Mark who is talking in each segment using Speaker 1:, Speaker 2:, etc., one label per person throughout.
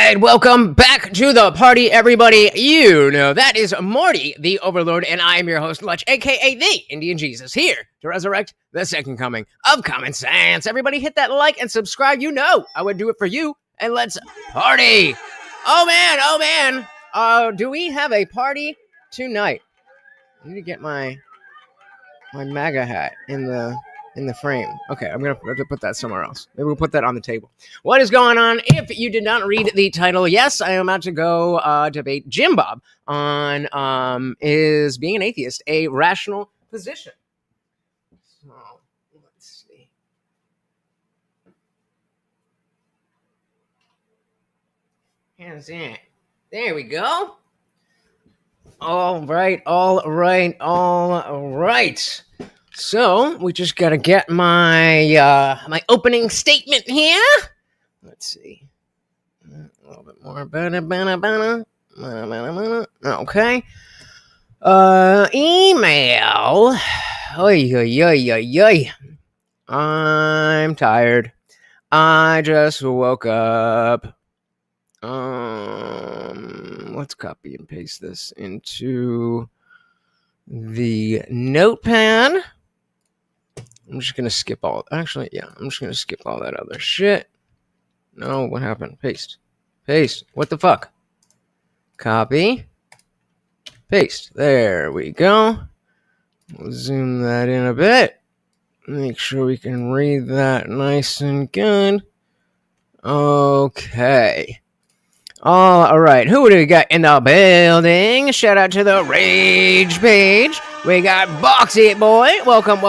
Speaker 1: right, welcome back to the party, everybody. You know that is Morty, the Overlord, and I am your host, Lutch, aka the Indian Jesus, here to resurrect the second coming of common sense. Everybody hit that like and subscribe. You know I would do it for you, and let's party. Oh man. Do we have a party tonight? I need to get my MAGA hat in the frame. Okay, I'm gonna have to put that somewhere else. Maybe we'll put that on the table. What is going on? If you did not read the title, yes, I am about to go debate Jimbob on is being an atheist a rational position? So let's see. How's that? There we go. All right. So we just gotta get my my opening statement here. Let's see. A little bit more. Okay. Email. Oy. I'm tired. I just woke up. Let's copy and paste this into the notepad. I'm just gonna skip all. Actually, yeah, I'm just gonna skip all that other shit. No, what happened? Paste. What the fuck? Copy. Paste. There we go. We'll zoom that in a bit. Make sure we can read that nice and good. Okay. All right, who do we got in the building? Shout out to the Rage page. We got Boxy Boy. Welcome.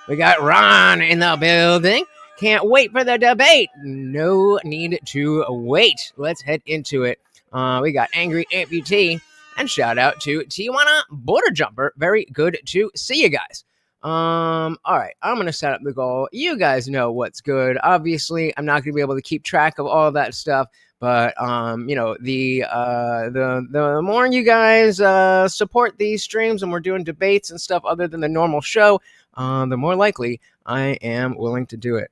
Speaker 1: We got Ron in the building. Can't wait for the debate. No need to wait. Let's head into it. We got Angry Amputee. And shout out to Tijuana Border Jumper. Very good to see you guys. All right, I'm going to set up the goal. You guys know what's good. Obviously, I'm not going to be able to keep track of all of that stuff. But the more you guys support these streams and we're doing debates and stuff other than the normal show, the more likely I am willing to do it.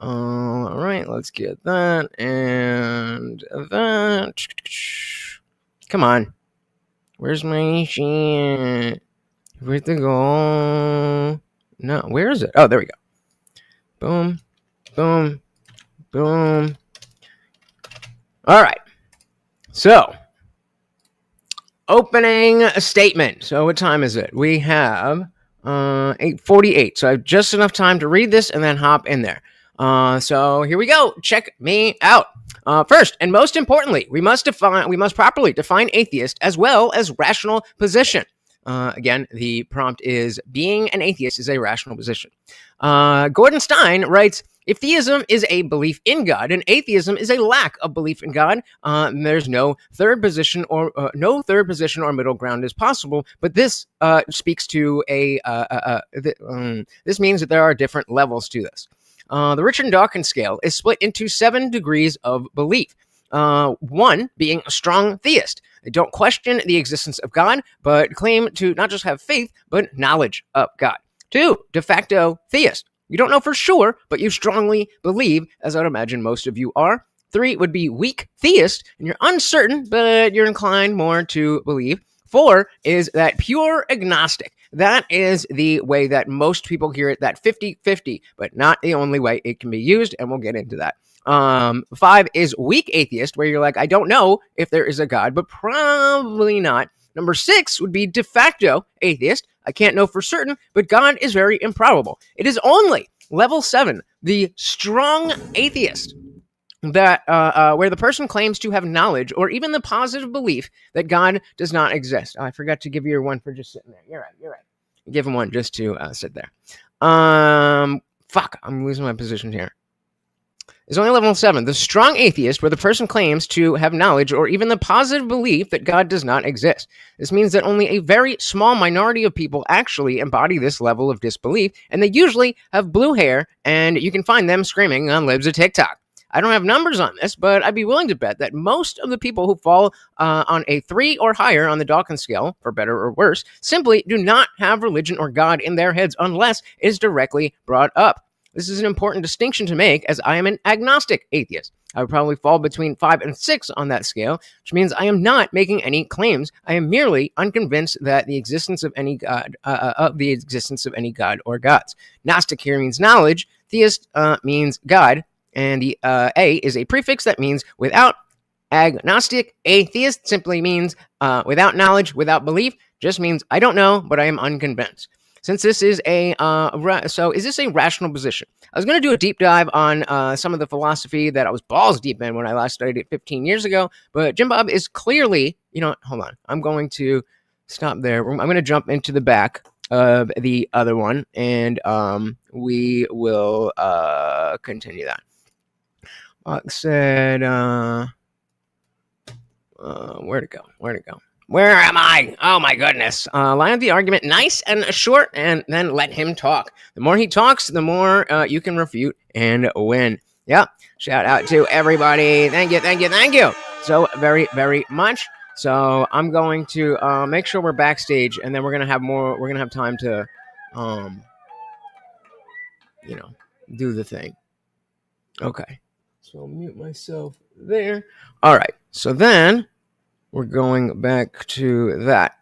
Speaker 1: All right, let's get that and that. Come on, where's my shit? Where's the goal? No, where is it? Oh, there we go. Boom. All right, so opening a statement. So what time is it? We have 8:48, so I have just enough time to read this and then hop in there. So here we go. Check me out. First, and most importantly, we must properly define atheist as well as rational position. Again, the prompt is being an atheist is a rational position. Gordon Stein writes, if theism is a belief in God and atheism is a lack of belief in God, there's no third position or middle ground is possible. But this speaks to this means that there are different levels to this. The Richard Dawkins scale is split into 7 degrees of belief. 1 being a strong theist. They don't question the existence of God, but claim to not just have faith, but knowledge of God. 2, de facto theist. You don't know for sure, but you strongly believe, as I'd imagine most of you are. 3 would be weak theist, and you're uncertain, but you're inclined more to believe. 4 is that pure agnostic. That is the way that most people hear it, that 50-50, but not the only way it can be used, and we'll get into that. 5 is weak atheist, where you're like, I don't know if there is a God, but probably not. Number 6 would be de facto atheist. I can't know for certain, but God is very improbable. It is only level 7, the strong atheist, that where the person claims to have knowledge or even the positive belief that God does not exist. Oh, I forgot to give you your one for just sitting there. You're right. Give him one just to sit there. Fuck, I'm losing my position here. Is only level 7. The strong atheist, where the person claims to have knowledge or even the positive belief that God does not exist. This means that only a very small minority of people actually embody this level of disbelief, and they usually have blue hair, and you can find them screaming on libs of TikTok. I don't have numbers on this, but I'd be willing to bet that most of the people who fall on a 3 or higher on the Dawkins scale, for better or worse, simply do not have religion or God in their heads unless it is directly brought up. This is an important distinction to make, as I am an agnostic atheist. I would probably fall between 5 and 6 on that scale, which means I am not making any claims. I am merely unconvinced that the existence of any god, or gods. Gnostic here means knowledge. Theist means God, and the a is a prefix that means without. Agnostic, atheist simply means without knowledge, without belief. Just means I don't know, but I am unconvinced. Since this is is this a rational position? I was going to do a deep dive on some of the philosophy that I was balls deep in when I last studied it 15 years ago, but Jimbob is clearly, hold on. I'm going to stop there. I'm going to jump into the back of the other one, and we will continue that. Fox said, where'd it go? Where am I? Oh my goodness. Line of the argument, nice and short, and then let him talk. The more he talks, the more you can refute and win. Yeah. Shout out to everybody. Thank you. So very, very much. So I'm going to make sure we're backstage, and then we're gonna have time to do the thing. Okay. So I'll mute myself there. All right. So then we're going back to that.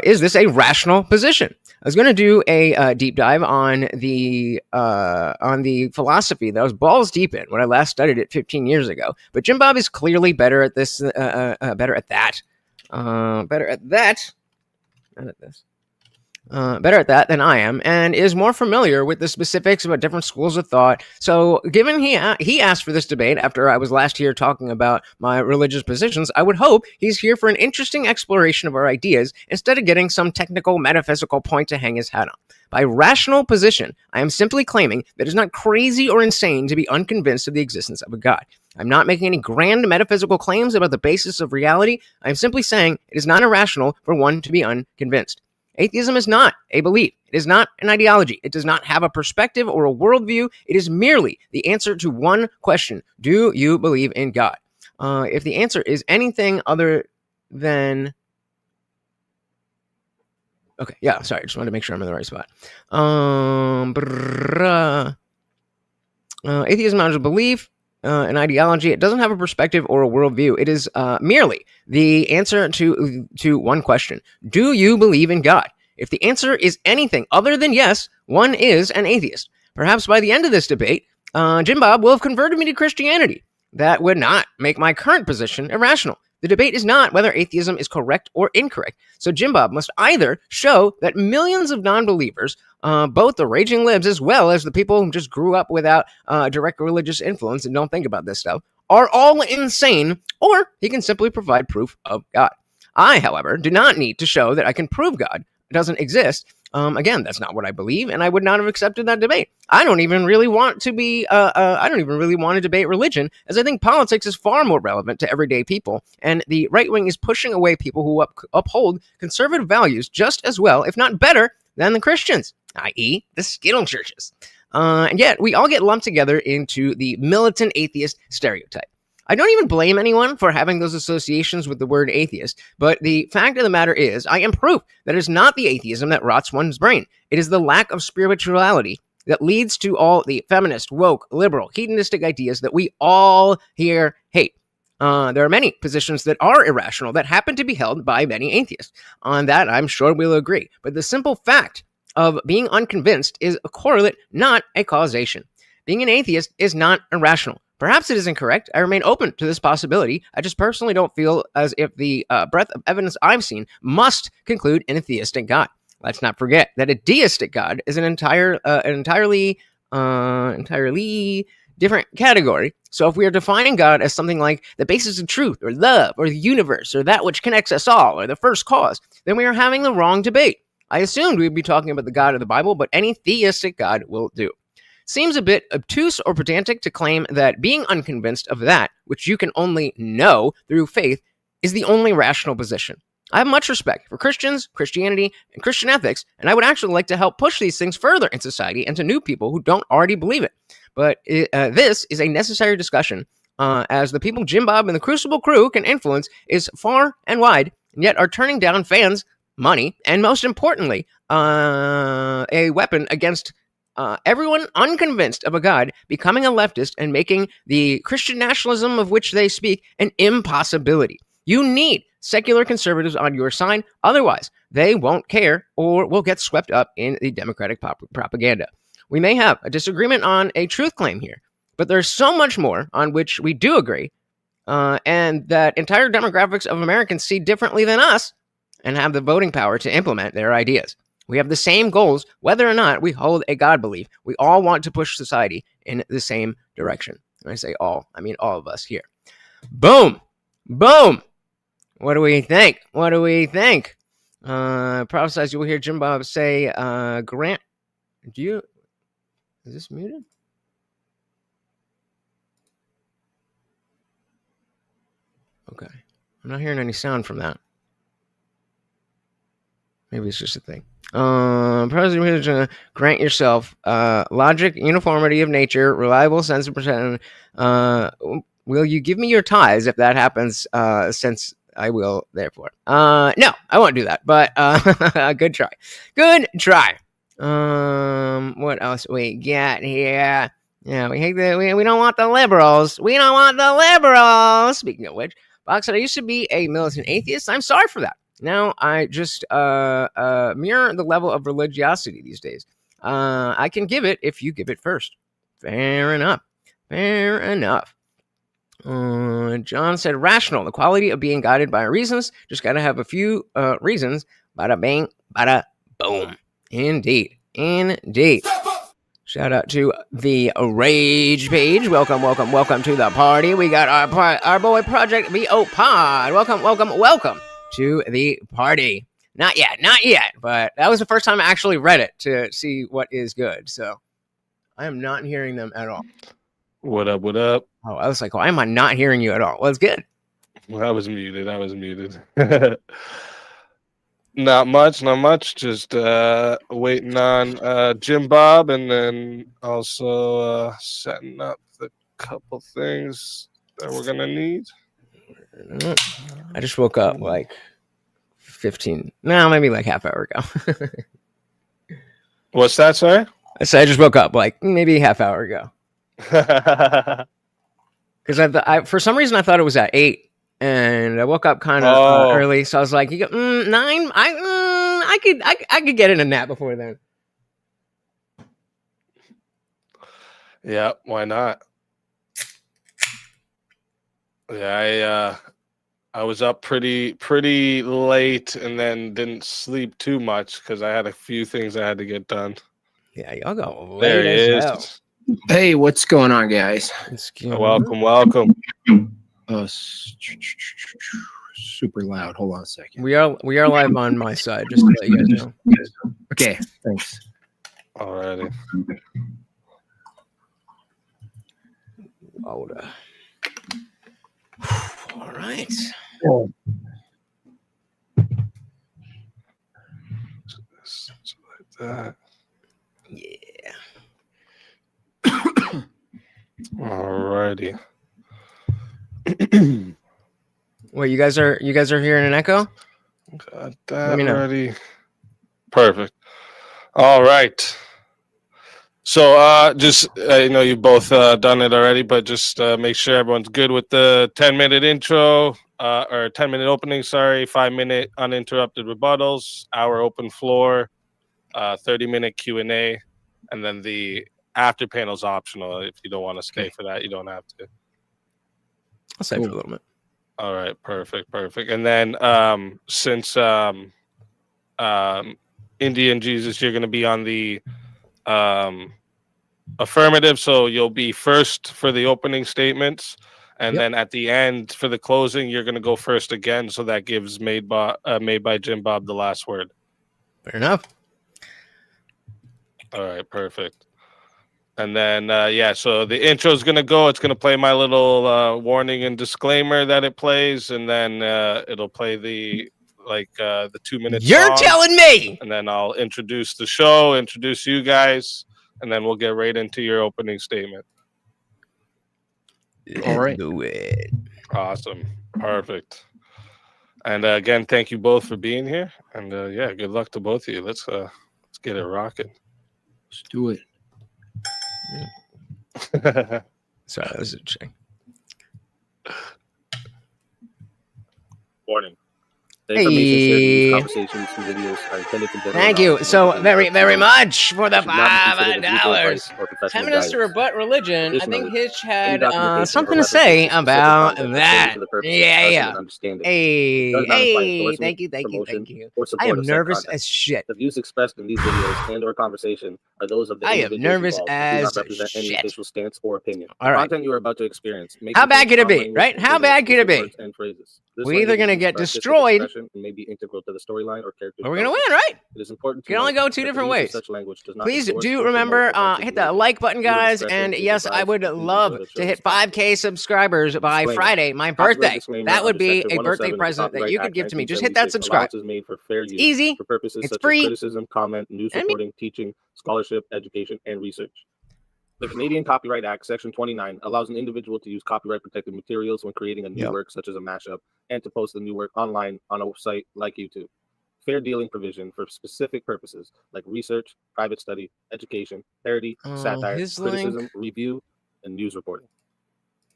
Speaker 1: Is this a rational position? I was going to do a deep dive on the philosophy that I was balls deep in when I last studied it 15 years ago. But Jimbob is clearly better at this, better at that than I am, and is more familiar with the specifics about different schools of thought. So given he asked for this debate after I was last here talking about my religious positions, I would hope he's here for an interesting exploration of our ideas instead of getting some technical metaphysical point to hang his hat on. By rational position, I am simply claiming that it's not crazy or insane to be unconvinced of the existence of a God. I'm not making any grand metaphysical claims about the basis of reality. I am simply saying it is not irrational for one to be unconvinced. Atheism is not a belief. It is not an ideology. It does not have a perspective or a worldview. It is merely the answer to one question. Do you believe in God? If the answer is anything other than... Okay, yeah, sorry. Just wanted to make sure I'm in the right spot. Atheism is a belief, an ideology. It doesn't have a perspective or a worldview. It is merely the answer to one question. Do you believe in God? If the answer is anything other than yes, one is an atheist. Perhaps by the end of this debate, Jimbob will have converted me to Christianity. That would not make my current position irrational. The debate is not whether atheism is correct or incorrect. So Jimbob must either show that millions of non-believers, both the raging libs as well as the people who just grew up without direct religious influence and don't think about this stuff, are all insane, or he can simply provide proof of God. I, however, do not need to show that I can prove God doesn't exist. Again, that's not what I believe, and I would not have accepted that debate. I don't even really want to debate religion, as I think politics is far more relevant to everyday people, and the right wing is pushing away people who uphold conservative values just as well, if not better, than the Christians, i.e., the Skittle churches. And yet, we all get lumped together into the militant atheist stereotype. I don't even blame anyone for having those associations with the word atheist, but the fact of the matter is, I am proof that it is not the atheism that rots one's brain. It is the lack of spirituality that leads to all the feminist, woke, liberal, hedonistic ideas that we all here hate. There are many positions that are irrational that happen to be held by many atheists. On that, I'm sure we'll agree. But the simple fact of being unconvinced is a correlate, not a causation. Being an atheist is not irrational. Perhaps it is incorrect. I remain open to this possibility. I just personally don't feel as if the breadth of evidence I've seen must conclude in a theistic God. Let's not forget that a deistic God is an entirely different category. So if we are defining God as something like the basis of truth or love or the universe or that which connects us all or the first cause, then we are having the wrong debate. I assumed we'd be talking about the God of the Bible, but any theistic God will do. Seems a bit obtuse or pedantic to claim that being unconvinced of that, which you can only know through faith, is the only rational position. I have much respect for Christians, Christianity, and Christian ethics, and I would actually like to help push these things further in society and to new people who don't already believe it. But this is a necessary discussion, as the people Jimbob and the Crucible crew can influence is far and wide, and yet are turning down fans, money, and most importantly, a weapon against everyone unconvinced of a God becoming a leftist and making the Christian nationalism of which they speak an impossibility. You need secular conservatives on your side. Otherwise, they won't care or will get swept up in the Democratic propaganda. We may have a disagreement on a truth claim here, but there's so much more on which we do agree, and that entire demographics of Americans see differently than us and have the voting power to implement their ideas. We have the same goals, whether or not we hold a God belief. We all want to push society in the same direction. When I say all, I mean all of us here. Boom! Boom! What do we think? What do we think? Prophesize you will hear Jimbob say, Grant, is this muted? Okay. I'm not hearing any sound from that. Maybe it's just a thing. President, grant yourself logic, uniformity of nature, reliable sense of perception. Will you give me your tithes if that happens? Since I will, therefore. No, I won't do that. But good try. Good try. What else we got here? Yeah, we hate we don't want the liberals. We don't want the liberals. Speaking of which, Box said I used to be a militant atheist. I'm sorry for that. Now I just mirror the level of religiosity these days. I can give it if you give it first. Fair enough. Fair enough. John said rational, the quality of being guided by reasons. Just got to have a few reasons. Bada bang, bada boom. Indeed. Indeed. Shout out to the Rage page. Welcome, welcome, welcome to the party. We got our boy Project VO Pod. Welcome, welcome, welcome to the party. Not yet, but that was the first time I actually read it to see what is good. So I am not hearing them at all.
Speaker 2: What up, what up?
Speaker 1: Oh, I was like, why am I not hearing you at all? Well, it's good.
Speaker 2: Well, I was muted. Not much. Just waiting on Jimbob, and then also setting up the couple things that we're going to need.
Speaker 1: I just woke up like 15, no, maybe like half hour ago.
Speaker 2: What's that, sorry?
Speaker 1: I said I just woke up like maybe half hour ago. Because I for some reason I thought it was at 8, and I woke up kind of early, so I was like, "You go 9? I could get in a nap before then."
Speaker 2: Yeah, why not? Yeah, I was up pretty late, and then didn't sleep too much because I had a few things I had to get done.
Speaker 1: Yeah, y'all go
Speaker 2: there he is.
Speaker 1: Hell.
Speaker 3: Hey, what's going on, guys?
Speaker 2: Welcome.
Speaker 3: Super loud. Hold on a second.
Speaker 1: We are live on my side, just to let you guys know.
Speaker 3: Okay, thanks.
Speaker 2: Alrighty.
Speaker 1: All right.
Speaker 3: Oh.
Speaker 2: Like that.
Speaker 1: Yeah.
Speaker 2: Alrighty.
Speaker 1: Wait, you guys are hearing an echo?
Speaker 2: Got that ready. Perfect. All right. So just you've both done it already, but just make sure everyone's good with the 10-minute intro or 10-minute opening. 5-minute uninterrupted rebuttals, hour open floor, 30-minute Q&A, and then the after panel's optional. If you don't want to stay for that, you don't have to.
Speaker 1: I'll stay for a little bit.
Speaker 2: All right, perfect. And then since TheIndianJesus, you're going to be on the affirmative, so you'll be first for the opening statements, and then at the end for the closing, you're going to go first again. So that gives MadeByJimBob the last word.
Speaker 1: Fair enough.
Speaker 2: All right, perfect. And then, so the intro is going to go. It's going to play my little warning and disclaimer that it plays. And then it'll play the 2-minute
Speaker 1: You're
Speaker 2: song.
Speaker 1: telling me!
Speaker 2: And then I'll introduce the show, introduce you guys, and then we'll get right into your opening statement.
Speaker 3: All right.
Speaker 1: Do it.
Speaker 2: Awesome. Perfect. And again, thank you both for being here. And good luck to both of you. Let's get it rocking.
Speaker 3: Let's do it.
Speaker 1: Sorry, that was interesting.
Speaker 4: Warning.
Speaker 1: Hey.
Speaker 4: Conversations and videos are intended to
Speaker 1: Thank you so very much for the $5. 10 minutes to rebut religion. I think Hitch had something to say about that. Yeah. Hey, thank you. I am nervous as shit.
Speaker 4: The views expressed in these videos and/or conversation are those of the individuals
Speaker 1: nervous
Speaker 4: involved and do not represent any
Speaker 1: shit.
Speaker 4: official stance or opinion.
Speaker 1: All right.
Speaker 4: Content you are about to experience.
Speaker 1: How bad could it be, right? How bad could it be? We're either going to get destroyed
Speaker 4: and may be integral to the storyline or character.
Speaker 1: or we're going to win, right?
Speaker 4: It is important to
Speaker 1: You can only go two different ways.
Speaker 4: Such language does not
Speaker 1: Please
Speaker 4: endorse
Speaker 1: do
Speaker 4: or
Speaker 1: remember,
Speaker 4: promote
Speaker 1: hit the like button, guys. And yes, I would love to hit 5K subscribers by Friday, my birthday. That would be a birthday present that you could give to me. Just hit that subscribe. It's easy.
Speaker 4: For purposes
Speaker 1: It's
Speaker 4: such
Speaker 1: free.
Speaker 4: as criticism, comment, news reporting, teaching, scholarship, education, and research. The Canadian Copyright Act, Section 29, allows an individual to use copyright-protected materials when creating a new work, such as a mashup, and to post the new work online on a site like YouTube. Fair dealing provision for specific purposes like research, private study, education, parody, satire, criticism, review, and news reporting.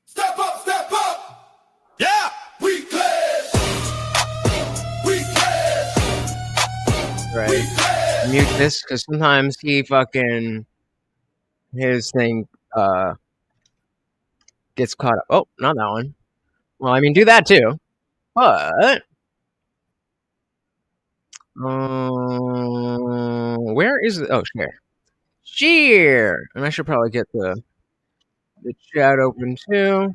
Speaker 5: Step up, step up! Yeah! We pledge! We pledge!
Speaker 1: Right. Mute this because sometimes he fucking his thing gets caught up. Oh, not that one. Well, I mean, do that too. But where is it? Oh, share. And I should probably get the chat open too.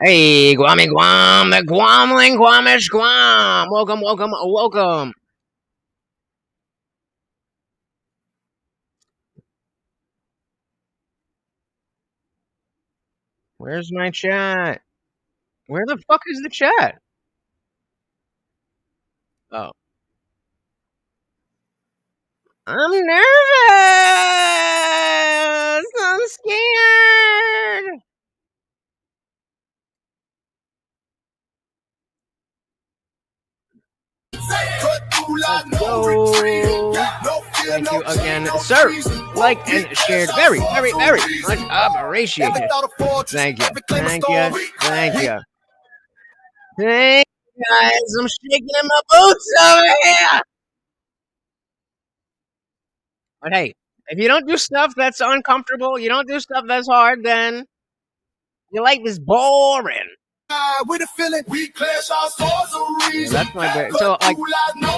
Speaker 1: Hey, Guami Guam, the Guamling Guamish Guam. Welcome. Where's my chat? Where the fuck is the chat? Oh. I'm nervous. I'm scared. Let's go. Thank you again, sir. Like and shared. Very much appreciated. Thank you. Thank you, guys. I'm shaking in my boots over here. But hey, if you don't do stuff that's uncomfortable, you don't do stuff that's hard, then your life is boring.
Speaker 5: With a feeling we clash our swords of reason.
Speaker 1: That's my bad. So, like,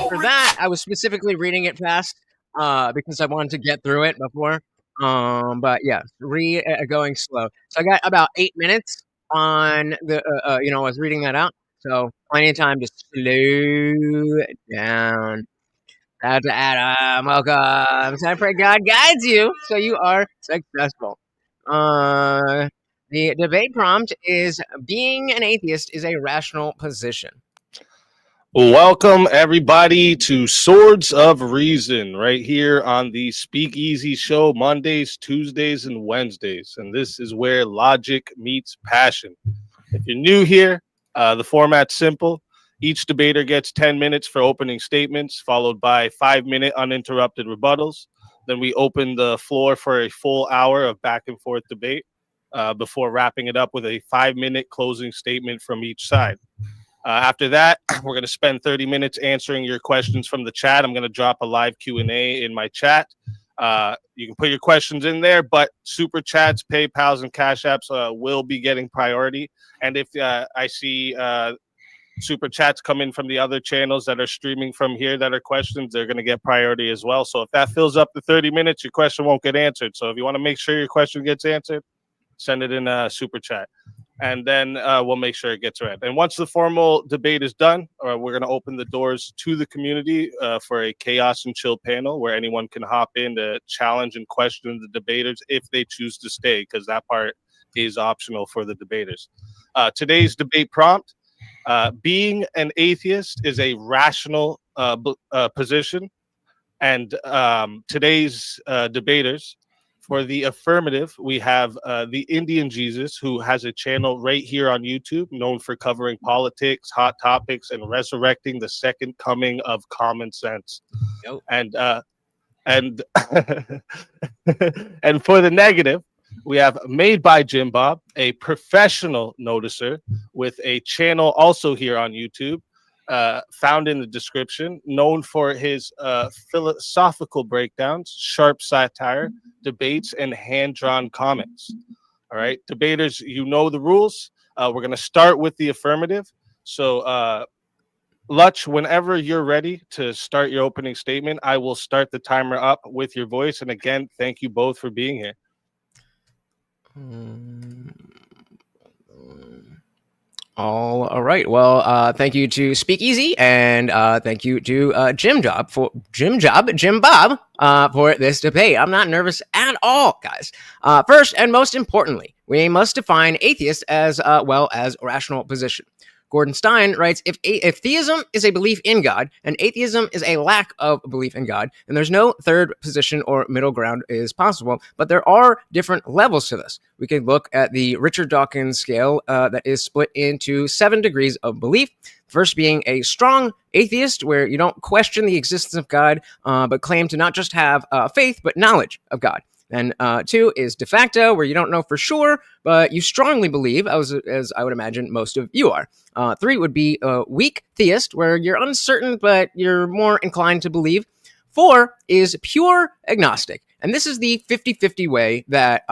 Speaker 1: for that, I was specifically reading it fast because I wanted to get through it before. But yeah, going slow. So I got about 8 minutes on the. I was reading that out, so plenty of time to slow down. That's Adam. Welcome. So I pray God guides you so you are successful. The debate prompt is: being an atheist is a rational position.
Speaker 2: Welcome, everybody, to Swords of Reason, right here on the SpeakeaZy show, Mondays, Tuesdays, and Wednesdays. And this is where logic meets passion. If you're new here, the format's simple. Each debater gets 10 minutes for opening statements, followed by 5-minute uninterrupted rebuttals. Then we open the floor for a full hour of back and forth debate before wrapping it up with a 5-minute closing statement from each side. After that, we're going to spend 30 minutes answering your questions from the chat. I'm going to drop a live Q&A in my chat. You can put your questions in there, but super chats, PayPals, and Cash Apps will be getting priority. And if I see super chats come in from the other channels that are streaming from here that are questions, they're going to get priority as well. So if that fills up the 30 minutes, your question won't get answered. So if you want to make sure your question gets answered, send it in a super chat. And then we'll make sure it gets read. And once the formal debate is done, we're going to open the doors to the community for a chaos and chill panel where anyone can hop in to challenge and question the debaters if they choose to stay, because that part is optional for the debaters. Today's debate prompt: being an atheist is a rational position. And today's debaters For the affirmative, we have TheIndianJesus, who has a channel right here on YouTube, known for covering politics, hot topics, and resurrecting the second coming of common sense.
Speaker 1: Yep.
Speaker 2: And and and for the negative, we have MadeByJimBob, a professional noticer with a channel also here on YouTube, found in the description, known for his philosophical breakdowns, sharp satire, debates, and hand-drawn comics. All right, debaters, you know the rules. We're going to start with the affirmative. So, Lutch, whenever you're ready to start your opening statement, I will start the timer up with your voice. And again, thank you both for being here.
Speaker 1: All right. Well, thank you to SpeakeaZy and thank you to Jimbob for this debate. I'm not nervous at all, guys. First and most importantly, we must define atheist as well as a rational position. Gordon Stein writes, if theism is a belief in God and atheism is a lack of belief in God, then there's no third position or middle ground is possible, but there are different levels to this. We can look at the Richard Dawkins scale that is split into 7 degrees of belief. First being a strong atheist, where you don't question the existence of God, but claim to not just have faith, but knowledge of God. And 2 is de facto, where you don't know for sure, but you strongly believe, as I would imagine most of you are. 3 would be a weak theist, where you're uncertain, but you're more inclined to believe. 4 is pure agnostic. And this is the 50-50 way that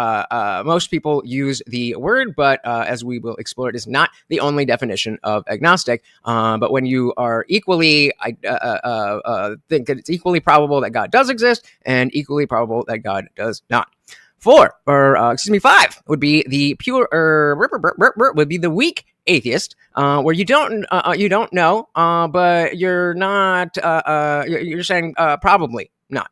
Speaker 1: most people use the word, but as we will explore, it is not the only definition of agnostic. But when you are equally, think that it's equally probable that God does exist and equally probable that God does not. 5 would be the would be the weak atheist, where you don't know, but you're not, you're saying probably not.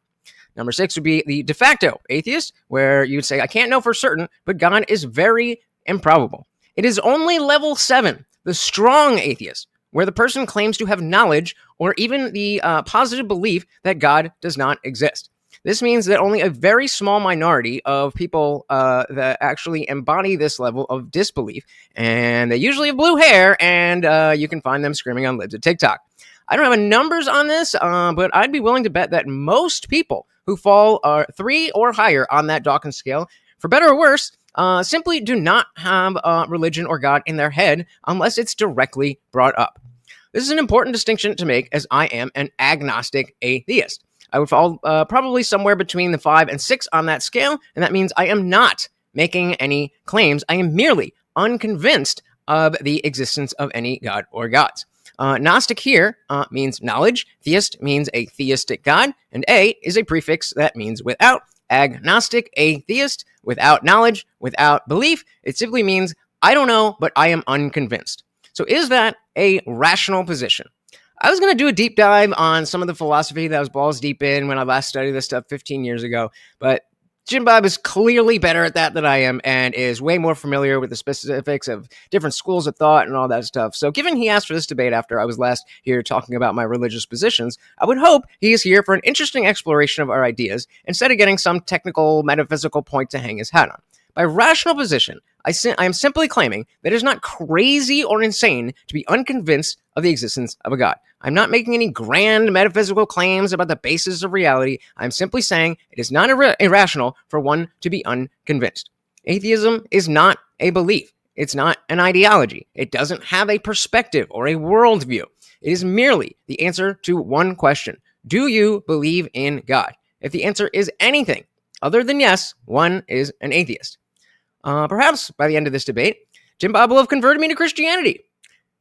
Speaker 1: Number 6 would be the de facto atheist, where you'd say, I can't know for certain, but God is very improbable. It is only level 7, the strong atheist, where the person claims to have knowledge or even the positive belief that God does not exist. This means that only a very small minority of people that actually embody this level of disbelief, and they usually have blue hair, and you can find them screaming on libs at TikTok. I don't have any numbers on this, but I'd be willing to bet that most people who fall 3 or higher on that Dawkins scale, for better or worse, simply do not have religion or God in their head unless it's directly brought up. This is an important distinction to make, as I am an agnostic atheist. I would fall probably somewhere between the 5 and 6 on that scale, and that means I am not making any claims. I am merely unconvinced of the existence of any God or gods. Gnostic here means knowledge, theist means a theistic God, and a is a prefix that means without. Agnostic, atheist, without knowledge, without belief. It simply means I don't know, but I am unconvinced. So is that a rational position? I was going to do a deep dive on some of the philosophy that I was balls deep in when I last studied this stuff 15 years ago, but Jimbob is clearly better at that than I am and is way more familiar with the specifics of different schools of thought and all that stuff. So given he asked for this debate after I was last here talking about my religious positions, I would hope he is here for an interesting exploration of our ideas instead of getting some technical metaphysical point to hang his hat on. By rational position, I am simply claiming that it is not crazy or insane to be unconvinced of the existence of a God. I'm not making any grand metaphysical claims about the basis of reality. I'm simply saying it is not irrational for one to be unconvinced. Atheism is not a belief. It's not an ideology. It doesn't have a perspective or a worldview. It is merely the answer to one question. Do you believe in God? If the answer is anything other than yes, one is an atheist. Perhaps by the end of this debate, Jimbob will have converted me to Christianity.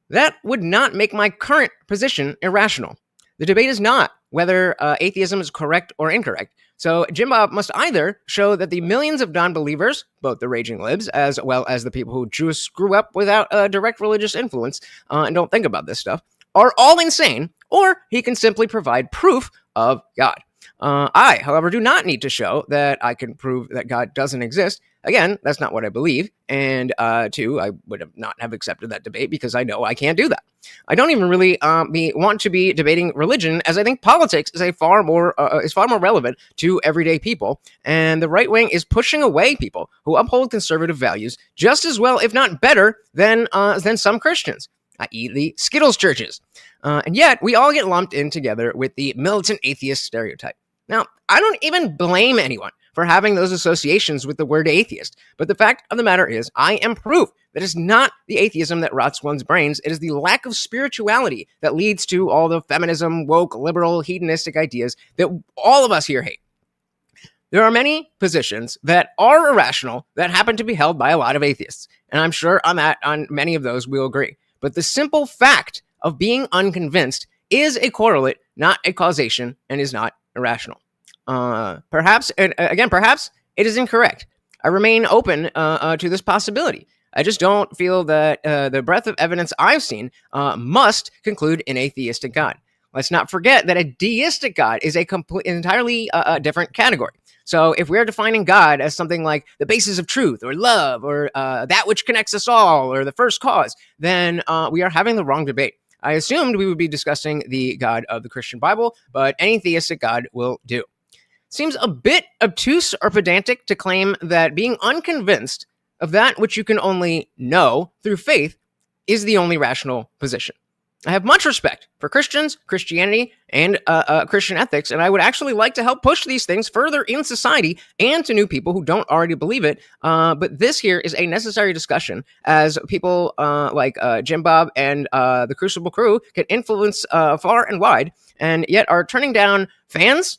Speaker 1: That would not make my current position irrational. The debate is not whether atheism is correct or incorrect. So Jimbob must either show that the millions of non-believers, both the raging libs as well as the people who just grew up without a direct religious influence and don't think about this stuff, are all insane, or he can simply provide proof of God. I, however, do not need to show that I can prove that God doesn't exist. Again, that's not what I believe. And two, I would not have accepted that debate because I know I can't do that. I don't even really want to be debating religion, as I think politics is far more relevant to everyday people, and the right wing is pushing away people who uphold conservative values just as well, if not better, than some Christians, i.e., the Skittles churches. And yet, we all get lumped in together with the militant atheist stereotype. Now, I don't even blame anyone for having those associations with the word atheist, but the fact of the matter is, I am proof that it's not the atheism that rots one's brains, it is the lack of spirituality that leads to all the feminism, woke, liberal, hedonistic ideas that all of us here hate. There are many positions that are irrational that happen to be held by a lot of atheists, and I'm sure on many of those we'll agree. But the simple fact of being unconvinced is a correlate, not a causation, and is not irrational. Perhaps it is incorrect. I remain open to this possibility. I just don't feel that the breadth of evidence I've seen must conclude in a theistic God. Let's not forget that a deistic God is entirely different category. So if we're defining God as something like the basis of truth or love or that which connects us all or the first cause, then we are having the wrong debate. I assumed we would be discussing the God of the Christian Bible, but any theistic God will do. Seems a bit obtuse or pedantic to claim that being unconvinced of that which you can only know through faith is the only rational position. I have much respect for Christians, Christianity, and Christian ethics, and I would actually like to help push these things further in society and to new people who don't already believe it. But this here is a necessary discussion, as people like Jimbob and the Crucible Crew can influence far and wide, and yet are turning down fans,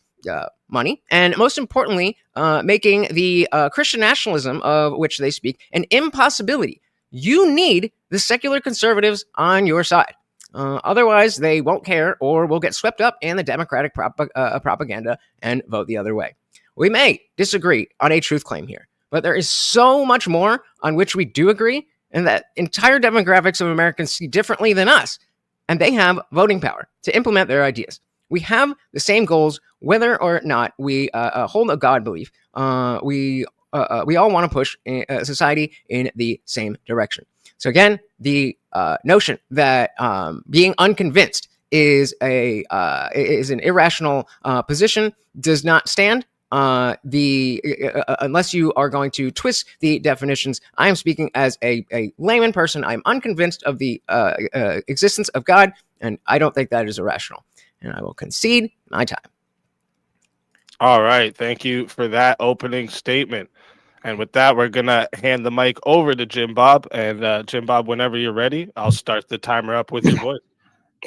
Speaker 1: money, and most importantly, making the Christian nationalism of which they speak an impossibility. You need the secular conservatives on your side. Otherwise, they won't care or will get swept up in the Democratic propaganda and vote the other way. We may disagree on a truth claim here, but there is so much more on which we do agree, and that entire demographics of Americans see differently than us, and they have voting power to implement their ideas. We have the same goals, whether or not we hold a God belief. We all want to push society in the same direction. So again, the notion that being unconvinced is an irrational position does not stand. Unless you are going to twist the definitions, I am speaking as a layman person. I am unconvinced of the existence of God, and I don't think that is irrational. And I will concede my time.
Speaker 2: All right. Thank you for that opening statement. And with that, we're going to hand the mic over to Jimbob. And Jimbob, whenever you're ready, I'll start the timer up with your voice.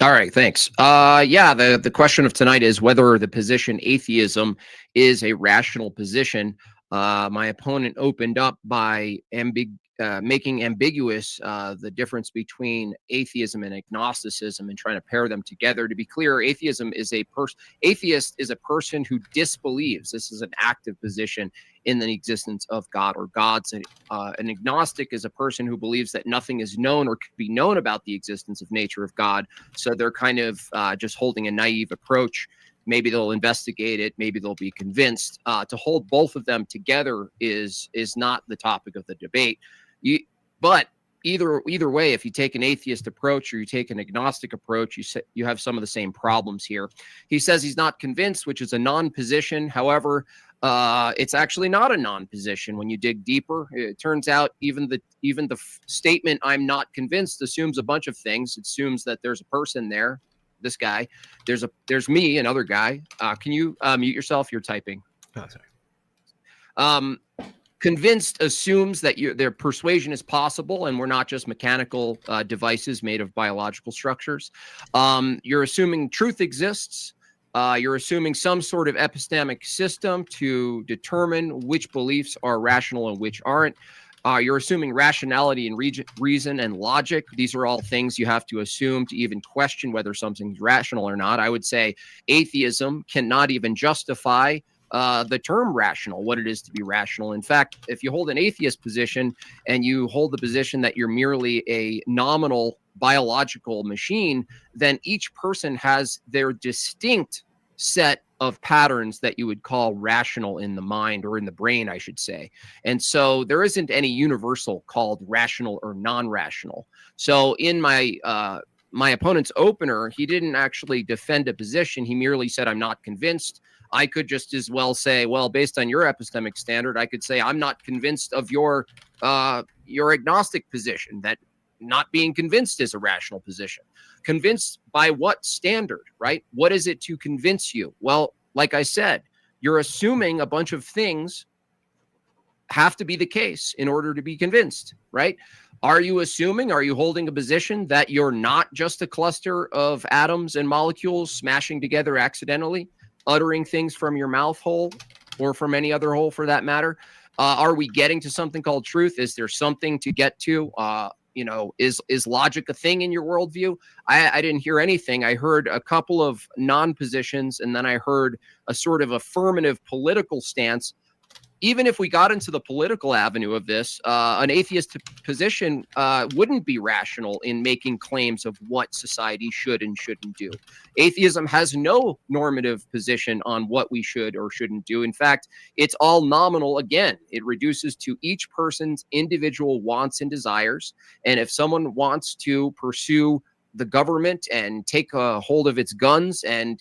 Speaker 3: All right, thanks. The question of tonight is whether the position atheism is a rational position. My opponent opened up by making ambiguous the difference between atheism and agnosticism and trying to pair them together. To be clear, atheist is a person who disbelieves. This is an active position in the existence of God or gods. An agnostic is a person who believes that nothing is known or could be known about the existence of nature of God. So they're kind of just holding a naive approach. Maybe they'll investigate it. Maybe they'll be convinced. To hold both of them together is not the topic of the debate. But either way, if you take an atheist approach or you take an agnostic approach, you have some of the same problems here. He says he's not convinced, which is a non-position. However, it's actually not a non-position. When you dig deeper, it turns out even the statement "I'm not convinced" assumes a bunch of things. It assumes that there's a person there. This guy, there's me, another guy. Can you mute yourself? You're typing.
Speaker 1: Oh, sorry.
Speaker 3: Convinced assumes that their persuasion is possible, and we're not just mechanical devices made of biological structures. You're assuming truth exists. You're assuming some sort of epistemic system to determine which beliefs are rational and which aren't. You're assuming rationality and reason and logic. These are all things you have to assume to even question whether something's rational or not. I would say atheism cannot even justify the term rational, what it is to be rational. In fact, if you hold an atheist position and you hold the position that you're merely a nominal biological machine, then each person has their distinct set of patterns that you would call rational in the mind, or in the brain, I should say. And so there isn't any universal called rational or non-rational. So in my my opponent's opener, he didn't actually defend a position. He merely said, I'm not convinced. I could just as well say, well, based on your epistemic standard, I could say I'm not convinced of your agnostic position, that not being convinced is a rational position. Convinced by what standard, right? What is it to convince you? Well, like I said, you're assuming a bunch of things have to be the case in order to be convinced, right? Are you holding a position that you're not just a cluster of atoms and molecules smashing together accidentally, uttering things from your mouth hole or from any other hole for that matter? Are we getting to something called truth? Is there something to get to? Is logic a thing in your worldview? I didn't hear anything. I heard a couple of non-positions, and then I heard a sort of affirmative political stance. Even if we got into the political avenue of this, an atheist position wouldn't be rational in making claims of what society should and shouldn't do. Atheism has no normative position on what we should or shouldn't do. In fact, it's all nominal again. It reduces to each person's individual wants and desires. And if someone wants to pursue the government and take a hold of its guns and,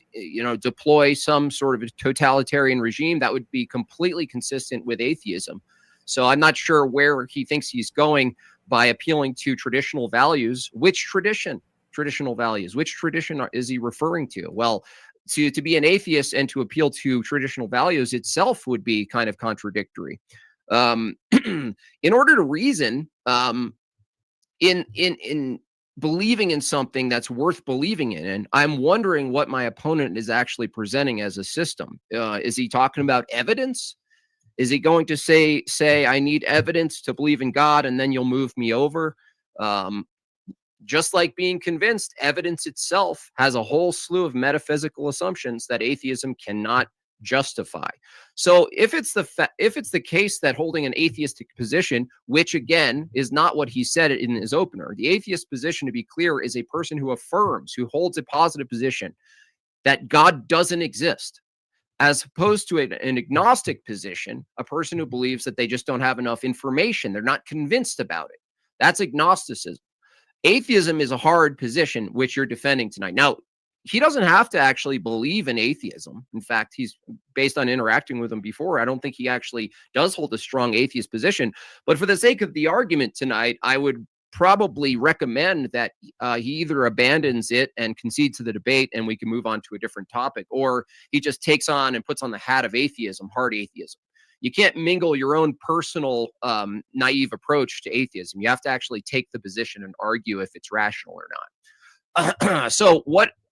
Speaker 3: deploy some sort of totalitarian regime, that would be completely consistent with atheism. So I'm not sure where he thinks he's going by appealing to traditional values. Which tradition? Traditional values. Which tradition is he referring to? Well, to be an atheist and to appeal to traditional values itself would be kind of contradictory. In order to reason, in believing in something that's worth believing in, and I'm wondering what my opponent is actually presenting as a system. Is he talking about evidence? Is he going to say I need evidence to believe in God, and then you'll move me over? Just like being convinced, evidence itself has a whole slew of metaphysical assumptions that atheism cannot justify. So if it's the case that holding an atheistic position, which again is not what he said in his opener, the atheist position, to be clear, is a person who affirms, who holds a positive position that God doesn't exist, as opposed to an agnostic position, a person who believes that they just don't have enough information, they're not convinced about it. That's agnosticism. Atheism is a hard position, which you're defending tonight. Now, he doesn't have to actually believe in atheism. In fact, he's, based on interacting with him before, I don't think he actually does hold a strong atheist position. But for the sake of the argument tonight, I would probably recommend that he either abandons it and concedes to the debate and we can move on to a different topic, or he just takes on and puts on the hat of atheism, hard atheism. You can't mingle your own personal naive approach to atheism. You have to actually take the position and argue if it's rational or not. So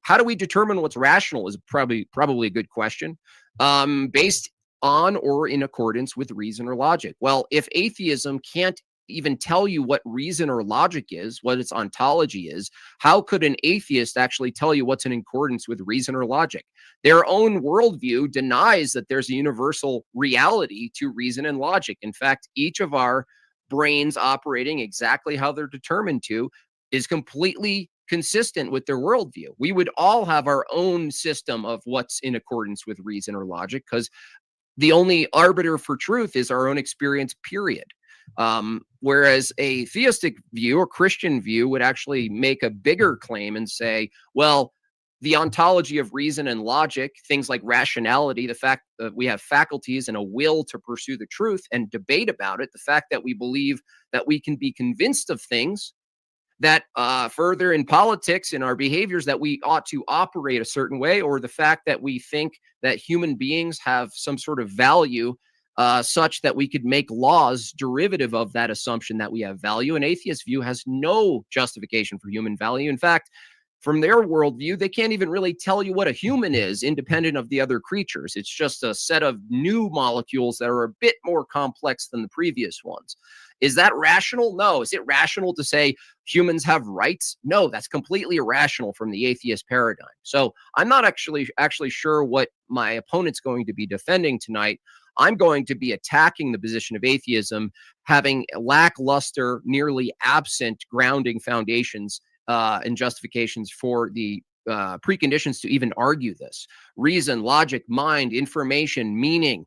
Speaker 3: how do we determine what's rational is probably a good question. Based on or in accordance with reason or logic. Well, if atheism can't even tell you what reason or logic is, what its ontology is, how could an atheist actually tell you what's in accordance with reason or logic? Their own worldview denies that there's a universal reality to reason and logic. In fact, each of our brains operating exactly how they're determined to is completely consistent with their worldview. We would all have our own system of what's in accordance with reason or logic, because the only arbiter for truth is our own experience, period. Whereas a theistic view or Christian view would actually make a bigger claim and say, well, the ontology of reason and logic, things like rationality, the fact that we have faculties and a will to pursue the truth and debate about it, the fact that we believe that we can be convinced of things, that further in politics, in our behaviors, that we ought to operate a certain way, or the fact that we think that human beings have some sort of value such that we could make laws derivative of that assumption that we have value. An atheist view has no justification for human value. In fact, from their worldview, they can't even really tell you what a human is independent of the other creatures. It's just a set of new molecules that are a bit more complex than the previous ones. Is that rational? No. Is it rational to say humans have rights? No, that's completely irrational from the atheist paradigm. So I'm not actually sure what my opponent's going to be defending tonight. I'm going to be attacking the position of atheism having lackluster, nearly absent grounding foundations and justifications for the preconditions to even argue this. Reason, logic, mind, information, meaning,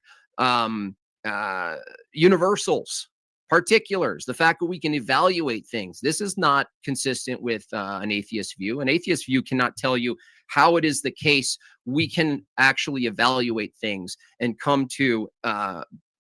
Speaker 3: universals, particulars, the fact that we can evaluate things. This is not consistent with an atheist view. An atheist view cannot tell you how it is the case we can actually evaluate things and come to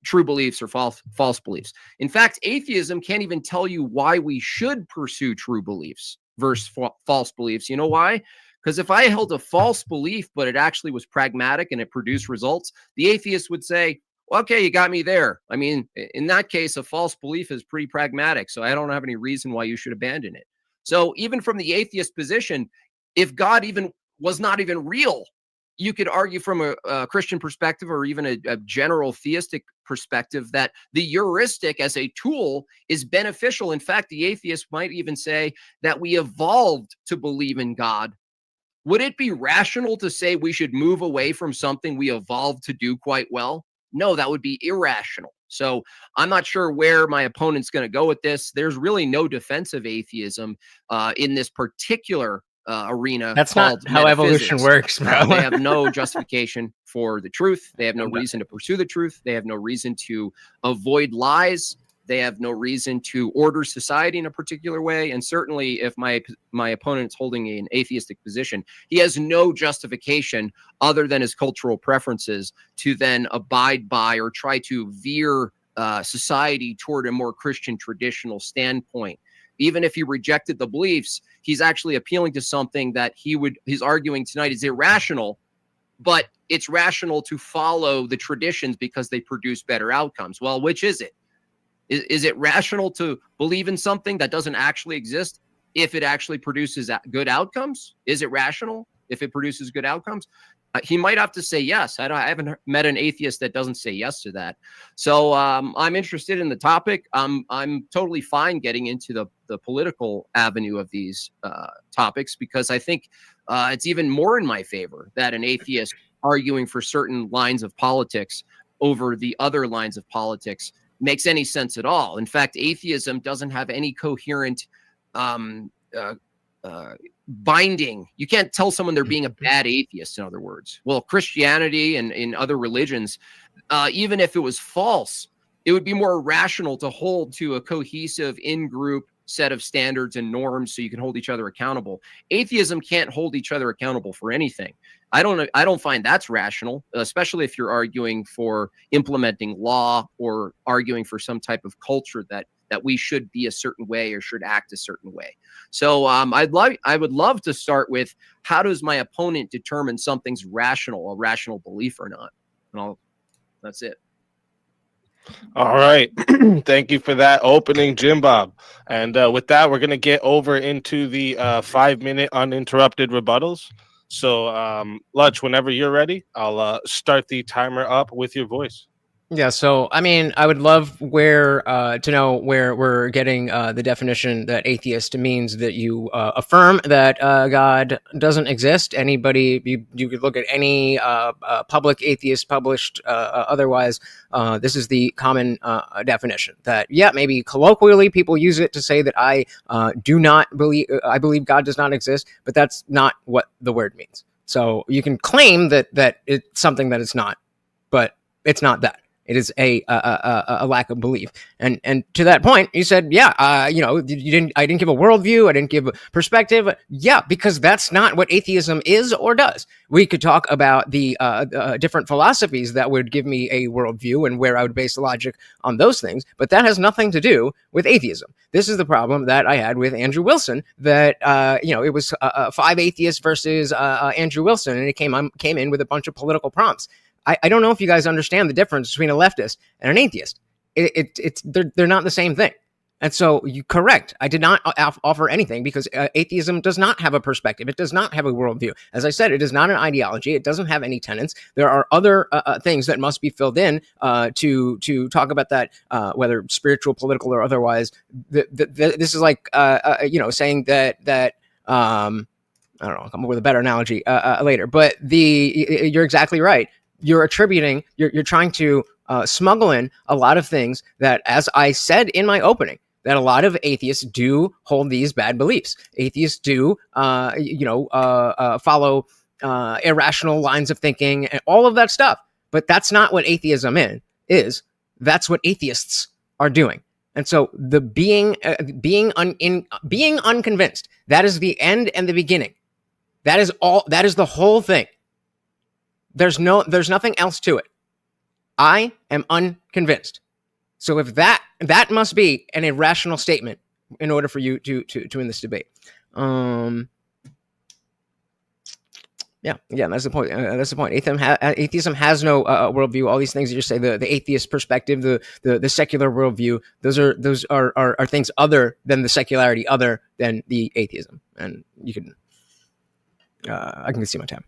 Speaker 3: true beliefs or false beliefs. In fact, atheism can't even tell you why we should pursue true beliefs versus false beliefs. You know why? Because if I held a false belief, but it actually was pragmatic and it produced results, the atheist would say, okay, you got me there. I mean, in that case, a false belief is pretty pragmatic, so I don't have any reason why you should abandon it. So even from the atheist position, if God even was not even real, you could argue from a Christian perspective or even a general theistic perspective that the heuristic as a tool is beneficial. In fact, the atheist might even say that we evolved to believe in God. Would it be rational to say we should move away from something we evolved to do quite well? No, that would be irrational. So I'm not sure where my opponent's going to go with this. There's really no defense of atheism in this particular arena.
Speaker 1: That's not how evolution works, bro.
Speaker 3: They have no justification for the truth. They have no reason to pursue the truth. They have no reason to avoid lies. They have no reason to order society in a particular way. And certainly if my opponent's holding an atheistic position, he has no justification other than his cultural preferences to then abide by or try to veer society toward a more Christian traditional standpoint. Even if he rejected the beliefs, he's actually appealing to something that he's arguing tonight is irrational, but it's rational to follow the traditions because they produce better outcomes. Well, which is it? Is it rational to believe in something that doesn't actually exist if it actually produces good outcomes? Is it rational if it produces good outcomes? He might have to say yes. I haven't met an atheist that doesn't say yes to that. So I'm interested in the topic. I'm totally fine getting into the political avenue of these topics because I think it's even more in my favor that an atheist arguing for certain lines of politics over the other lines of politics makes any sense at all. In fact, atheism doesn't have any coherent binding. You can't tell someone they're being a bad atheist, in other words. Well, Christianity and in other religions, even if it was false, it would be more rational to hold to a cohesive in-group set of standards and norms so you can hold each other accountable. Atheism can't hold each other accountable for anything. I don't find that's rational, especially if you're arguing for implementing law or arguing for some type of culture that we should be a certain way or should act a certain way. So I would love to start with, how does my opponent determine something's rational, a rational belief or not? And that's it.
Speaker 2: All right. Thank you for that opening, Jimbob. And with that, we're going to get over into the 5-minute uninterrupted rebuttals. So, Lutch, whenever you're ready, I'll start the timer up with your voice.
Speaker 1: Yeah, so I mean, I would love to know where we're getting the definition that atheist means that you affirm that God doesn't exist. Anybody, you could look at any public atheist published otherwise. This is the common definition that, yeah, maybe colloquially people use it to say that I believe God does not exist, but that's not what the word means. So you can claim that it's something that it's not, but it's not that. It is a lack of belief, and to that point, you said, yeah, I didn't give a worldview, I didn't give a perspective, yeah, because that's not what atheism is or does. We could talk about the different philosophies that would give me a worldview and where I would base logic on those things, but that has nothing to do with atheism. This is the problem that I had with Andrew Wilson. That it was 5 atheists versus Andrew Wilson, and it came in with a bunch of political prompts. I don't know if you guys understand the difference between a leftist and an atheist. They're not the same thing. And so you correct. I did not offer anything because atheism does not have a perspective. It does not have a worldview. As I said, it is not an ideology. It doesn't have any tenets. There are other things that must be filled in to talk about that, whether spiritual, political, or otherwise. This is like saying that I don't know. I'll come up with a better analogy later. But you're exactly right. You're trying to smuggle in a lot of things that, as I said in my opening, that a lot of atheists do hold these bad beliefs. Atheists do, follow irrational lines of thinking and all of that stuff. But that's not what atheism is. That's what atheists are doing. And so the being unconvinced, that is the end and the beginning. That is all. That is the whole thing. There's nothing else to it. I am unconvinced. So if that must be an irrational statement in order for you to win this debate. Yeah, that's the point. That's the point. Atheism has no worldview. All these things that you say, the atheist perspective, the secular worldview, those are things other than the secularity, other than the atheism. And you can, I can see my time.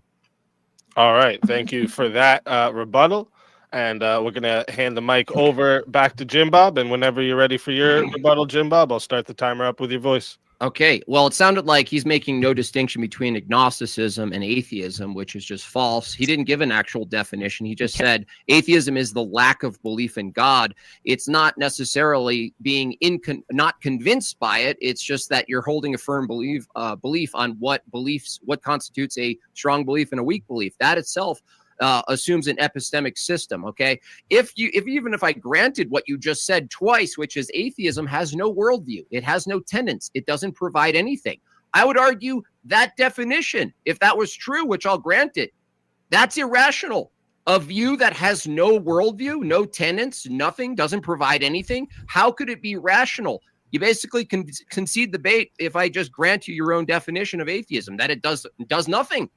Speaker 2: All right, thank you for that rebuttal. And we're gonna hand the mic over back to Jimbob. And whenever you're ready for your rebuttal, Jimbob, I'll start the timer up with your voice.
Speaker 3: Okay, well, it sounded like he's making no distinction between agnosticism and atheism, which is just false. He didn't give an actual definition. He just said atheism is the lack of belief in God. It's not necessarily being not convinced by it. It's just that you're holding a firm belief on what constitutes a strong belief and a weak belief. That itself assumes an epistemic system. Okay, even if I granted what you just said twice, which is atheism has no worldview, it has no tenets, it doesn't provide anything, I would argue that definition, if that was true, which I'll grant it, that's irrational. A view that has no worldview, no tenets, nothing, doesn't provide anything, how could it be rational? You basically concede the debate if I just grant you your own definition of atheism, that it does nothing.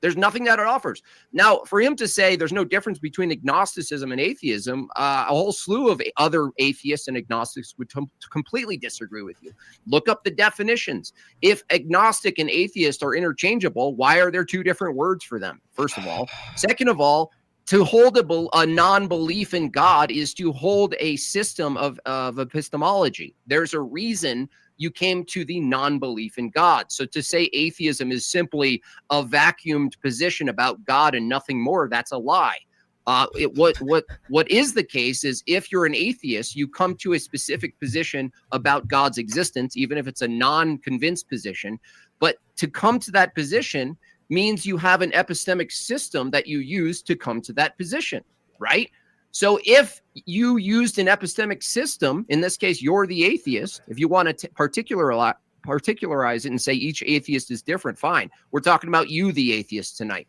Speaker 3: There's nothing that it offers. Now, for him to say there's no difference between agnosticism and atheism, a whole slew of other atheists and agnostics would completely disagree with you. Look up the definitions. If agnostic and atheist are interchangeable, why are there two different words for them, first of all? Second of all, to hold a non-belief in God is to hold a system of epistemology. There's a reason you came to the non-belief in God. So to say atheism is simply a vacuumed position about God and nothing more, that's a lie. What is the case is if you're an atheist, you come to a specific position about God's existence, even if it's a non-convinced position. But to come to that position means you have an epistemic system that you use to come to that position, right? So if you used an epistemic system, in this case, you're the atheist, if you want to particularize it and say each atheist is different, fine. We're talking about you, the atheist, tonight.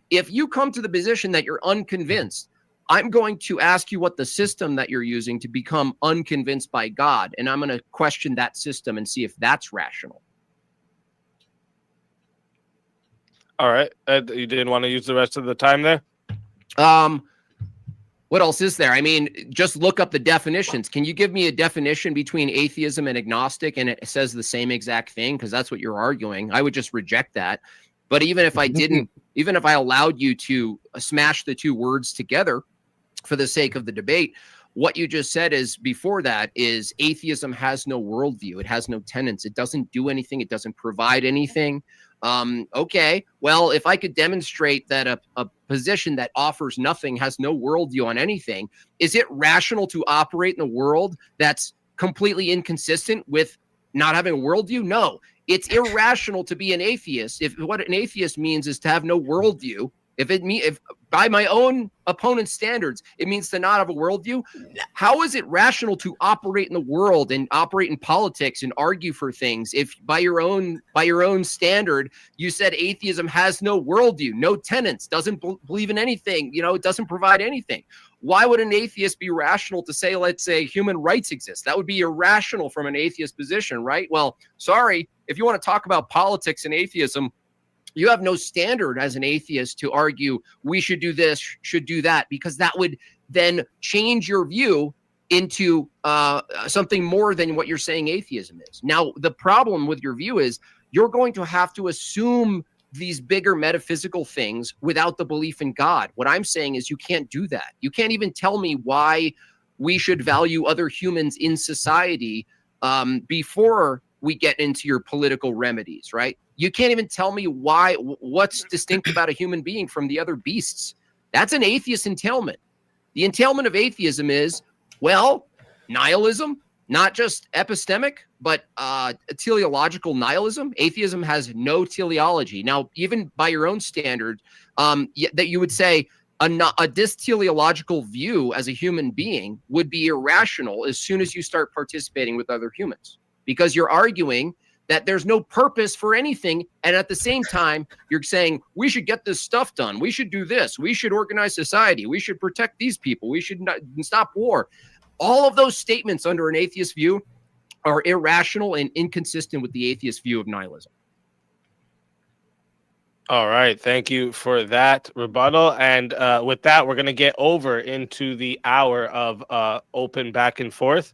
Speaker 3: If you come to the position that you're unconvinced, I'm going to ask you what the system that you're using to become unconvinced by God, and I'm going to question that system and see if that's rational.
Speaker 2: All right. Ed, you didn't want to use the rest of the time there?
Speaker 3: What else is there? I mean, just look up the definitions. Can you give me a definition between atheism and agnostic and it says the same exact thing? Because that's what you're arguing. I would just reject that. But even if I didn't, even if I allowed you to smash the two words together for the sake of the debate, what you just said is before that is atheism has no worldview. It has no tenets. It doesn't do anything. It doesn't provide anything. Okay, well, if I could demonstrate that a position that offers nothing, has no worldview on anything, is it rational to operate in a world that's completely inconsistent with not having a worldview? No, it's irrational to be an atheist. If what an atheist means is to have no worldview, if by my own opponent's standards, it means to not have a worldview, how is it rational to operate in the world and operate in politics and argue for things if by your own standard, you said atheism has no worldview, no tenets, doesn't believe in anything, it doesn't provide anything? Why would an atheist be rational to say, let's say, human rights exist? That would be irrational from an atheist position, right? Well, sorry, if you want to talk about politics and atheism, you have no standard as an atheist to argue we should do this, should do that, because that would then change your view into something more than what you're saying atheism is. Now, the problem with your view is you're going to have to assume these bigger metaphysical things without the belief in God. What I'm saying is you can't do that. You can't even tell me why we should value other humans in society before we get into your political remedies, right? You can't even tell me what's distinct about a human being from the other beasts. That's an atheist entailment. The entailment of atheism is, well, nihilism. not just epistemic, but teleological nihilism. Atheism has no teleology. Now, even by your own standard, that you would say a dysteleological view as a human being would be irrational as soon as you start participating with other humans, because you're arguing that there's no purpose for anything. And at the same time, you're saying we should get this stuff done. We should do this. We should organize society. We should protect these people. We should not stop war. All of those statements under an atheist view are irrational and inconsistent with the atheist view of nihilism.
Speaker 2: All right. Thank you for that rebuttal. And with that, we're going to get over into the hour of open back and forth.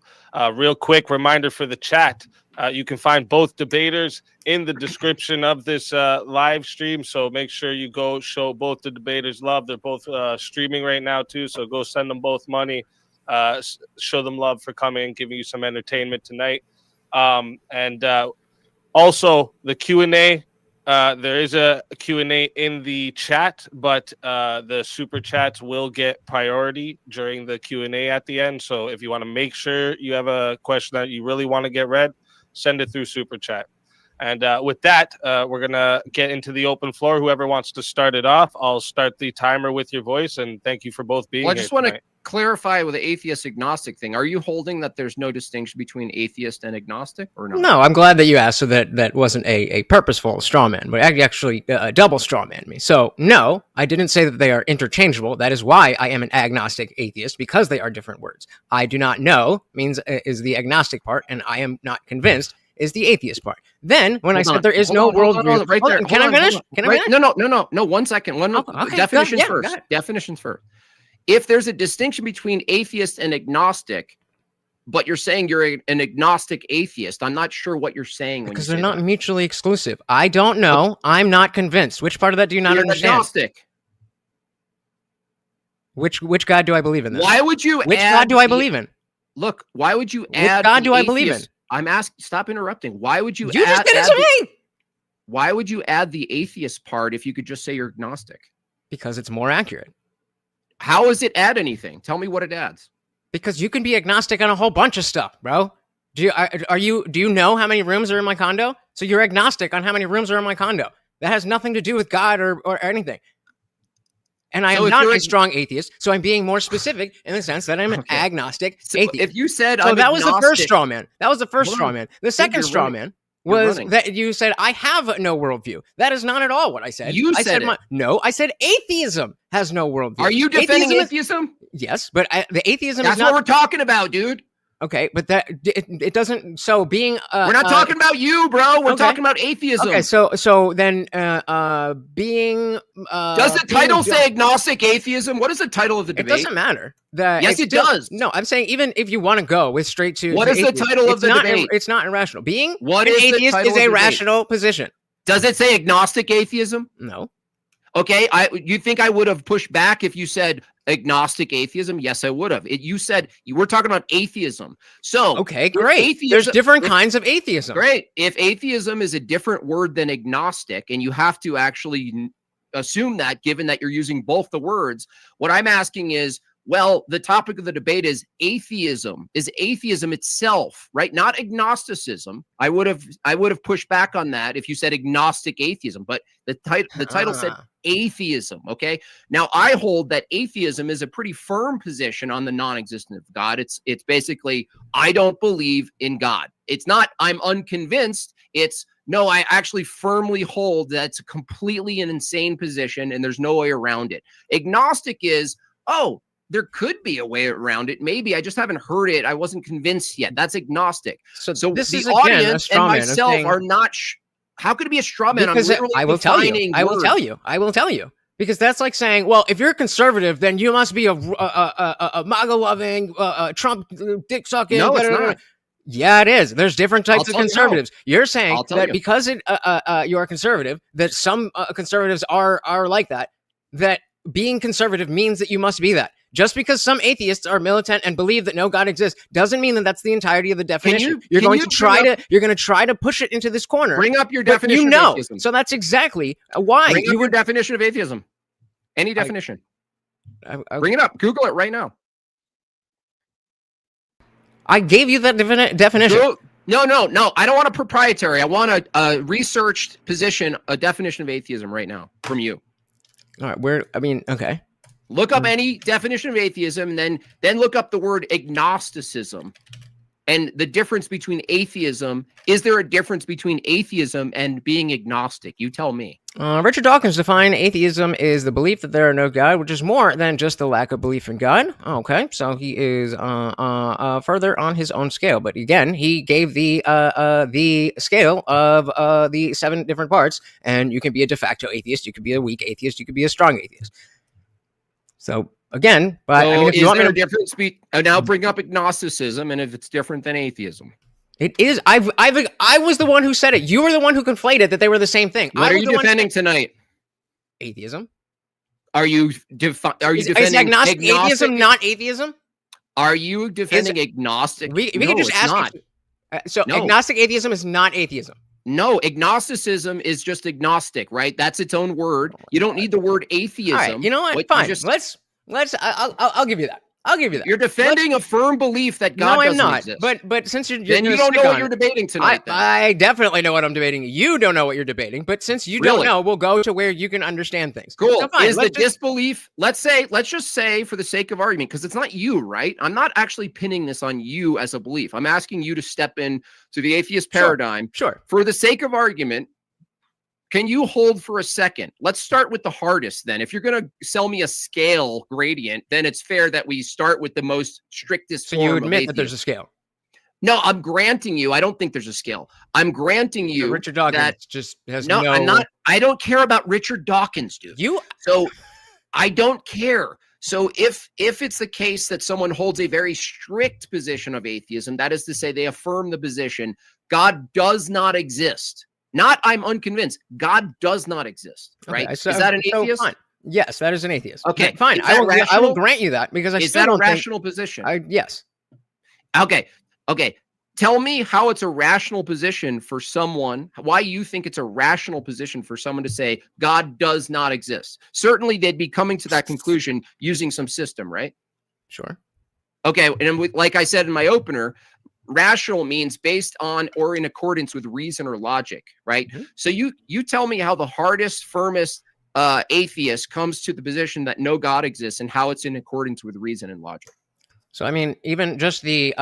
Speaker 2: Real quick reminder for the chat. You can find both debaters in the description of this live stream. So make sure you go show both the debaters love. They're both streaming right now, too. So go send them both money. Show them love for coming, giving you some entertainment tonight. And also the Q&A. There is a Q&A in the chat, but the super chats will get priority during the Q&A at the end. So if you want to make sure you have a question that you really want to get read, send it through super chat. And with that, we're going to get into the open floor. Whoever wants to start it off, I'll start the timer with your voice. And thank you for both being here.
Speaker 3: I just want to clarify with the atheist agnostic thing. Are you holding that there's no distinction between atheist and agnostic, or no?
Speaker 1: No, I'm glad that you asked, so that wasn't a purposeful straw man, but actually double straw man me. So no, I didn't say that they are interchangeable. That is why I am an agnostic atheist, because they are different words. I do not know means is the agnostic part, and I am not convinced is the atheist part. Then when I said there is no worldview,
Speaker 3: right there.
Speaker 1: Can I finish? Can I finish?
Speaker 3: No. 1 second.
Speaker 1: Okay,
Speaker 3: definitions first. Definitions first. If there's a distinction between atheist and agnostic, but you're saying you're an agnostic atheist, I'm not sure what you're saying.
Speaker 1: Because they're not mutually exclusive. I don't know. I'm not convinced. Which part of that do you not understand?
Speaker 3: Agnostic.
Speaker 1: Which God do I believe in? Then?
Speaker 3: Why would you?
Speaker 1: Which God do I believe in?
Speaker 3: Look, why would you
Speaker 1: add? Which God do I believe in?
Speaker 3: I'm asking. Stop interrupting. Why would you?
Speaker 1: You just did it to me.
Speaker 3: Why would you add the atheist part if you could just say you're agnostic?
Speaker 1: Because it's more accurate.
Speaker 3: How does it add anything? Tell me what it adds.
Speaker 1: Because you can be agnostic on a whole bunch of stuff, bro. Do you know how many rooms are in my condo? So you're agnostic on how many rooms are in my condo. That has nothing to do with God or anything. And I am not a strong atheist, so I'm being more specific in the sense that I'm an agnostic atheist.
Speaker 3: If you said
Speaker 1: so, that was the first straw man. That was the first straw man. The second straw man was that you said I have no worldview. That is not at all what I said.
Speaker 3: I
Speaker 1: said atheism has no worldview.
Speaker 3: Are you defending atheism?
Speaker 1: Yes, but the atheism
Speaker 3: is not what we're talking about, dude.
Speaker 1: Okay, but that it doesn't. So being
Speaker 3: we're not talking about you, bro. We're talking about atheism.
Speaker 1: Okay, so then being
Speaker 3: does the title say agnostic atheism? What is the title of the debate?
Speaker 1: It doesn't matter.
Speaker 3: Yes, it does.
Speaker 1: No, I'm saying even if you want to go with straight to
Speaker 3: what is the title of the debate?
Speaker 1: It's not irrational. Being
Speaker 3: an
Speaker 1: atheist is a rational position.
Speaker 3: Does it say agnostic atheism?
Speaker 1: No.
Speaker 3: Okay, you think I would have pushed back if you said agnostic atheism? Yes, I would have. You said you were talking about atheism. So
Speaker 1: okay, great. There's different kinds of atheism.
Speaker 3: Great. If atheism is a different word than agnostic, and you have to actually assume that, given that you're using both the words, what I'm asking is, well, the topic of the debate is atheism. Is atheism itself, right? Not agnosticism. I would have pushed back on that if you said agnostic atheism, but the title said atheism. Okay. Now I hold that atheism is a pretty firm position on the non-existence of God. It's basically, I don't believe in God. It's not, I'm unconvinced. It's, no, I actually firmly hold that's completely an insane position and there's no way around it. Agnostic is, oh, there could be a way around it. Maybe I just haven't heard it. I wasn't convinced yet. That's agnostic. So
Speaker 1: this
Speaker 3: the
Speaker 1: is
Speaker 3: audience and myself are not. How could it be a straw man?
Speaker 1: Because I will tell you. I will tell you. Because that's like saying, well, if you're a conservative, then you must be a MAGA loving, Trump dick sucking.
Speaker 3: No, it's not.
Speaker 1: Yeah, it is. There's different types of conservatives. You're saying that because you're a conservative, that some conservatives are like that. That being conservative means that you must be that. Just because some atheists are militant and believe that no God exists doesn't mean that that's the entirety of the definition. You're going to try to push it into this corner.
Speaker 3: Bring up your definition of atheism.
Speaker 1: So that's exactly why.
Speaker 3: Bring up your definition of atheism. Any definition. Bring it up. Google it right now.
Speaker 1: I gave you that definition.
Speaker 3: No. I don't want a proprietary. I want a researched position, a definition of atheism right now from you.
Speaker 1: All right, okay.
Speaker 3: Look up any definition of atheism, and then look up the word agnosticism and the difference between atheism. Is there a difference between atheism and being agnostic? You tell me.
Speaker 1: Richard Dawkins defined atheism is the belief that there are no God, which is more than just the lack of belief in God. Okay, so he is further on his own scale, but again, he gave the scale of the 7 different parts, and you can be a de facto atheist, you could be a weak atheist, you could be a strong atheist. So again, but
Speaker 3: so if you want me to difference now bring up agnosticism, and if it's different than atheism.
Speaker 1: It is. I was the one who said it. You were the one who conflated that they were the same thing.
Speaker 3: What are you defending tonight?
Speaker 1: Atheism.
Speaker 3: Are you defending
Speaker 1: is agnostic atheism not atheism?
Speaker 3: Are you defending agnostic?
Speaker 1: We can just ask.
Speaker 3: Not.
Speaker 1: Agnostic atheism is not atheism.
Speaker 3: No, agnosticism is just agnostic, right? That's its own word. You don't need the word atheism.
Speaker 1: All right, you know what? Fine. I'll give you that. I'll give you that.
Speaker 3: You're defending a firm belief that God doesn't exist.
Speaker 1: But since you're
Speaker 3: then you don't know what you're debating tonight.
Speaker 1: I definitely know what I'm debating. You don't know what you're debating, but since you don't know, we'll go to where you can understand things.
Speaker 3: Cool. So fine, is the disbelief? Let's just say, for the sake of argument, because it's not you, right? I'm not actually pinning this on you as a belief. I'm asking you to step in to the atheist paradigm.
Speaker 1: Sure.
Speaker 3: For the sake of argument. Can you hold for a second? Let's start with the hardest then. If you're going to sell me a scale gradient, then it's fair that we start with the most strictest form.
Speaker 1: So you admit that there's a scale?
Speaker 3: No, I'm granting you. I don't think there's a scale. I'm granting you
Speaker 1: Richard Dawkins
Speaker 3: that
Speaker 1: just has
Speaker 3: I'm not. I don't care about Richard Dawkins, dude. So I don't care. So if it's the case that someone holds a very strict position of atheism, that is to say they affirm the position, God does not exist. Not I'm unconvinced. God does not exist, right?
Speaker 1: Okay,
Speaker 3: is that an atheist?
Speaker 1: Fine. Yes, that is an atheist.
Speaker 3: Okay,
Speaker 1: fine. I will grant you that because
Speaker 3: is that a rational position?
Speaker 1: Yes.
Speaker 3: Okay. Tell me how it's a rational position for someone, why you think it's a rational position for someone to say God does not exist. Certainly they'd be coming to that conclusion using some system, right?
Speaker 1: Sure.
Speaker 3: Okay, and like I said in my opener, rational means based on or in accordance with reason or logic, right? Mm-hmm. So you tell me how the hardest, firmest atheist comes to the position that no God exists and how it's in accordance with reason and logic.
Speaker 1: So I mean, even just the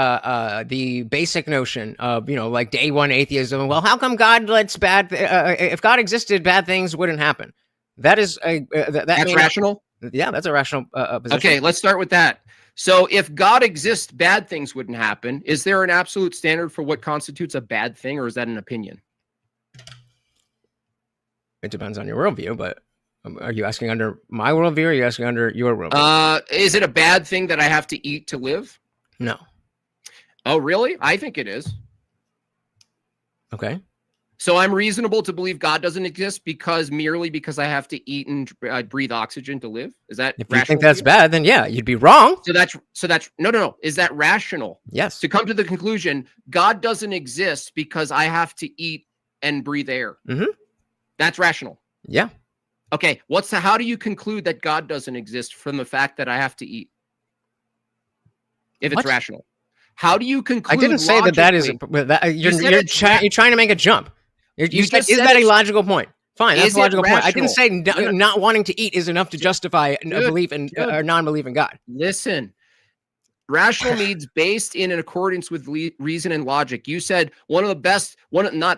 Speaker 1: basic notion of like day one atheism. Well, how come God lets if God existed, bad things wouldn't happen? That is that's
Speaker 3: rational.
Speaker 1: Yeah, that's a rational position.
Speaker 3: Okay, let's start with that. So if God exists, bad things wouldn't happen. Is there an absolute standard for what constitutes a bad thing, or is that an opinion?
Speaker 1: It depends on your worldview, but are you asking under my worldview or are you asking under your worldview?
Speaker 3: Is it a bad thing that I have to eat to live?
Speaker 1: No.
Speaker 3: Oh, really? I think it is.
Speaker 1: Okay.
Speaker 3: So I'm reasonable to believe God doesn't exist merely because I have to eat and breathe oxygen to live? Is that
Speaker 1: if you think that's bad, then yeah, you'd be wrong.
Speaker 3: So that's no. Is that rational?
Speaker 1: Yes.
Speaker 3: To come to the conclusion, God doesn't exist because I have to eat and breathe air.
Speaker 1: Mm-hmm.
Speaker 3: That's rational.
Speaker 1: Yeah.
Speaker 3: Okay. How do you conclude that God doesn't exist from the fact that I have to eat? If it's rational, how do you conclude?
Speaker 1: I didn't say that is. You're trying to make a jump. You said, is that a logical point? Fine, that's a logical point. I didn't say not wanting to eat is enough to justify a belief in or non-belief in God.
Speaker 3: Listen, rational means based in accordance with reason and logic. You said not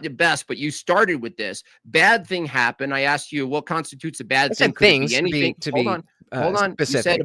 Speaker 3: the best, but you started with this. Bad thing happened. I asked you what constitutes a bad thing.
Speaker 1: Things
Speaker 3: be anything. Hold on.
Speaker 1: Specific.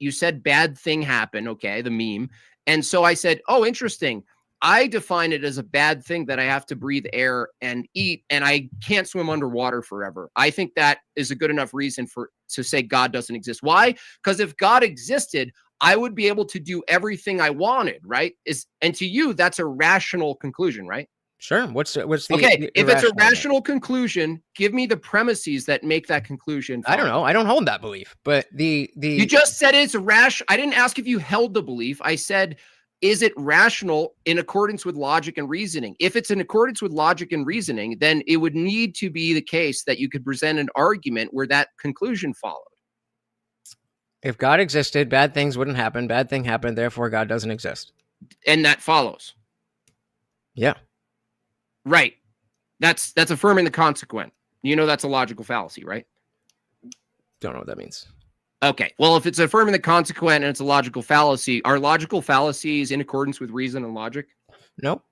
Speaker 3: You said bad thing happened. Okay, the meme. And so I said, oh, interesting. I define it as a bad thing that I have to breathe air and eat, and I can't swim underwater forever. I think that is a good enough reason to say God doesn't exist. Why? Because if God existed, I would be able to do everything I wanted, right? And to you, that's a rational conclusion, right?
Speaker 1: Sure. What's the
Speaker 3: okay? If it's a rational conclusion, give me the premises that make that conclusion.
Speaker 1: I don't know. I don't hold that belief, but you
Speaker 3: just said it's rational. I didn't ask if you held the belief. I said, is it rational in accordance with logic and reasoning? If it's in accordance with logic and reasoning, then it would need to be the case that you could present an argument where that conclusion followed.
Speaker 1: If God existed, bad things wouldn't happen. Bad thing happened, therefore God doesn't exist.
Speaker 3: And that follows.
Speaker 1: Yeah.
Speaker 3: Right. That's affirming the consequent. You know that's a logical fallacy, right?
Speaker 1: Don't know what that means.
Speaker 3: Okay. Well, if it's affirming the consequent and it's a logical fallacy, are logical fallacies in accordance with reason and logic?
Speaker 1: Nope.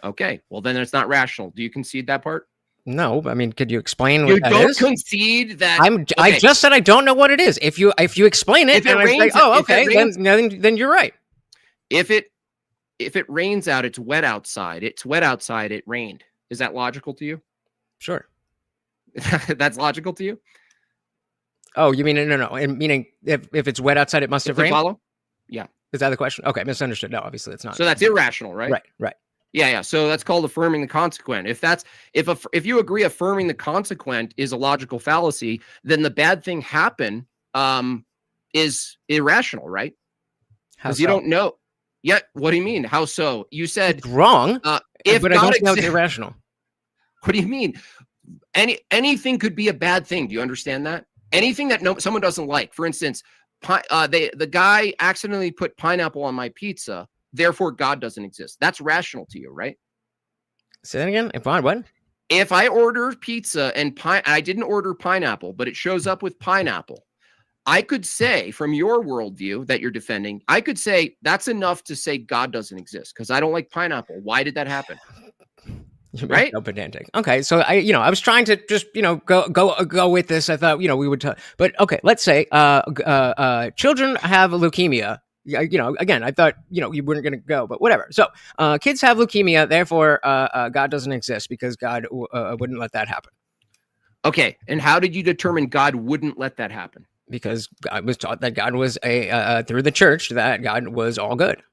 Speaker 3: Okay. Well, then it's not rational. Do you concede that part?
Speaker 1: No, I mean, could you explain
Speaker 3: You
Speaker 1: what that
Speaker 3: don't
Speaker 1: is?
Speaker 3: concede that.
Speaker 1: I just said I don't know what it is. If you explain it,
Speaker 3: If it
Speaker 1: and I say,
Speaker 3: rains-
Speaker 1: oh,
Speaker 3: if it
Speaker 1: okay,
Speaker 3: rains-
Speaker 1: then you're right.
Speaker 3: If it rains out, it's wet outside. It's wet outside. It rained. Is that logical to you?
Speaker 1: Sure.
Speaker 3: That's logical to you?
Speaker 1: Oh, you mean no? Meaning if it's wet outside, it must have
Speaker 3: Does it
Speaker 1: rained.
Speaker 3: follow? Yeah.
Speaker 1: Is that the question? Okay, misunderstood. No, obviously it's not.
Speaker 3: So that's irrational, right?
Speaker 1: Right.
Speaker 3: Yeah. So that's called affirming the consequent. If you agree affirming the consequent is a logical fallacy, then the bad thing happen is irrational, right? Because you don't know. Yeah. What do you mean? How so? You said
Speaker 1: it's wrong.
Speaker 3: If
Speaker 1: but I
Speaker 3: God
Speaker 1: don't know it's irrational.
Speaker 3: What do you mean? Anything could be a bad thing. Do you understand that? Anything that someone doesn't like. For instance, the guy accidentally put pineapple on my pizza. Therefore, God doesn't exist. That's rational to you, right?
Speaker 1: Say that again. What?
Speaker 3: If I order pizza and I didn't order pineapple, but it shows up with pineapple, I could say, from your worldview that you're defending, I could say that's enough to say God doesn't exist because I don't like pineapple. Why did that happen? Right?
Speaker 1: So pedantic. Okay, so I was trying to just go with this. I thought we would, but okay. Let's say children have leukemia. Again, I thought you weren't going to go, but whatever. So kids have leukemia, therefore God doesn't exist because God wouldn't let that happen.
Speaker 3: Okay, and how did you determine God wouldn't let that happen?
Speaker 1: Because I was taught that God was through the church that God was all good.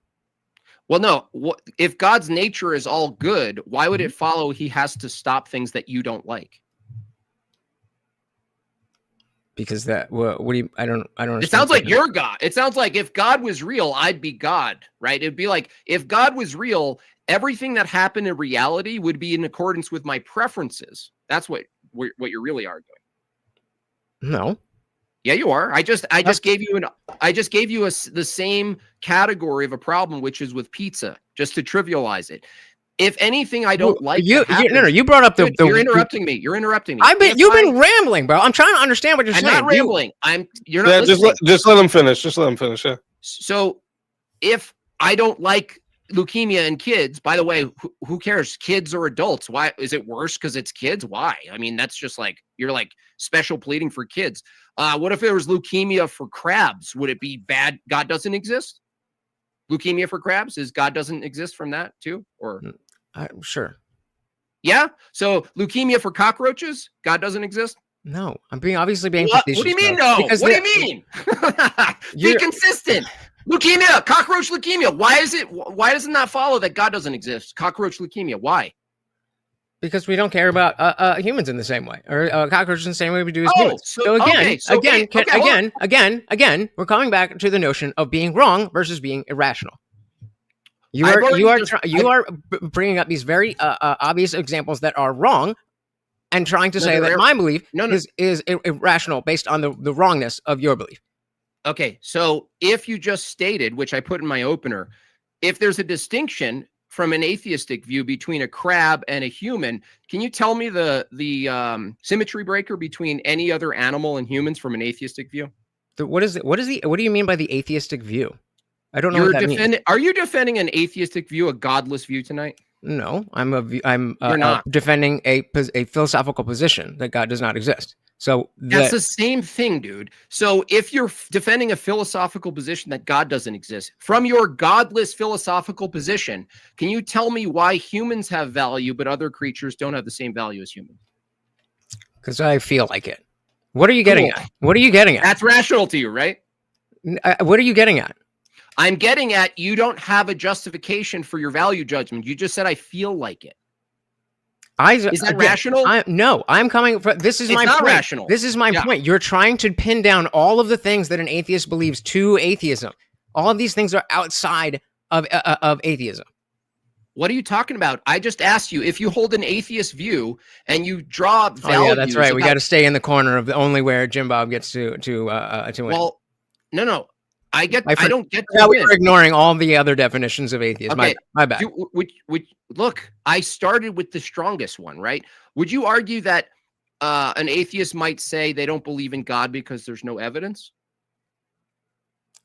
Speaker 3: Well, no. If God's nature is all good, why would it follow he has to stop things that you don't like?
Speaker 1: Because what do you? I don't.
Speaker 3: It sounds like you're God. It sounds like if God was real, I'd be God, right? It'd be like if God was real, everything that happened in reality would be in accordance with my preferences. That's what you're really arguing.
Speaker 1: No.
Speaker 3: Yeah, you are. I just gave you the same category of a problem, which is with pizza, just to trivialize it. If anything, I don't like.
Speaker 1: You brought up the.
Speaker 3: You're interrupting me. You're interrupting me.
Speaker 1: You've been rambling, bro. I'm trying to understand what you're saying.
Speaker 3: I'm not rambling. You're not listening.
Speaker 2: Just let him finish. Just let him finish. Yeah.
Speaker 3: So, if I don't like leukemia in kids, by the way, who cares? Kids or adults? Why is it worse because it's kids? Why? I mean, that's just like you're like special pleading for kids. What if there was leukemia for crabs? Would it be bad? God doesn't exist. Leukemia for crabs is God doesn't exist from that too, or
Speaker 1: sure.
Speaker 3: Yeah. So leukemia for cockroaches, God doesn't exist.
Speaker 1: No, I'm obviously being
Speaker 3: What?
Speaker 1: facetious.
Speaker 3: What do you mean? No. What do you mean? Be consistent. Leukemia, cockroach leukemia. Why doesn't that follow that God doesn't exist? Cockroach leukemia. Why?
Speaker 1: Because we don't care about humans in the same way, or cockroaches in the same way we do as humans. So again, we're coming back to the notion of being wrong versus being irrational. You are bringing up these very obvious examples that are wrong, and trying to say that my belief is irrational based on the wrongness of your belief.
Speaker 3: Okay, so if you just stated, which I put in my opener, if there's a distinction from an atheistic view between a crab and a human, can you tell me the symmetry breaker between any other animal and humans from an atheistic view?
Speaker 1: What do you mean by the atheistic view? I don't know what that means.
Speaker 3: Are you defending an atheistic view, a godless view tonight?
Speaker 1: No, I'm defending a philosophical position that God does not exist. So
Speaker 3: that's the same thing, dude. So if you're defending a philosophical position that God doesn't exist, from your godless philosophical position, can you tell me why humans have value but other creatures don't have the same value as humans?
Speaker 1: Because I feel like it. What are you getting at? What are you getting at?
Speaker 3: That's rational to you, right?
Speaker 1: What are you getting at?
Speaker 3: I'm getting at you don't have a justification for your value judgment. You just said I feel like it. Is that rational?
Speaker 1: No, I'm coming from. This is my point.
Speaker 3: Rational.
Speaker 1: This is my point. You're trying to pin down all of the things that an atheist believes to atheism. All of these things are outside of atheism.
Speaker 3: What are you talking about? I just asked you if you hold an atheist view and you draw values.
Speaker 1: Oh yeah, that's right. We got to stay in the corner of only where Jimbob gets to win.
Speaker 3: Well, no. I don't get to
Speaker 1: Now
Speaker 3: win.
Speaker 1: we're ignoring all the other definitions of atheism.
Speaker 3: Okay.
Speaker 1: My bad.
Speaker 3: Look, I started with the strongest one, right? Would you argue that an atheist might say they don't believe in God because there's no evidence?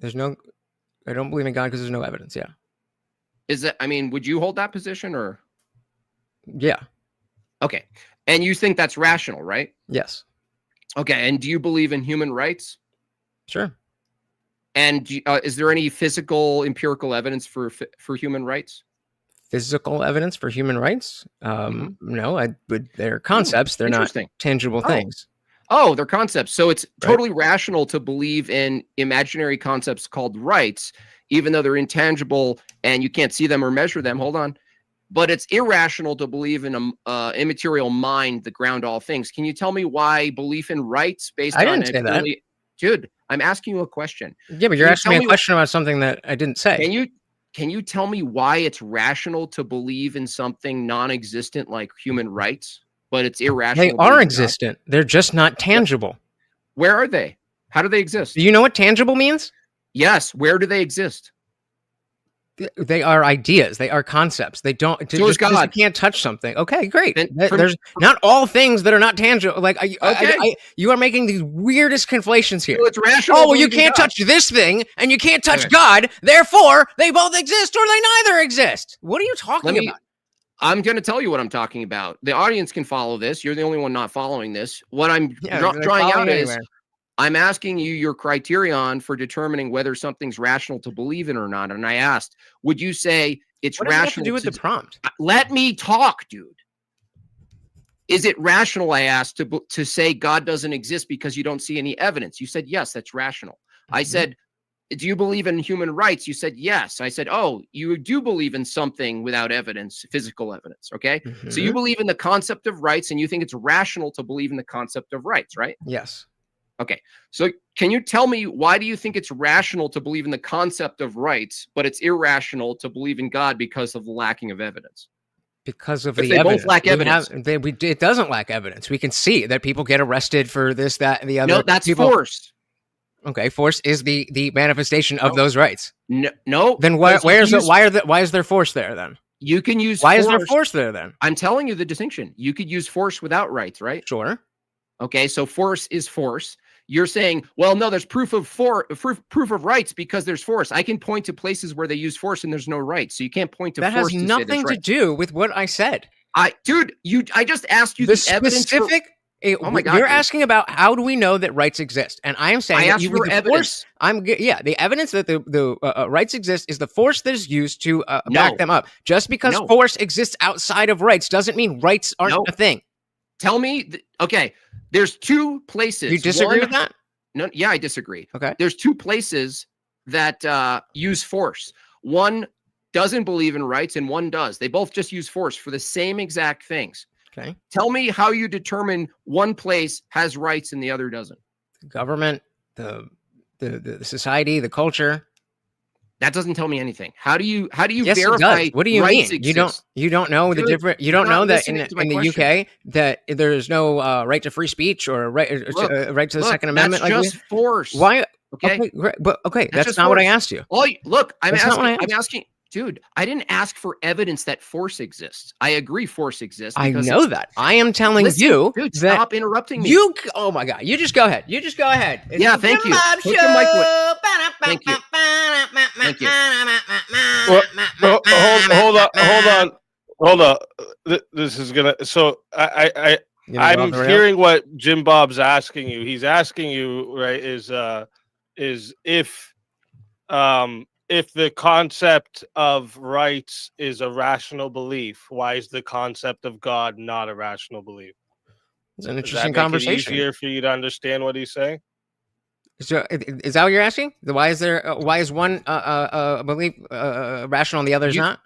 Speaker 1: I don't believe in God because there's no evidence. Yeah.
Speaker 3: Would you hold that position or?
Speaker 1: Yeah.
Speaker 3: Okay. And you think that's rational, right?
Speaker 1: Yes.
Speaker 3: Okay. And do you believe in human rights?
Speaker 1: Sure.
Speaker 3: And is there any physical, empirical evidence for human rights?
Speaker 1: Physical evidence for human rights? No, they're concepts. They're not tangible things.
Speaker 3: Oh, they're concepts. So it's totally rational to believe in imaginary concepts called rights, even though they're intangible and you can't see them or measure them. Hold on. But it's irrational to believe in a immaterial mind that ground all things. Can you tell me why belief in rights based on
Speaker 1: I didn't say that.
Speaker 3: Dude, I'm asking you a question.
Speaker 1: Yeah, but you're asking me a question about something that I didn't say.
Speaker 3: Can you tell me why it's rational to believe in something non-existent like human rights, but it's irrational?
Speaker 1: They are existent. They're just not tangible.
Speaker 3: Where are they? How do they exist?
Speaker 1: Do you know what tangible means?
Speaker 3: Yes. Where do they exist?
Speaker 1: They are ideas. They are concepts. They don't.
Speaker 3: So is God.
Speaker 1: You can't touch something. Okay, great. There's not all things that are not tangible. Like you are making these weirdest conflations here.
Speaker 3: So it's rational.
Speaker 1: Oh, well, you can't touch this thing, and you can't touch God. Therefore, they both exist, or they neither exist. What are you talking about?
Speaker 3: I'm going to tell you what I'm talking about. The audience can follow this. You're the only one not following this. What I'm drawing out is. I'm asking you your criterion for determining whether something's rational to believe in or not. And I asked, would you say it's rational? What does that have to do
Speaker 1: with the prompt?
Speaker 3: Let me talk, dude. Is it rational, I asked, to say God doesn't exist because you don't see any evidence? You said, yes, that's rational. I said, do you believe in human rights? You said, yes. I said, oh, you do believe in something without evidence, physical evidence. Okay. So you believe in the concept of rights and you think it's rational to believe in the concept of rights, right?
Speaker 1: Yes.
Speaker 3: Okay, so can you tell me why do you think it's rational to believe in the concept of rights, but it's irrational to believe in God because of the lacking of evidence?
Speaker 1: Because of the evidence.
Speaker 3: Both lack evidence.
Speaker 1: It doesn't lack evidence. We can see that people get arrested for this, that, and the other.
Speaker 3: No, that's force.
Speaker 1: Okay, force is the manifestation of those rights.
Speaker 3: No.
Speaker 1: Then why is there force there then?
Speaker 3: You can use.
Speaker 1: Why is there force there then?
Speaker 3: I'm telling you the distinction. You could use force without rights, right?
Speaker 1: Sure.
Speaker 3: Okay, so force is force. You're saying, well, no, there's proof of rights because there's force. I can point to places where they use force and there's no rights. So you can't point to
Speaker 1: that
Speaker 3: force.
Speaker 1: That has nothing to do with what I said.
Speaker 3: I just asked you the
Speaker 1: specific. Oh my God! You're asking about how do we know that rights exist, and I am saying
Speaker 3: I asked for evidence.
Speaker 1: The evidence that the rights exist is the force that is used to back them up. Just because force exists outside of rights doesn't mean rights aren't a thing.
Speaker 3: Tell me, okay. There's two places.
Speaker 1: You disagree with that?
Speaker 3: No, yeah, I disagree.
Speaker 1: Okay.
Speaker 3: There's two places that use force. One doesn't believe in rights and one does. They both just use force for the same exact things.
Speaker 1: Okay.
Speaker 3: Tell me how you determine one place has rights and the other doesn't.
Speaker 1: The government, the society, the culture.
Speaker 3: That doesn't tell me anything. How do you
Speaker 1: yes,
Speaker 3: verify?
Speaker 1: It does. What do you mean?
Speaker 3: Exist?
Speaker 1: You don't know the different. You don't know that in the UK that there's no right to free speech or right to the Second Amendment.
Speaker 3: That's just force.
Speaker 1: Why?
Speaker 3: Okay,
Speaker 1: that's not what I asked you.
Speaker 3: Oh, look, I'm asking. Dude, I didn't ask for evidence that force exists. I agree force exists.
Speaker 1: I know that. I am telling you
Speaker 3: dude,
Speaker 1: that
Speaker 3: stop interrupting me.
Speaker 1: Oh my God. You just go ahead. It's
Speaker 3: yeah, thank you. Put the mic with. Thank you. Thank you.
Speaker 2: Hold on. This is gonna. So I'm hearing what Jimbob's asking you. He's asking you, right? Is if the concept of rights is a rational belief, why is the concept of God not a rational belief?
Speaker 1: It's an interesting conversation.
Speaker 2: Does that make it easier for you to understand what he's saying?
Speaker 1: So, is that what you're asking? Why is one belief rational and the other is not?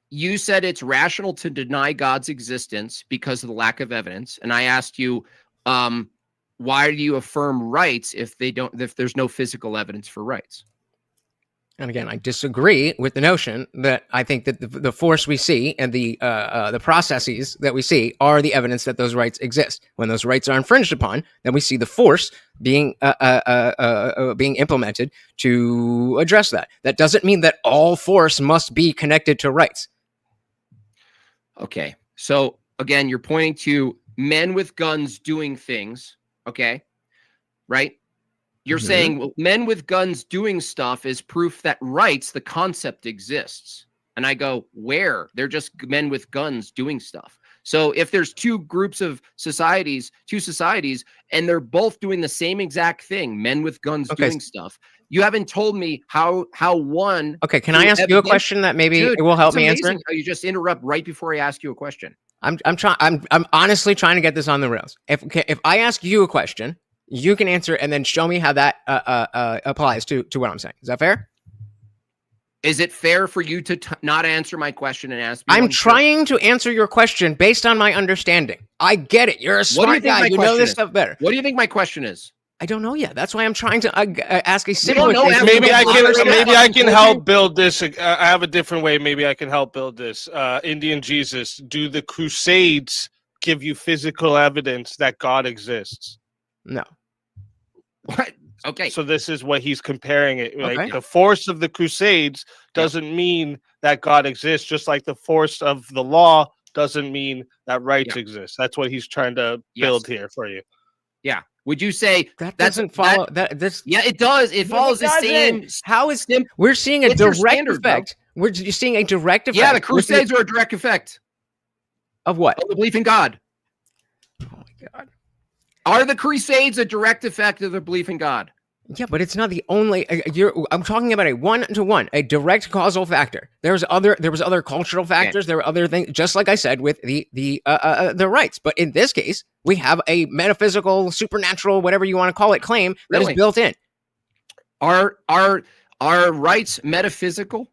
Speaker 3: You said it's rational to deny God's existence because of the lack of evidence, and I asked you, why do you affirm rights if there's no physical evidence for rights?
Speaker 1: And again, I disagree with the notion that I think that the force we see and the processes that we see are the evidence that those rights exist. When those rights are infringed upon, then we see the force being implemented to address that. That doesn't mean that all force must be connected to rights.
Speaker 3: Okay. So again, you're pointing to men with guns doing things. Okay. Right. You're saying, well, men with guns doing stuff is proof that rights, the concept exists. And I go, where? They're just men with guns doing stuff. So if there's two societies, and they're both doing the same exact thing, men with guns doing stuff, you haven't told me how one.
Speaker 1: Okay, can I ask you a question that maybe it will help me answer?
Speaker 3: How you just interrupt right before I ask you a question.
Speaker 1: I'm honestly trying to get this on the rails. If I ask you a question, you can answer and then show me how that applies to what I'm saying. Is that fair?
Speaker 3: Is it fair for you to not answer my question and ask me?
Speaker 1: I'm trying to answer your question based on my understanding. I get it. You're a smart guy. You know this stuff better.
Speaker 3: What do you think my question is?
Speaker 1: I don't know yet. That's why I'm trying to ask a similar
Speaker 2: question. Maybe I can help build this. I have a different way. Maybe I can help build this. TheIndianJesus, do the Crusades give you physical evidence that God exists?
Speaker 1: No.
Speaker 3: What? Okay.
Speaker 2: So this is what he's comparing it. Like the force of the Crusades doesn't mean that God exists, just like the force of the law doesn't mean that rights exist. That's what he's trying to build here for you.
Speaker 3: Yeah. Would you say
Speaker 1: that doesn't follow that? This
Speaker 3: it does. It follows the same.
Speaker 1: How is we're seeing a direct effect? We're seeing a direct effect.
Speaker 3: Yeah, the Crusades are a direct effect
Speaker 1: of what?
Speaker 3: Of the belief in God.
Speaker 1: Oh my God.
Speaker 3: Are the Crusades a direct effect of the belief in God?
Speaker 1: Yeah, but it's not the only. I'm talking about a one-to-one, a direct causal factor. There was other cultural factors. There were other things, just like I said with the rights. But in this case, we have a metaphysical, supernatural, whatever you want to call it, claim that is built in.
Speaker 3: Are rights metaphysical?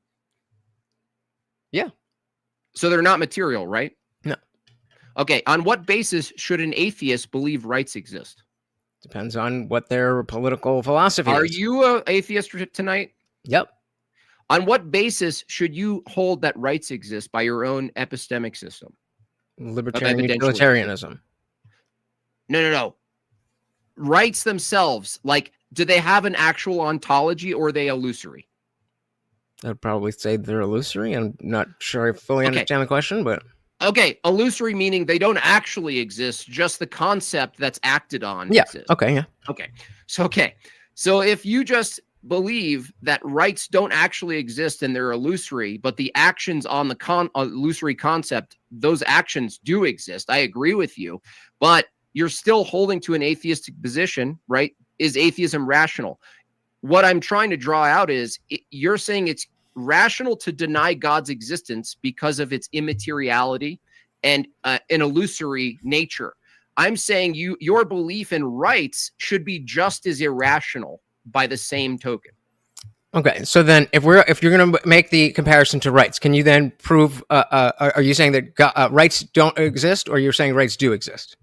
Speaker 1: Yeah.
Speaker 3: So they're not material, right?
Speaker 1: No.
Speaker 3: Okay. On what basis should an atheist believe rights exist?
Speaker 1: Depends on what their political philosophy is.
Speaker 3: Are you an atheist tonight?
Speaker 1: Yep.
Speaker 3: On what basis should you hold that rights exist by your own epistemic system?
Speaker 1: Libertarian utilitarianism.
Speaker 3: No. Rights themselves, like, do they have an actual ontology or are they illusory?
Speaker 1: I'd probably say they're illusory. I'm not sure I fully understand the question, but...
Speaker 3: Okay, illusory meaning they don't actually exist, just the concept that's acted on exists.
Speaker 1: Okay, yeah.
Speaker 3: Okay. So if you just believe that rights don't actually exist and they're illusory, but the actions on the illusory concept, those actions do exist, I agree with you, but you're still holding to an atheistic position, right? Is atheism rational? What I'm trying to draw out is you're saying it's rational to deny God's existence because of its immateriality and an illusory nature. I'm saying your belief in rights should be just as irrational by the same token.
Speaker 1: Okay, so then if you're going to make the comparison to rights, can you then prove? Are you saying that rights don't exist, or you're saying rights do exist?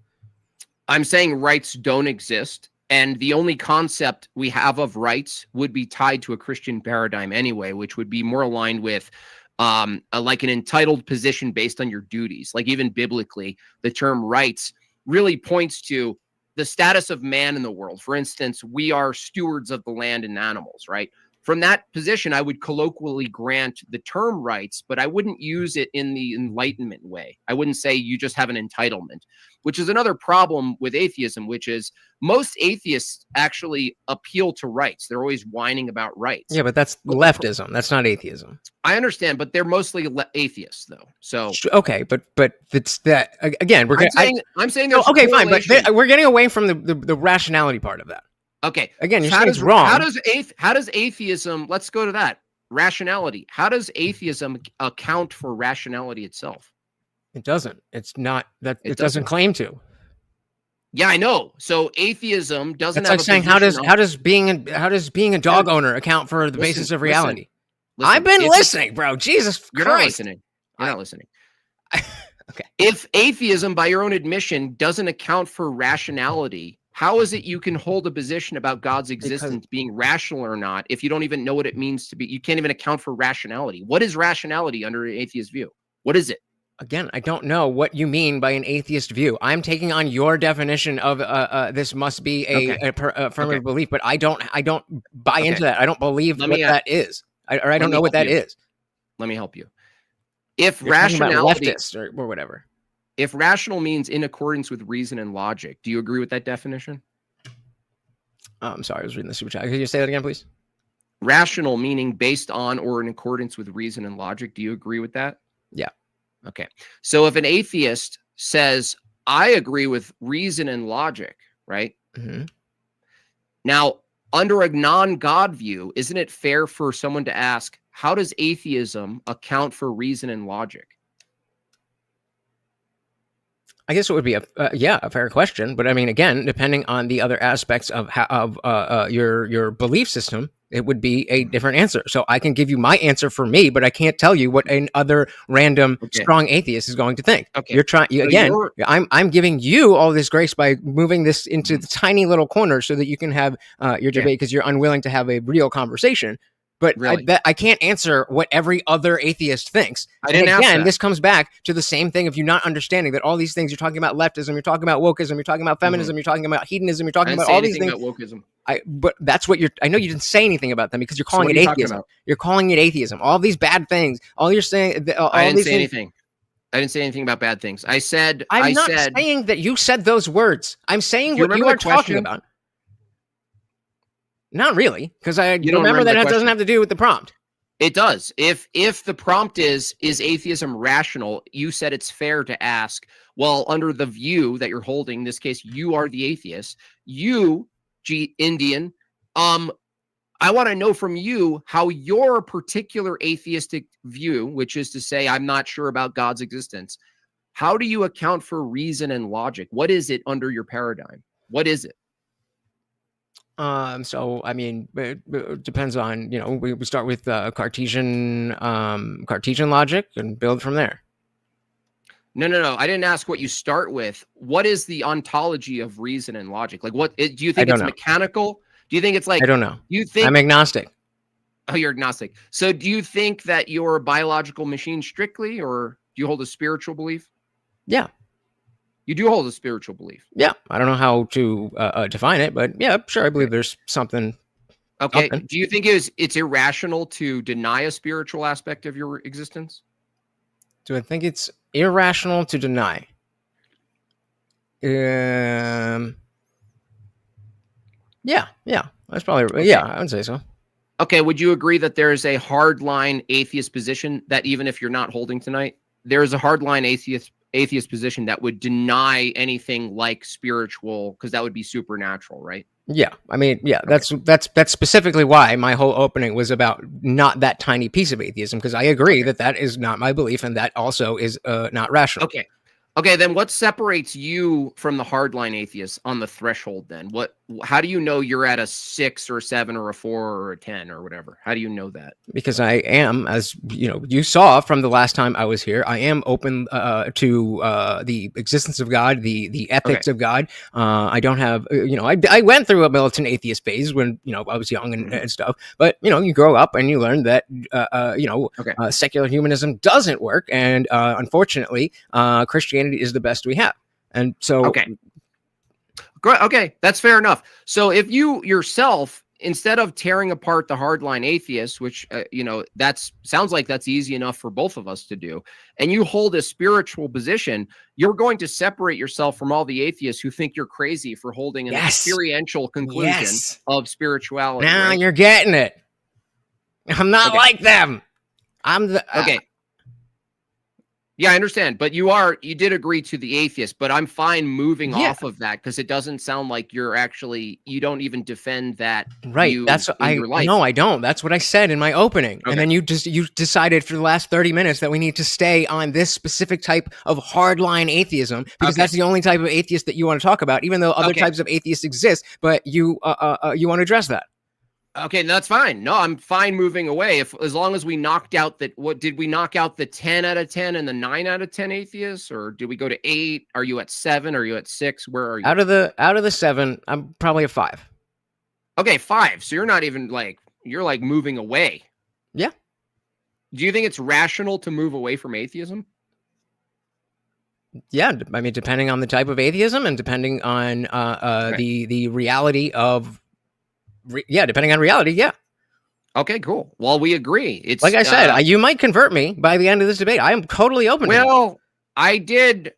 Speaker 3: I'm saying rights don't exist. And the only concept we have of rights would be tied to a Christian paradigm anyway, which would be more aligned with like an entitled position based on your duties. Like even biblically, the term rights really points to the status of man in the world. For instance, we are stewards of the land and animals, right? From that position, I would colloquially grant the term rights, but I wouldn't use it in the Enlightenment way. I wouldn't say you just have an entitlement, which is another problem with atheism, which is most atheists actually appeal to rights. They're always whining about rights.
Speaker 1: Yeah, but that's leftism. That's not atheism.
Speaker 3: I understand, but they're mostly atheists, though. So
Speaker 1: okay, but it's that again.
Speaker 3: I'm saying there's
Speaker 1: okay, fine, but we're getting away from the rationality part of that.
Speaker 3: Okay.
Speaker 1: Again, you're saying it's wrong.
Speaker 3: How does atheism, let's go to that. Rationality. How does atheism account for rationality itself?
Speaker 1: It doesn't. It's not that it doesn't claim to.
Speaker 3: Yeah, I know. So atheism doesn't.
Speaker 1: It's like saying how does being a dog owner account for the basis of reality? Listen, I've been listening, bro. Jesus Christ.
Speaker 3: You're not listening. You're not listening.
Speaker 1: Okay.
Speaker 3: If atheism, by your own admission, doesn't account for rationality, How is it you can hold a position about God's existence being rational or not if you don't even know what it means to be? You can't even account for rationality. What is rationality under an atheist view? What is it?
Speaker 1: Again, I don't know what you mean by an atheist view. I'm taking on your definition of this must be a affirmative belief, but I don't buy into that. I don't believe that is. I don't know what that is.
Speaker 3: Let me help you. If rationality,
Speaker 1: leftist or whatever.
Speaker 3: If rational means in accordance with reason and logic, do you agree with that definition?
Speaker 1: I'm sorry, I was reading the super chat. Could you say that again, please?
Speaker 3: Rational meaning based on or in accordance with reason and logic. Do you agree with that?
Speaker 1: Yeah.
Speaker 3: Okay. So if an atheist says, I agree with reason and logic, right?
Speaker 1: Mm-hmm.
Speaker 3: Now, under a non-God view, isn't it fair for someone to ask, how does atheism account for reason and logic?
Speaker 1: I guess it would be a fair question, but I mean, again, depending on the other aspects of your belief system, it would be a different answer. So I can give you my answer for me, but I can't tell you what another random strong atheist is going to think.
Speaker 3: Okay,
Speaker 1: you're trying I'm giving you all this grace by moving this into the tiny little corner so that you can have your debate because you're unwilling to have a real conversation. But really? I can't answer what every other atheist thinks. This comes back to the same thing of you not understanding that all these things, you're talking about leftism, you're talking about wokeism, you're talking about feminism, you're talking about hedonism, you're talking about all these things.
Speaker 3: About wokeism.
Speaker 1: But that's what I know you didn't say anything about them because you're calling it atheism. You're calling it atheism. All these bad things. All you're saying.
Speaker 3: I didn't say anything. I didn't say anything about bad things. I'm not
Speaker 1: saying that you said those words. I'm saying what you are talking about. Not really, because I remember that it doesn't have to do with the prompt.
Speaker 3: It does. If the prompt is atheism rational, you said it's fair to ask, well, under the view that you're holding, in this case, you are the atheist, you, Indian, I want to know from you how your particular atheistic view, which is to say, I'm not sure about God's existence, how do you account for reason and logic? What is it under your paradigm? What is it?
Speaker 1: So I mean, it depends on, we start with Cartesian logic and build from there.
Speaker 3: No. I didn't ask what you start with. What is the ontology of reason and logic? Like, what do you think it's mechanical? Do you think it's like,
Speaker 1: I don't know.
Speaker 3: You think
Speaker 1: I'm agnostic.
Speaker 3: Oh, you're agnostic. So do you think that you're a biological machine strictly, or do you hold a spiritual belief?
Speaker 1: Yeah.
Speaker 3: You do hold a spiritual belief.
Speaker 1: Yeah. I don't know how to define it, but yeah, sure. I believe there's something.
Speaker 3: Okay. Do you think it's irrational to deny a spiritual aspect of your existence?
Speaker 1: Do I think it's irrational to deny? Yeah. That's probably, I would say so.
Speaker 3: Okay. Would you agree that there is a hardline atheist position that even if you're not holding tonight, there is a hardline atheist position that would deny anything like spiritual, because that would be supernatural, right?
Speaker 1: Yeah, I mean, that's specifically why my whole opening was about not that tiny piece of atheism, because I agree that is not my belief, and that also is not rational.
Speaker 3: Okay, then what separates you from the hardline atheists on the threshold then? How do you know you're at a 6 or 7 or a 4 or a 10 or whatever? How do you know that?
Speaker 1: Because I am, as you saw from the last time I was here, I am open to the existence of God, the ethics of God. I don't have, I went through a militant atheist phase when, I was young and stuff, but, you grow up and you learn that, secular humanism doesn't work. And unfortunately, Christianity is the best we have. And so
Speaker 3: okay, that's fair enough. So if you yourself, instead of tearing apart the hardline atheists, which that sounds like that's easy enough for both of us to do, and you hold a spiritual position, you're going to separate yourself from all the atheists who think you're crazy for holding an experiential conclusion of spirituality.
Speaker 1: Now you're getting it. I'm not like them. I'm the
Speaker 3: Yeah, I understand, but you did agree to the atheist, but I'm fine moving off of that because it doesn't sound like you don't even defend that.
Speaker 1: Right. That's what no, I don't. That's what I said in my opening. Okay. And then you decided for the last 30 minutes that we need to stay on this specific type of hardline atheism because that's the only type of atheist that you want to talk about, even though other types of atheists exist, but you want to address that.
Speaker 3: Okay, that's fine. No, I'm fine moving away as long as we knocked out that. What did we knock out the 10 out of 10 and the 9 out of 10 atheists, or did we go to 8? Are you at 7? Are you at 6? Where are you?
Speaker 1: Out of the 7, I'm probably a 5.
Speaker 3: Okay, 5. So you're not even like you're like moving away.
Speaker 1: Yeah.
Speaker 3: Do you think it's rational to move away from atheism?
Speaker 1: Yeah, I mean, depending on the type of atheism and depending on the reality of. Depending on reality, yeah.
Speaker 3: Okay, cool. Well, we agree. It's
Speaker 1: like I said, you might convert me by the end of this debate. I am totally open.
Speaker 3: Well, I did.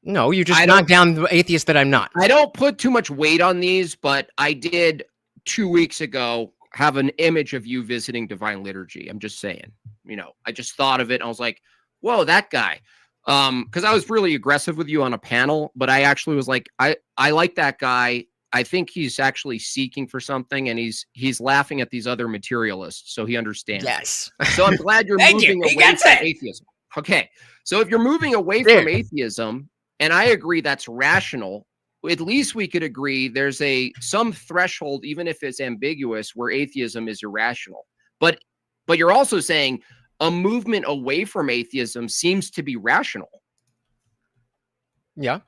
Speaker 1: No, you just knocked down the atheist that I'm not.
Speaker 3: I don't put too much weight on these, but I did 2 weeks ago have an image of you visiting Divine Liturgy. I'm just saying, I just thought of it. And I was like, whoa, that guy. Because I was really aggressive with you on a panel, but I actually was like, I like that guy. I think he's actually seeking for something, and he's laughing at these other materialists, so he understands.
Speaker 1: Yes.
Speaker 3: So I'm glad you're moving away from atheism. Okay. So if you're moving away from atheism, and I agree that's rational, at least we could agree there's some threshold, even if it's ambiguous, where atheism is irrational. But you're also saying a movement away from atheism seems to be rational.
Speaker 1: Yeah.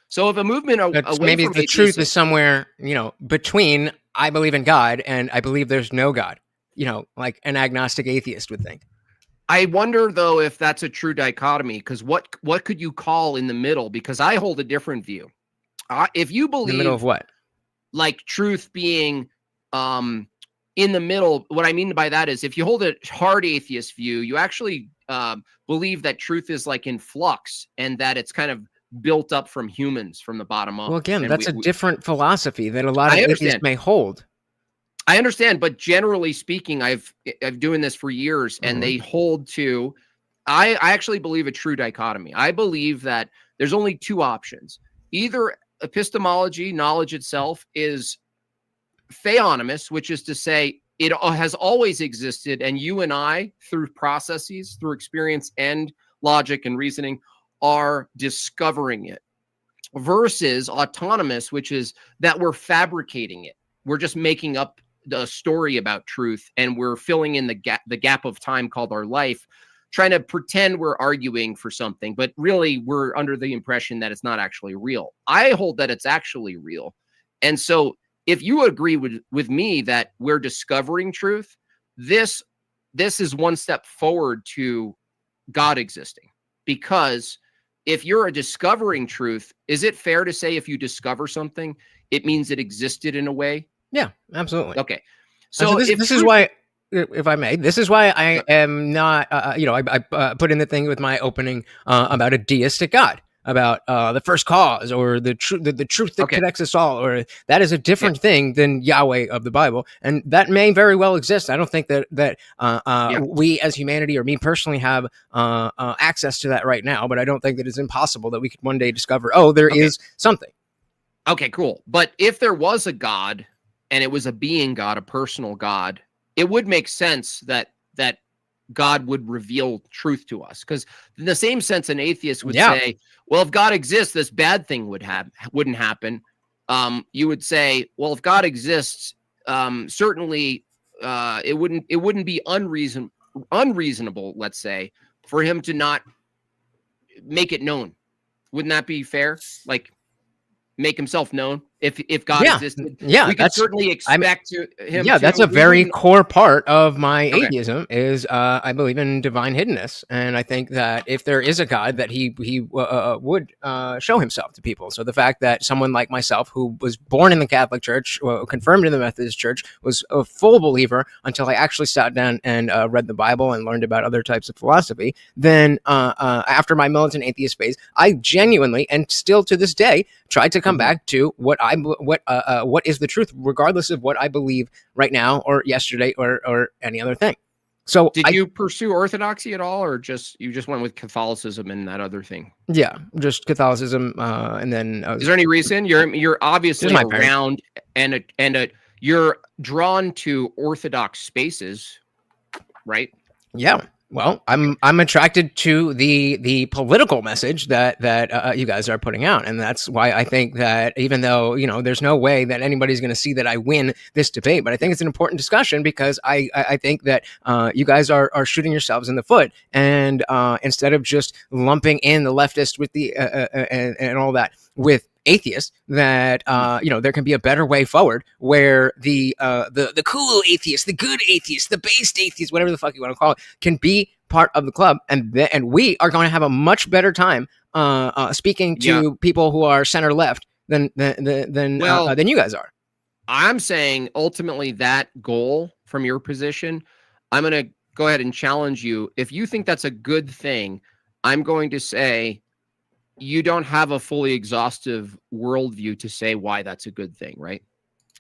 Speaker 3: So if a movement away
Speaker 1: maybe
Speaker 3: from
Speaker 1: the truth is somewhere, between I believe in God and I believe there's no God, like an agnostic atheist would think.
Speaker 3: I wonder, though, if that's a true dichotomy, because what could you call in the middle? Because I hold a different view. If you believe
Speaker 1: in the middle of what?
Speaker 3: Like truth being in the middle, what I mean by that is if you hold a hard atheist view, you actually believe that truth is like in flux and that it's kind of built up from humans from the bottom up.
Speaker 1: Well, again, that's a different philosophy that a lot of atheists may hold.
Speaker 3: I understand, but generally speaking, I've doing this for years, and they hold to. I actually believe a true dichotomy. I believe that there's only 2 options: either epistemology, knowledge itself, is theonomous, which is to say it has always existed, and you and I, through processes, through experience and logic and reasoning, are discovering it, versus autonomous, which is that we're fabricating it. We're just making up the story about truth, and we're filling in the gap of time called our life, trying to pretend we're arguing for something, but really we're under the impression that it's not actually real. I hold that it's actually real. And so if you agree with me that we're discovering truth, this is one step forward to God existing. Because if you're discovering truth, is it fair to say if you discover something, it means it existed in a way?
Speaker 1: Yeah, absolutely.
Speaker 3: Okay.
Speaker 1: So this is why, if I may, this is why I am not, I put in the thing with my opening about a deistic God, about the first cause, or the truth that connects us all, or that is a different thing than Yahweh of the Bible, and that may very well exist. I don't think that we as humanity, or me personally, have access to that right now, but I don't think that it's impossible that we could one day discover, there is something.
Speaker 3: Okay, cool. But if there was a God, and it was a being God, a personal God, it would make sense that God would reveal truth to us. Because in the same sense, an atheist would say, well, if God exists, this bad thing wouldn't happen. You would say, well, if God exists, certainly it wouldn't be unreasonable, let's say, for him to not make it known. Wouldn't that be fair? Like, make himself known if God existed.
Speaker 1: Yeah,
Speaker 3: we could certainly expect him.
Speaker 1: Yeah, that's a very core part of my atheism. Is I believe in divine hiddenness, and I think that if there is a God, that he would show himself to people. So the fact that someone like myself, who was born in the Catholic Church, confirmed in the Methodist Church, was a full believer until I actually sat down and read the Bible and learned about other types of philosophy, then after my militant atheist phase, I genuinely, and still to this day, tried to come back to what is the truth, regardless of what I believe right now, or yesterday, or any other thing. So
Speaker 3: did you pursue orthodoxy at all, or you just went with Catholicism and that other thing?
Speaker 1: Yeah, just Catholicism, and then
Speaker 3: is there any reason you're obviously around and you're drawn to Orthodox spaces, right?
Speaker 1: Yeah. Well, I'm attracted to the political message that you guys are putting out, and that's why I think that even though there's no way that anybody's going to see that I win this debate, but I think it's an important discussion because I think that you guys are shooting yourselves in the foot, and instead of just lumping in the leftist with the and all that with atheists, that there can be a better way forward where the cool atheist, the good atheist, the based atheist, whatever the fuck you want to call it, can be part of the club, and we are going to have a much better time speaking to people who are center left than you guys are.
Speaker 3: I'm saying ultimately that goal from your position, I'm going to go ahead and challenge you. If you think that's a good thing, I'm going to say you don't have a fully exhaustive worldview to say why that's a good thing, right?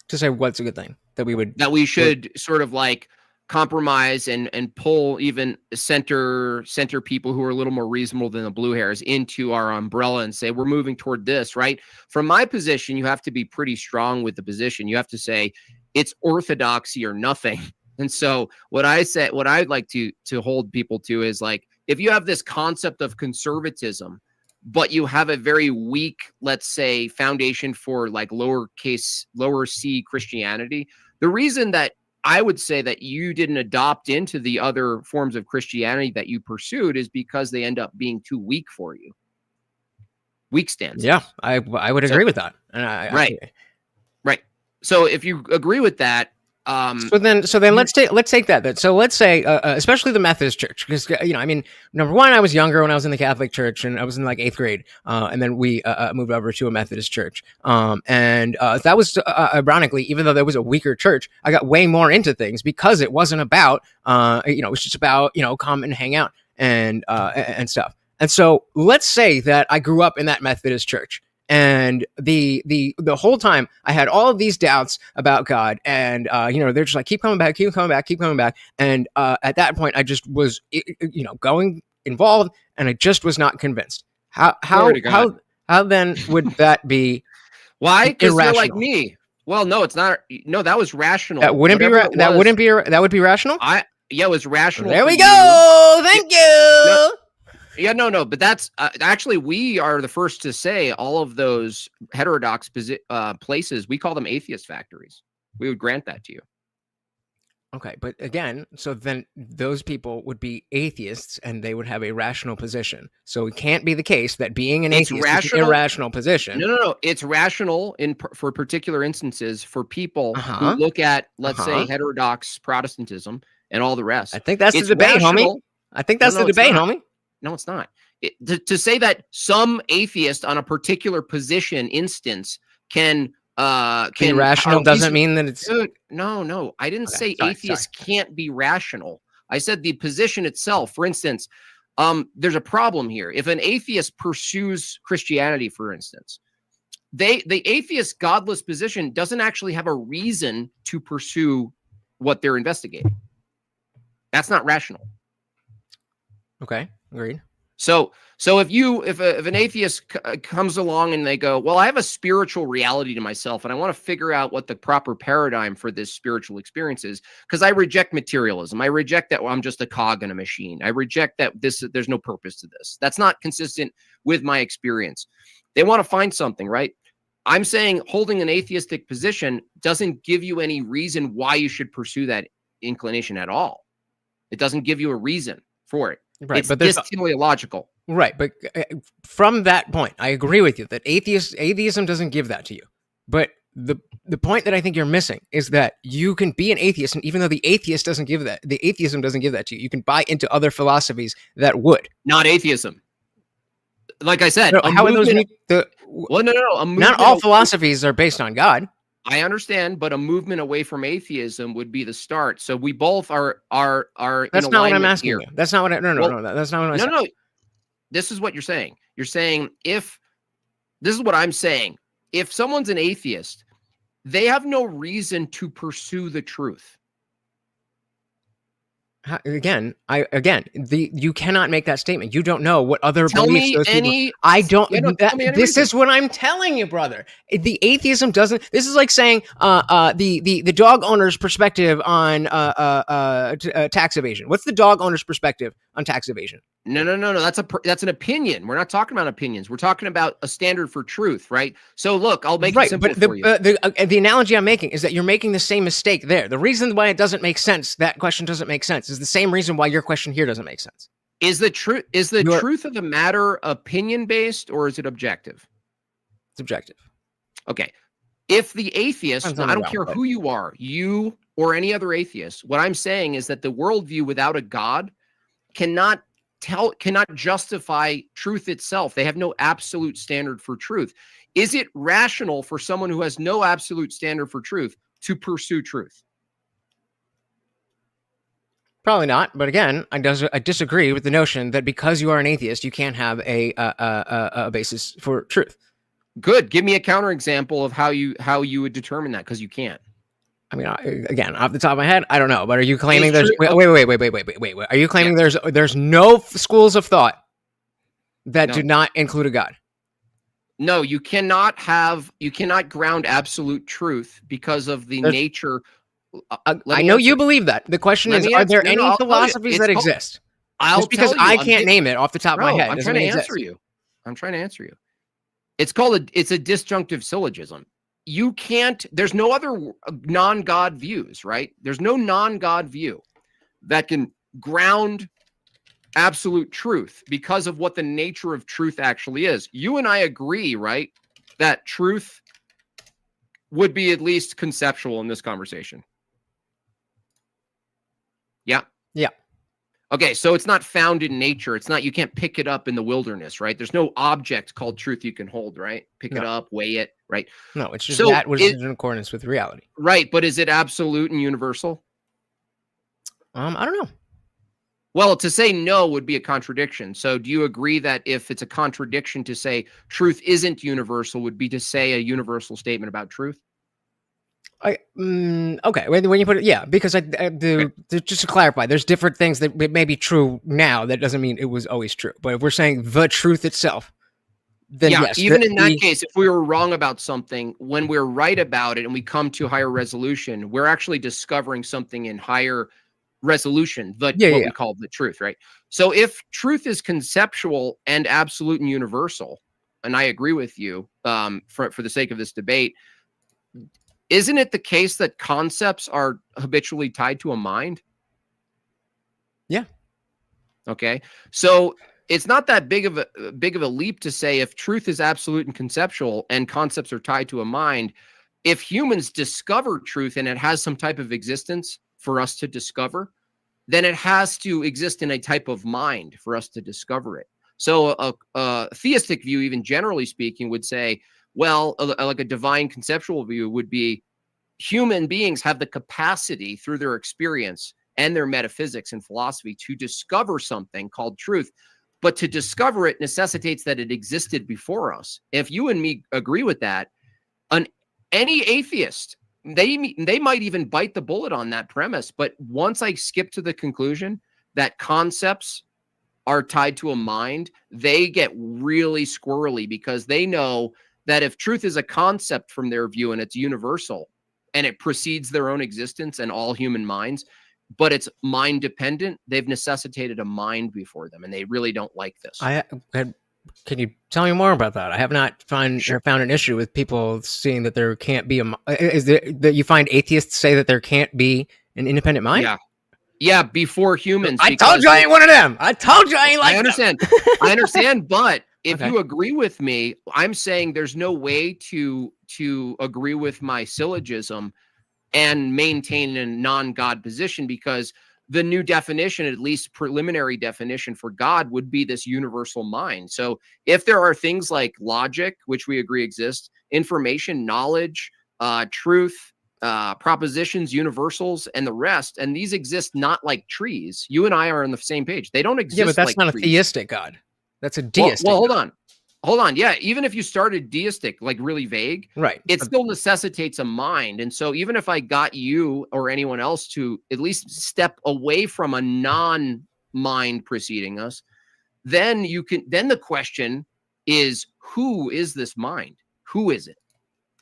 Speaker 1: To say what's a good thing that we
Speaker 3: should sort of like compromise and pull even center people who are a little more reasonable than the blue hairs into our umbrella and say we're moving toward this, right? From my position, you have to be pretty strong with the position. You have to say it's orthodoxy or nothing. And so what I'd like to hold people to is like, if you have this concept of conservatism, but you have a very weak, let's say, foundation for like lower C Christianity, the reason that I would say that you didn't adopt into the other forms of Christianity that you pursued is because they end up being too weak for you. Weak stances.
Speaker 1: Yeah, I would agree with that.
Speaker 3: Right. So if you agree with that,
Speaker 1: so then let's take that then. So let's say, especially the Methodist Church, because number one, I was younger when I was in the Catholic Church, and I was in like 8th grade, and then we moved over to a Methodist church, and that was ironically, even though there was a weaker church, I got way more into things because it wasn't about, it was just about come and hang out and stuff. And so let's say that I grew up in that Methodist church. And the whole time I had all of these doubts about God, and they're just like keep coming back, and at that point I just was going involved, and I just was not convinced. How then would that be?
Speaker 3: Why? Because you're like me. Well, no, it's not. No, that was rational.
Speaker 1: That wouldn't be. That would be rational.
Speaker 3: It was rational.
Speaker 1: There we go. Thank you.
Speaker 3: No, but that's actually, we are the first to say all of those heterodox places, we call them atheist factories. We would grant that to you.
Speaker 1: Okay, but again, so then those people would be atheists and they would have a rational position. So it can't be the case that being an atheist is an irrational position.
Speaker 3: No. It's rational for particular instances for people who look at, let's say, heterodox Protestantism and all the rest.
Speaker 1: I think that's the debate, homie. I think that's the debate, homie.
Speaker 3: No, it's not. To say that some atheist on a particular position instance can
Speaker 1: be rational doesn't mean that it's
Speaker 3: no. I didn't say atheists can't be rational. I said the position itself. For instance, there's a problem here. If an atheist pursues Christianity, for instance, the atheist godless position doesn't actually have a reason to pursue what they're investigating. That's not rational.
Speaker 1: Okay, agreed.
Speaker 3: So if an atheist comes along and they go, well, I have a spiritual reality to myself, and I want to figure out what the proper paradigm for this spiritual experience is, because I reject materialism. I reject that I'm just a cog in a machine. I reject that there's no purpose to this. That's not consistent with my experience. They want to find something, right? I'm saying holding an atheistic position doesn't give you any reason why you should pursue that inclination at all. It doesn't give you a reason for it.
Speaker 1: Right,
Speaker 3: it's
Speaker 1: but
Speaker 3: teleological.
Speaker 1: Right, but from that point, I agree with you that atheism doesn't give that to you. But the point that I think you're missing is that you can be an atheist, and even though the atheism doesn't give that to you, you can buy into other philosophies that would.
Speaker 3: Not atheism. Like I said,
Speaker 1: how are those? Not all philosophies are based on God.
Speaker 3: I understand, but a movement away from atheism would be the start. So we both are.
Speaker 1: That's not what I'm asking you. That's not what I. No. That's not what I said.
Speaker 3: No. This is what you're saying. You're saying this is what I'm saying. If someone's an atheist, they have no reason to pursue the truth.
Speaker 1: You cannot make that statement. You don't know what other
Speaker 3: Tell
Speaker 1: beliefs
Speaker 3: me
Speaker 1: those people.
Speaker 3: any.
Speaker 1: I don't.
Speaker 3: Yeah, no, tell me any
Speaker 1: This
Speaker 3: reason.
Speaker 1: is what I'm telling you, brother. The atheism doesn't. This is like saying the dog owner's perspective on tax evasion. What's the dog owner's perspective on tax evasion?
Speaker 3: No. That's an opinion. We're not talking about opinions. We're talking about a standard for truth, right? So look, I'll make it simple for you.
Speaker 1: The analogy I'm making is that you're making the same mistake there. The reason why it doesn't make sense, that question doesn't make sense, is the same reason why your question here doesn't make sense.
Speaker 3: Is the truth truth of the matter opinion based or is it objective?
Speaker 1: It's objective.
Speaker 3: Okay. If the atheist,
Speaker 1: Depends on
Speaker 3: I
Speaker 1: the
Speaker 3: don't care
Speaker 1: realm,
Speaker 3: who you are, you or any other atheist, what I'm saying is that the worldview without a God cannot justify truth itself. They have no absolute standard for truth. Is it rational for someone who has no absolute standard for truth to pursue truth?
Speaker 1: Probably not. But again, I disagree with the notion that because you are an atheist, you can't have a basis for truth.
Speaker 3: Good. Give me a counterexample of how you would determine that, because you can't.
Speaker 1: I mean, again, off the top of my head, I don't know. But are you claiming there's wait? Are you claiming there's no schools of thought that do not include a God?
Speaker 3: No, you cannot ground absolute truth because of the nature.
Speaker 1: I know you believe that. The question is, are there any philosophies that exist?
Speaker 3: Just
Speaker 1: because I can't name it off the top of my head.
Speaker 3: I'm trying to answer you. It's a disjunctive syllogism. You can't, there's no other non-God views, right? There's no non-God view that can ground absolute truth because of what the nature of truth actually is. You and I agree, right, that truth would be at least conceptual in this conversation. Yeah.
Speaker 1: Yeah.
Speaker 3: Okay, so it's not found in nature. It's not, you can't pick it up in the wilderness, right? There's no object called truth you can hold, right? Pick it up, weigh it, right?
Speaker 1: No, it's just that which is in accordance with reality.
Speaker 3: Right, but is it absolute and universal?
Speaker 1: I don't know.
Speaker 3: Well, to say no would be a contradiction. So do you agree that if it's a contradiction to say truth isn't universal would be to say a universal statement about truth?
Speaker 1: Okay, when you put it, because just to clarify, there's different things that may be true now. That doesn't mean it was always true. But if we're saying the truth itself, then yes.
Speaker 3: Even in that case, if we were wrong about something, when we're right about it and we come to higher resolution, we're actually discovering something in higher resolution, we call the truth, right? So if truth is conceptual and absolute and universal, and I agree with you for the sake of this debate, isn't it the case that concepts are habitually tied to a mind?
Speaker 1: Yeah.
Speaker 3: Okay. So it's not that big of a leap to say if truth is absolute and conceptual and concepts are tied to a mind, if humans discover truth and it has some type of existence for us to discover, then it has to exist in a type of mind for us to discover it. So a theistic view, even generally speaking, would say, well, like a divine conceptual view would be human beings have the capacity through their experience and their metaphysics and philosophy to discover something called truth. But to discover it necessitates that it existed before us. If you and me agree with that, any atheist, they might even bite the bullet on that premise. But once I skip to the conclusion that concepts are tied to a mind, they get really squirrely because they know that if truth is a concept from their view and it's universal and it precedes their own existence and all human minds, but it's mind dependent, they've necessitated a mind before them and they really don't like this.
Speaker 1: Can you tell me more about that? I have not found an issue with people seeing that there can't be that you find atheists say that there can't be an independent mind?
Speaker 3: Yeah, before humans.
Speaker 1: I told you I ain't one of them. I told you I ain't like them.
Speaker 3: I understand, but if you agree with me, I'm saying there's no way to agree with my syllogism and maintain a non-God position because the new definition, at least preliminary definition for God, would be this universal mind. So if there are things like logic, which we agree exist, information, knowledge, truth, propositions, universals, and the rest, and these exist not like trees. You and I are on the same page. They don't exist.
Speaker 1: Yeah, but that's
Speaker 3: like
Speaker 1: not
Speaker 3: trees.
Speaker 1: A theistic God. That's a deistic.
Speaker 3: Well, hold on. hold on. Yeah. Even if you started deistic, like really vague,
Speaker 1: right,
Speaker 3: it still necessitates a mind. And so even if I got you or anyone else to at least step away from a non-mind preceding us, then the question is, who is this mind? Who is it?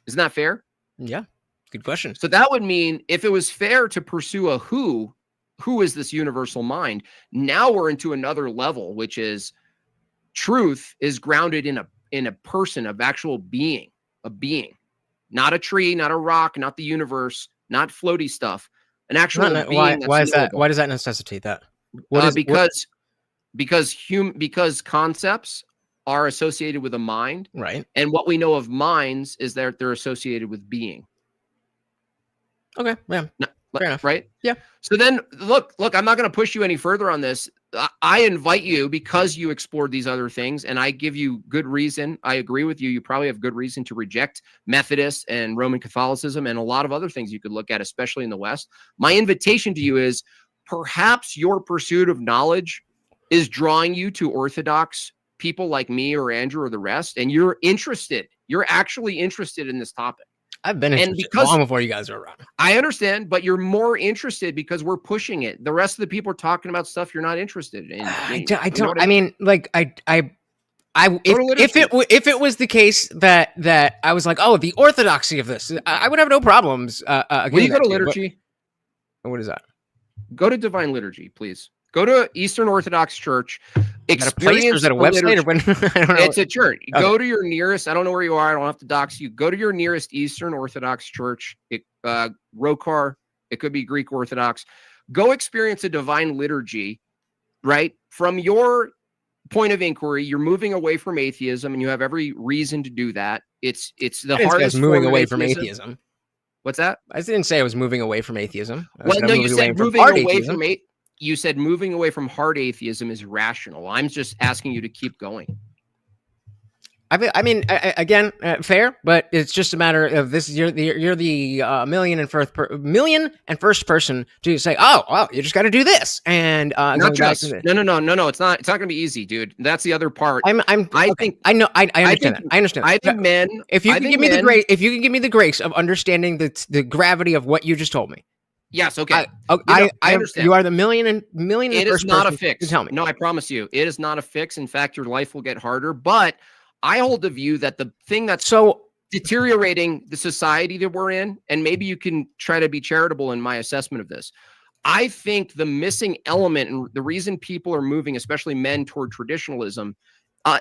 Speaker 3: Isn't that fair?
Speaker 1: Yeah. Good question.
Speaker 3: So that would mean if it was fair to pursue a who is this universal mind? Now we're into another level, which is truth is grounded in a person, of actual being, a being, not a tree, not a rock, not the universe, not floaty stuff, an actual being.
Speaker 1: Why is that? Why does that necessitate that?
Speaker 3: Because concepts are associated with a mind,
Speaker 1: right?
Speaker 3: And what we know of minds is that they're associated with being.
Speaker 1: Okay, yeah, fair enough.
Speaker 3: Right?
Speaker 1: Yeah.
Speaker 3: So then, look, I'm not going to push you any further on this. I invite you, because you explored these other things, and I give you good reason. I agree with you. You probably have good reason to reject Methodist and Roman Catholicism and a lot of other things you could look at, especially in the West. My invitation to you is perhaps your pursuit of knowledge is drawing you to Orthodox people like me or Andrew or the rest, and you're interested. You're actually interested in this topic.
Speaker 1: I've been interested long before you guys are around.
Speaker 3: I understand, but you're more interested because we're pushing it. The rest of the people are talking about stuff you're not interested in.
Speaker 1: If it was the case that I was like, oh, the orthodoxy of this, I would have no problems.
Speaker 3: Will you go to liturgy?
Speaker 1: What is that?
Speaker 3: Go to Divine Liturgy, please. Go to Eastern Orthodox Church.
Speaker 1: Experience. Is that a website? Or when, I don't know.
Speaker 3: It's a church. Okay. Go to your nearest. I don't know where you are. I don't have to dox you. Go to your nearest Eastern Orthodox church. Rokar. It could be Greek Orthodox. Go experience a Divine Liturgy. Right from your point of inquiry, you're moving away from atheism, and you have every reason to do that. It's the hardest.
Speaker 1: Moving away from atheism.
Speaker 3: What's that?
Speaker 1: I didn't say I was moving away from atheism.
Speaker 3: Well, no, you said moving away from atheism. You said moving away from hard atheism is rational. I'm just asking you to keep going.
Speaker 1: Again, fair, but it's just a matter of this. You're the million and first person to say, oh, well, you just got to do this, and
Speaker 3: not just no. It's not going to be easy, dude. That's the other part.
Speaker 1: I understand that. I understand.
Speaker 3: I think men.
Speaker 1: If you can give me the grace, if you can give me the grace of understanding the gravity of what you just told me.
Speaker 3: Yes, okay.
Speaker 1: I understand. You are the million and
Speaker 3: it is not a fix.
Speaker 1: Tell me.
Speaker 3: No, I promise you, it is not a fix. In fact, your life will get harder. But I hold the view that the thing that's so deteriorating the society that we're in, and maybe you can try to be charitable in my assessment of this. I think the missing element and the reason people are moving, especially men, toward traditionalism,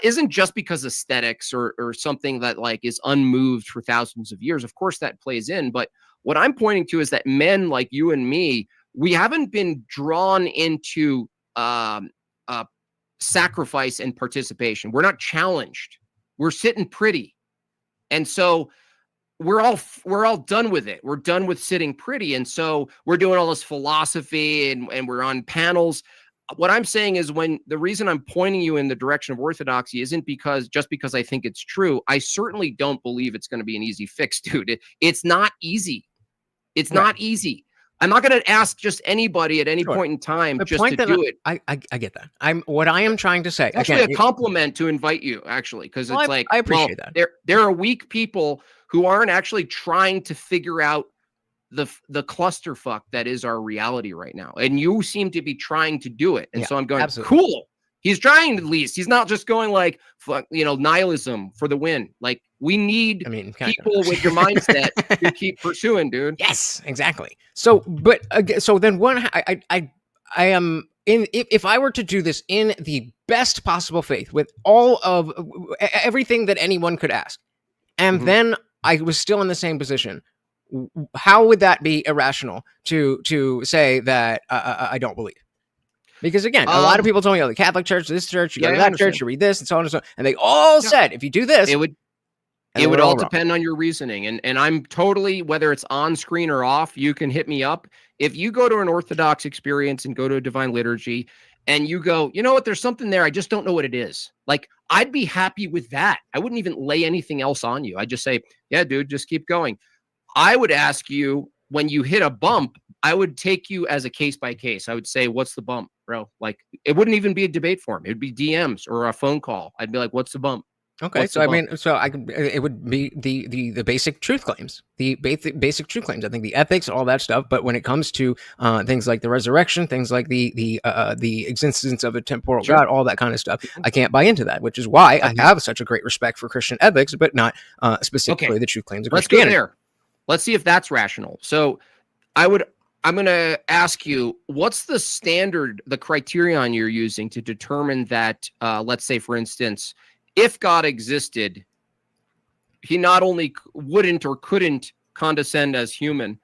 Speaker 3: isn't just because aesthetics or something that like is unmoved for thousands of years. Of course, that plays in, but what I'm pointing to is that men like you and me, we haven't been drawn into sacrifice and participation. We're not challenged. We're sitting pretty. And so we're all done with it. We're done with sitting pretty. And so we're doing all this philosophy and we're on panels. What I'm saying is the reason I'm pointing you in the direction of orthodoxy isn't just because I think it's true. I certainly don't believe it's going to be an easy fix, dude. It's not easy. It's not easy. I'm not going to ask just anybody at any point in time to do it.
Speaker 1: I get that. What I am trying to say.
Speaker 3: It's actually a compliment to invite you, actually, because it's
Speaker 1: I appreciate that.
Speaker 3: There are weak people who aren't actually trying to figure out the clusterfuck that is our reality right now, and you seem to be trying to do it. And so I'm going, cool. He's trying at least. He's not just going like, nihilism for the win. Like we need people with your mindset to keep pursuing, dude.
Speaker 1: Yes, exactly. So, but so then I am in. If I were to do this in the best possible faith with all of everything that anyone could ask, and then I was still in the same position, how would that be irrational to say that I don't believe? Because again, a lot of people told me, the Catholic Church, this church, you go to that church, you read this, and so on and so on. And they all said, if you do this,
Speaker 3: it would all depend on your reasoning. And I'm totally, whether it's on screen or off, you can hit me up. If you go to an Orthodox experience and go to a Divine Liturgy and you go, you know what, there's something there, I just don't know what it is. Like, I'd be happy with that. I wouldn't even lay anything else on you. I'd just say, yeah, dude, just keep going. I would ask you, when you hit a bump, I would take you as a case by case. I would say, what's the bump, bro? Like, it wouldn't even be a debate forum. It would be DMs or a phone call. I'd be like, what's the bump?
Speaker 1: Okay, so I mean, it would be the basic truth claims, the basic truth claims. I think the ethics, all that stuff. But when it comes to things like the resurrection, things like the existence of a temporal God, all that kind of stuff, I can't buy into that. Which is why I have such a great respect for Christian ethics, but not specifically the truth claims of Christianity.
Speaker 3: Let's go there. Let's see if that's rational. So I'm going to ask you, what's the standard, the criterion you're using to determine that, let's say, for instance, if God existed, he not only wouldn't or couldn't condescend as human,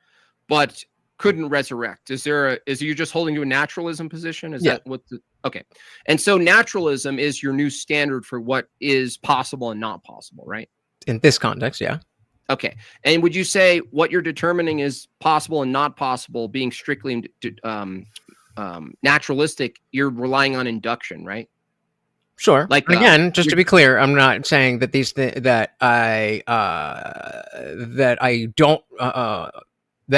Speaker 3: but couldn't resurrect. Is you just holding to a naturalism position? Is that what okay. And so naturalism is your new standard for what is possible and not possible, right?
Speaker 1: In this context, yeah.
Speaker 3: Okay. And would you say what you're determining is possible and not possible, being strictly naturalistic, you're relying on induction, right?
Speaker 1: Sure. Like again, just to be clear, I'm not saying that that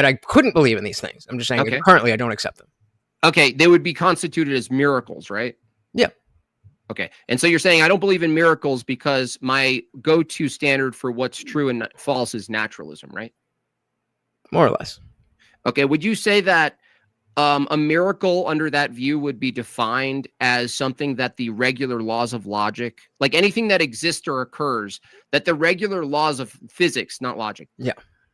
Speaker 1: I couldn't believe in these things. I'm just saying that currently I don't accept them.
Speaker 3: Okay, they would be constituted as miracles, right?
Speaker 1: Yeah.
Speaker 3: Okay. And so you're saying I don't believe in miracles because my go-to standard for what's true and false is naturalism, right?
Speaker 1: More or less.
Speaker 3: Okay. Would you say that a miracle under that view would be defined as something that the regular laws of logic, like anything that exists or occurs, that the regular laws of physics, not logic.
Speaker 1: Yeah.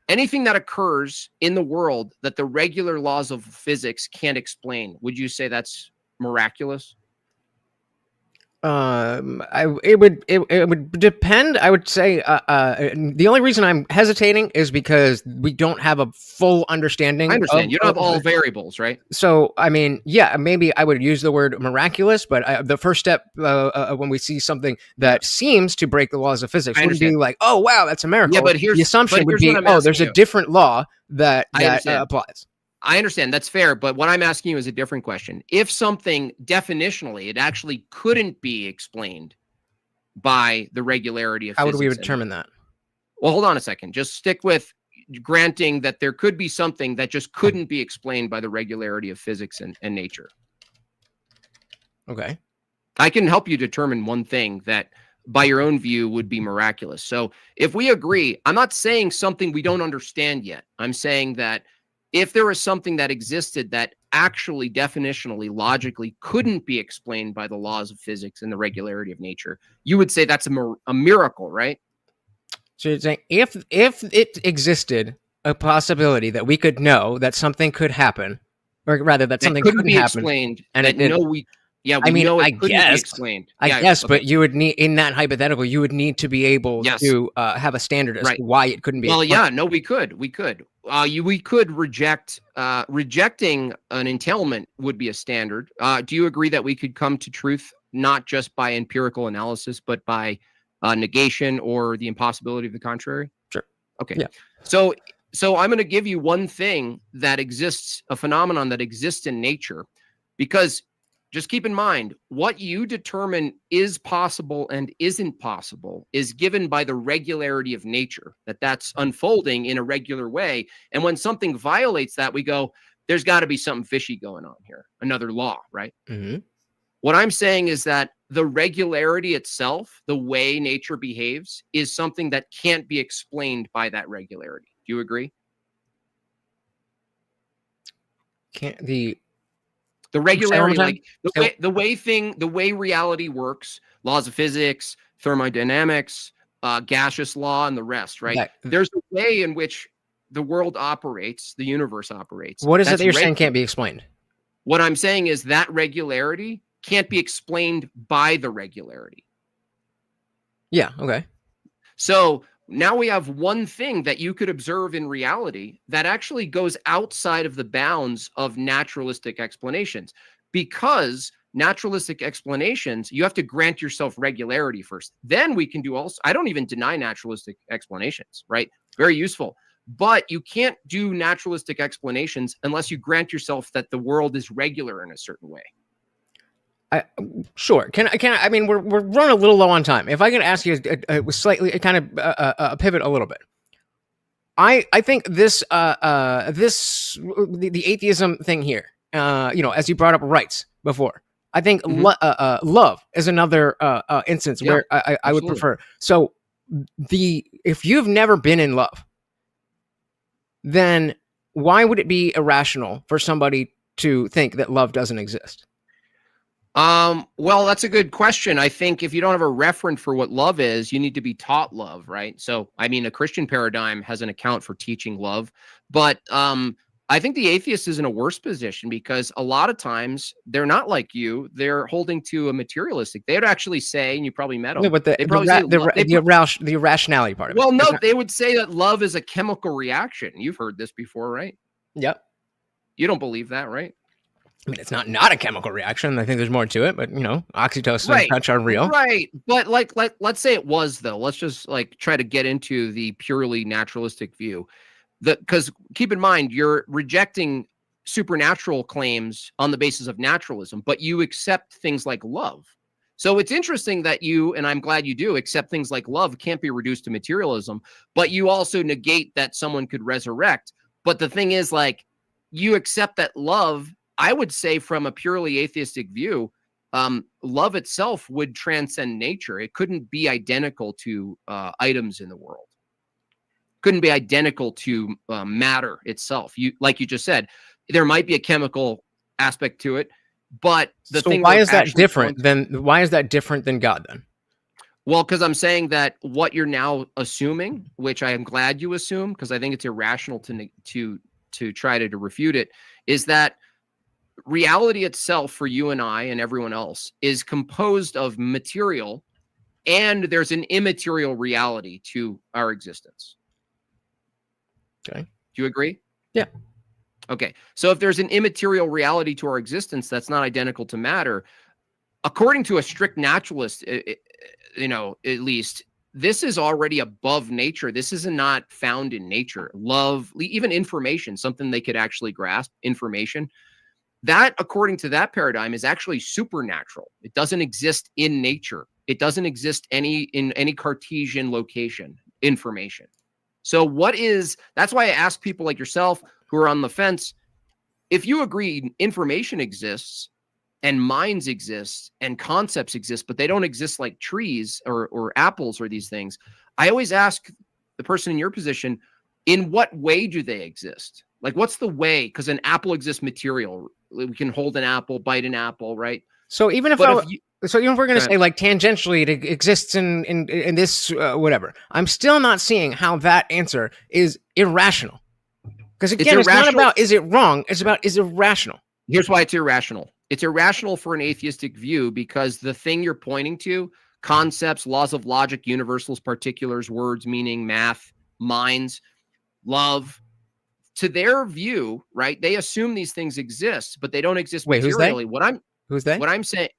Speaker 3: Anything that occurs in the world that the regular laws of physics can't explain, would you say that's miraculous?
Speaker 1: It would depend. I would say the only reason I'm hesitating is because we don't have a full understanding.
Speaker 3: I understand. You don't have all variables, right?
Speaker 1: So, I mean, yeah, maybe I would use the word miraculous, but the first step when we see something that seems to break the laws of physics would be like, oh, wow, that's a miracle.
Speaker 3: Yeah, but
Speaker 1: the assumption would be, oh, there's a different law that applies.
Speaker 3: I understand. That's fair. But what I'm asking you is a different question. If something definitionally, it actually couldn't be explained by the regularity of physics.
Speaker 1: How would we determine that?
Speaker 3: Well, hold on a second. Just stick with granting that there could be something that just couldn't be explained by the regularity of physics and nature.
Speaker 1: Okay.
Speaker 3: I can help you determine one thing that by your own view would be miraculous. So if we agree, I'm not saying something we don't understand yet. I'm saying that if there was something that existed that actually definitionally, logically couldn't be explained by the laws of physics and the regularity of nature, you would say that's a miracle, right?
Speaker 1: So you're saying if it existed a possibility that we could know that something could happen, or rather that something couldn't
Speaker 3: be
Speaker 1: happen,
Speaker 3: explained,
Speaker 1: and
Speaker 3: that we know it couldn't be explained.
Speaker 1: I guess, but you would need, in that hypothetical, you would need to be able to have a standard as to why it couldn't be explained.
Speaker 3: Well, yeah, no, we could. We could reject, rejecting an entailment would be a standard. Do you agree that we could come to truth not just by empirical analysis, but by negation or the impossibility of the contrary?
Speaker 1: Sure.
Speaker 3: Okay.
Speaker 1: Yeah.
Speaker 3: So I'm going to give you one thing that exists, a phenomenon that exists in nature, because just keep in mind, what you determine is possible and isn't possible is given by the regularity of nature, that's unfolding in a regular way. And when something violates that, we go, there's got to be something fishy going on here, another law, right?
Speaker 1: Mm-hmm.
Speaker 3: What I'm saying is that the regularity itself, the way nature behaves, is something that can't be explained by that regularity. Do you agree? The regularity, like the way reality works, laws of physics, thermodynamics, gaseous law, and the rest, right? There's a way in which the world operates, the universe operates.
Speaker 1: What is it that you're saying can't be explained?
Speaker 3: What I'm saying is that regularity can't be explained by the regularity.
Speaker 1: Yeah, okay.
Speaker 3: So now we have one thing that you could observe in reality that actually goes outside of the bounds of naturalistic explanations, because naturalistic explanations, you have to grant yourself regularity first. Then we can do also, I don't even deny naturalistic explanations, right? Very useful. But you can't do naturalistic explanations unless you grant yourself that the world is regular in a certain way.
Speaker 1: Sure. Can I mean, we're running a little low on time. If I can ask you slightly, kind of pivot a little bit. I think the atheism thing here, as you brought up rights before, I think love is another instance where I would prefer. So if you've never been in love, then why would it be irrational for somebody to think that love doesn't exist?
Speaker 3: Well, that's a good question. I think if you don't have a reference for what love is, you need to be taught love, right? So, I mean, a Christian paradigm has an account for teaching love, but I think the atheist is in a worse position because a lot of times they're not like you. They're holding to a materialistic. They would actually say, and you probably met them.
Speaker 1: Yeah, but the irrationality part of it.
Speaker 3: Well, no, they would say that love is a chemical reaction. You've heard this before, right?
Speaker 1: Yep.
Speaker 3: You don't believe that, right?
Speaker 1: I mean, it's not a chemical reaction. I think there's more to it, but oxytocin and touch are real.
Speaker 3: Right. But let's say it was, though. Let's just try to get into the purely naturalistic view. Because keep in mind, you're rejecting supernatural claims on the basis of naturalism, but you accept things like love. So it's interesting that you, and I'm glad you do, accept things like love can't be reduced to materialism, but you also negate that someone could resurrect. But the thing is, you accept that love, I would say from a purely atheistic view, love itself would transcend nature. It couldn't be identical to items in the world. Couldn't be identical to matter itself. Like you just said, there might be a chemical aspect to it, but
Speaker 1: why is that different than God then?
Speaker 3: Well, because I'm saying that what you're now assuming, which I am glad you assume, because I think it's irrational to try to refute it, is that reality itself for you and I and everyone else is composed of material, and there's an immaterial reality to our existence.
Speaker 1: Okay.
Speaker 3: Do you agree?
Speaker 1: Yeah.
Speaker 3: Okay. So if there's an immaterial reality to our existence that's not identical to matter, according to a strict naturalist, at least, this is already above nature. This is not found in nature. Love, even information, something they could actually grasp, information, that, according to that paradigm, is actually supernatural. It doesn't exist in nature. It doesn't exist in any Cartesian location, information. So that's why I ask people like yourself who are on the fence, if you agree information exists and minds exist and concepts exist, but they don't exist like trees or apples or these things, I always ask the person in your position, in what way do they exist? What's the way? Because an apple exists material. We can hold an apple, bite an apple, right?
Speaker 1: So even if we're going to say tangentially it exists in this whatever, I'm still not seeing how that answer is irrational. Because again, it's not about is it wrong, it's about is it rational.
Speaker 3: Here's why it's irrational. It's irrational for an atheistic view because the thing you're pointing to, concepts, laws of logic, universals, particulars, words, meaning, math, minds, love, to their view, right? They assume these things exist, but they don't exist materially.
Speaker 1: Who's they?
Speaker 3: What I'm saying,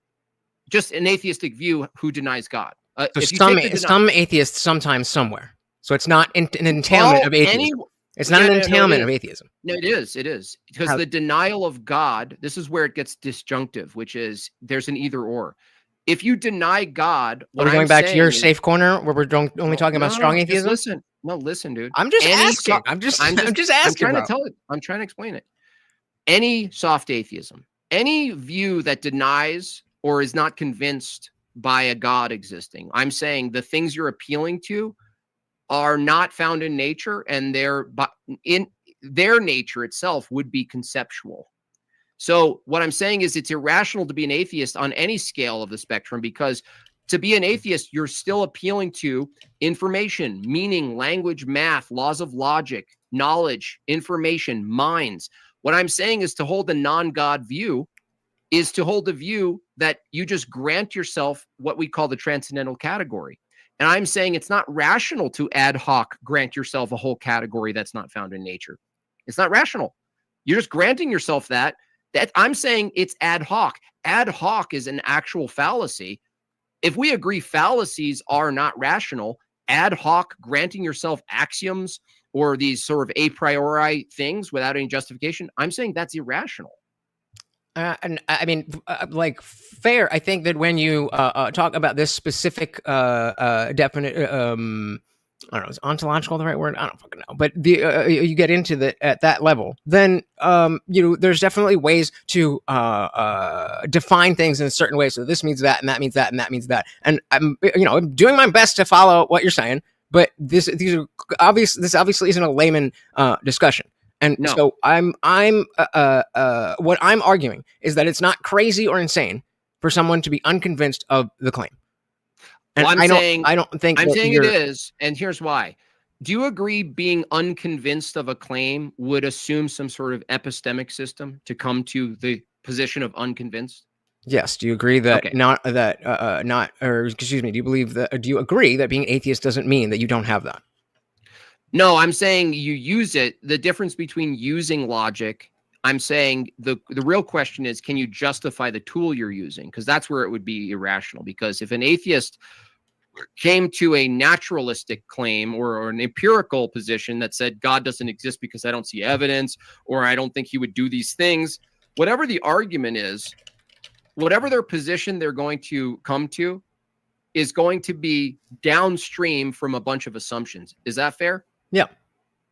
Speaker 3: just an atheistic view who denies God.
Speaker 1: Some atheists sometimes somewhere. So it's not an entailment of atheism. It's not an entailment of atheism.
Speaker 3: No, it is. It is. Because the denial of God, this is where it gets disjunctive, which is there's an either or. If you deny God,
Speaker 1: we're going back to your safe corner where we're only talking about strong atheism.
Speaker 3: Listen, dude.
Speaker 1: I'm just asking. I'm just asking.
Speaker 3: I'm trying to explain it. Any soft atheism, any view that denies or is not convinced by a God existing, I'm saying the things you're appealing to are not found in nature, and in their nature itself would be conceptual. So what I'm saying is it's irrational to be an atheist on any scale of the spectrum, because to be an atheist, you're still appealing to information, meaning, language, math, laws of logic, knowledge, information, minds. What I'm saying is to hold a non-God view is to hold a view that you just grant yourself what we call the transcendental category. And I'm saying it's not rational to ad hoc grant yourself a whole category that's not found in nature. It's not rational. You're just granting yourself that I'm saying it's ad hoc. Ad hoc is an actual fallacy. If we agree fallacies are not rational, ad hoc granting yourself axioms or these sort of a priori things without any justification, I'm saying that's irrational.
Speaker 1: And I mean, fair. I think that when you talk about this specific definite I don't know, is ontological the right word? I don't fucking know. But you get into at that level, then there's definitely ways to define things in a certain way. So this means that, and that means that, and that means that. And I'm doing my best to follow what you're saying, but this obviously isn't a layman discussion. And so what I'm arguing is that it's not crazy or insane for someone to be unconvinced of the claim. And
Speaker 3: I'm saying
Speaker 1: it
Speaker 3: is, and here's why. Do you agree being unconvinced of a claim would assume some sort of epistemic system to come to the position of unconvinced?
Speaker 1: Yes. Do you agree that do you believe that? Do you agree that being atheist doesn't mean that you don't have that?
Speaker 3: No, I'm saying you use it. The difference between using logic, I'm saying the real question is, can you justify the tool you're using? Because that's where it would be irrational. Because if an atheist came to a naturalistic claim or an empirical position that said God doesn't exist because I don't see evidence, or I don't think he would do these things, whatever the argument is, whatever their position they're going to come to is going to be downstream from a bunch of assumptions. Is that fair?
Speaker 1: Yeah.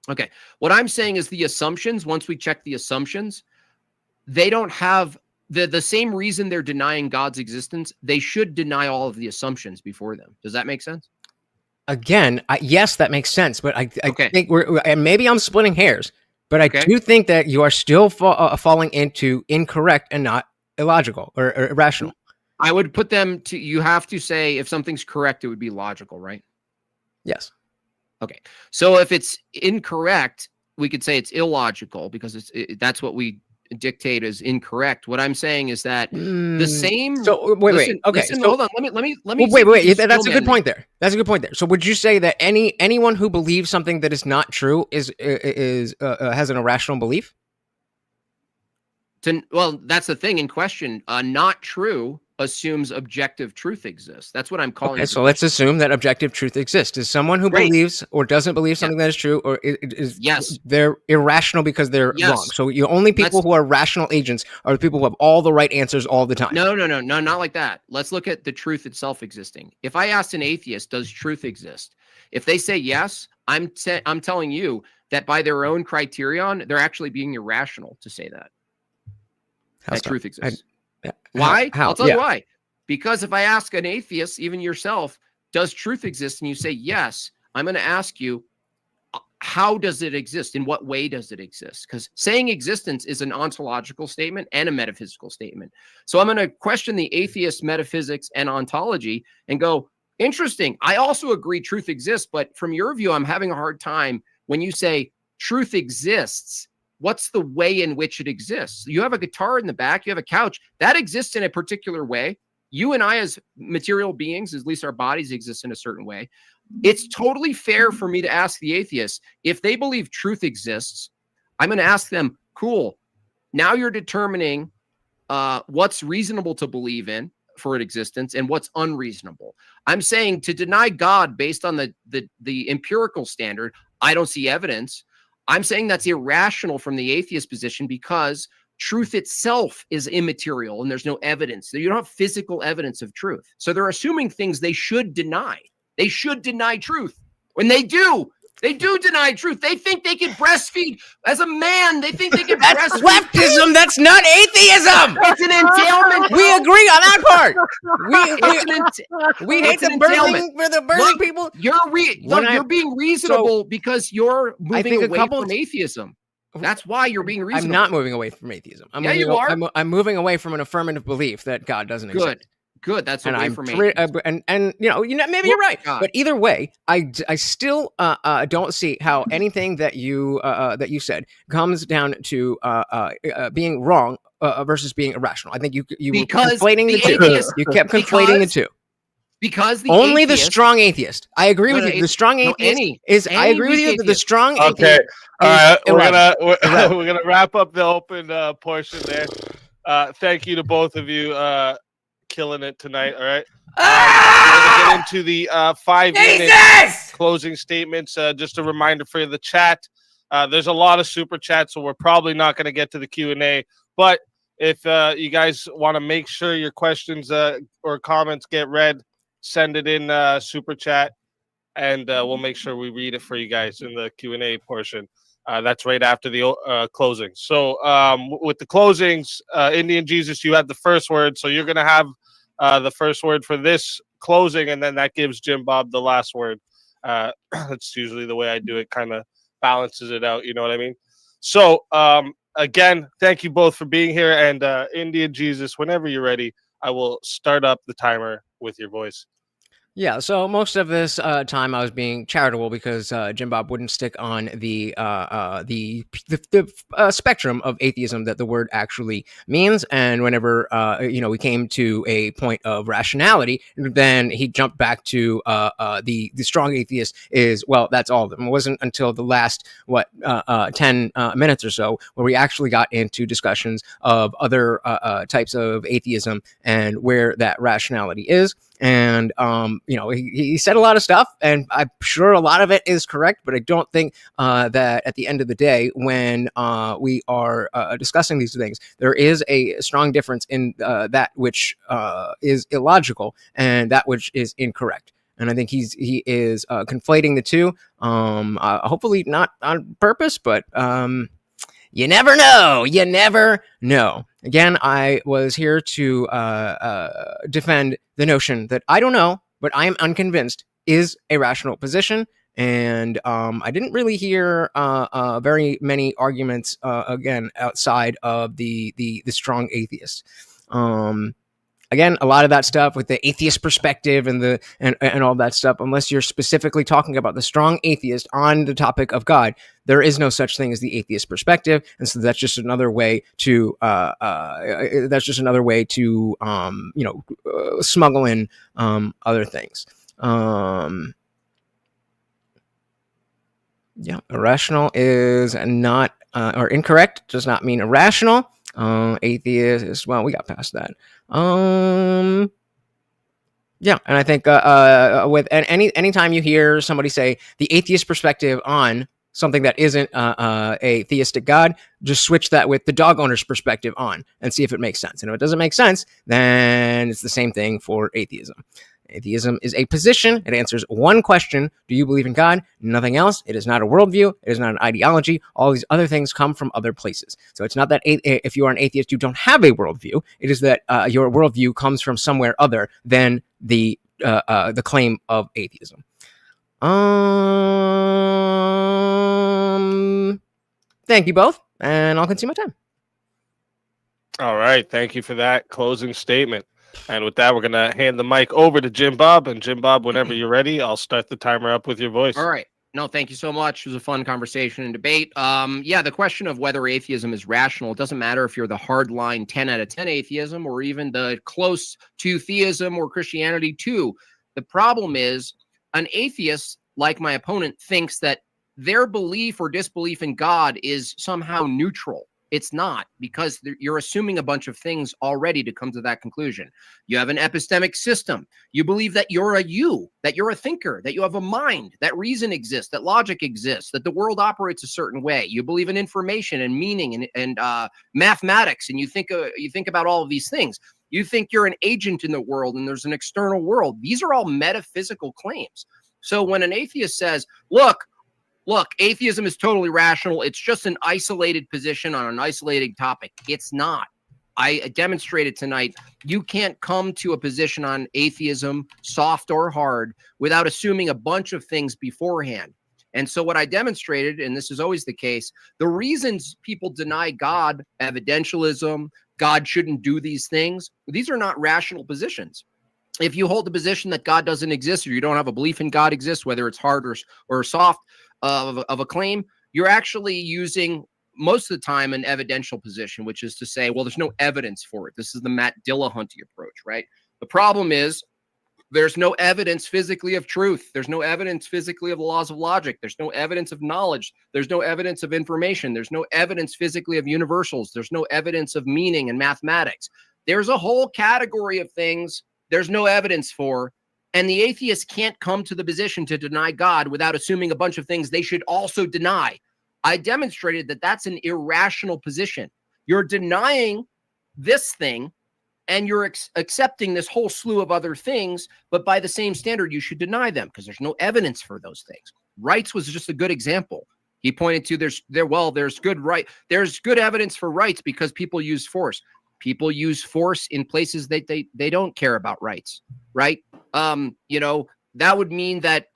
Speaker 3: Okay. What I'm saying is the assumptions, once we check the assumptions, they don't have the same reason they're denying God's existence. They should deny all of the assumptions before them. Does that make sense?
Speaker 1: Again, yes, that makes sense. But I think and maybe I'm splitting hairs, but I do think that you are still falling into incorrect and not illogical or irrational.
Speaker 3: I would put them to, you have to say if something's correct, it would be logical, right?
Speaker 1: Yes.
Speaker 3: Okay. So if it's incorrect, we could say it's illogical because that's what we dictate as incorrect. What I'm saying is that the same.
Speaker 1: So wait. Okay.
Speaker 3: Listen,
Speaker 1: so
Speaker 3: hold on. Let me.
Speaker 1: Wait. That's a good point there. That's a good point there. So would you say that anyone who believes something that is not true has an irrational belief?
Speaker 3: Well, that's the thing in question. Not true assumes objective truth exists. That's what I'm calling.
Speaker 1: Okay, so let's assume that objective truth exists. Is someone who believes or doesn't believe something that is true, or is they're irrational because they're wrong? So the only people who are rational agents are the people who have all the right answers all the time.
Speaker 3: No, not like that. Let's look at the truth itself existing. If I asked an atheist, does truth exist? If they say yes, I'm telling you that by their own criterion, they're actually being irrational to say that. Truth exists. Why? I'll tell you why. Because if I ask an atheist, even yourself, does truth exist? And you say yes, I'm going to ask you, how does it exist? In what way does it exist? Because saying existence is an ontological statement and a metaphysical statement. So I'm going to question the atheist metaphysics and ontology and go, interesting. I also agree truth exists, but from your view, I'm having a hard time when you say truth exists. What's the way in which it exists? You have a guitar in the back, you have a couch that exists in a particular way. You and I as material beings, at least our bodies exist in a certain way. It's totally fair for me to ask the atheist if they believe truth exists. I'm going to ask them, cool. Now you're determining what's reasonable to believe in for its existence and what's unreasonable. I'm saying to deny God based on the empirical standard, I don't see evidence. I'm saying that's irrational from the atheist position because truth itself is immaterial and there's no evidence. You don't have physical evidence of truth. So they're assuming things they should deny. They should deny truth. When they do deny truth. They think they can breastfeed as a man. They think they can
Speaker 1: That's
Speaker 3: breastfeed.
Speaker 1: leftism. That's not atheism.
Speaker 3: It's an entailment.
Speaker 1: We agree on that part. We hate the birthing for the birthing people.
Speaker 3: You're being reasonable because you're moving away from atheism. That's why you're being reasonable.
Speaker 1: I'm not moving away from atheism.
Speaker 3: You are.
Speaker 1: I'm moving away from an affirmative belief that God doesn't exist.
Speaker 3: Good. That's away from
Speaker 1: and maybe you're right. But either way, I still don't see how anything that you said comes down to being wrong versus being irrational. I think you were conflating the two. You kept conflating the two.
Speaker 3: Because
Speaker 1: the strong atheist. I agree with you. The strong atheist I agree with you that the strong atheist.
Speaker 2: Okay. All right. We're gonna wrap up the open portion there. Thank you to both of you. Killing it tonight. All right. We're gonna get into the 5-minute closing statements. Just a reminder for the chat. There's a lot of super chats, so we're probably not going to get to the Q&A. But if you guys want to make sure your questions or comments get read, send it in super chat. and we'll make sure we read it for you guys in the Q&A portion. That's right after the closing. So with the closings, Indian Jesus, you have the first word. So you're going to have the first word for this closing, and then that gives Jimbob the last word. That's usually the way I do it, kind of balances it out. You know what I mean? So again, thank you both for being here. And Indian Jesus, whenever you're ready, I will start up the timer with your voice.
Speaker 1: Yeah, so most of this time I was being charitable because Jimbob wouldn't stick on the spectrum of atheism that the word actually means, and whenever we came to a point of rationality, then he jumped back to the strong atheist is, well, that's all of them. It wasn't until the last 10 minutes or so where we actually got into discussions of other types of atheism and where that rationality is. And he said a lot of stuff, and I'm sure a lot of it is correct, but I don't think that at the end of the day, when we are discussing these things, there is a strong difference in that which is illogical and that which is incorrect. And I think he is conflating the two, hopefully not on purpose, but you never know. You never know. Again, I was here to defend the notion that I don't know, but I am unconvinced is a rational position. And I didn't really hear very many arguments, again, outside of the strong atheist. Again, a lot of that stuff with the atheist perspective and all that stuff, unless you're specifically talking about the strong atheist on the topic of God, there is no such thing as the atheist perspective, and so that's just another way to smuggle in other things. Irrational is not or incorrect does not mean irrational. Atheist is, well, we got past that. And I think with anytime you hear somebody say the atheist perspective on something that isn't a theistic God, just switch that with the dog owner's perspective on and see if it makes sense. And if it doesn't make sense, then it's the same thing for atheism. Atheism is a position. It answers one question. Do you believe in God? Nothing else. It is not a worldview. It is not an ideology. All these other things come from other places. So it's not that if you are an atheist, you don't have a worldview. It is that your worldview comes from somewhere other than the claim of atheism. Thank you both, and I'll consume my time.
Speaker 2: All right. Thank you for that closing statement. And with that, we're going to hand the mic over to Jimbob. And Jimbob, whenever you're ready, I'll start the timer up with your voice.
Speaker 3: All right. No, thank you so much. It was a fun conversation and debate. The question of whether atheism is rational, it doesn't matter if you're the hardline 10 out of 10 atheism or even the close to theism or Christianity too. The problem is an atheist, like my opponent, thinks that their belief or disbelief in God is somehow neutral. It's not, because you're assuming a bunch of things already to come to that conclusion. You have an epistemic system. You believe that you're that you're a thinker, that you have a mind, that reason exists, that logic exists, that the world operates a certain way. You believe in information and meaning and mathematics, and you think about all of these things. You think you're an agent in the world and there's an external world. These are all metaphysical claims. So when an atheist says, look, atheism is totally rational, it's just an isolated position on an isolated topic. It's not. I demonstrated tonight, you can't come to a position on atheism, soft or hard, without assuming a bunch of things beforehand. And so what I demonstrated, and this is always the case, the reasons people deny God, evidentialism, God shouldn't do these things, these are not rational positions. If you hold the position that God doesn't exist, or you don't have a belief in God exists, whether it's hard or soft of a claim, you're actually using most of the time an evidential position, which is to say, well, there's no evidence for it. This is the Matt Dillahunty approach, right? The problem is there's no evidence physically of truth. There's no evidence physically of the laws of logic. There's no evidence of knowledge. There's no evidence of information. There's no evidence physically of universals. There's no evidence of meaning and mathematics. There's a whole category of things there's no evidence for. And the atheist can't come to the position to deny God without assuming a bunch of things they should also deny. I demonstrated that that's an irrational position. You're denying this thing and you're accepting this whole slew of other things, but by the same standard, you should deny them because there's no evidence for those things. Rights was just a good example. He pointed to there's good evidence for rights because people use force. People use force in places that they don't care about rights, right? That would mean that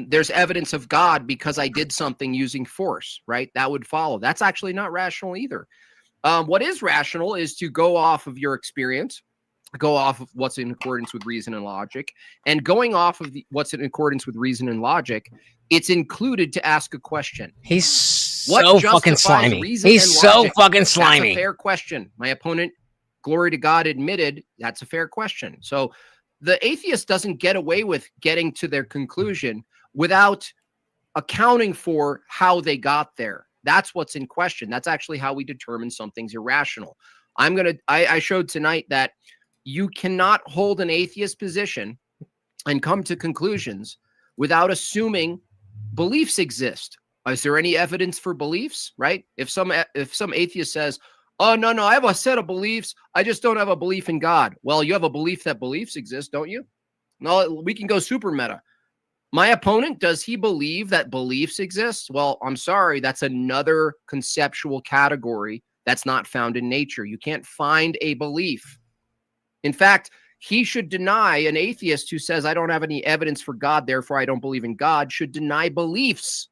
Speaker 3: there's evidence of God because I did something using force, right? That would follow. That's actually not rational either. What is rational is to go off of your experience, go off of what's in accordance with reason and logic, and going off of what's in accordance with reason and logic, it's included to ask a question.
Speaker 1: He's so fucking slimy. He's so fucking slimy.
Speaker 3: That's a fair question. My opponent, glory to God, admitted that's a fair question. So the atheist doesn't get away with getting to their conclusion without accounting for how they got there. That's what's in question. That's actually how we determine something's irrational. I showed tonight that you cannot hold an atheist position and come to conclusions without assuming beliefs exist. Is there any evidence for beliefs, right? If some atheist says, oh, no, I have a set of beliefs, I just don't have a belief in God. Well, you have a belief that beliefs exist, don't you? No, we can go super meta. My opponent, does he believe that beliefs exist? Well, I'm sorry, that's another conceptual category that's not found in nature. You can't find a belief. In fact, he should deny, an atheist who says, I don't have any evidence for God, therefore I don't believe in God, should deny beliefs.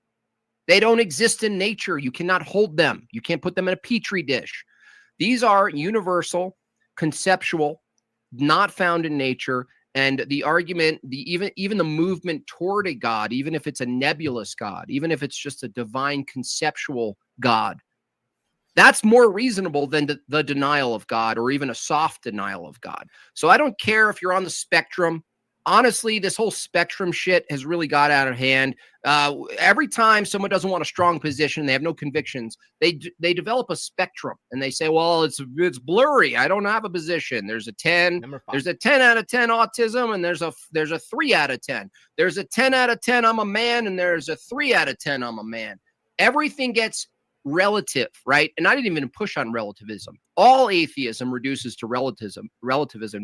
Speaker 3: They don't exist in nature. You cannot hold them. You can't put them in a petri dish. These are universal, conceptual, not found in nature. And the argument, even the movement toward a God, even if it's a nebulous God, even if it's just a divine conceptual God, that's more reasonable than the denial of God or even a soft denial of God. So I don't care if you're on the spectrum. Honestly, this whole spectrum shit has really got out of hand. Every time someone doesn't want a strong position, they have no convictions, they develop a spectrum and they say, well, it's blurry. I don't have a position. There's a 10. There's a 10 out of 10 autism, and there's a 3 out of 10. There's a 10 out of 10 I'm a man, and there's a 3 out of 10 I'm a man. Everything gets relative, right? And I didn't even push on relativism. All atheism reduces to relativism.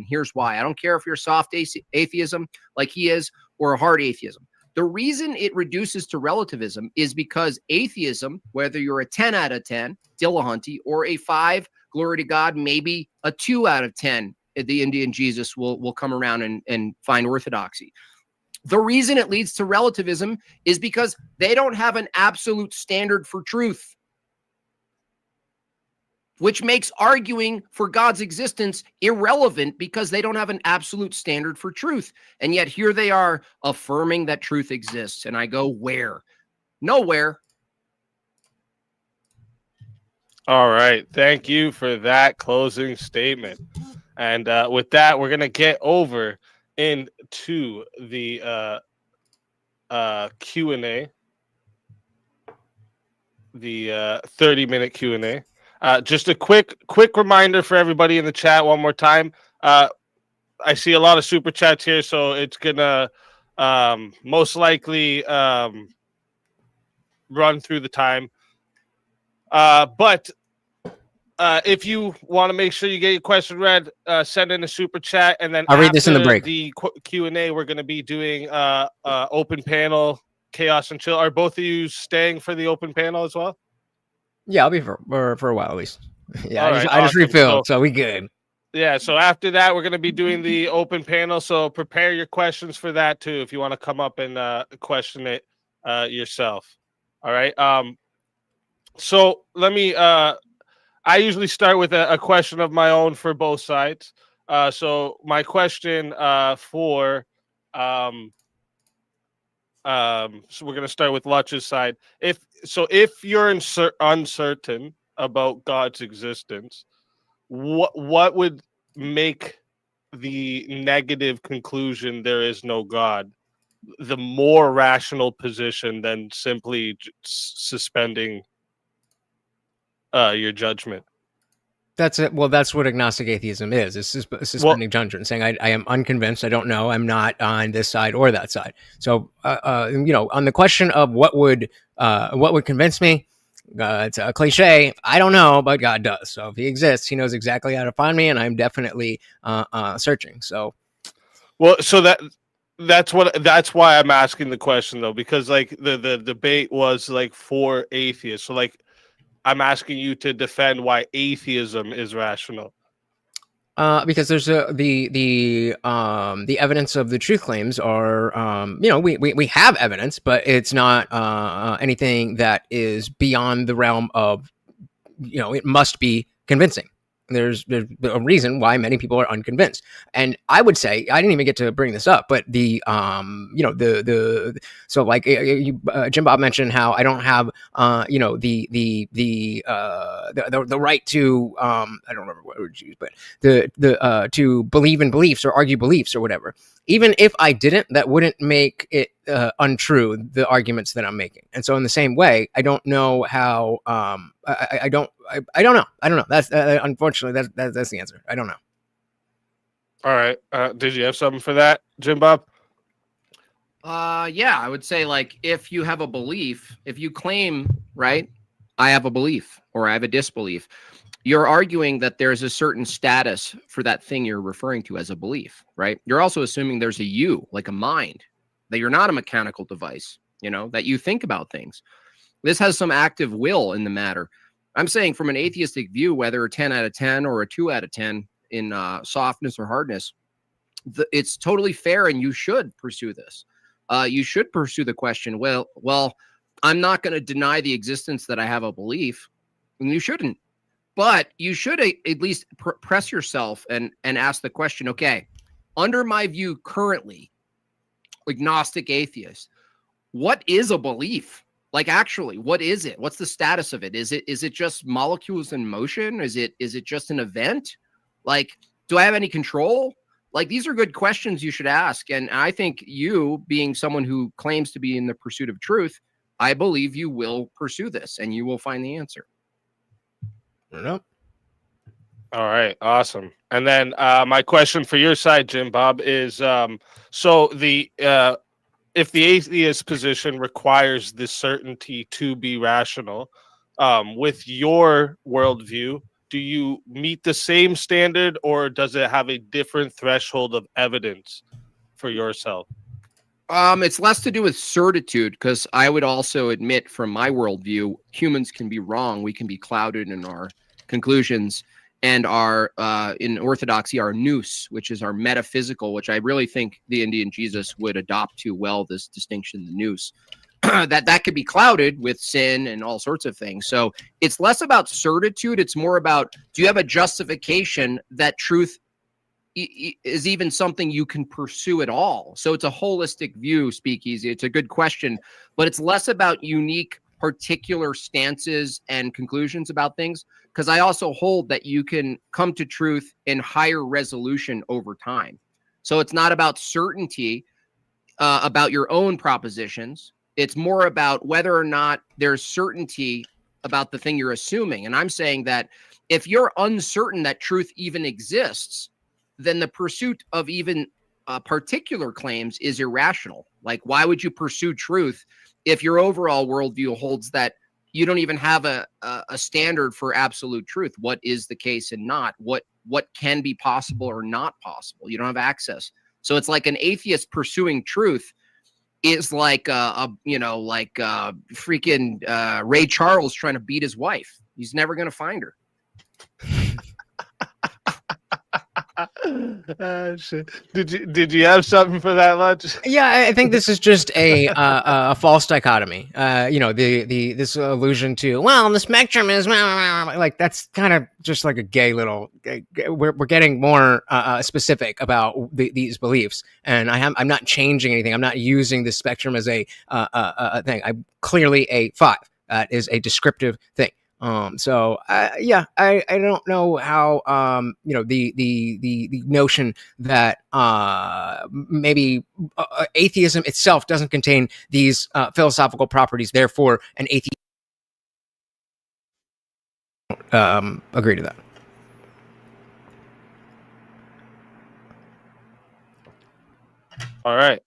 Speaker 3: Here's why. I don't care if you're soft atheism like he is or a hard atheism. The reason it reduces to relativism is because atheism, whether you're a 10 out of 10, Dillahunty, or a 5, glory to God, maybe a 2 out of 10, the Indian Jesus will come around and find orthodoxy. The reason it leads to relativism is because they don't have an absolute standard for truth, which makes arguing for God's existence irrelevant because they don't have an absolute standard for truth. And yet here they are affirming that truth exists. And I go, where? Nowhere.
Speaker 2: All right. Thank you for that closing statement. And with that, we're going to get over into the Q&A, the 30-minute Q&A. Just a quick reminder for everybody in the chat one more time. I see a lot of super chats here, so it's gonna most likely run through the time. But if you want to make sure you get your question read, send in a super chat, and then
Speaker 1: I'll read this in the break.
Speaker 2: The Q&A, we're going to be doing open panel, chaos and chill. Are both of you staying for the open panel as well?
Speaker 1: Yeah, I'll be for a while at least. Yeah,
Speaker 2: I
Speaker 1: just refilled, so we good.
Speaker 2: Yeah, so after that, we're going to be doing the open panel. So prepare your questions for that too, if you want to come up and question it yourself. All right. So let me. I usually start with a question of my own for both sides. So my question for. So we're going to start with Lutch's side. If you're uncertain about God's existence, what would make the negative conclusion there is no God the more rational position than simply suspending your judgment?
Speaker 1: That's it. Well, that's what agnostic atheism is. It's suspending judgment, saying I am unconvinced. I don't know. I'm not on this side or that side. So, on the question of what would convince me, It's a cliche. I don't know, but God does. So if he exists, he knows exactly how to find me, and I'm definitely searching. So,
Speaker 2: well, so that's why I'm asking the question though, because like the debate was like for atheists. So like I'm asking you to defend why atheism is rational.
Speaker 1: Because there's the evidence of the truth claims are we have evidence, but it's not anything that is beyond the realm of it must be convincing. There's a reason why many people are unconvinced, and I would say I didn't even get to bring this up, but the so like Jimbob mentioned how I don't have the right to I don't remember what word you use, but the to believe in beliefs or argue beliefs or whatever. Even if I didn't, that wouldn't make it untrue, the arguments that I'm making. And so in the same way, I don't know how I don't know. That's unfortunately that's the answer. I don't know.
Speaker 2: All right. Did you have something for that, Jimbob?
Speaker 3: Yeah, I would say like if you have a belief, if you claim, right, I have a belief or I have a disbelief, you're arguing that there's a certain status for that thing you're referring to as a belief, right? You're also assuming there's a you, like a mind, that you're not a mechanical device, that you think about things. This has some active will in the matter. I'm saying from an atheistic view, whether a 10 out of 10 or a 2 out of 10 in softness or hardness, it's totally fair and you should pursue this. You should pursue the question, well, I'm not going to deny the existence that I have a belief, and you shouldn't. But you should at least press yourself and ask the question, okay, under my view currently, agnostic atheist, what is a belief? Like actually, what is it? What's the status of it? Is it just molecules in motion? Is it just an event? Like, do I have any control? Like, these are good questions you should ask. And I think you, being someone who claims to be in the pursuit of truth, I believe you will pursue this and you will find the answer.
Speaker 1: Nope.
Speaker 2: All right, awesome. And then my question for your side, Jimbob, is so if the atheist position requires this certainty to be rational, with your worldview, do you meet the same standard, or does it have a different threshold of evidence for yourself?
Speaker 3: It's less to do with certitude, because I would also admit from my worldview, humans can be wrong. We can be clouded in our conclusions, and our in orthodoxy, our nous, which is our metaphysical, which I really think TheIndianJesus would adopt too well, this distinction, the nous, that could be clouded with sin and all sorts of things. So it's less about certitude. It's more about, do you have a justification that truth is even something you can pursue at all? So it's a holistic view, SpeakeaZy. It's a good question, but it's less about unique particular stances and conclusions about things, because I also hold that you can come to truth in higher resolution over time. So it's not about certainty about your own propositions. It's more about whether or not there's certainty about the thing you're assuming. And I'm saying that if you're uncertain that truth even exists, then the pursuit of even particular claims is irrational. Like, why would you pursue truth if your overall worldview holds that you don't even have a standard for absolute truth? What is the case and not? What can be possible or not possible? You don't have access. So it's like an atheist pursuing truth is like freaking Ray Charles trying to beat his wife. He's never going to find her.
Speaker 2: Shit. Did you have something for that, Lunch?
Speaker 1: Yeah, I think this is just a false dichotomy. This allusion to, well, the spectrum is like, that's kind of just like a gay little. We're getting more specific about these beliefs, and I'm not changing anything. I'm not using the spectrum as a thing. I'm clearly a 5. That is a descriptive thing. I don't know how the notion that maybe atheism itself doesn't contain these philosophical properties, therefore an atheist agree to that.
Speaker 2: All right.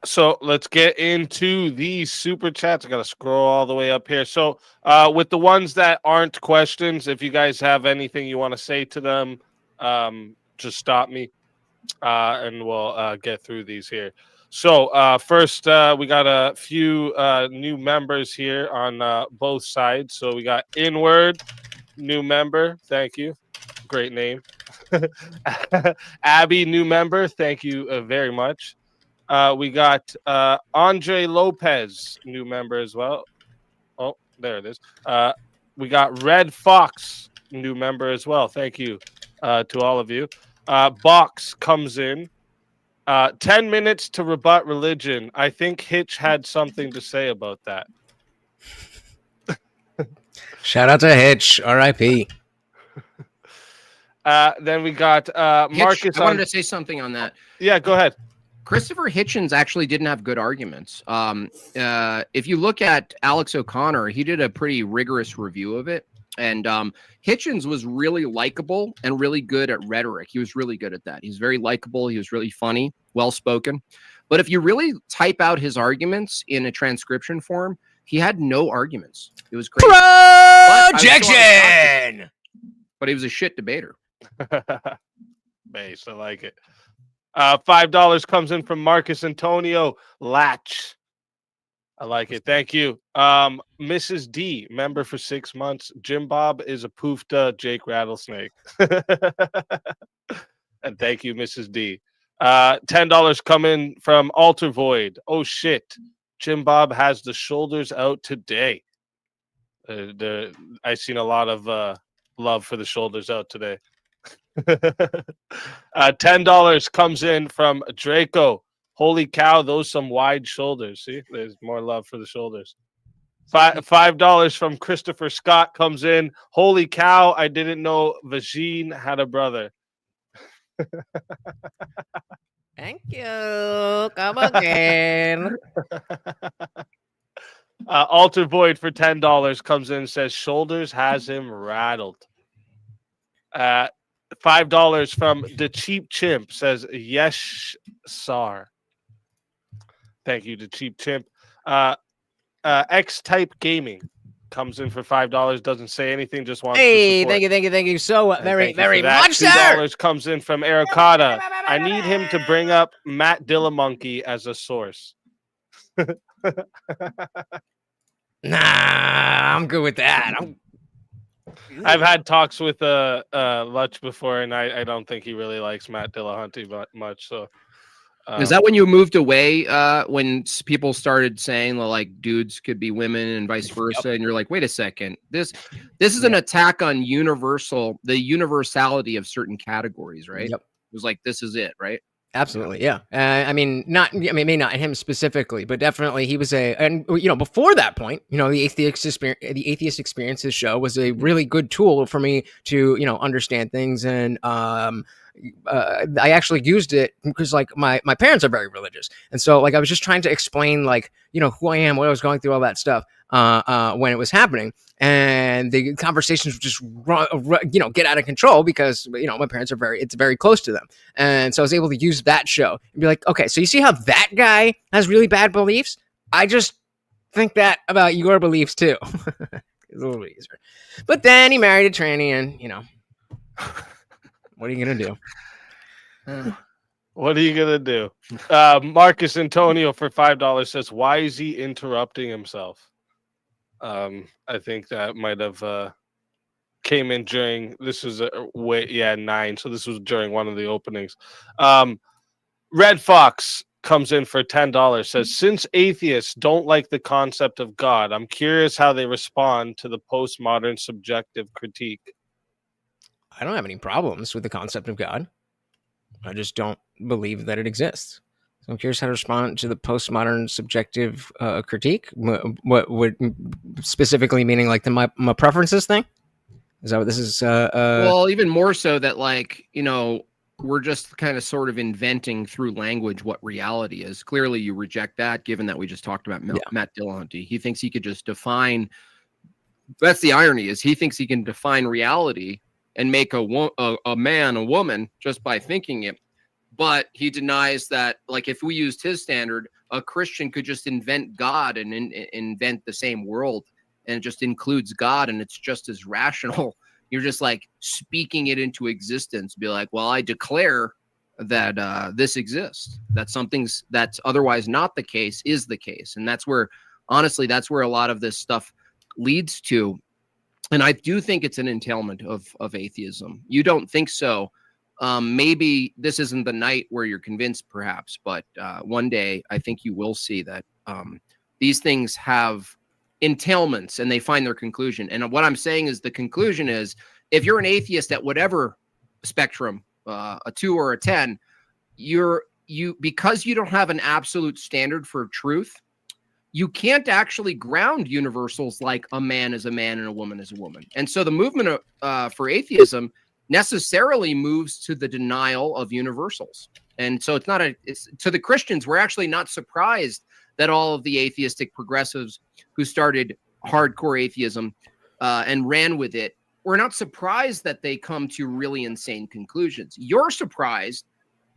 Speaker 2: So let's get into these super chats. I got to scroll all the way up here. So with the ones that aren't questions, if you guys have anything you want to say to them, just stop me and we'll get through these here. So first, we got a few new members here on both sides. So we got Inward, new member. Thank you. Great name. Abby, new member. Thank you very much. We got Andre Lopez, new member as well. Oh, there it is. We got Red Fox, new member as well. Thank you to all of you. Box comes in. 10 minutes to rebut religion. I think Hitch had something to say about that.
Speaker 1: Shout out to Hitch, R.I.P.
Speaker 2: Then we got Marcus.
Speaker 3: Hitch, I wanted to say something on that.
Speaker 2: Yeah, go ahead.
Speaker 3: Christopher Hitchens actually didn't have good arguments. If you look at Alex O'Connor, he did a pretty rigorous review of it. And Hitchens was really likable and really good at rhetoric. He was really good at that. He's very likable. He was really funny, well-spoken. But if you really type out his arguments in a transcription form, he had no arguments. It was great.
Speaker 1: Projection!
Speaker 3: But he was a shit debater.
Speaker 2: Base, I like it. $5 comes in from Marcus Antonio Latch. I like it. Thank you. Mrs. D, member for 6 months. Jimbob is a poofed Jake Rattlesnake. And thank you, Mrs. D. $10 come in from Alter Void. Oh, shit. Jimbob has the shoulders out today. I seen a lot of love for the shoulders out today. $10 comes in from Draco. Holy cow, those some wide shoulders. See, there's more love for the shoulders. $5 from Christopher Scott comes in. Holy cow, I didn't know Vagine had a brother.
Speaker 1: Thank you. Come again.
Speaker 2: Alter Void for $10 comes in and says shoulders has him rattled. $5 from the Cheap Chimp says yes, sir. Thank you to Cheap Chimp. X-Type Gaming comes in for $5. Doesn't say anything. Just wants to support.
Speaker 1: Thank you so very much, sir.
Speaker 2: $2 comes in from Ericata. I need him to bring up Matt Dillamonkey as a source.
Speaker 1: Nah, I'm good with that.
Speaker 2: I've had talks with Lutch before, and I don't think he really likes Matt Dillahunty much. So,
Speaker 3: is that when you moved away? When people started saying like dudes could be women and vice versa, and you're like, wait a second, this is an attack on the universality of certain categories, right? Yep. It was like this is it, right?
Speaker 1: Absolutely, yeah. I mean, maybe not him specifically, but definitely he was before that point, the Atheist Experiences show was a really good tool for me to, understand things. And I actually used it because like my parents are very religious. And so like I was just trying to explain like, who I am, what I was going through, all that stuff when it was happening. And the conversations would just get out of control because, my parents it's very close to them. And so I was able to use that show and be like, okay, so you see how that guy has really bad beliefs? I just think that about your beliefs too. It's a little bit easier. But then he married a tranny and, what are you going to do?
Speaker 2: What are you going to do? Marcus Antonio for $5 says, why is he interrupting himself? I think that might have came in during, this was 9, so this was during one of the openings. Red Fox comes in for $10, says, since atheists don't like the concept of God, I'm curious how they respond to the postmodern subjective critique.
Speaker 1: I don't have any problems with the concept of God. I just don't believe that it exists. So I'm curious how to respond to the postmodern subjective critique. What would specifically meaning like my preferences thing? Is that what this is?
Speaker 3: Well, even more so that like, we're just kind of sort of inventing through language what reality is. Clearly you reject that given that we just talked about Matt Dillahunty. He thinks he could just define. That's the irony is he thinks he can define reality and make a man a woman just by thinking it. But he denies that, like, if we used his standard, a Christian could just invent God and invent the same world, and it just includes God, and it's just as rational. You're just like speaking it into existence. Be like, well, I declare that this exists. That something's that's otherwise not the case is the case, and that's where, honestly, that's where a lot of this stuff leads to. And I do think it's an entailment of atheism. You don't think so? Maybe this isn't the night where you're convinced, perhaps, but one day I think you will see that these things have entailments and they find their conclusion. And what I'm saying is the conclusion is, if you're an atheist at whatever spectrum, a 2 or a 10, because you don't have an absolute standard for truth, you can't actually ground universals like a man is a man and a woman is a woman. And so the movement for atheism necessarily moves to the denial of universals. And so it's to the Christians, we're actually not surprised that all of the atheistic progressives who started hardcore atheism and ran with it, we're not surprised that they come to really insane conclusions. You're surprised,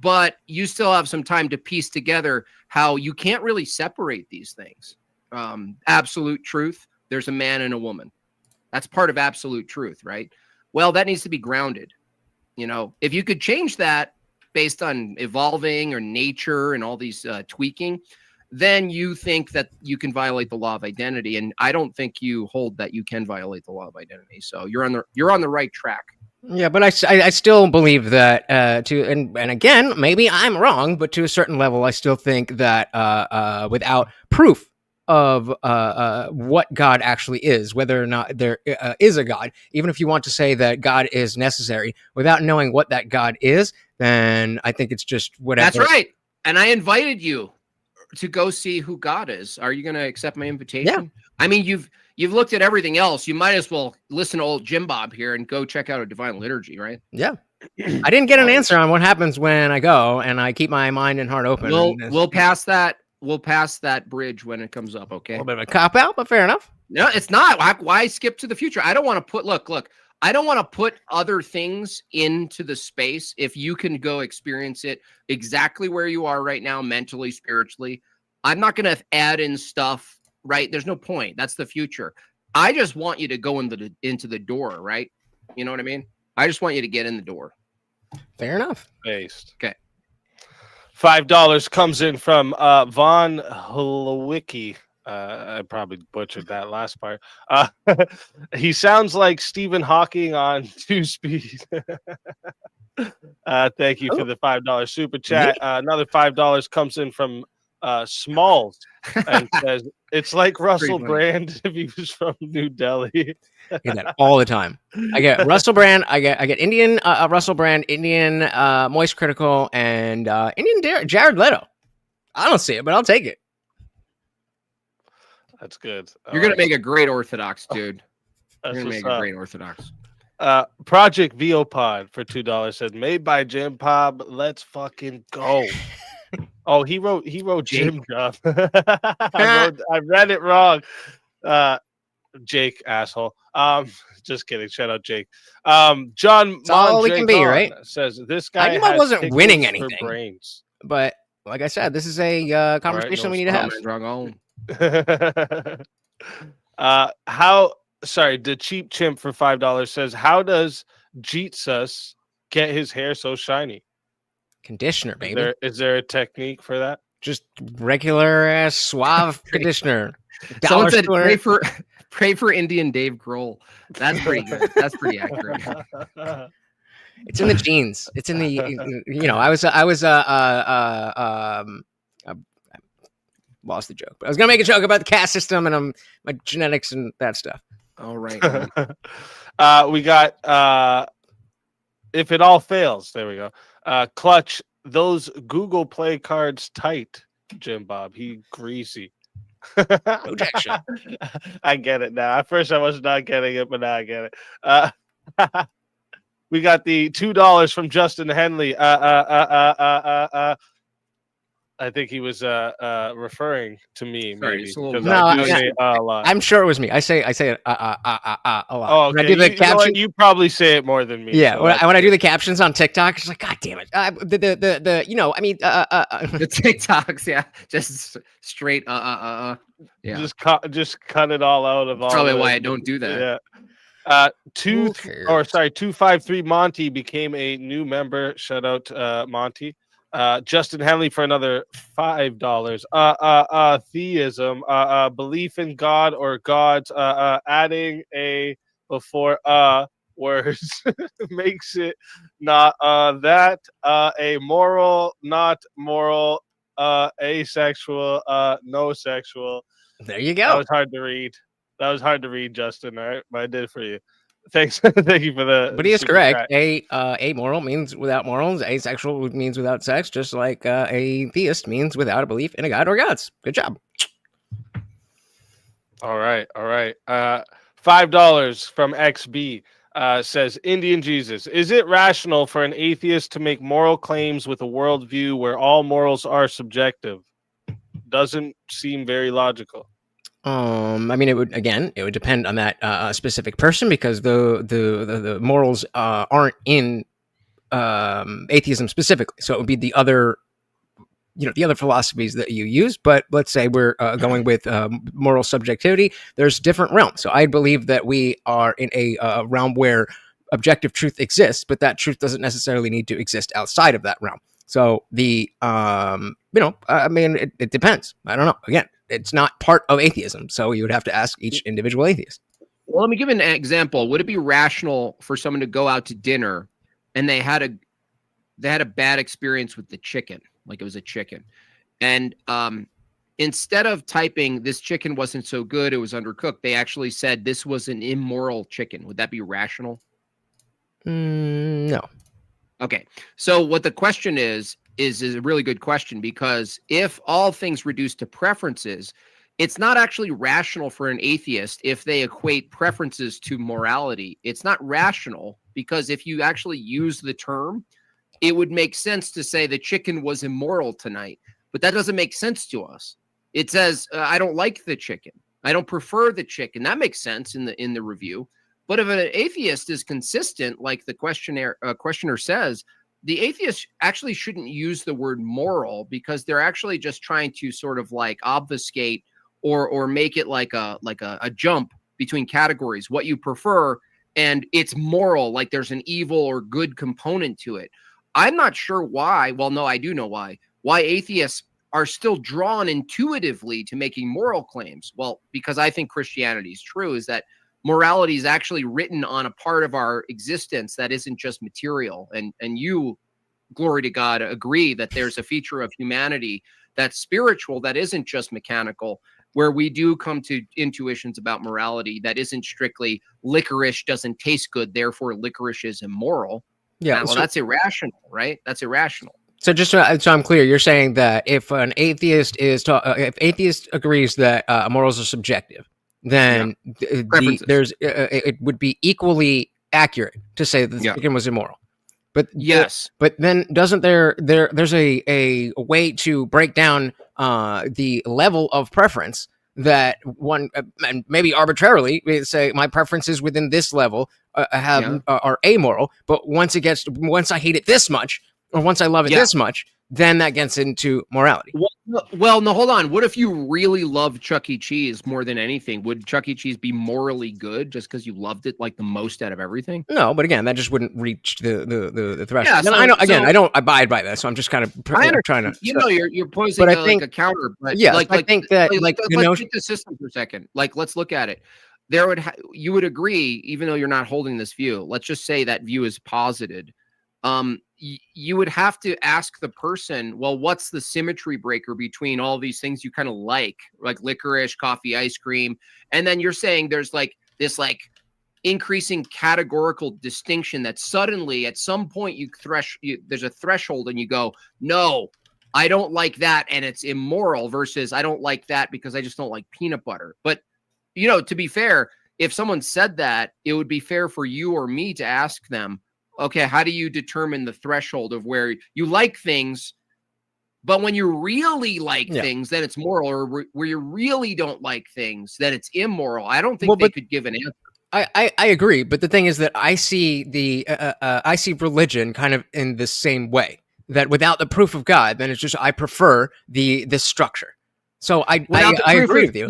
Speaker 3: but you still have some time to piece together how you can't really separate these things. Absolute truth, there's a man and a woman. That's part of absolute truth, right? Well, that needs to be grounded. You know, if you could change that based on evolving or nature and all these tweaking, then you think that you can violate the law of identity. And I don't think you hold that you can violate the law of identity. So you're on the right track.
Speaker 1: Yeah, but I still believe that and again, maybe I'm wrong, but to a certain level, I still think that without proof of what God actually is, whether or not there is a God, even if you want to say that God is necessary, without knowing what that God is, then I think it's just whatever.
Speaker 3: That's right. And I invited you to go see who God is. Are you going to accept my invitation?
Speaker 1: Yeah.
Speaker 3: I mean, you've looked at everything else. You might as well listen to old Jimbob here and go check out a divine liturgy, right?
Speaker 1: Yeah. I didn't get an answer on what happens when I go, and I keep my mind and heart open.
Speaker 3: We'll pass that. We'll pass that bridge when it comes up. Okay.
Speaker 1: A little bit of a cop out, but fair enough.
Speaker 3: No, it's not. Why skip to the future? I don't want to put. Look. I don't want to put other things into the space. If you can go experience it exactly where you are right now, mentally, spiritually, I'm not going to add in stuff. Right? There's no point. That's the future. I just want you to go into the door. Right? You know what I mean? I just want you to get in the door.
Speaker 1: Fair enough.
Speaker 2: Based.
Speaker 3: Okay.
Speaker 2: $5 comes in from Von Hlowicki. I probably butchered that last part. He sounds like Stephen Hawking on 2-speed. Thank you for the $5 super chat. Another $5 comes in from Smalls and says, it's like Russell Brand if he was from New Delhi.
Speaker 1: I get that all the time. I get Russell Brand. I get Indian Russell Brand, Indian Moist Critical, and Indian Jared Leto. I don't see it, but I'll take it.
Speaker 2: That's good.
Speaker 3: You're gonna make a great Orthodox, dude. You're gonna make a great Orthodox.
Speaker 2: Project Viopod for $2 said, made by Jimbob. Let's fucking go. Oh, he wrote Jimbob. I read it wrong. Jake, asshole. Just kidding. Shout out Jake. John
Speaker 1: That's all we can be, right?
Speaker 2: Says this guy
Speaker 1: wasn't winning anything.
Speaker 2: Brains.
Speaker 1: But like I said, this is a conversation we need to have.
Speaker 2: The cheap chimp for $5 says, how does Jesus get his hair so shiny?
Speaker 1: Conditioner, baby.
Speaker 2: Is there a technique for that?
Speaker 1: Just regular ass suave conditioner.
Speaker 3: Someone said pray for Indian Dave Grohl. That's pretty good. That's pretty accurate.
Speaker 1: It's in the genes. It's in the I lost the joke, but I was gonna make a joke about the caste system and my genetics and that stuff.
Speaker 3: All right.
Speaker 2: We got if it all fails. There we go. Clutch those Google Play cards tight, Jimbob. He greasy.
Speaker 1: Projection.
Speaker 2: I get it now. At first I was not getting it, but now I get it. We got the $2 from Justin Henley. I think he was referring to me,
Speaker 3: Sorry,
Speaker 2: maybe,
Speaker 3: it's a little
Speaker 2: because
Speaker 1: No,
Speaker 2: I do
Speaker 1: I-
Speaker 2: say a lot.
Speaker 1: I'm sure it was me. I say it a lot.
Speaker 2: Oh,
Speaker 1: When I
Speaker 2: okay.
Speaker 1: do the
Speaker 2: You know what?
Speaker 1: caption,
Speaker 2: You probably say it more than me.
Speaker 1: yeah.
Speaker 2: so
Speaker 1: When I do
Speaker 2: good.
Speaker 1: the captions on TikTok, it's like, God damn it. The you know, I mean,
Speaker 3: The TikToks, yeah, just straight. Yeah,
Speaker 2: Just cut it all out of
Speaker 3: that's
Speaker 2: all.
Speaker 3: probably why I don't do that.
Speaker 2: Yeah.
Speaker 1: Who cares?
Speaker 2: 253 Monty became a new member. Shout out Monty. Justin Henley for another $5. Theism, belief in God or gods, adding a before words makes it not that amoral, not moral, asexual, no sexual.
Speaker 1: There you
Speaker 2: That
Speaker 1: go.
Speaker 2: was hard to read. Justin. All right, but I did it for you. Thanks. Thank you for the.
Speaker 1: But he is
Speaker 2: super
Speaker 1: correct.
Speaker 2: chat.
Speaker 1: Amoral means without morals. Asexual means without sex. Just like a theist means without a belief in a god or gods. Good job.
Speaker 2: All right. $5 from XB says, Indian Jesus, is it rational for an atheist to make moral claims with a worldview where all morals are subjective? Doesn't seem very logical.
Speaker 1: I mean, it would depend on that specific person, because the morals aren't in atheism specifically. So it would be the other philosophies that you use. But let's say we're going with moral subjectivity. There's different realms. So I believe that we are in a realm where objective truth exists, but that truth doesn't necessarily need to exist outside of that realm. So it depends. I don't know. Again, it's not part of atheism. So you would have to ask each individual atheist.
Speaker 3: Well, let me give an example. Would it be rational for someone to go out to dinner and they had a bad experience with the chicken, like it was a chicken, and instead of typing "this chicken wasn't so good, it was undercooked," they actually said this was an immoral chicken? Would that be rational?
Speaker 1: No.
Speaker 3: Okay. So what the question is a really good question, because if all things reduce to preferences, it's not actually rational for an atheist if they equate preferences to morality. It's not rational, because if you actually use the term, it would make sense to say the chicken was immoral tonight, but that doesn't make sense to us. It says, I don't like the chicken. I don't prefer the chicken. That makes sense in the review. But if an atheist is consistent, like the questioner says, the atheist actually shouldn't use the word moral, because they're actually just trying to sort of like obfuscate or make it like a jump between categories, what you prefer, and it's moral, like there's an evil or good component to it. I'm not sure why. Well, no, I do know why atheists are still drawn intuitively to making moral claims. Well, because I think Christianity is true, is that morality is actually written on a part of our existence that isn't just material. And you, glory to God, agree that there's a feature of humanity that's spiritual, that isn't just mechanical, where we do come to intuitions about morality that isn't strictly licorice doesn't taste good, therefore licorice is immoral.
Speaker 1: Yeah.
Speaker 3: Well, that's irrational, right? That's irrational.
Speaker 1: So just so I'm clear, you're saying that if an atheist if atheist agrees that morals are subjective, then it would be equally accurate to say that the chicken was immoral. But
Speaker 3: yes,
Speaker 1: but then doesn't there's a way to break down the level of preference that one, and maybe arbitrarily say my preferences within this level are amoral, but once I hate it this much, or once I love it this much, then that gets into morality.
Speaker 3: Well, no, hold on. What if you really love Chuck E. Cheese more than anything? Would Chuck E. Cheese be morally good just because you loved it like the most out of everything?
Speaker 1: No, but again, that just wouldn't reach the threshold.
Speaker 3: Yeah,
Speaker 1: so, I don't abide by that, so I'm just kind of trying to.
Speaker 3: You're posing like a counter, but
Speaker 1: yeah,
Speaker 3: like,
Speaker 1: I think that
Speaker 3: let's take the system for a second. Like, let's look at it. You would agree, even though you're not holding this view. Let's just say that view is posited. You would have to ask the person, well, what's the symmetry breaker between all these things you kind of like licorice, coffee, ice cream? And then you're saying there's like this like increasing categorical distinction that suddenly at some point there's a threshold and you go, no, I don't like that and it's immoral, versus I don't like that because I just don't like peanut butter. But to be fair, if someone said that, it would be fair for you or me to ask them, okay, how do you determine the threshold of where you like things But when you really like things, then it's moral, or where you really don't like things, then it's immoral. I don't think they could give an answer.
Speaker 1: I agree, but the thing is that I see I see religion kind of in the same way, that without the proof of God, then it's just I prefer this structure. So I agree with you.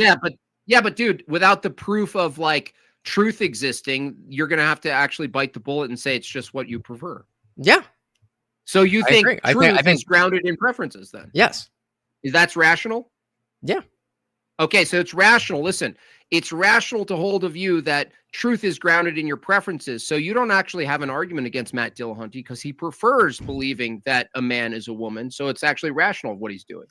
Speaker 3: Yeah, but dude, without the proof of like truth existing, you're gonna have to actually bite the bullet and say it's just what you prefer.
Speaker 1: Yeah.
Speaker 3: So you think truth
Speaker 1: I
Speaker 3: is grounded in preferences then?
Speaker 1: Yes.
Speaker 3: That's rational?
Speaker 1: Yeah.
Speaker 3: Okay, so it's rational. Listen, it's rational to hold a view that truth is grounded in your preferences. So you don't actually have an argument against Matt Dillahunty because he prefers believing that a man is a woman. So it's actually rational what he's doing.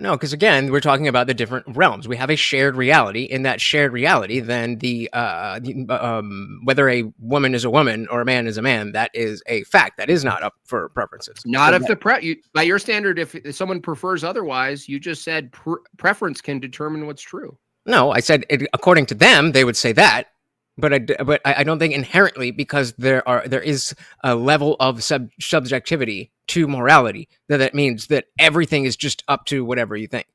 Speaker 1: No, because again, we're talking about the different realms. We have a shared reality. In that shared reality, then whether a woman is a woman or a man is a man, that is a fact. That is not up for preferences.
Speaker 3: Not if by your standard, if someone prefers otherwise, you just said preference can determine what's true.
Speaker 1: No, I said according to them, they would say that. But I don't think inherently, because there is a level of subjectivity to morality, that means that everything is just up to whatever you think.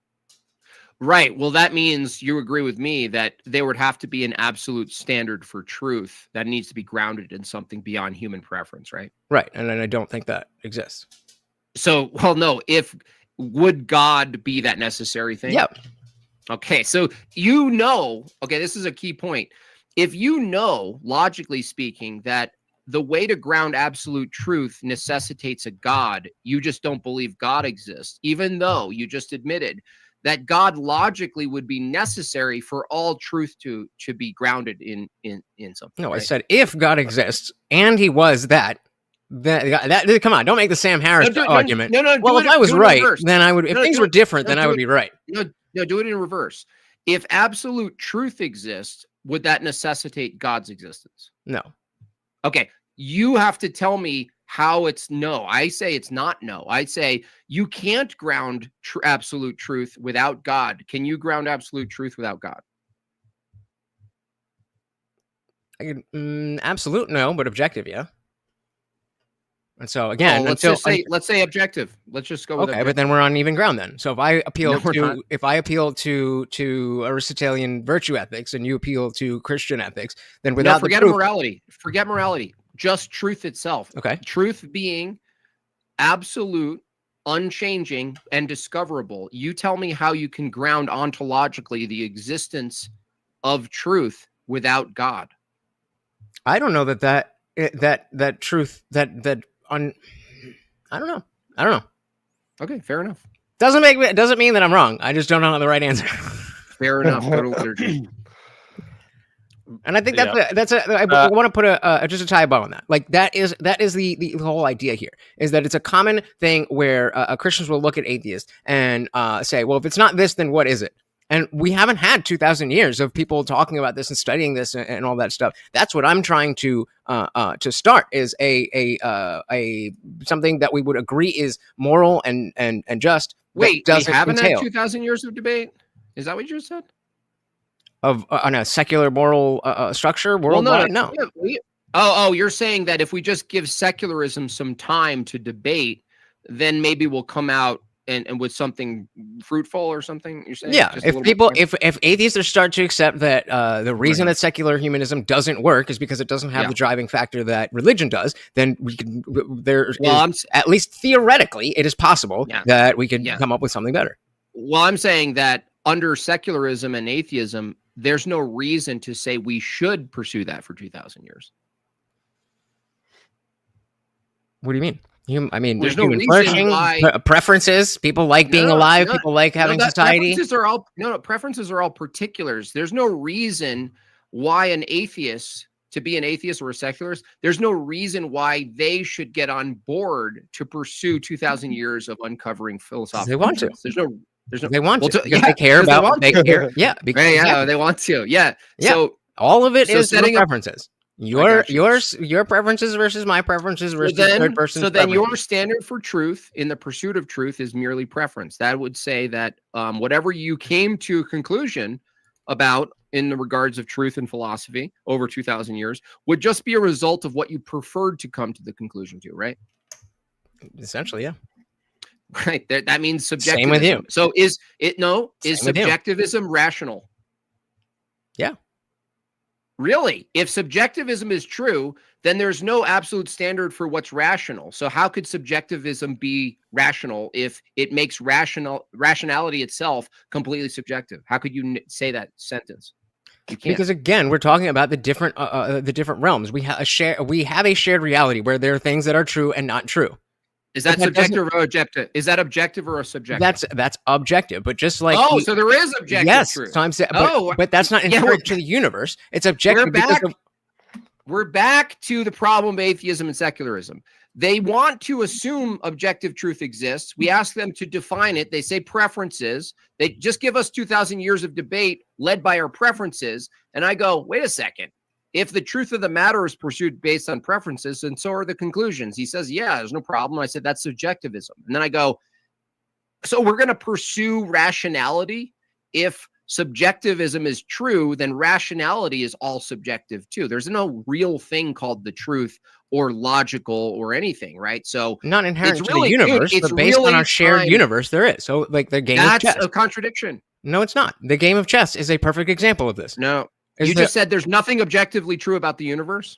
Speaker 3: Right. Well, that means you agree with me that there would have to be an absolute standard for truth that needs to be grounded in something beyond human preference, right?
Speaker 1: Right. And I don't think that exists.
Speaker 3: So, well, no. Would God be that necessary thing?
Speaker 1: Yeah.
Speaker 3: Okay. So okay, this is a key point. If you know, logically speaking, that the way to ground absolute truth necessitates a God, you just don't believe God exists, even though you just admitted that God logically would be necessary for all truth to be grounded in something.
Speaker 1: No,
Speaker 3: right?
Speaker 1: I said if God exists and he was that come on, don't make the Sam Harris argument.
Speaker 3: No.
Speaker 1: Well, if I was right, then I would. If things were different, then I would be right.
Speaker 3: No, do it in reverse. If absolute truth exists, would that necessitate God's existence?
Speaker 1: No.
Speaker 3: Okay. You have to tell me how it's no. I say it's not no. I say you can't ground absolute truth without God. Can you ground absolute truth without God?
Speaker 1: Absolute no, but objective, yeah. And so again,
Speaker 3: let's say objective. Let's just go with
Speaker 1: okay,
Speaker 3: objective.
Speaker 1: but then we're on even ground then. So if I appeal to Aristotelian virtue ethics and you appeal to Christian ethics, then without
Speaker 3: forget morality. Forget morality. Just truth itself.
Speaker 1: Okay.
Speaker 3: Truth being absolute, unchanging, and discoverable. You tell me how you can ground ontologically the existence of truth without God.
Speaker 1: I don't know that truth I don't know.
Speaker 3: Okay, fair enough.
Speaker 1: Doesn't mean that I'm wrong. I just don't know the right answer.
Speaker 3: Fair enough. Go to liturgy.
Speaker 1: And I think I want to put just a tie bow on that. Like that is the whole idea here, is that it's a common thing where Christians will look at atheists and say, well, if it's not this, then what is it? And we haven't had 2,000 years of people talking about this and studying this and all that stuff. That's what I'm trying to start, is a something that we would agree is moral and just.
Speaker 3: Wait, we haven't had 2,000 years of debate? Is that what you just said?
Speaker 1: On a secular moral structure worldwide? Well,
Speaker 3: no. You're saying that if we just give secularism some time to debate, then maybe we'll come out and with something fruitful or something. You're saying,
Speaker 1: yeah. If atheists are start to accept that the reason that secular humanism doesn't work is because it doesn't have the driving factor that religion does, then we can. At least theoretically, it is possible that we can come up with something better.
Speaker 3: Well, I'm saying that under secularism and atheism, there's no reason to say we should pursue that for 2,000 years.
Speaker 1: What do you mean?
Speaker 3: There's no reason why
Speaker 1: preferences. People like being alive. People like having society.
Speaker 3: Preferences are all particulars. There's no reason why an atheist, to be an atheist or a secularist, there's no reason why they should get on board to pursue 2,000 years of uncovering philosophical.
Speaker 1: They want to.
Speaker 3: There's no.
Speaker 1: They want to because they care about. They care. Yeah.
Speaker 3: They want to. Yeah.
Speaker 1: So all of it is preferences. Your preferences versus my preferences versus the third person's.
Speaker 3: So then your standard for truth in the pursuit of truth is merely preference. That would say that whatever you came to a conclusion about in the regards of truth and philosophy over 2,000 years would just be a result of what you preferred to come to the conclusion to, right?
Speaker 1: Essentially, yeah.
Speaker 3: Right. That means subjectivism.
Speaker 1: Same with you.
Speaker 3: So is
Speaker 1: Same with you.
Speaker 3: subjectivism rational?
Speaker 1: Yeah.
Speaker 3: Really? If subjectivism is true, then there's no absolute standard for what's rational. So how could subjectivism be rational if it makes rationality itself completely subjective? How could you say that sentence? You can't.
Speaker 1: Because again, we're talking about the different realms. We have a shared reality where there are things that are true and not true.
Speaker 3: Is that subjective or objective? Is that objective or a subjective?
Speaker 1: That's objective, but just like
Speaker 3: so there is objective truth.
Speaker 1: So I'm saying, but that's not inherent to the universe. It's objective.
Speaker 3: We're back to the problem of atheism and secularism. They want to assume objective truth exists. We ask them to define it. They say preferences. They just give us 2,000 years of debate led by our preferences. And I go, wait a second. If the truth of the matter is pursued based on preferences, and so are the conclusions. He says, yeah, there's no problem. I said, that's subjectivism. And then I go, so we're going to pursue rationality. If subjectivism is true, then rationality is all subjective too. There's no real thing called the truth or logical or anything, right? So
Speaker 1: not inherent to the universe, but based on our shared universe, there is. So like the game of chess.
Speaker 3: That's a contradiction.
Speaker 1: No, it's not. The game of chess is a perfect example of this.
Speaker 3: No. You just said there's nothing objectively true about the universe?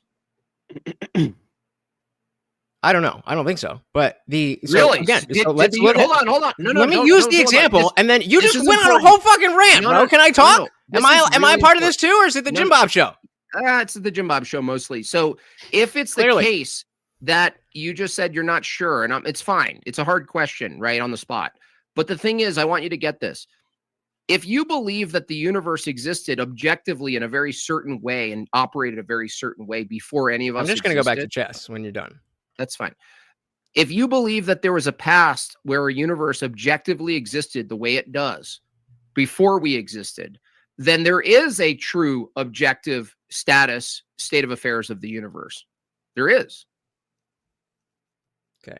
Speaker 1: I don't know. I don't think so. But
Speaker 3: really?
Speaker 1: Again,
Speaker 3: hold on. No,
Speaker 1: let me use the example, and then you just went on a whole fucking rant, bro. Can I talk? Am I part of this too, or is it the Jimbob show?
Speaker 3: It's the Jimbob show mostly. So if it's the case that you just said you're not sure, and it's fine. It's a hard question, right, on the spot. But the thing is, I want you to get this. If you believe that the universe existed objectively in a very certain way and operated a very certain way before any of us
Speaker 1: I'm just going to go back to chess when you're done.
Speaker 3: That's fine. If you believe that there was a past where a universe objectively existed the way it does before we existed, then there is a true objective state of affairs of the universe. There is.
Speaker 1: Okay.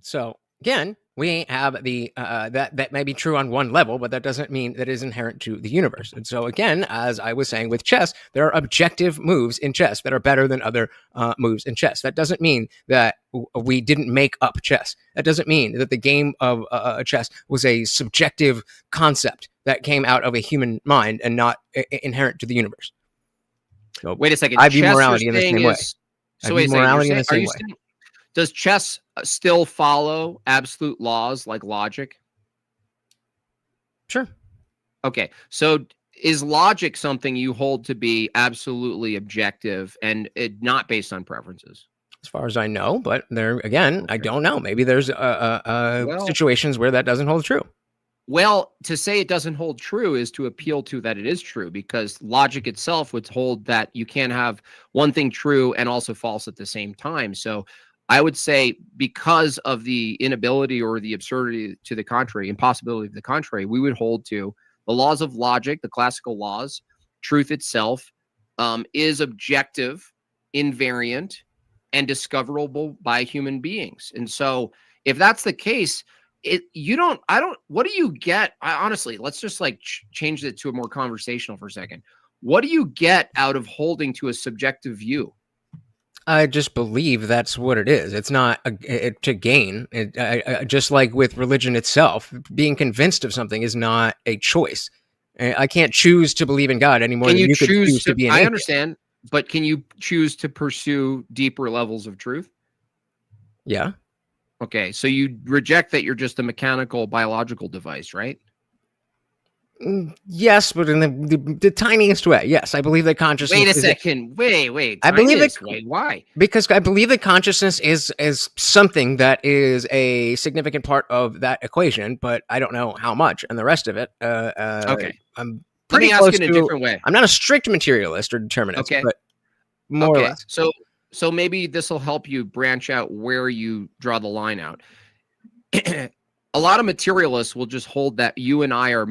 Speaker 1: So again, we have the that may be true on one level, but that doesn't mean that it is inherent to the universe. And so again, as I was saying with chess, there are objective moves in chess that are better than other moves in chess. That doesn't mean that we didn't make up chess. That doesn't mean that the game of chess was a subjective concept that came out of a human mind and not inherent to the universe. So
Speaker 3: wait a second.
Speaker 1: I view morality in the same way.
Speaker 3: So wait a second. Does chess still follow absolute laws like logic?
Speaker 1: Sure.
Speaker 3: Okay. So is logic something you hold to be absolutely objective and not based on preferences?
Speaker 1: As far as I know, but there again, okay. I don't know. Maybe there's situations where that doesn't hold true.
Speaker 3: Well, to say it doesn't hold true is to appeal to that it is true, because logic itself would hold that you can't have one thing true and also false at the same time. So I would say because of the inability or the absurdity to the contrary, impossibility to the contrary, we would hold to the laws of logic, the classical laws. Truth itself is objective, invariant, and discoverable by human beings. And so if that's the case, what do you get? Honestly, let's just like change it to a more conversational for a second. What do you get out of holding to a subjective view?
Speaker 1: I just believe that's what it is. It's not to gain. Just like with religion itself, being convinced of something is not a choice. I can't choose to believe in God anymore than you could choose to be an atheist.
Speaker 3: I understand, but can you choose to pursue deeper levels of truth?
Speaker 1: Yeah.
Speaker 3: Okay, so you reject that you're just a mechanical, biological device, right?
Speaker 1: Yes, but in the tiniest way. Yes, I believe that consciousness.
Speaker 3: Wait a second. Wait.
Speaker 1: I believe that.
Speaker 3: Why?
Speaker 1: Because I believe that consciousness is something that is a significant part of that equation, but I don't know how much, and the rest of it.
Speaker 3: Okay.
Speaker 1: I'm
Speaker 3: pretty close to. Let me ask it in a different way.
Speaker 1: I'm not a strict materialist or determinist, but more or less.
Speaker 3: So maybe this will help you branch out where you draw the line out. A lot of materialists will just hold that you and I are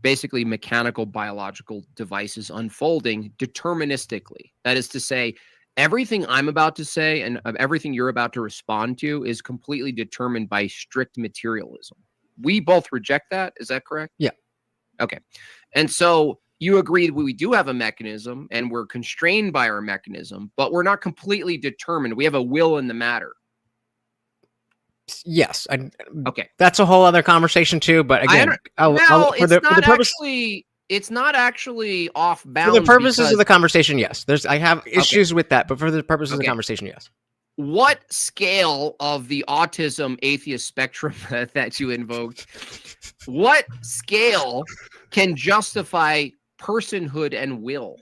Speaker 3: basically mechanical biological devices unfolding deterministically. That is to say, everything I'm about to say and everything you're about to respond to is completely determined by strict materialism. We both reject that. Is that correct?
Speaker 1: Yeah.
Speaker 3: Okay. And so you agree that we do have a mechanism and we're constrained by our mechanism, but we're not completely determined. We have a will in the matter.
Speaker 1: Yes.
Speaker 3: Okay.
Speaker 1: That's a whole other conversation too. But again,
Speaker 3: it's not actually off bounds.
Speaker 1: For the purposes of the conversation, yes. I have issues with that, but for the purposes of the conversation, yes.
Speaker 3: What scale of the autism atheist spectrum that you invoked, what scale can justify personhood and will?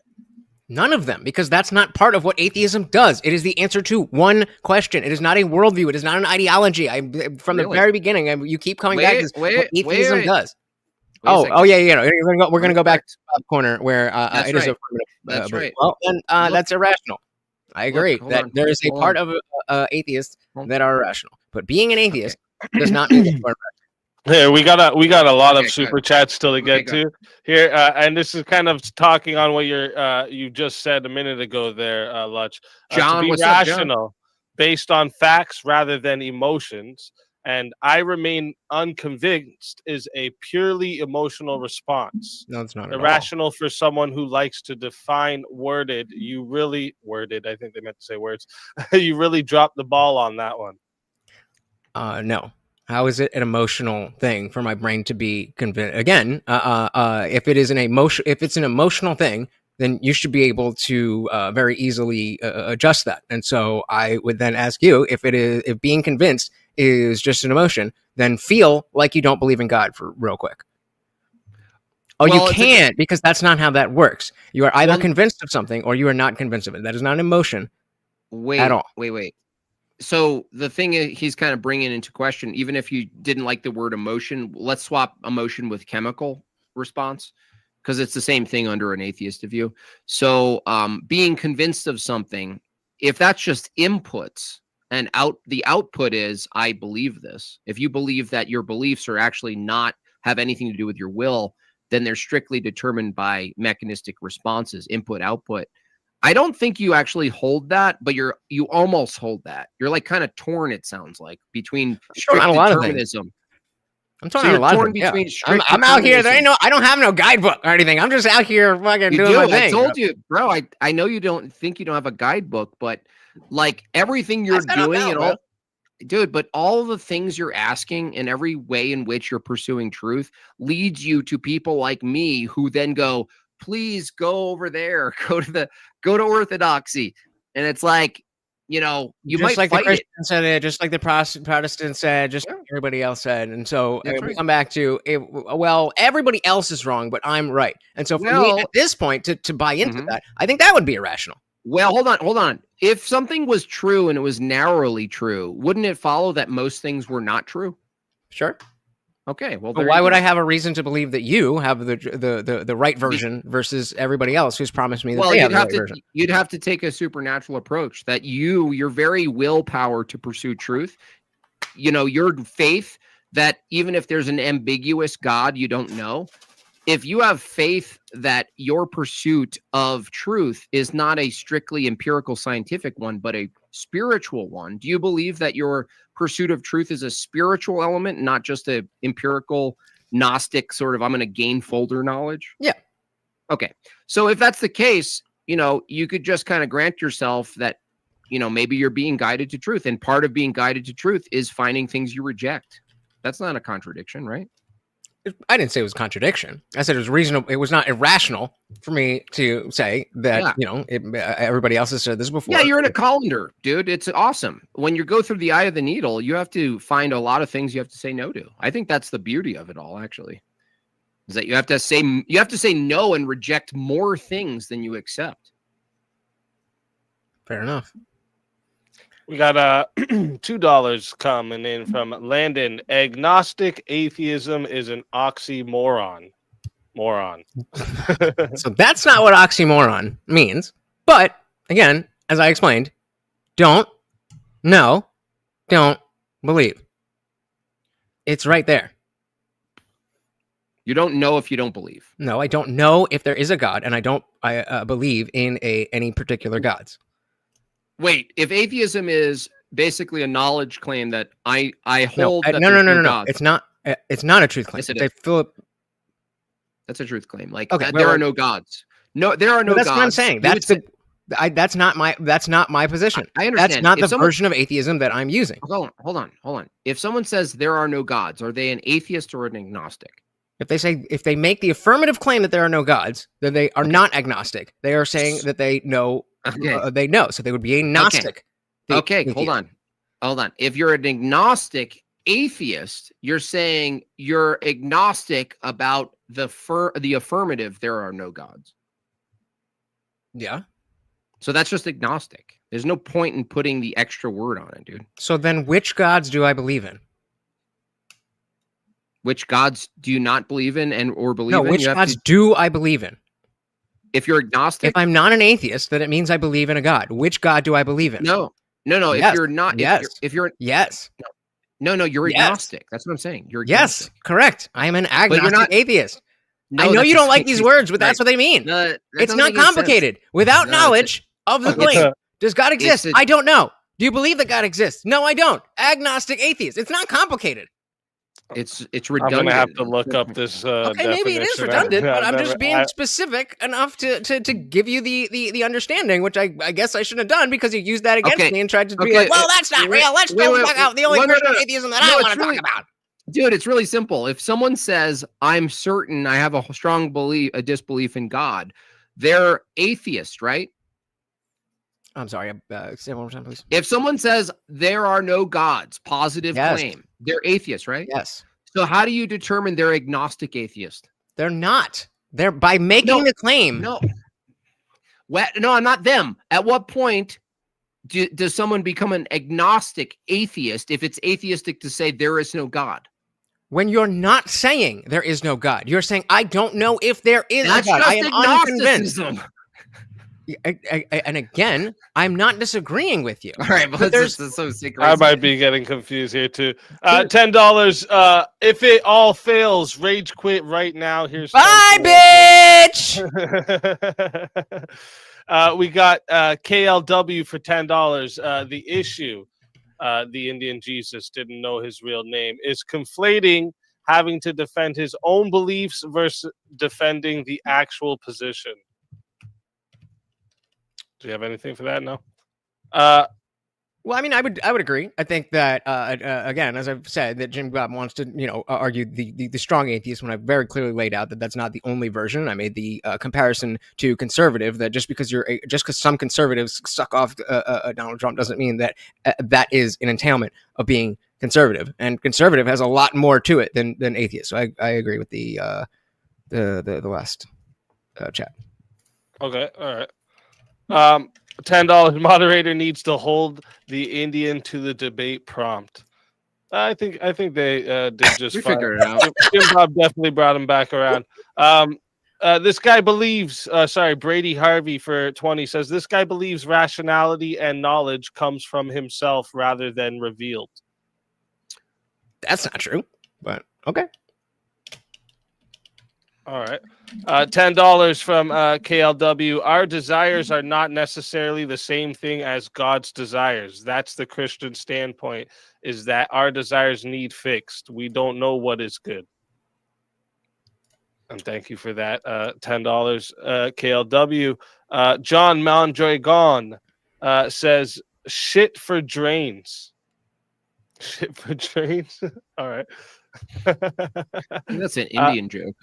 Speaker 1: None of them, because that's not part of what atheism does. It is the answer to one question. It is not a worldview. It is not an ideology. From the very beginning, you keep coming back to this, what atheism does. Yeah. We're gonna go back to the corner where it is affirmative.
Speaker 3: That's right.
Speaker 1: Well, then that's irrational. I agree that there is a part of atheists that are irrational, but being an atheist does not mean that you are
Speaker 2: Here we got a lot of super chats still to get to here, and this is kind of talking on what you just said a minute ago there, Lutch.
Speaker 3: John,
Speaker 2: to be rational based on facts rather than emotions, and I remain unconvinced is a purely emotional response.
Speaker 1: No, it's not
Speaker 2: irrational for someone who likes to define worded. You really worded. I think they meant to say words. You really dropped the ball on that one.
Speaker 1: No. How is it an emotional thing for my brain to be convinced? Again, if it's an emotional thing, then you should be able to very easily adjust that. And so I would then ask you if being convinced is just an emotion, then feel like you don't believe in God for real quick. You can't, because that's not how that works. You are either convinced of something or you are not convinced of it. That is not an emotion at all.
Speaker 3: Wait. So the thing he's kind of bringing into question, even if you didn't like the word emotion, let's swap emotion with chemical response, because it's the same thing under an atheist view. So being convinced of something, if that's just inputs and the output is, I believe this. If you believe that your beliefs are actually not have anything to do with your will, then they're strictly determined by mechanistic responses, input, output. I don't think you actually hold that, but you almost hold that. You're like kind of torn, it sounds like, between strict determinism.
Speaker 1: I'm talking a lot of things. I'm out here. I don't have no guidebook or anything. I'm just out here fucking doing my thing.
Speaker 3: I told you, bro. I know you don't have a guidebook, but like everything you're doing dude, but all the things you're asking and every way in which you're pursuing truth leads you to people like me who then go, please go over there, go to orthodoxy. And it's like, you
Speaker 1: just
Speaker 3: might
Speaker 1: like
Speaker 3: fight
Speaker 1: the Christians said it, just like the Protestants said, just like everybody else said. And so we come back to everybody else is wrong, but I'm right. And so for me at this point to buy into that, I think that would be irrational.
Speaker 3: Well, hold on. If something was true and it was narrowly true, wouldn't it follow that most things were not true?
Speaker 1: Sure.
Speaker 3: Okay, well,
Speaker 1: but why would I have a reason to believe that you have the right version versus everybody else who's promised me that they have the right version?
Speaker 3: You'd have to take a supernatural approach that your very willpower to pursue truth, your faith that even if there's an ambiguous God you don't know, if you have faith that your pursuit of truth is not a strictly empirical scientific one, but a spiritual one, do you believe that your pursuit of truth is a spiritual element, not just a empirical Gnostic sort of, I'm going to gain folder knowledge?
Speaker 1: Yeah.
Speaker 3: Okay. So if that's the case, you could just kind of grant yourself that, maybe you're being guided to truth. And part of being guided to truth is finding things you reject. That's not a contradiction, right?
Speaker 1: I didn't say it was a contradiction. I said it was reasonable. It was not irrational for me to say that, everybody else has said this before.
Speaker 3: Yeah, you're in a colander, dude. It's awesome. When you go through the eye of the needle, you have to find a lot of things you have to say no to. I think that's the beauty of it all, actually, is that you have to say no and reject more things than you accept.
Speaker 1: Fair enough.
Speaker 2: We got $2 coming in from Landon. Agnostic atheism is an oxymoron.
Speaker 1: So that's not what oxymoron means. But again, as I explained, don't believe. It's right there.
Speaker 3: You don't know if you don't believe.
Speaker 1: No, I don't know if there is a God, and I believe in any particular gods.
Speaker 3: Wait, if atheism is basically a knowledge claim that I hold,
Speaker 1: no, it's not. It's not a truth claim.
Speaker 3: That's a truth claim. Like there are no gods. No, there are no gods.
Speaker 1: That's what I'm saying. That's not my position.
Speaker 3: I understand.
Speaker 1: That's not the version of atheism that I'm using.
Speaker 3: Hold on. If someone says there are no gods, are they an atheist or an agnostic?
Speaker 1: If they make the affirmative claim that there are no gods, then they are not agnostic. They are saying that they know. They know, so they would be a Gnostic.
Speaker 3: Okay, hold on. If you're an agnostic atheist, you're saying you're agnostic about the affirmative. There are no gods.
Speaker 1: Yeah.
Speaker 3: So that's just agnostic. There's no point in putting the extra word on it, dude.
Speaker 1: So then which gods do I believe in?
Speaker 3: Which gods do you not believe in or believe in?
Speaker 1: No, which gods do I believe in?
Speaker 3: If you're agnostic?
Speaker 1: If I'm not an atheist, then it means I believe in a god. Which god do I believe in?
Speaker 3: No.
Speaker 1: Yes.
Speaker 3: If you're not, if you're
Speaker 1: yes.
Speaker 3: No, you're agnostic. That's what I'm saying. You're
Speaker 1: Yes,
Speaker 3: agnostic.
Speaker 1: correct. I am an agnostic atheist.
Speaker 3: No,
Speaker 1: I know you don't like these words, but that's what they mean.
Speaker 3: No,
Speaker 1: it's not complicated. Without knowledge of the claim, does God exist? I don't know. Do you believe that God exists? No, I don't. Agnostic atheist. It's not complicated.
Speaker 3: It's redundant.
Speaker 2: I'm gonna have to look up this.
Speaker 1: Okay, maybe it is redundant, but I'm just being specific enough to give you the understanding, which I guess I shouldn't have done because you used that against me and tried to be like, well, that's not real. Let's go back out the only version of atheism that I want to talk about.
Speaker 3: Dude, it's really simple. If someone says, I'm certain I have a strong disbelief in God, they're atheist, right?
Speaker 1: I'm sorry. Say it one more time, please.
Speaker 3: If someone says there are no gods, positive claim, they're atheist, right?
Speaker 1: Yes.
Speaker 3: So how do you determine they're agnostic atheist?
Speaker 1: They're not. They're by making the claim.
Speaker 3: No, I'm not them. At what point does someone become an agnostic atheist if it's atheistic to say there is no God?
Speaker 1: When you're not saying there is no God, you're saying, I don't know if there is a God. I am unconvinced. And again, I'm not disagreeing with you.
Speaker 3: All right, but
Speaker 2: I might be getting confused here too. $10. If it all fails, rage quit right now. Here's
Speaker 1: bye, bitch.
Speaker 2: We got KLW for $10. The issue, the Indian Jesus didn't know his real name, is conflating having to defend his own beliefs versus defending the actual position. Do you have anything for that? No.
Speaker 1: Well, I mean, I would agree. I think that again, as I've said, that Jimbob wants to argue the strong atheist when I've very clearly laid out that that's not the only version. I made the comparison to conservative, that just because some conservatives suck off Donald Trump doesn't mean that that is an entailment of being conservative. And conservative has a lot more to it than atheist. So I agree with the last chat.
Speaker 2: Okay, all right. $10 moderator needs to hold the Indian to the debate prompt. I think they did just fine.
Speaker 3: Figure it out.
Speaker 2: Jimbob definitely brought him back around. This guy believes. Brady Harvey for 20 says this guy believes rationality and knowledge comes from himself rather than revealed.
Speaker 1: That's not true, but okay.
Speaker 2: All right. $10 from KLW. Our desires are not necessarily the same thing as God's desires. That's the Christian standpoint, is that our desires need fixed. We don't know what is good. And thank you for that. $10 KLW. John Mondragon says, shit for drains. Shit for drains? All right.
Speaker 3: That's an Indian joke.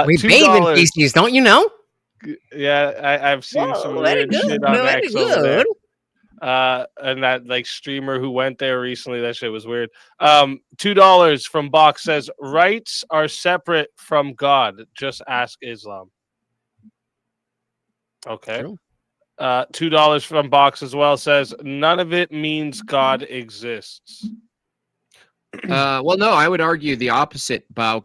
Speaker 1: We bathe in feces, don't you know?
Speaker 2: Yeah, I've seen some weird shit on X over there. And that streamer who went there recently, that shit was weird. $2 from Box says rights are separate from God. Just ask Islam. Okay. True. $2 from Box as well says none of it means God exists.
Speaker 3: Well, no, I would argue the opposite, Baux.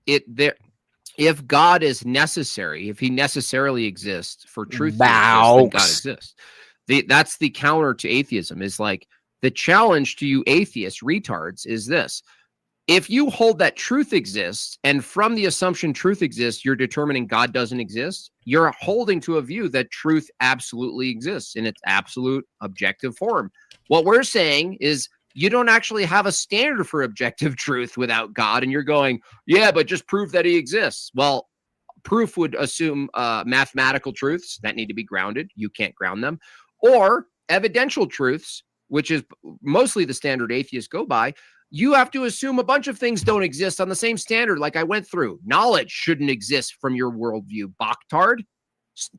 Speaker 3: If God is necessary, if he necessarily exists for truth, then God exists. That's the counter to atheism. Is like the challenge to you atheists, retards, is this: if you hold that truth exists, and from the assumption truth exists, you're determining God doesn't exist. You're holding to a view that truth absolutely exists in its absolute objective form. What we're saying is, you don't actually have a standard for objective truth without God. And you're going, yeah, but just prove that he exists. Well, proof would assume mathematical truths that need to be grounded. You can't ground them. Or evidential truths, which is mostly the standard atheists go by. You have to assume a bunch of things don't exist on the same standard like I went through. Knowledge shouldn't exist from your worldview. Bactard.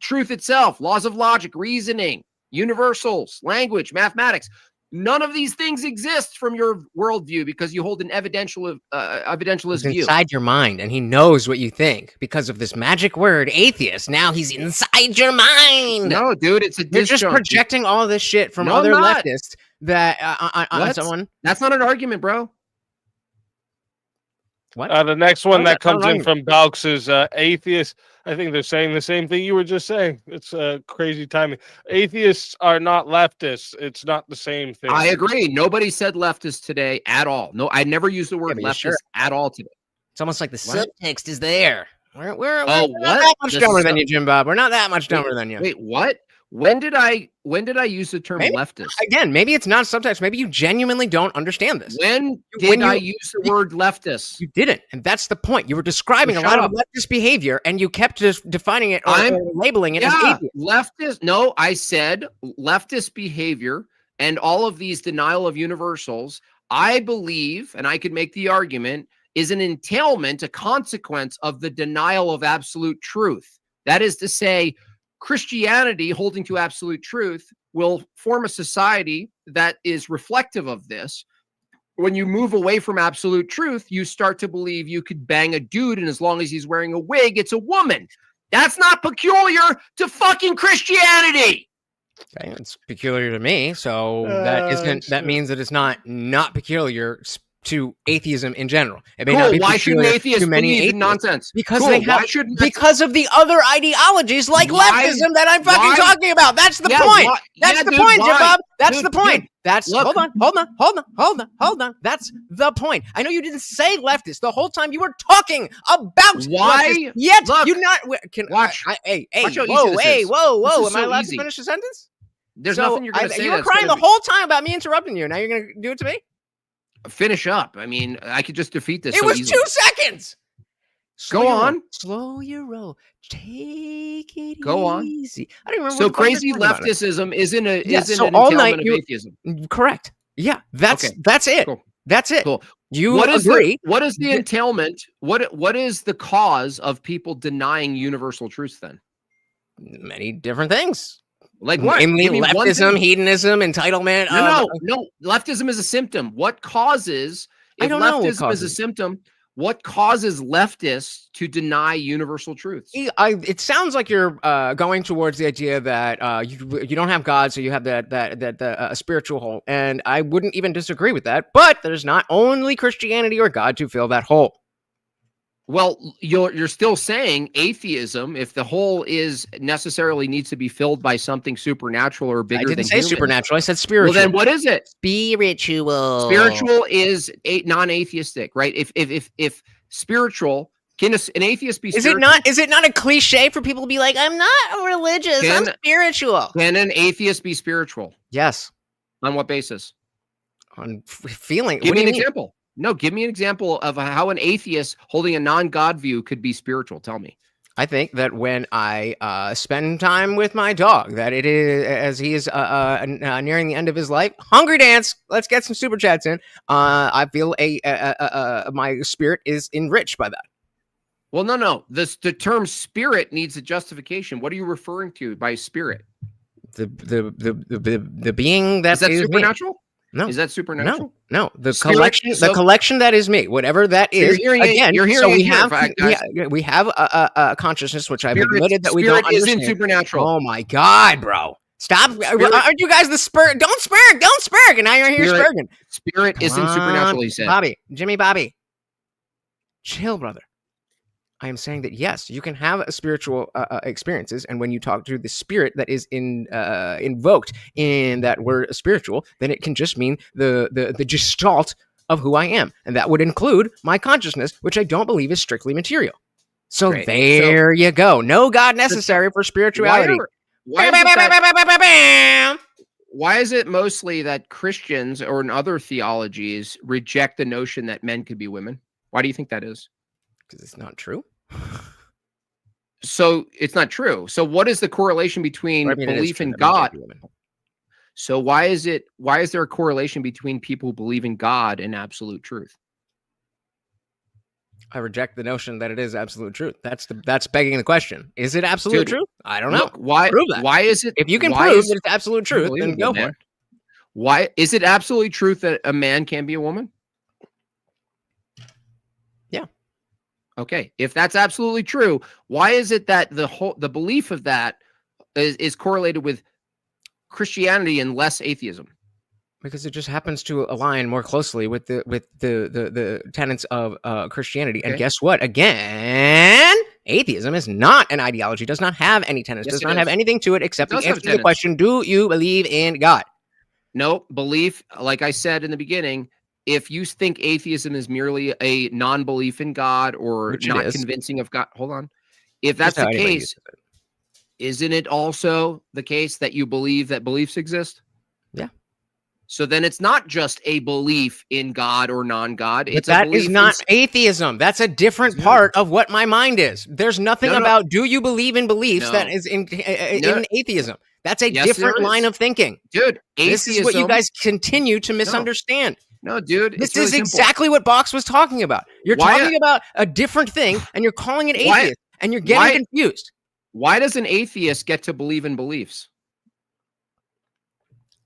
Speaker 3: Truth itself, laws of logic, reasoning, universals, language, mathematics. None of these things exist from your worldview because you hold an evidentialist view.
Speaker 1: Inside your mind, and he knows what you think because of this magic word, atheist. Now he's inside your mind.
Speaker 3: No, dude, it's a
Speaker 1: You're just projecting all this shit from other leftists that on someone.
Speaker 3: That's not an argument, bro.
Speaker 1: What?
Speaker 2: The next one that comes in from Balks is atheists. I think they're saying the same thing you were just saying. It's crazy timing. Atheists are not leftists. It's not the same thing.
Speaker 3: I agree. Nobody said leftist today at all. No, I never used the word leftist at all today.
Speaker 1: It's almost like the subtext is there. We're
Speaker 3: not
Speaker 1: that much dumber than you, Jimbob. We're not that much dumber than you.
Speaker 3: Wait, what? When did I use the term leftist?
Speaker 1: Again, maybe it's not subtext. Maybe you genuinely don't understand this.
Speaker 3: When did I use the word leftist?
Speaker 1: You didn't, and that's the point. You were describing a lot of leftist behavior, and you kept just defining it or labeling it as atheist.
Speaker 3: Leftist. No, I said leftist behavior and all of these denial of universals. I believe, and I could make the argument, is an entailment, a consequence of the denial of absolute truth. That is to say, Christianity, holding to absolute truth, will form a society that is reflective of this. When you move away from absolute truth, you start to believe you could bang a dude, and as long as he's wearing a wig, it's a woman. That's not peculiar to fucking Christianity.
Speaker 1: Okay, it's peculiar to me, so that means that it's not peculiar to atheism in general. It may not be
Speaker 3: why shouldn't atheists believe in nonsense?
Speaker 1: Because because of the other ideologies like leftism that I'm fucking talking about. That's the point. That's the point, Jimbob. That's the point. Hold on. That's the point. I know you didn't say leftist the whole time you were talking about
Speaker 3: why.
Speaker 1: Yet you not can
Speaker 3: watch.
Speaker 1: Whoa.
Speaker 3: Am
Speaker 1: I allowed to finish the sentence?
Speaker 3: There's nothing you're going to say.
Speaker 1: You were crying the whole time about me interrupting you. Now you're going to do it to me?
Speaker 3: Finish up. I mean, I could just defeat this.
Speaker 1: It was 2 seconds.
Speaker 3: Go on.
Speaker 1: Slow your roll. Take it
Speaker 3: Go on.
Speaker 1: easy. I don't remember.
Speaker 3: So crazy leftism isn't an entailment of atheism.
Speaker 1: Correct. Yeah. That's it.
Speaker 3: Cool.
Speaker 1: That's it.
Speaker 3: Cool.
Speaker 1: You agree.
Speaker 3: What is the entailment? What is the cause of people denying universal truths then?
Speaker 1: Many different things.
Speaker 3: Like what?
Speaker 1: Namely, leftism, hedonism, entitlement.
Speaker 3: No. Leftism is a symptom. What causes? If leftism is a symptom, what causes leftists to deny universal truths?
Speaker 1: It sounds like you're going towards the idea that you don't have God, so you have that spiritual hole, and I wouldn't even disagree with that. But there's not only Christianity or God to fill that hole.
Speaker 3: Well, you're still saying atheism, if the hole is necessarily needs to be filled by something supernatural or bigger than human. I didn't say
Speaker 1: supernatural. I said spiritual.
Speaker 3: Well, then what is it?
Speaker 1: Spiritual.
Speaker 3: Spiritual is non-atheistic, right? If spiritual, can an atheist be spiritual?
Speaker 1: Is it not a cliche for people to be like, I'm not religious, I'm spiritual?
Speaker 3: Can an atheist be spiritual?
Speaker 1: Yes.
Speaker 3: On what basis?
Speaker 1: On feeling.
Speaker 3: Give me an example. No, give me an example of how an atheist holding a non-God view could be spiritual. Tell me.
Speaker 1: I think that when I spend time with my dog, that it is, as he is nearing the end of his life, hungry dance. Let's get some super chats in. I feel my spirit is enriched by that.
Speaker 3: Well, no. The term spirit needs a justification. What are you referring to by spirit?
Speaker 1: The being that
Speaker 3: is that supernatural?
Speaker 1: Me. No.
Speaker 3: Is that supernatural?
Speaker 1: No. The collection that is me, whatever that is. We have a consciousness, which I've admitted that we don't understand.
Speaker 3: Spirit isn't supernatural.
Speaker 1: Oh my God, bro. Stop. Aren't you guys the spirit? Don't spurg. And now you're here spurging.
Speaker 3: Spirit isn't supernatural, he said.
Speaker 1: Bobby. Chill, brother. I am saying that, yes, you can have spiritual experiences. And when you talk to the spirit that is invoked in that word spiritual, then it can just mean the gestalt of who I am. And that would include my consciousness, which I don't believe is strictly material. So there you go. No God necessary for spirituality.
Speaker 3: Why is it mostly that Christians or in other theologies reject the notion that men could be women? Why do you think that is?
Speaker 1: Because it's not true.
Speaker 3: So it's not true. So what is the correlation between belief in God? So why is there a correlation between people who believe in God and absolute truth?
Speaker 1: I reject the notion that it is absolute truth. That's begging the question. Is it absolute truth? I don't know.
Speaker 3: Look, why
Speaker 1: prove that.
Speaker 3: Why is it?
Speaker 1: If you can prove that it's absolute truth, then go for it.
Speaker 3: Why is it absolutely truth that a man can be a woman?
Speaker 1: Yeah.
Speaker 3: Okay. If that's absolutely true, why is it that the belief of that is correlated with Christianity and less atheism?
Speaker 1: Because it just happens to align more closely with the tenets of Christianity. Okay. And guess what? Again, atheism is not an ideology, does not have any tenets, does not have anything to it except the answer to the question, do you believe in God?
Speaker 3: No, belief, like I said in the beginning, if you think atheism is merely a non-belief in God or not convincing of God, hold on. If that's the case, isn't it also the case that you believe that beliefs exist?
Speaker 1: Yeah.
Speaker 3: So then it's not just a belief in God or non-God. It's
Speaker 1: that is not atheism. That's a different part of what my mind is. There's nothing about do you believe in beliefs that is in atheism. That's a different line of thinking.
Speaker 3: Dude,
Speaker 1: this is what you guys continue to misunderstand.
Speaker 3: No, dude.
Speaker 1: This is exactly what Box was talking about. You're talking about a different thing and you're calling it atheist and you're getting confused.
Speaker 3: Why does an atheist get to believe in beliefs?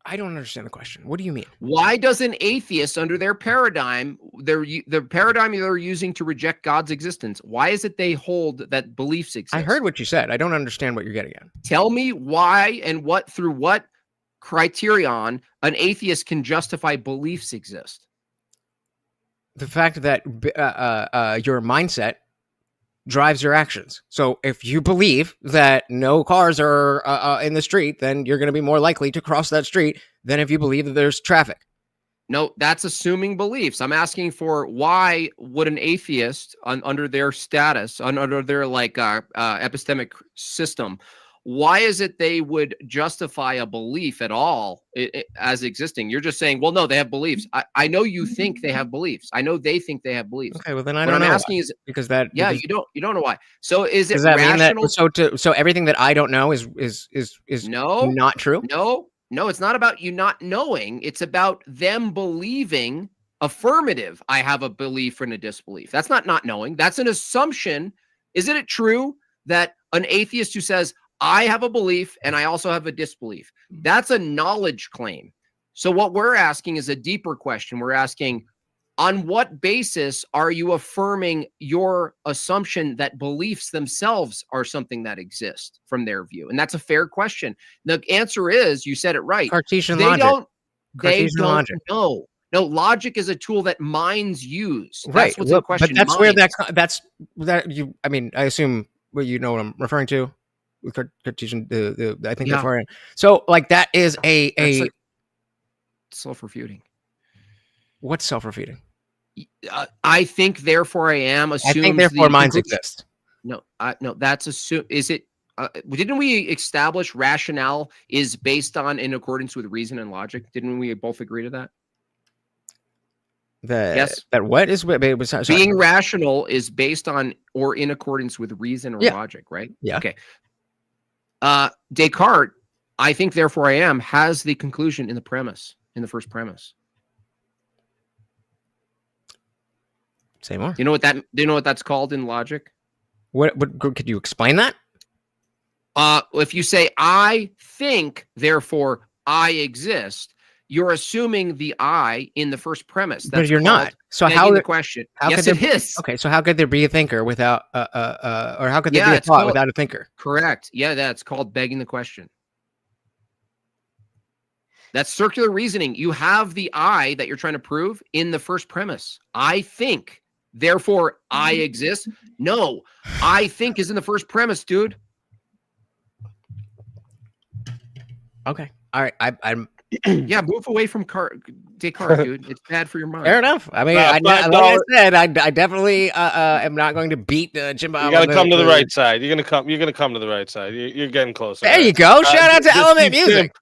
Speaker 1: I don't understand the question. What do you mean?
Speaker 3: Why does an atheist, under their paradigm, the paradigm they're using to reject God's existence, why is it they hold that beliefs exist?
Speaker 1: I heard what you said. I don't understand what you're getting at.
Speaker 3: Tell me why and through what criterion an atheist can justify beliefs exist.
Speaker 1: The fact that your mindset drives your actions. So if you believe that no cars are in the street, then you're going to be more likely to cross that street than if you believe that there's traffic.
Speaker 3: No, that's assuming beliefs. I'm asking for why would an atheist under their status, under their epistemic system, why is it they would justify a belief at all as existing? You're just saying, well, no, they have beliefs. I know you think they have beliefs. I know they think they have beliefs.
Speaker 1: Okay, well then I don't know. What I'm asking is
Speaker 3: because you don't know why. So is it rational?
Speaker 1: So everything that I don't know is not true?
Speaker 3: No, it's not about you not knowing. It's about them believing affirmative. I have a belief and a disbelief. That's not knowing. That's an assumption. Isn't it true that an atheist who says, I have a belief and I also have a disbelief, that's a knowledge claim. So what we're asking is a deeper question. We're asking, on what basis are you affirming your assumption that beliefs themselves are something that exists from their view? And that's a fair question. The answer is, you said it right.
Speaker 1: Cartesian logic.
Speaker 3: They don't know. No, logic is a tool that minds use. That's
Speaker 1: right.
Speaker 3: What's the question.
Speaker 1: But that's minds. I assume you know what I'm referring to. Cartesian, I think that's where. So, that is a
Speaker 3: self-refuting.
Speaker 1: What's self-refuting?
Speaker 3: I think, therefore, I am.
Speaker 1: I think, therefore, minds exist.
Speaker 3: No, that's is it? Didn't we establish rationale is based on in accordance with reason and logic? Didn't we both agree to that?
Speaker 1: Yes. That what is
Speaker 3: being rational is based on or in accordance with reason or logic, right?
Speaker 1: Yeah.
Speaker 3: Okay. Descartes, I think, therefore I am, has the conclusion in the first premise.
Speaker 1: Say more.
Speaker 3: Do you know what that's called in logic?
Speaker 1: What could you explain that?
Speaker 3: If you say I think, therefore I exist, you're assuming the I in the first premise. That's
Speaker 1: but you're not. So
Speaker 3: how the question? Yes, it is.
Speaker 1: Okay, so how could there be a thinker without or how could there be a thought without a thinker?
Speaker 3: Correct. Yeah, that's called begging the question. That's circular reasoning. You have the I that you're trying to prove in the first premise. I think, therefore I exist. No, I think is in the first premise, dude.
Speaker 1: Okay. All right. I'm
Speaker 3: yeah, move away from Descartes, dude. It's bad for your mind.
Speaker 1: Fair enough. I mean, like I said, I definitely am not going to beat Jimbob.
Speaker 2: You got to come to the right side. You're gonna come to the right side. You're getting closer.
Speaker 1: There you go. Shout out to Element Music.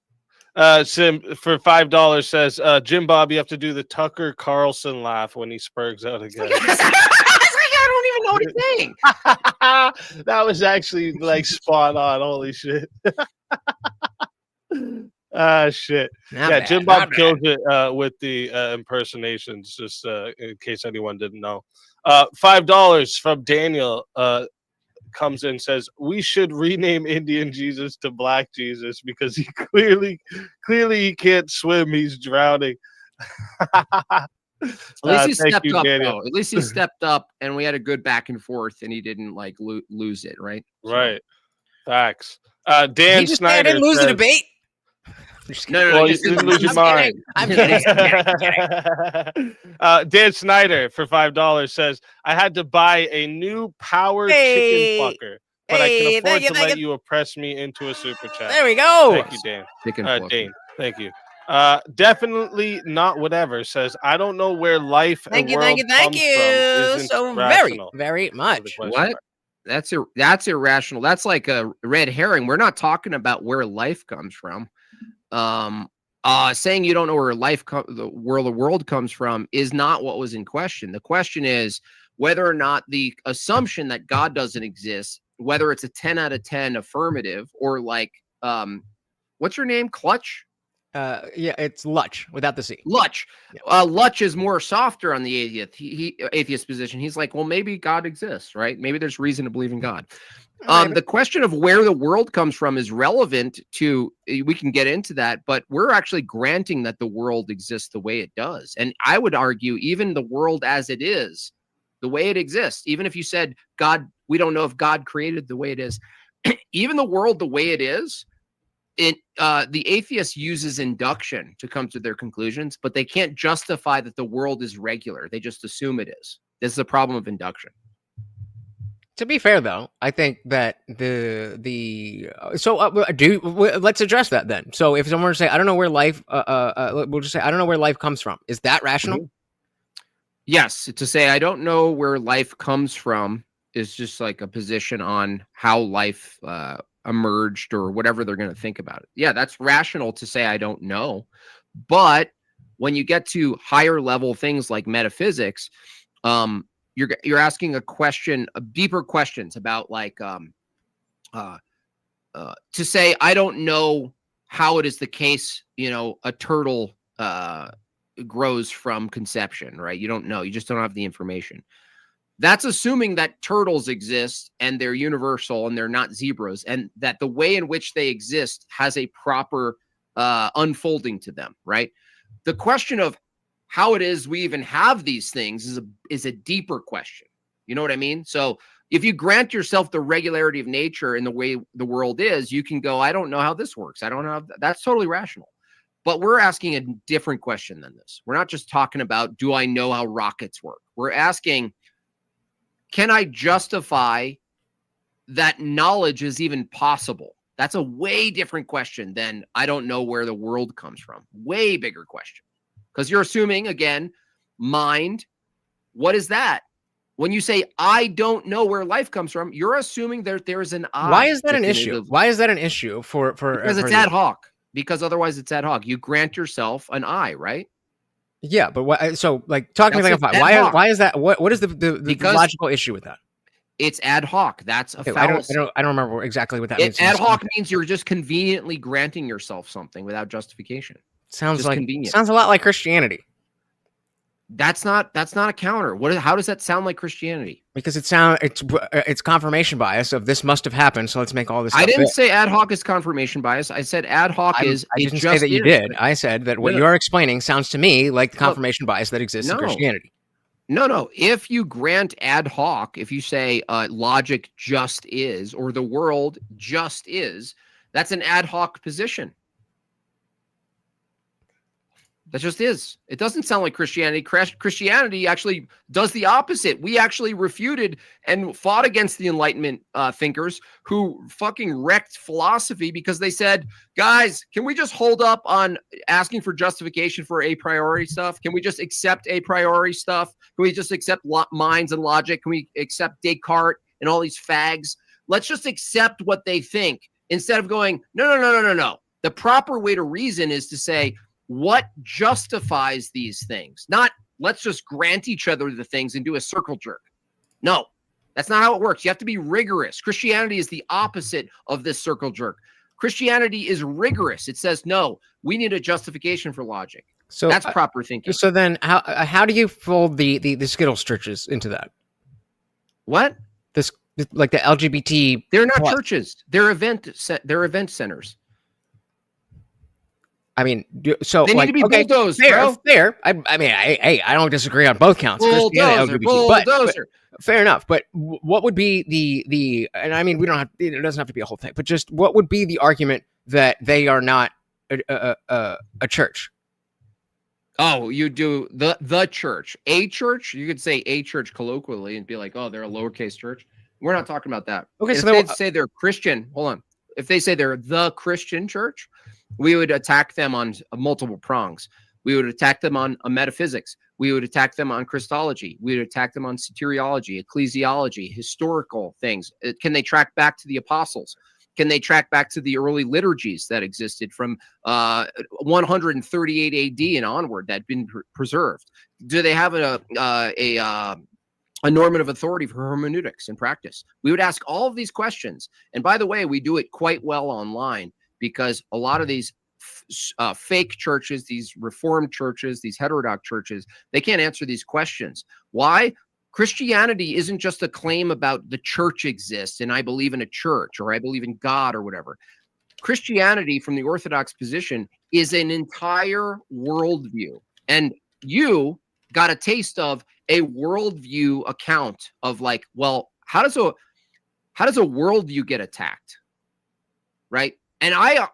Speaker 2: Sim for $5 says, Jimbob, you have to do the Tucker Carlson laugh when he spurgs out again.
Speaker 3: don't even know what he's saying.
Speaker 2: That was actually like spot on. Holy shit. Shit. Jimbob killed it with the impersonations, just in case anyone didn't know. $5 from Daniel comes in, says we should rename Indian Jesus to Black Jesus because he clearly he can't swim. He's drowning.
Speaker 3: At least he stepped up, though. At least he stepped up, and we had a good back and forth, and he didn't like lose it, right?
Speaker 2: Right. Facts. Dan Snyder.
Speaker 1: I didn't lose the debate.
Speaker 2: No, you didn't lose your mind.
Speaker 1: I'm kidding.
Speaker 2: Dan Snyder for $5 says, I had to buy a new power chicken fucker, but I can afford to let you oppress me into a super chat.
Speaker 1: There we go.
Speaker 2: Thank you, Dan. Dane, thank you. Definitely not whatever says, I don't know where life and world comes from.
Speaker 1: So
Speaker 2: rational.
Speaker 1: very much.
Speaker 3: What? That's irrational. That's like a red herring. We're not talking about where life comes from. Saying you don't know where the world comes from is not what was in question. The question is whether or not the assumption that God doesn't exist, whether it's a 10 out of 10 affirmative or like, what's your name? Clutch?
Speaker 1: Yeah, it's Lutch without the C.
Speaker 3: Lutch. Yeah. Lutch is more softer on the atheist position. He's like, well, maybe God exists, right? Maybe there's reason to believe in God. The question of where the world comes from is relevant to, we can get into that, but we're actually granting that the world exists the way it does. And I would argue even the world as it is, the way it exists, even if you said God, we don't know if God created the way it is, even the world the way it is, the atheist uses induction to come to their conclusions, but they can't justify that the world is regular. They just assume it is. This is the problem of induction.
Speaker 1: To be fair, though, I think that let's address that then. So if someone were to say, I don't know where life, we'll just say, I don't know where life comes from. Is that rational?
Speaker 3: Mm-hmm. Yes. To say, I don't know where life comes from is just like a position on how life emerged or whatever they're going to think about it. Yeah, that's rational to say, I don't know. But when you get to higher level things like metaphysics, you're asking a question, deeper questions about like, to say, I don't know how it is the case, a turtle grows from conception, right? You don't know. You just don't have the information. That's assuming that turtles exist and they're universal and they're not zebras, and that the way in which they exist has a proper unfolding to them, right? The question of how it is we even have these things is a deeper question. You know what I mean? So if you grant yourself the regularity of nature in the way the world is, you can go, I don't know how this works. I don't know. That's totally rational. But we're asking a different question than this. We're not just talking about, do I know how rockets work? We're asking, can I justify that knowledge is even possible? That's a way different question than I don't know where the world comes from. Way bigger question. Because you're assuming, again, mind. What is that? When you say, I don't know where life comes from, you're assuming that there is an I.
Speaker 1: Why is that an issue? Why is that an issue for
Speaker 3: because it's ad hoc. Because otherwise it's ad hoc. You grant yourself an I, right?
Speaker 1: Yeah, but what? So, like, talk to me like why is that? What is the logical issue with that?
Speaker 3: It's ad hoc. That's a fallacy.
Speaker 1: I don't remember exactly what that means.
Speaker 3: Ad hoc means you're just conveniently granting yourself something without justification.
Speaker 1: Sounds a lot like Christianity.
Speaker 3: That's not a counter. How does that sound like Christianity?
Speaker 1: Because it's confirmation bias of this must have happened, so let's make all this stuff
Speaker 3: I didn't say ad hoc is confirmation bias. I said ad hoc is.
Speaker 1: I didn't say that you did. I said that what you're explaining sounds to me like the confirmation bias that exists in Christianity.
Speaker 3: No. If you grant ad hoc, if you say logic just is, or the world just is, that's an ad hoc position. That just is. It doesn't sound like Christianity. Christianity actually does the opposite. We actually refuted and fought against the Enlightenment thinkers who fucking wrecked philosophy because they said, guys, can we just hold up on asking for justification for a priori stuff? Can we just accept a priori stuff? Can we just accept minds and logic? Can we accept Descartes and all these fags? Let's just accept what they think instead of going, no. The proper way to reason is to say, what justifies these things? Not let's just grant each other the things and do a circle jerk. No, that's not how it works. You have to be rigorous. Christianity is the opposite of this circle jerk. Christianity is rigorous. It says, no, we need a justification for logic.
Speaker 1: So
Speaker 3: that's proper thinking.
Speaker 1: So then how do you fold the Skittles churches into that?
Speaker 3: What?
Speaker 1: This, like the LGBT?
Speaker 3: They're not churches. They're event centers.
Speaker 1: I mean, so
Speaker 3: they need to be bulldozed.
Speaker 1: Fair. I mean, I don't disagree on both counts.
Speaker 3: Bulldozer.
Speaker 1: But fair enough. But what would be the? And I mean, we don't have. It doesn't have to be a whole thing. But just what would be the argument that they are not a church?
Speaker 3: Oh, you do the church, a church. You could say a church colloquially and be like, oh, they're a lowercase church. We're not talking about that. Okay, so if they say they're Christian, hold on. If they say they're the Christian church, we would attack them on multiple prongs. We would attack them on metaphysics. We would attack them on Christology. We would attack them on soteriology, ecclesiology, historical things. Can they track back to the apostles? Can they track back to the early liturgies that existed from 138 AD and onward that had been preserved? Do they have a normative authority for hermeneutics and practice? We would ask all of these questions. And by the way, we do it quite well online because a lot of these fake churches, these reformed churches, these heterodox churches, they can't answer these questions. Why? Christianity isn't just a claim about the church exists and I believe in a church or I believe in God or whatever. Christianity, from the Orthodox position, is an entire worldview. And you got a taste of a worldview account of like, well, how does a worldview get attacked? Right? And I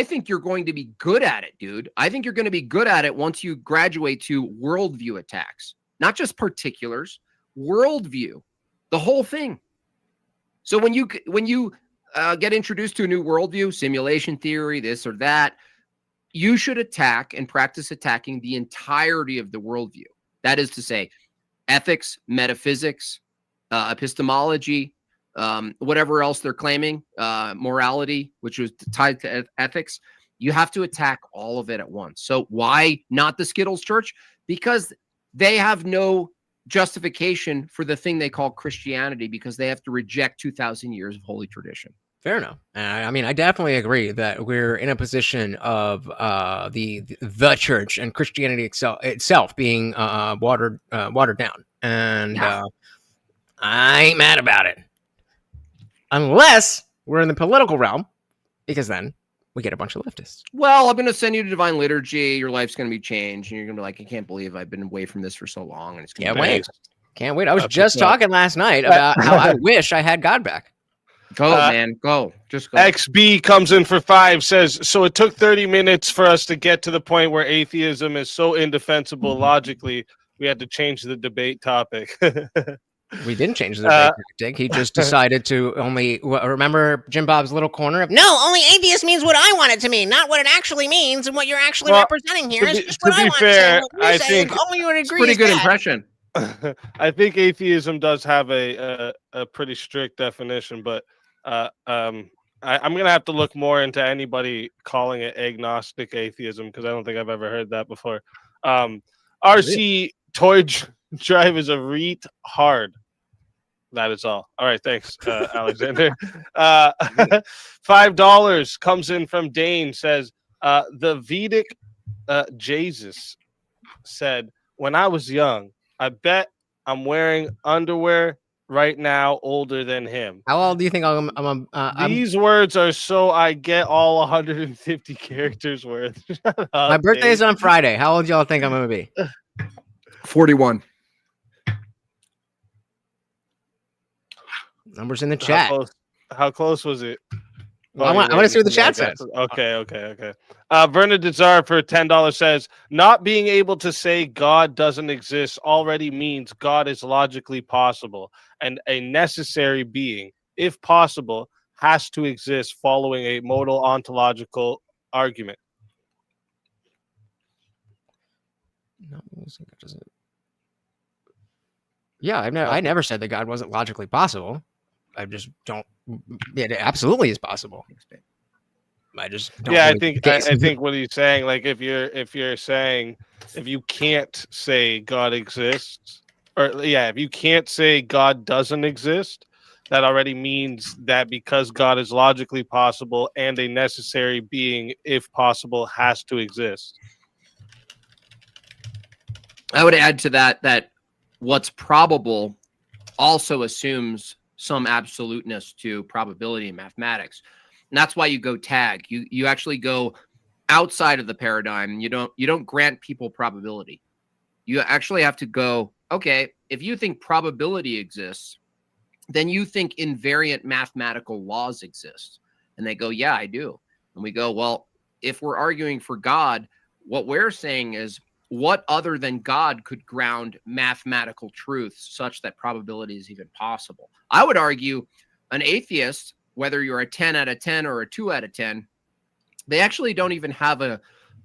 Speaker 3: think you're going to be good at it, dude. I think you're going to be good at it once you graduate to worldview attacks. Not just particulars, worldview, the whole thing. So when you get introduced to a new worldview, simulation theory, this or that, you should attack and practice attacking the entirety of the worldview. That is to say, ethics, metaphysics, epistemology, whatever else they're claiming, morality, which was tied to ethics. You have to attack all of it at once. So why not the Skittles Church? Because they have no justification for the thing they call Christianity because they have to reject 2,000 years of holy tradition.
Speaker 1: Fair enough. I mean, I definitely agree that we're in a position of the church and Christianity itself being watered down, and I ain't mad about it, unless we're in the political realm, because then we get a bunch of leftists.
Speaker 3: Well, I'm going to send you to divine liturgy. Your life's going to be changed. And you're going to be like, I can't believe I've been away from this for so long. And it's going to be
Speaker 1: Can't wait. I was just talking last night about how I wish I had God back.
Speaker 3: Go, man. Go. Just go.
Speaker 2: XB comes in for 5, says, so it took 30 minutes for us to get to the point where atheism is so indefensible logically, we had to change the debate topic.
Speaker 1: We didn't change the debate tactic. He just decided to only remember Jimbob's little corner of no, only atheist means what I want it to mean, not what it actually means, and what you're actually representing here is just what I want
Speaker 2: fair,
Speaker 1: I think
Speaker 3: you would agree. Pretty good impression.
Speaker 2: I think atheism does have a pretty strict definition, but I'm gonna have to look more into anybody calling it agnostic atheism because I don't think I've ever heard that before. RC Toy Drive is a reet hard. That is all. All right, thanks, Alexander. $5 comes in from Dane. Says the Vedic Jesus said, "When I was young, I bet I'm wearing underwear right now older than him."
Speaker 1: How old do you think I'm
Speaker 2: These words are so I get all 150 characters worth.
Speaker 1: My birthday is on Friday. How old y'all think I'm gonna be?
Speaker 3: 41.
Speaker 1: Numbers in the chat.
Speaker 2: How close was it?
Speaker 1: Well, I want to see what the chat says.
Speaker 2: Okay. Bernard Czar for $10 says, not being able to say God doesn't exist already means God is logically possible, and a necessary being, if possible, has to exist following a modal ontological argument.
Speaker 1: Yeah, I never said that God wasn't logically possible. I just don't. It absolutely is possible. I just don't.
Speaker 2: Yeah, really I think what he's saying, like if you can't say God exists, or yeah, if you can't say God doesn't exist, that already means that because God is logically possible and a necessary being, if possible, has to exist.
Speaker 3: I would add to that what's probable also assumes some absoluteness to probability in mathematics. And that's why you go tag. You actually go outside of the paradigm. You don't grant people probability. You actually have to go, okay, if you think probability exists, then you think invariant mathematical laws exist. And they go, yeah, I do. And we go, well, if we're arguing for God, what we're saying is, what other than God could ground mathematical truths such that probability is even possible? I would argue an atheist, whether you're a 10 out of 10 or a 2 out of 10, they actually don't even have a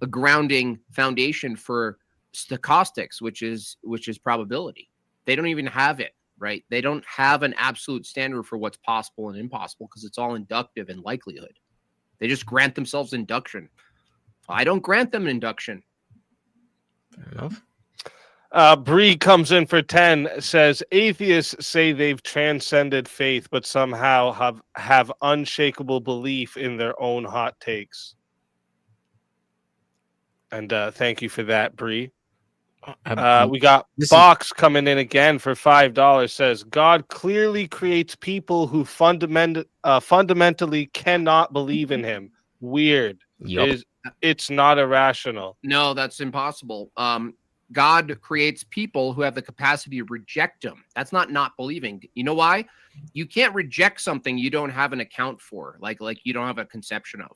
Speaker 3: grounding foundation for stochastics, which is probability. They don't even have it, right? They don't have an absolute standard for what's possible and impossible because it's all inductive and likelihood. They just grant themselves induction. I don't grant them induction.
Speaker 1: Fair enough.
Speaker 2: Bree comes in for 10, says atheists say they've transcended faith, but somehow have unshakable belief in their own hot takes. And thank you for that, Bree. We got Box coming in again for $5. Says God clearly creates people who fundamentally cannot believe in him. Weird.
Speaker 1: Yep.
Speaker 2: It's not irrational.
Speaker 3: No, that's impossible. God creates people who have the capacity to reject him. That's not believing. You know why? You can't reject something you don't have an account for, like you don't have a conception of.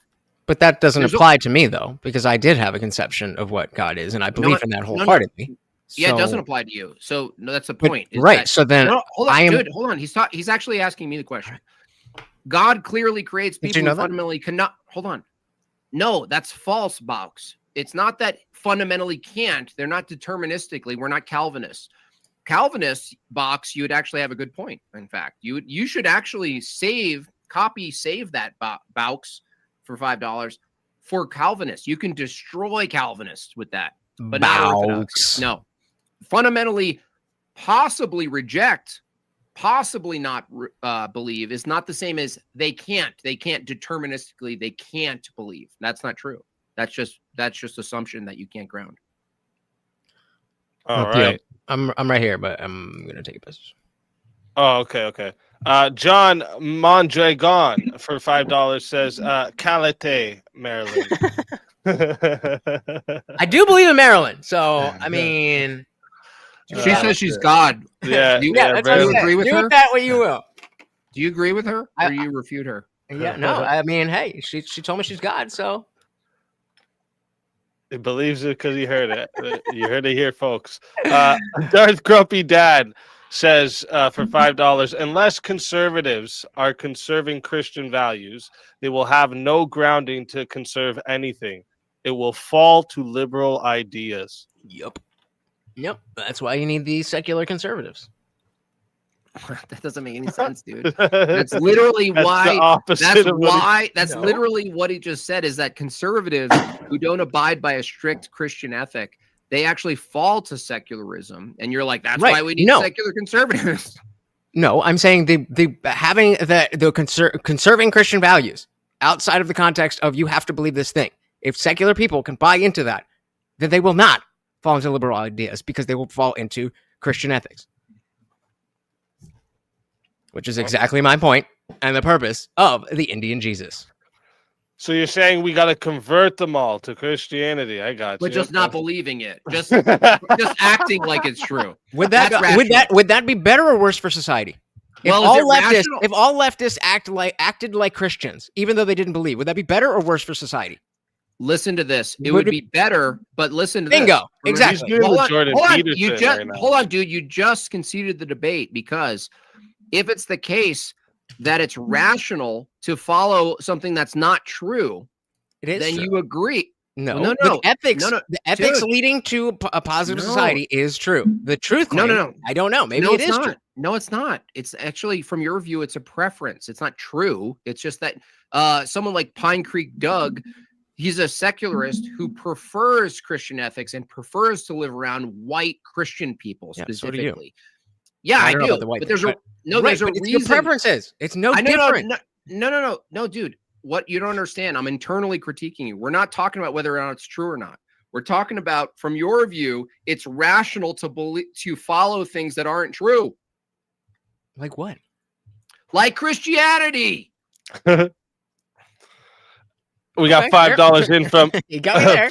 Speaker 3: But
Speaker 1: that doesn't apply to me, though, because I did have a conception of what God is, and I believe in that wholeheartedly.
Speaker 3: Yeah, it doesn't apply to you. So no, that's the point.
Speaker 1: Right. So then
Speaker 3: hold on, dude, hold on. He's actually asking me the question. God clearly creates people who fundamentally cannot. Hold on. No, that's false, Box. It's not that fundamentally can't. They're not deterministically. We're not Calvinists. Calvinists, Box, you would actually have a good point. In fact, you should actually save that Box for $5 for Calvinists. You can destroy Calvinists with that, but not Orthodox. No, fundamentally, possibly reject, possibly not believe is not the same as they can't deterministically. They can't believe. That's not true. That's just assumption that you can't ground.
Speaker 2: All right.
Speaker 1: I'm right here, but I'm gonna take a piss.
Speaker 2: Oh, okay. John Mondragon for $5 says Calete, Maryland.
Speaker 1: I do believe in Maryland, so I mean,
Speaker 3: she says she's God.
Speaker 2: Yeah,
Speaker 1: that's what
Speaker 3: you agree with her?
Speaker 1: Do with that what you will.
Speaker 3: Do you agree with her, or you refute her?
Speaker 1: Yeah, no. I mean, hey, she told me she's God, so.
Speaker 2: He believes it because he heard it. You heard it here, folks. Darth Grumpy Dad says for $5, unless conservatives are conserving Christian values, they will have no grounding to conserve anything. It will fall to liberal ideas.
Speaker 1: Yep. That's why you need these secular conservatives.
Speaker 3: That doesn't make any sense, dude. That's literally why. That's literally what he just said. Is that conservatives who don't abide by a strict Christian ethic, they actually fall to secularism, and you're like, that's why we need secular conservatives.
Speaker 1: No, I'm saying the having the conserving Christian values outside of the context of you have to believe this thing. If secular people can buy into that, then they will not fall into liberal ideas because they will fall into Christian ethics. Which is exactly my point and the purpose of the Indian Jesus.
Speaker 2: So you're saying we got to convert them all to Christianity? I got you.
Speaker 3: But just not believing it, just acting like it's true.
Speaker 1: Would that be better or worse for society? If all leftists acted like Christians, even though they didn't believe, would that be better or worse for society?
Speaker 3: Listen to this. It would be better, but listen to
Speaker 1: Bingo.
Speaker 3: This.
Speaker 1: Exactly.
Speaker 3: Hold on, dude. You just conceded the debate because if it's the case that it's rational to follow something that's not true, then you agree.
Speaker 1: No. The ethics leading to a positive society is true. The truth claim, no. I don't know. Maybe it is true.
Speaker 3: No, it's not. It's actually, from your view, it's a preference. It's not true. It's just that someone like Pine Creek Doug, He's a secularist who prefers Christian ethics and prefers to live around white Christian people specifically. Yeah, I do. But there's a there's a reason.
Speaker 1: Your preferences. It's no different.
Speaker 3: No, dude. What you don't understand? I'm internally critiquing you. We're not talking about whether or not it's true or not. We're talking about, from your view, it's rational to follow things that aren't true.
Speaker 1: Like what?
Speaker 3: Like Christianity.
Speaker 2: We got $5 in from
Speaker 1: you got me there.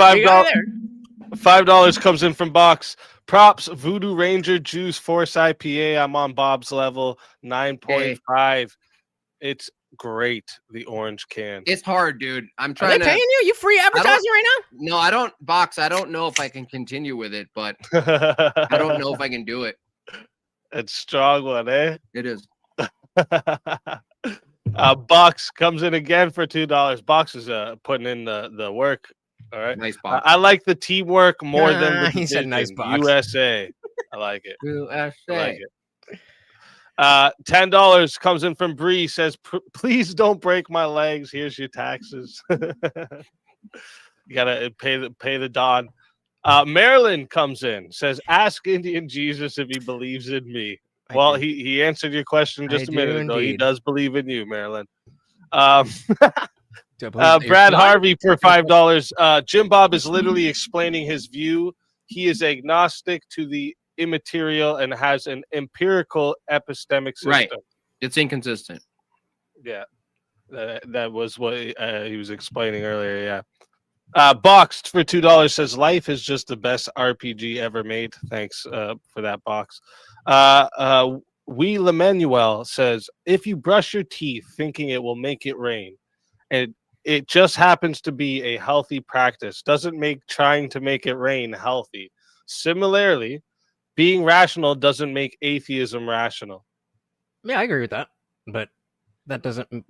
Speaker 2: $5 comes in from Box. Props, Voodoo Ranger Juice Force IPA. I'm on Bob's level 9.5. Hey. It's great. The orange can.
Speaker 3: It's hard, dude. I'm trying.
Speaker 1: Are they paying you? You free advertising right now?
Speaker 3: No, I don't. Box. I don't know if I can continue with it, but I don't know if I can do it.
Speaker 2: It's a strong one, eh?
Speaker 3: It is.
Speaker 2: Box comes in again for $2. Box is putting in the work. All right,
Speaker 3: nice Box.
Speaker 2: I like the teamwork more than the
Speaker 1: he said nice Box.
Speaker 2: USA. I like it.
Speaker 3: USA.
Speaker 2: I like it. $10 comes in from Bree. Says, please don't break my legs. Here's your taxes. You gotta pay the Don. Marilyn comes in. Says, ask Indian Jesus if he believes in me. Well, he answered your question just a minute ago. He does believe in you, Marilyn. Brad Harvey for $5. Jimbob is literally explaining his view. He is agnostic to the immaterial and has an empirical epistemic system.
Speaker 3: Right. It's inconsistent.
Speaker 2: Yeah. That was what he was explaining earlier. Yeah. Boxed for $2 says life is just the best RPG ever made. Thanks for that, Box. Lemanuel says, if you brush your teeth thinking it will make it rain, and it just happens to be a healthy practice, doesn't make trying to make it rain healthy. Similarly, being rational doesn't make atheism rational.
Speaker 1: Yeah, I agree with that, but that doesn't.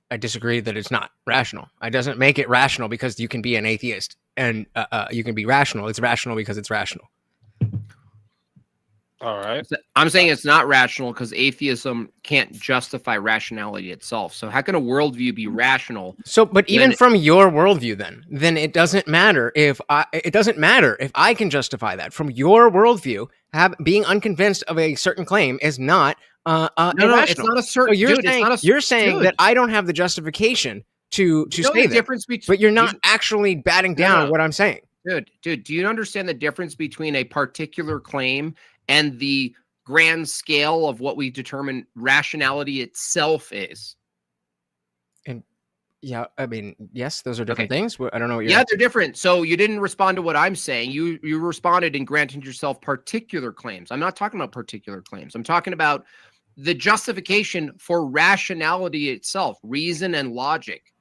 Speaker 1: I disagree that it's not rational. It doesn't make it rational because you can be an atheist and you can be rational. It's rational because it's rational.
Speaker 2: All right.
Speaker 3: I'm saying it's not rational because atheism can't justify rationality itself. So how can a worldview be rational?
Speaker 1: So, but even from your worldview, then it doesn't matter if I can justify that. From your worldview, being unconvinced of a certain claim is not
Speaker 3: no, it's not a certain.
Speaker 1: So you're saying that I don't have the justification to say that, but you're not actually batting down what I'm saying.
Speaker 3: Dude, do you understand the difference between a particular claim and the grand scale of what we determine rationality itself is?
Speaker 1: And yeah, I mean, yes, those are different things. I don't know what you're
Speaker 3: they're different. So you didn't respond to what I'm saying. You responded in granting yourself particular claims. I'm not talking about particular claims. I'm talking about the justification for rationality itself, reason and logic.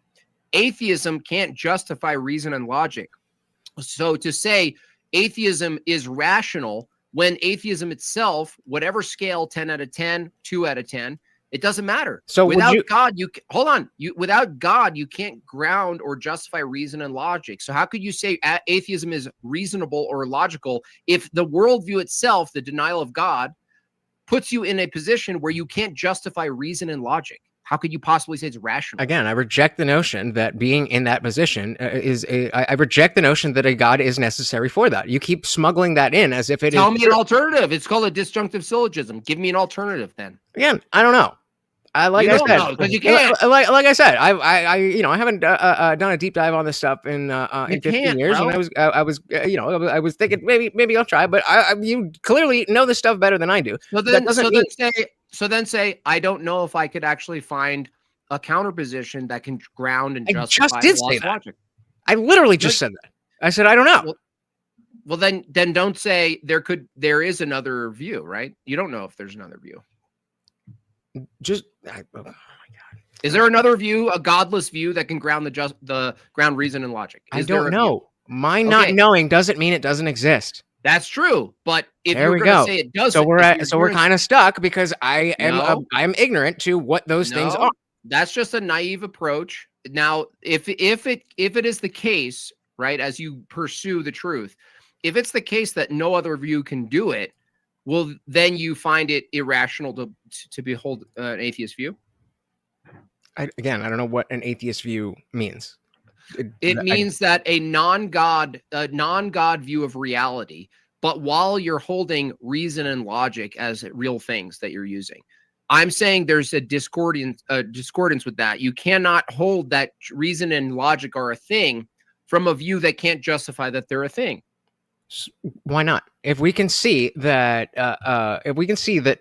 Speaker 3: Atheism can't justify reason and logic. So to say atheism is rational when atheism itself, whatever scale, 10 out of 10, 2 out of 10, it doesn't matter.
Speaker 1: So
Speaker 3: without God, without God, you can't ground or justify reason and logic. So how could you say atheism is reasonable or logical if the worldview itself, the denial of God, puts you in a position where you can't justify reason and logic? How could you possibly say it's rational?
Speaker 1: Again, I reject the notion that being in that position I reject the notion that a God is necessary for that. You keep smuggling that in as if it is.
Speaker 3: Tell me an alternative. It's called a disjunctive syllogism. Give me an alternative then.
Speaker 1: Again, I don't know. Like I said,
Speaker 3: because you can't.
Speaker 1: Like I said, I haven't done a deep dive on this stuff in 15 years,
Speaker 3: bro.
Speaker 1: And I was thinking maybe I'll try, but you clearly know this stuff better than I do.
Speaker 3: So then say I don't know if I could actually find a counterposition that can ground and justify.
Speaker 1: I just did say that. Logic. I literally just said that. I said I don't know.
Speaker 3: Well, then don't say there is another view, right? You don't know if there's another view.
Speaker 1: Oh my God.
Speaker 3: Is there another view, a godless view that can ground the ground reason and logic?
Speaker 1: I don't know. My not knowing doesn't mean it doesn't exist.
Speaker 3: That's true, but if you're going to say it doesn't,
Speaker 1: we're kind of stuck because I'm ignorant to what those things are.
Speaker 3: That's just a naive approach. Now, if it is the case, right, as you pursue the truth, if it's the case that no other view can do it, well, then you find it irrational to behold an atheist view.
Speaker 1: I don't know what an atheist view means.
Speaker 3: It means that a non-God view of reality, but while you're holding reason and logic as real things that you're using. I'm saying there's a discordance with that. You cannot hold that reason and logic are a thing from a view that can't justify that they're a thing.
Speaker 1: Why not? If we can see that,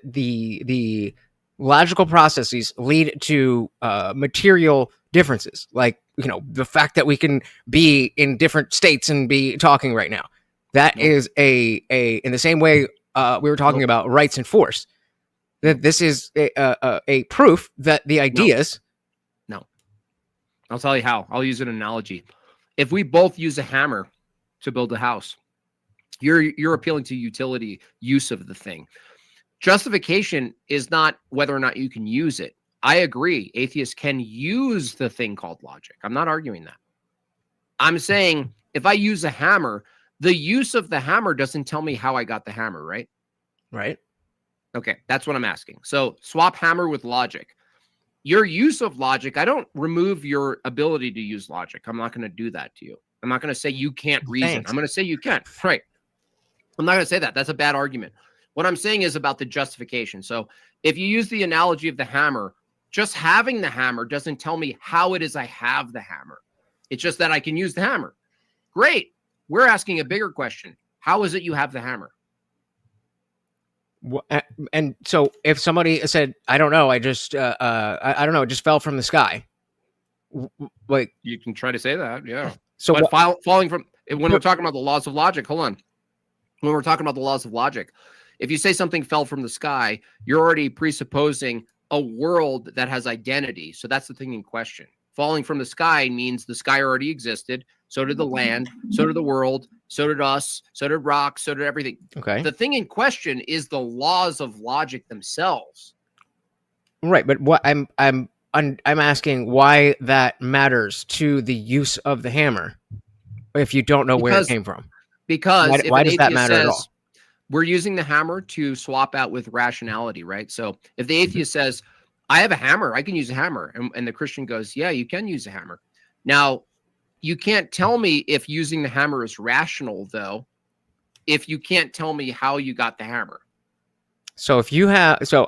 Speaker 1: the logical processes lead to material differences, like the fact that we can be in different states and be talking right now, that is in the same way we were talking about rights and force. That this is a proof that the ideas.
Speaker 3: No, I'll tell you how. I'll use an analogy. If we both use a hammer to build a house, you're appealing to utility use of the thing. Justification is not whether or not you can use it. I agree. Atheists can use the thing called logic. I'm not arguing that. I'm saying if I use a hammer, the use of the hammer doesn't tell me how I got the hammer, right?
Speaker 1: Right.
Speaker 3: Okay, that's what I'm asking. So swap hammer with logic. Your use of logic, I don't remove your ability to use logic. I'm not going to do that to you. I'm not going to say you can't reason.
Speaker 1: Thanks.
Speaker 3: I'm going to say you can. Right. I'm not going to say that. That's a bad argument. What I'm saying is about the justification. So if you use the analogy of the hammer, just having the hammer doesn't tell me how it is I have the hammer. It's just that I can use the hammer. Great. We're asking a bigger question. How is it you have the hammer?
Speaker 1: And so if somebody said, I don't know, I don't know, it just fell from the sky. Like,
Speaker 3: you can try to say that. Yeah.
Speaker 1: So
Speaker 3: but falling from, when we're talking about the laws of logic, hold on. When we're talking about the laws of logic, if you say something fell from the sky, you're already presupposing a world that has identity. So that's the thing in question. Falling from the sky means the sky already existed. So did the land. So did the world. So did us. So did rocks. So did everything.
Speaker 1: Okay.
Speaker 3: The thing in question is the laws of logic themselves.
Speaker 1: Right, but what I'm asking why that matters to the use of the hammer if you don't know where it came from.
Speaker 3: Because
Speaker 1: why does that matter at all?
Speaker 3: We're using the hammer to swap out with rationality, right? So if the atheist says, I have a hammer, I can use a hammer. And the Christian goes, yeah, you can use a hammer. Now, you can't tell me if using the hammer is rational, though, if you can't tell me how you got the hammer.
Speaker 1: So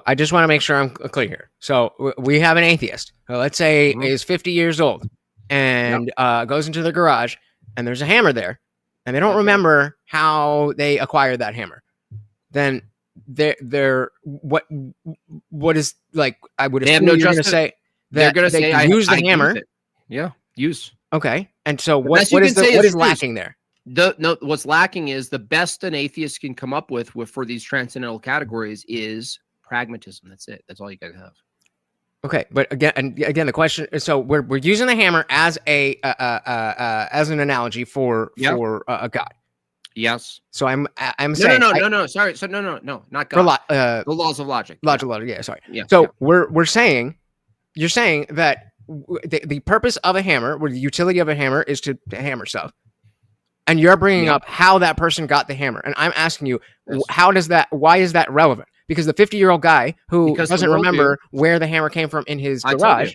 Speaker 1: I just want to make sure I'm clear here. So we have an atheist, let's say is 50 years old and goes into the garage and there's a hammer there and they don't remember how they acquired that hammer. Then they're what is, like, I would assume you're going to say that they can use the hammer.
Speaker 3: Yeah, use.
Speaker 1: Okay. And so what is lacking there?
Speaker 3: What's lacking is the best an atheist can come up with for these transcendental categories is pragmatism. That's it. That's all you gotta have.
Speaker 1: Okay, but again, the question. So we're using the hammer as as an analogy for a God.
Speaker 3: Yes.
Speaker 1: So I'm saying
Speaker 3: no. Sorry. So no, not God. The laws of logic.
Speaker 1: Logic. Yeah. Sorry. Yeah. So we're saying, you're saying that the purpose of a hammer, or the utility of a hammer, is to hammer stuff. And you're bringing up how that person got the hammer. And I'm asking you, why is that relevant? Because the 50-year-old guy who doesn't remember where the hammer came from in his garage.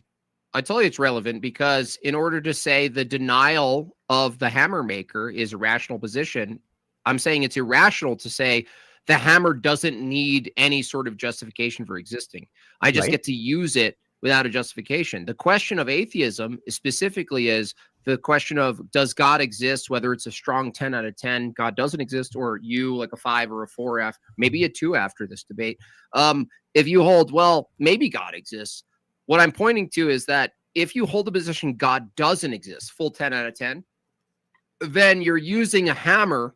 Speaker 3: I told you it's relevant because in order to say the denial of the hammer maker is a rational position, I'm saying it's irrational to say the hammer doesn't need any sort of justification for existing. I just get to use it without a justification. The question of atheism specifically is the question of, does God exist? Whether it's a strong 10 out of 10, God doesn't exist, or you like a 5 or a 4F, maybe a 2 after this debate. If you hold, well, maybe God exists. What I'm pointing to is that if you hold the position God doesn't exist, full 10 out of 10, then you're using a hammer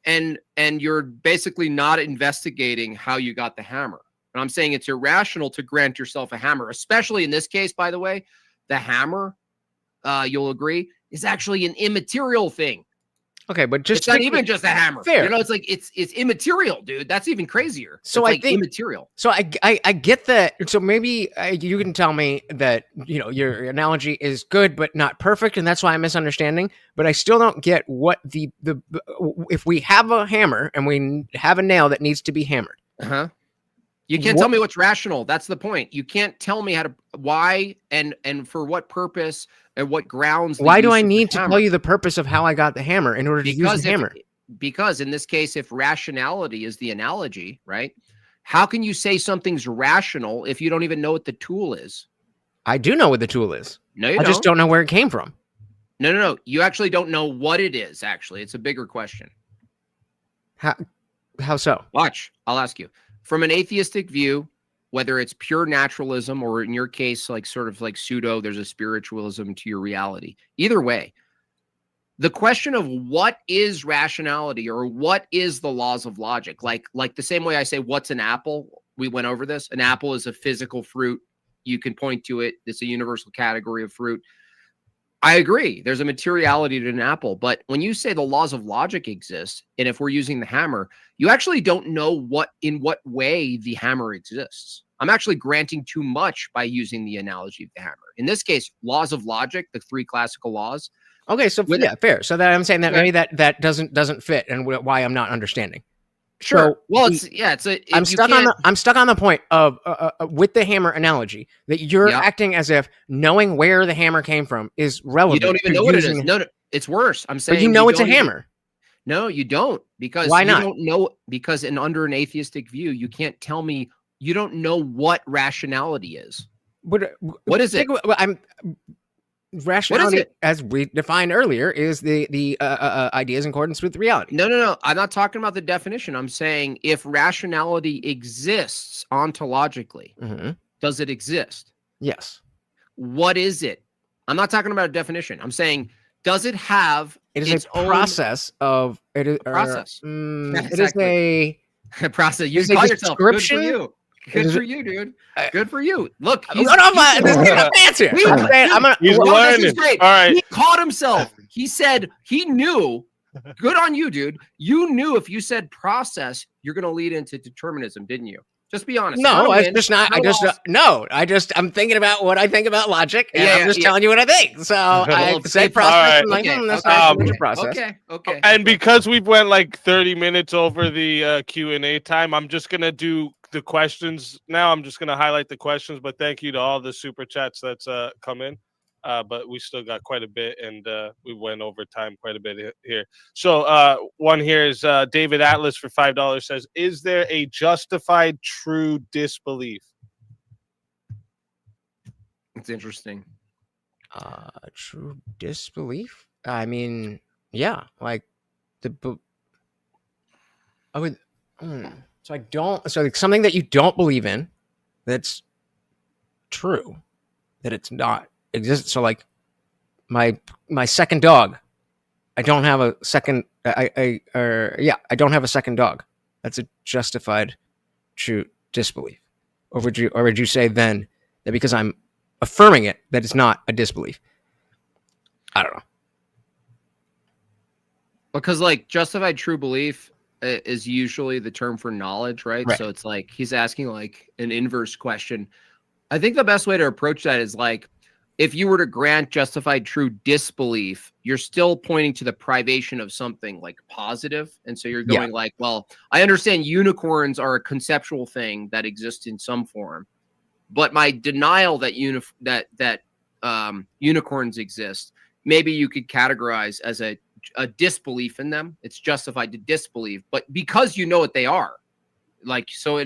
Speaker 3: and you're basically not investigating how you got the hammer. And I'm saying it's irrational to grant yourself a hammer, especially in this case, by the way. The hammer, you'll agree, is actually an immaterial thing.
Speaker 1: Okay, but
Speaker 3: it's not even just a hammer.
Speaker 1: Fair.
Speaker 3: You know, it's like it's immaterial, dude. That's even crazier.
Speaker 1: So
Speaker 3: I think immaterial.
Speaker 1: So I get that. So maybe you can tell me that, you know, your analogy is good but not perfect, and that's why I'm misunderstanding. But I still don't get what the if we have a hammer and we have a nail that needs to be hammered.
Speaker 3: You can't tell me what's rational. That's the point. You can't tell me why and for what purpose and what grounds.
Speaker 1: Why do I need to tell you the purpose of how I got the hammer in order to use the hammer?
Speaker 3: Because in this case, if rationality is the analogy, right? How can you say something's rational if you don't even know what the tool is?
Speaker 1: I do know what the tool is.
Speaker 3: No, you
Speaker 1: don't. I just don't know where it came from.
Speaker 3: No. You actually don't know what it is, actually. It's a bigger question.
Speaker 1: How so?
Speaker 3: Watch. I'll ask you. From an atheistic view, whether it's pure naturalism or in your case, like sort of like pseudo, there's a spiritualism to your reality. Either way, the question of what is rationality or what is the laws of logic, like the same way I say, what's an apple? We went over this. An apple is a physical fruit. You can point to it. It's a universal category of fruit. I agree. There's a materiality to an apple. But when you say the laws of logic exist, and if we're using the hammer, you actually don't know in what way the hammer exists. I'm actually granting too much by using the analogy of the hammer. In this case, laws of logic, the 3 classical laws.
Speaker 1: Okay, so yeah, fair. So that I'm saying that maybe that doesn't fit, and why I'm not understanding.
Speaker 3: Sure.
Speaker 1: So
Speaker 3: well,
Speaker 1: I'm stuck on the point of with the hammer analogy that you're acting as if knowing where the hammer came from is relevant.
Speaker 3: You don't even know what it is. No, it's worse. I'm saying,
Speaker 1: but you know it's a hammer.
Speaker 3: No, you don't, because
Speaker 1: why not?
Speaker 3: You don't know, because under an atheistic view, you can't tell me. You don't know what rationality is.
Speaker 1: What is it? Rationality, as we defined earlier, is the ideas in accordance with reality.
Speaker 3: No. I'm not talking about the definition. I'm saying if rationality exists ontologically, does it exist?
Speaker 1: Yes.
Speaker 3: What is it? I'm not talking about a definition. I'm saying, does it have
Speaker 1: its own process of it is
Speaker 3: process?
Speaker 1: It is a
Speaker 3: process. You call yourself. Good for you. Good for you, dude. Good for you. Look,
Speaker 1: he's answer.
Speaker 2: He's learning.
Speaker 3: This is great.
Speaker 2: All right.
Speaker 3: He caught himself. He said he knew. Good on you, dude. You knew if you said process, you're going to lead into determinism, didn't you? Just be honest.
Speaker 1: No, I'm thinking about what I think about logic, and I'm just telling you what I think. So I say process.
Speaker 3: Process. Okay.
Speaker 2: And because we've went like 30 minutes over the Q&A time, I'm just going to do the questions now. I'm just going to highlight the questions, but thank you to all the super chats that's come in. But we still got quite a bit, and we went over time quite a bit here. So one here is David Atlas for $5 says, is there a justified true disbelief?
Speaker 3: It's interesting.
Speaker 1: True disbelief? I mean, yeah, like I would. So like something that you don't believe in, that's true, that it's not exists. So like my second dog, I don't have a second. I don't have a second dog. That's a justified true disbelief. Or would you say then that because I'm affirming it, that it's not a disbelief? I don't know.
Speaker 3: Because like justified true belief is usually the term for knowledge, right? So it's like he's asking like an inverse question. I think the best way to approach that is like, if you were to grant justified true disbelief, you're still pointing to the privation of something like positive. And so you're going like, well, I understand unicorns are a conceptual thing that exists in some form, but my denial that unicorns exist, maybe you could categorize as a disbelief in them. It's justified to disbelieve, but because you know what they are, like, so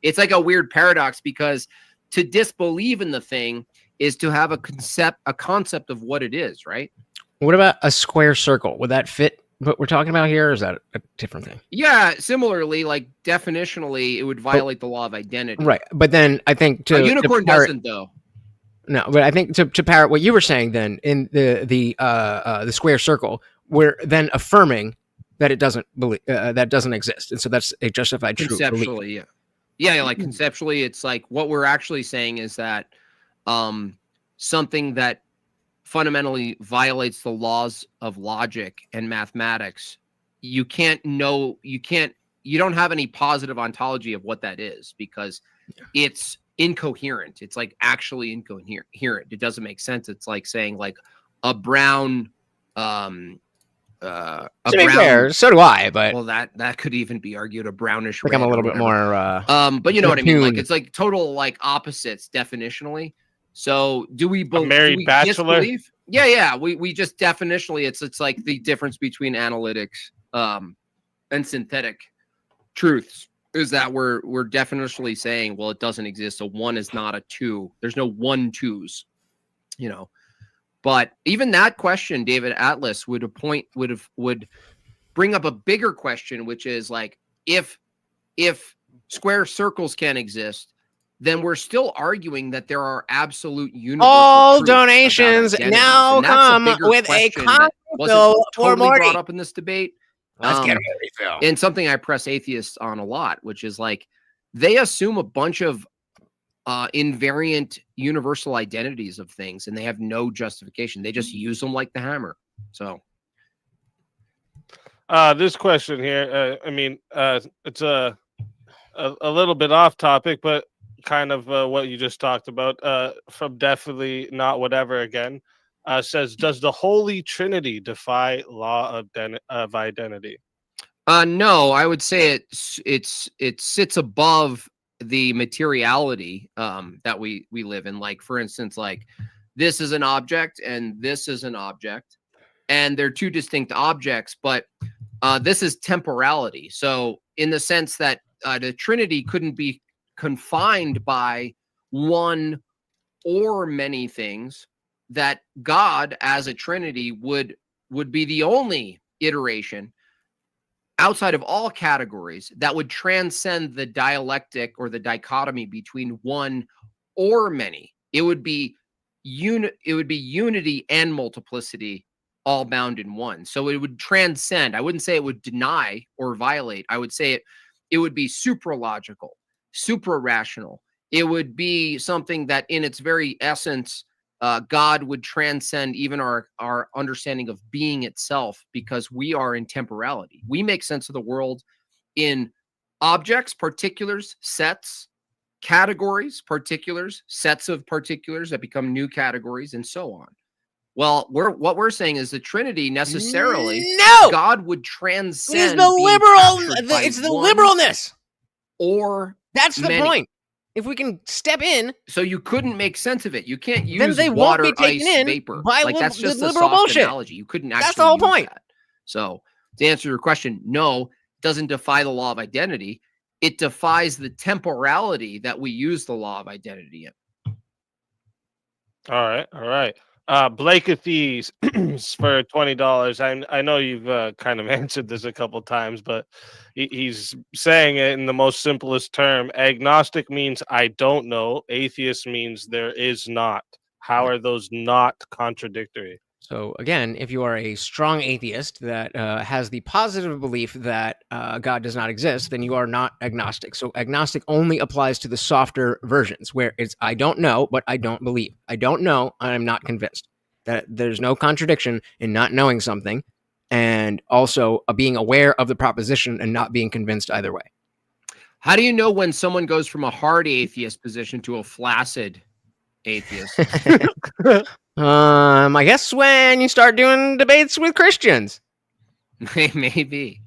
Speaker 3: it's like a weird paradox, because to disbelieve in the thing is to have a concept of what it is, right?
Speaker 1: What about a square circle? Would that fit what we're talking about here, or is that a different thing?
Speaker 3: Yeah, similarly, like definitionally, it would violate the law of identity.
Speaker 1: Right, but then I think
Speaker 3: a unicorn doesn't, though.
Speaker 1: No, but I think to parrot what you were saying, then in the square circle, we're then affirming that it doesn't believe that doesn't exist, and so that's a justified true
Speaker 3: conceptually. Yeah, like conceptually, it's like what we're actually saying is that something that fundamentally violates the laws of logic and mathematics, you don't have any positive ontology of what that is, because it's incoherent. It's like actually incoherent. It doesn't make sense. It's like saying like a brown
Speaker 1: to be fair, so do I. But
Speaker 3: well, that could even be argued a brownish.
Speaker 1: Like I'm a little bit more.
Speaker 3: But you know what I mean. Like it's like total like opposites definitionally. So do we believe?
Speaker 2: Married bachelor?
Speaker 3: Disbelieve? Yeah. We just definitionally it's like the difference between analytics and synthetic truths is that we're definitionally saying, well, it doesn't exist. So 1 is not a 2. There's no 1 2s, you know. But even that question, David Atlas would bring up a bigger question, which is like, if square circles can exist, then we're still arguing that there are absolute universal
Speaker 1: all donations now come with a comment
Speaker 3: totally brought up in this debate.
Speaker 1: Let's get a refill.
Speaker 3: And something I press atheists on a lot, which is like they assume a bunch of invariant universal identities of things, and they have no justification. They just use them like the hammer. So
Speaker 2: this question here, I mean, it's a little bit off topic, but kind of what you just talked about from Definitely Not Whatever Again, says, does the Holy Trinity defy law of identity?
Speaker 3: No, I would say it sits above the materiality that we live in. Like, for instance, like this is an object and this is an object, and they're two distinct objects, but this is temporality. So in the sense that the Trinity couldn't be confined by one or many things, that God as a Trinity would be the only iteration outside of all categories that would transcend the dialectic or the dichotomy between one or many. It would be unity and multiplicity all bound in one. So it would transcend. I wouldn't say it would deny or violate. I would say it would be supralogical, supra-rational. It would be something that in its very essence, God would transcend even our understanding of being itself, because we are in temporality. We make sense of the world in objects, particulars, sets, categories, particulars, sets of particulars that become new categories, and so on. Well, what we're saying is the Trinity necessarily, God would transcend.
Speaker 1: It is the liberal. It's the liberalness.
Speaker 3: Or
Speaker 1: that's the point. If we can step in,
Speaker 3: so you couldn't make sense of it. You can't use
Speaker 1: then they
Speaker 3: water,
Speaker 1: won't be taken
Speaker 3: ice,
Speaker 1: in
Speaker 3: vapor.
Speaker 1: by
Speaker 3: Like that's just a
Speaker 1: liberal
Speaker 3: soft
Speaker 1: bullshit.
Speaker 3: Analogy. You couldn't actually.
Speaker 1: That's the whole
Speaker 3: use
Speaker 1: point.
Speaker 3: That. So to answer your question, no, it doesn't defy the law of identity. It defies the temporality that we use the law of identity in.
Speaker 2: All right. Blake-a-Thies for $20. I know you've kind of answered this a couple times, but he's saying it in the most simplest term. Agnostic means I don't know. Atheist means there is not. How are those not contradictory?
Speaker 1: So again, if you are a strong atheist that has the positive belief that God does not exist, then you are not agnostic. So agnostic only applies to the softer versions, where it's I don't know, but I don't believe. I don't know, I'm not convinced. That there's no contradiction in not knowing something, and also being aware of the proposition and not being convinced either way.
Speaker 3: How do you know when someone goes from a hard atheist position to a flaccid atheist?
Speaker 1: I guess when you start doing debates with Christians.
Speaker 3: Maybe.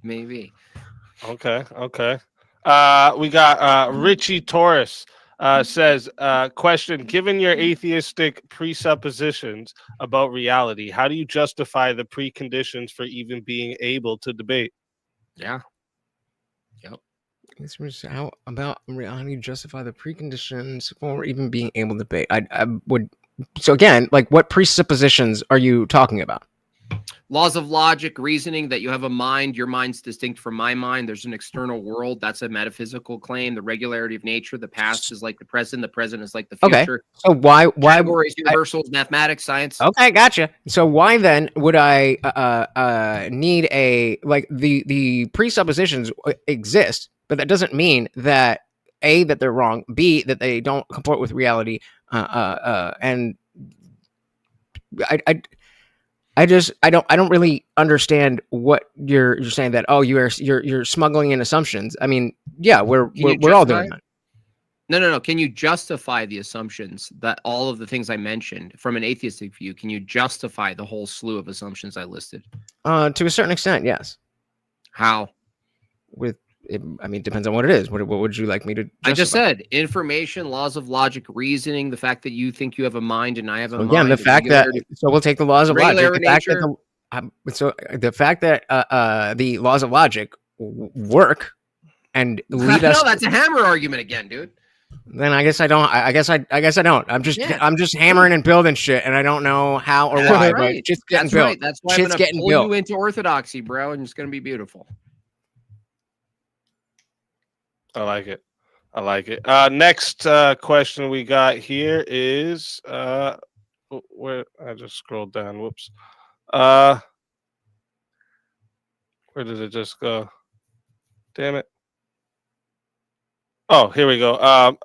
Speaker 2: Okay. We got Richie Torres says, question, given your atheistic presuppositions about reality, how do you justify the preconditions for even being able to debate?
Speaker 3: Yeah. Yep.
Speaker 1: How do you justify the preconditions for even being able to debate? I would. So again, like what presuppositions are you talking about?
Speaker 3: Laws of logic, reasoning, that you have a mind, your mind's distinct from my mind. There's an external world. That's a metaphysical claim. The regularity of nature, the past is like the present is like the future.
Speaker 1: Okay. So why
Speaker 3: categories, universals, mathematics, science.
Speaker 1: Okay, gotcha. So why then would I need the presuppositions exist, but that doesn't mean that A, that they're wrong, B, that they don't comport with reality, and I don't really understand what you're saying, that you're smuggling in assumptions. I mean, yeah, we're all doing that.
Speaker 3: No. Can you justify the assumptions that all of the things I mentioned from an atheistic view? Can you justify the whole slew of assumptions I listed?
Speaker 1: To a certain extent, yes.
Speaker 3: How?
Speaker 1: It depends on what it is. What would you like me to justify?
Speaker 3: I just said information, laws of logic, reasoning, the fact that you think you have a mind and I have a mind.
Speaker 1: Again, the fact that, so we'll take the laws of logic. The fact that the laws of logic work and lead us.
Speaker 3: No, that's a hammer argument again, dude.
Speaker 1: Then I guess I don't. I guess I don't. I'm just hammering and building shit, and I don't know how or why.
Speaker 3: Right.
Speaker 1: But just getting built.
Speaker 3: Right. That's why I'm gonna pull you into orthodoxy, bro, and it's gonna be beautiful.
Speaker 2: I like it. Next question we got here is where I just scrolled down. Whoops. Where did it just go? Damn it. Oh, here we go.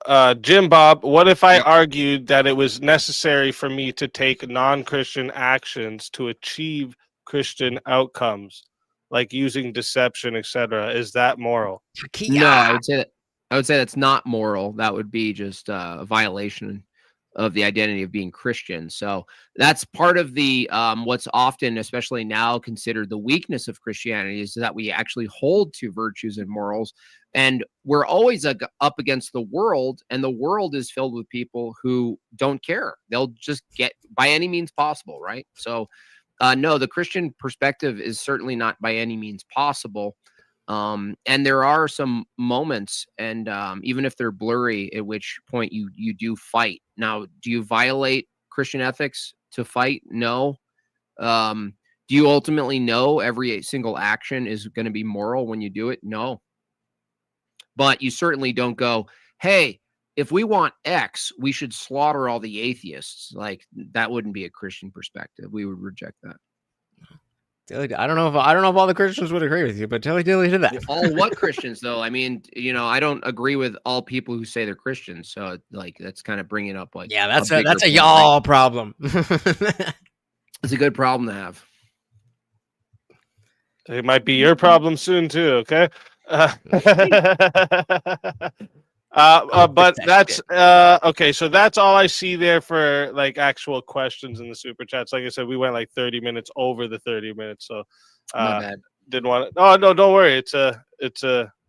Speaker 2: Jimbob, what if I argued that it was necessary for me to take non-Christian actions to achieve Christian outcomes, like using deception, etc.? Is that moral?
Speaker 3: No, I would say that's not moral. That would be just a violation of the identity of being Christian. So that's part of the what's often, especially now, considered the weakness of Christianity, is that we actually hold to virtues and morals. And we're always up against the world, and the world is filled with people who don't care. They'll just get by any means possible, right? So no, the Christian perspective is certainly not by any means possible. And there are some moments, and even if they're blurry, at which point you do fight. Now, do you violate Christian ethics to fight? No. Do you ultimately know every single action is going to be moral when you do it? No. But you certainly don't go, hey, if we want X, we should slaughter all the atheists. Like, that wouldn't be a Christian perspective. We would reject that.
Speaker 1: I don't know if all the Christians would agree with you, but dilly dilly to that.
Speaker 3: All what Christians, though? I mean, I don't agree with all people who say they're Christians. So, like, that's kind of bringing up, like,
Speaker 1: that's a y'all problem.
Speaker 3: It's a good problem to have.
Speaker 2: It might be your problem soon too. Okay. But that's okay. So that's all I see there for like actual questions in the super chats. Like I said, we went like 30 minutes over the 30 minutes. So
Speaker 3: My bad.
Speaker 2: didn't want to. Oh no, don't worry. It's a.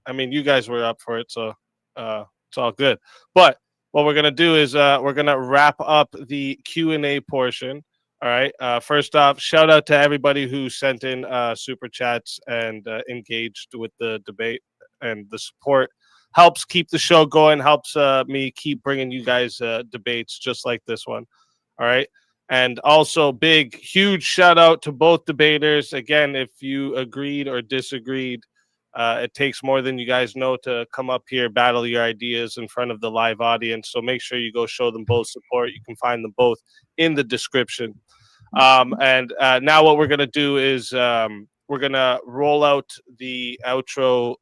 Speaker 2: I mean, you guys were up for it, so it's all good. But what we're gonna do is we're gonna wrap up the Q&A portion. All right. First off, shout out to everybody who sent in super chats and engaged with the debate, and the support helps keep the show going, helps me keep bringing you guys debates just like this one. All right. And also huge shout out to both debaters. Again, if you agreed or disagreed, it takes more than you guys know to come up here, battle your ideas in front of the live audience. So make sure you go show them both support. You can find them both in the description. And now what we're going to do is we're going to roll out the outro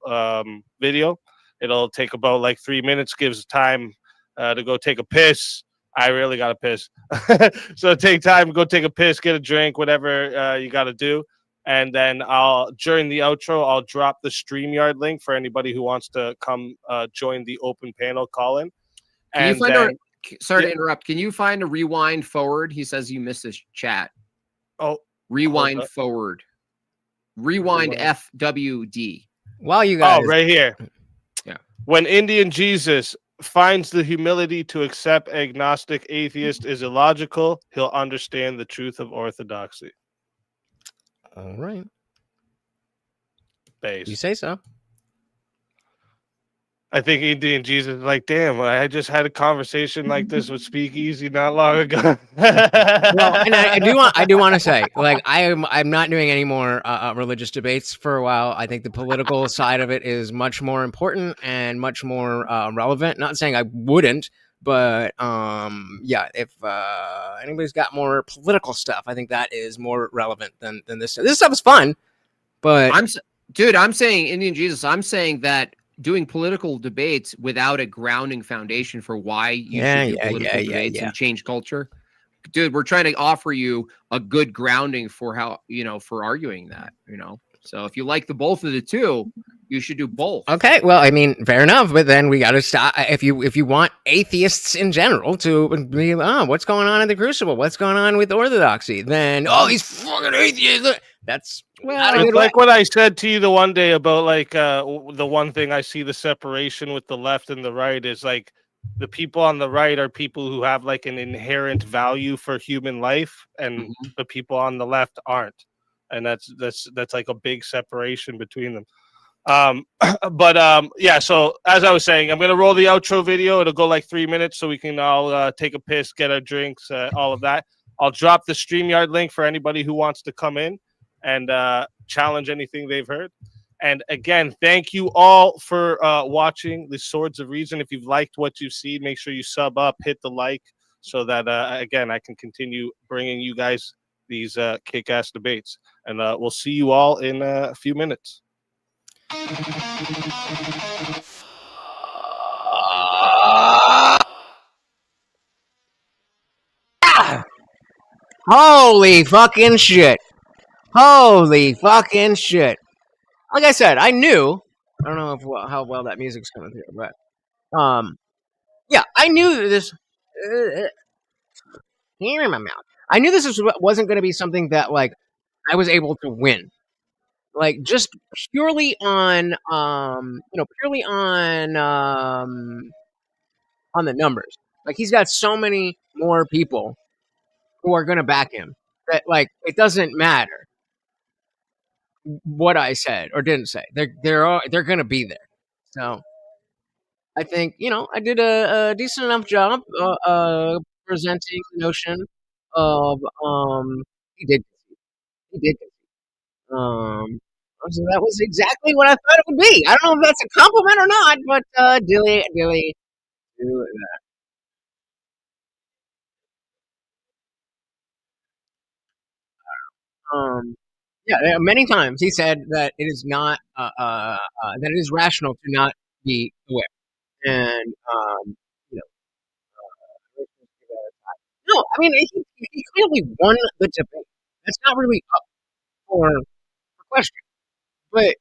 Speaker 2: video. It'll take about like 3 minutes, gives time to go take a piss. I really got to piss. So take time, go take a piss, get a drink, whatever you got to do. And then during the outro, I'll drop the StreamYard link for anybody who wants to come join the open panel call-in.
Speaker 3: Sorry to interrupt. Can you find a rewind forward? He says you missed his chat.
Speaker 2: Oh,
Speaker 3: rewind forward. Rewind FWD.
Speaker 1: While you guys.
Speaker 2: Oh, right here.
Speaker 3: Yeah.
Speaker 2: When TheIndianJesus finds the humility to accept agnostic atheist is illogical, he'll understand the truth of orthodoxy.
Speaker 1: All right.
Speaker 2: Base.
Speaker 1: You say so.
Speaker 2: I think TheIndianJesus is like, damn, I just had a conversation like this with SpeakeaZy not long ago.
Speaker 1: Well, and I do want to say, like, I'm not doing any more religious debates for a while. I think the political side of it is much more important and much more relevant. Not saying I wouldn't, but yeah, if anybody's got more political stuff, I think that is more relevant than this. This stuff is fun, but
Speaker 3: I'm saying TheIndianJesus. I'm saying that doing political debates without a grounding foundation for why you should do political debates and change culture. Dude, we're trying to offer you a good grounding for how, for arguing that, So if you like both of the two, you should do both.
Speaker 1: Okay, well, I mean, fair enough, but then we got to stop. If you want atheists in general to be, what's going on in the Crucible? What's going on with orthodoxy? Then, these fucking atheists. That's
Speaker 2: it's like what I said to you the one day about like the one thing I see the separation with the left and the right is like the people on the right are people who have like an inherent value for human life, and the people on the left aren't, and that's like a big separation between them. Yeah, so as I was saying, I'm gonna roll the outro video. It'll go like 3 minutes so we can all take a piss, get our drinks, all of that. I'll drop the StreamYard link for anybody who wants to come in and challenge anything they've heard. And again, thank you all for watching the Swords of Reason. If you've liked what you see, make sure you sub up, hit the like, so that again I can continue bringing you guys these kick-ass debates. And we'll see you all in a few minutes.
Speaker 1: Holy fucking shit. Holy fucking shit. Like I said, I knew. I don't know how well that music's coming through, but yeah, I knew that this. Here in my mouth. I knew this wasn't going to be something that like I was able to win. Like just purely on purely on the numbers. Like he's got so many more people who are going to back him that like it doesn't matter what I said or didn't say. They're going to be there. So I think I did a decent enough job presenting the notion of he did. So that was exactly what I thought it would be. I don't know if that's a compliment or not, but dilly do that. Yeah, many times he said that it is not that it is rational to not be aware, and you know, no, I mean he clearly won the debate. That's not really up for question, but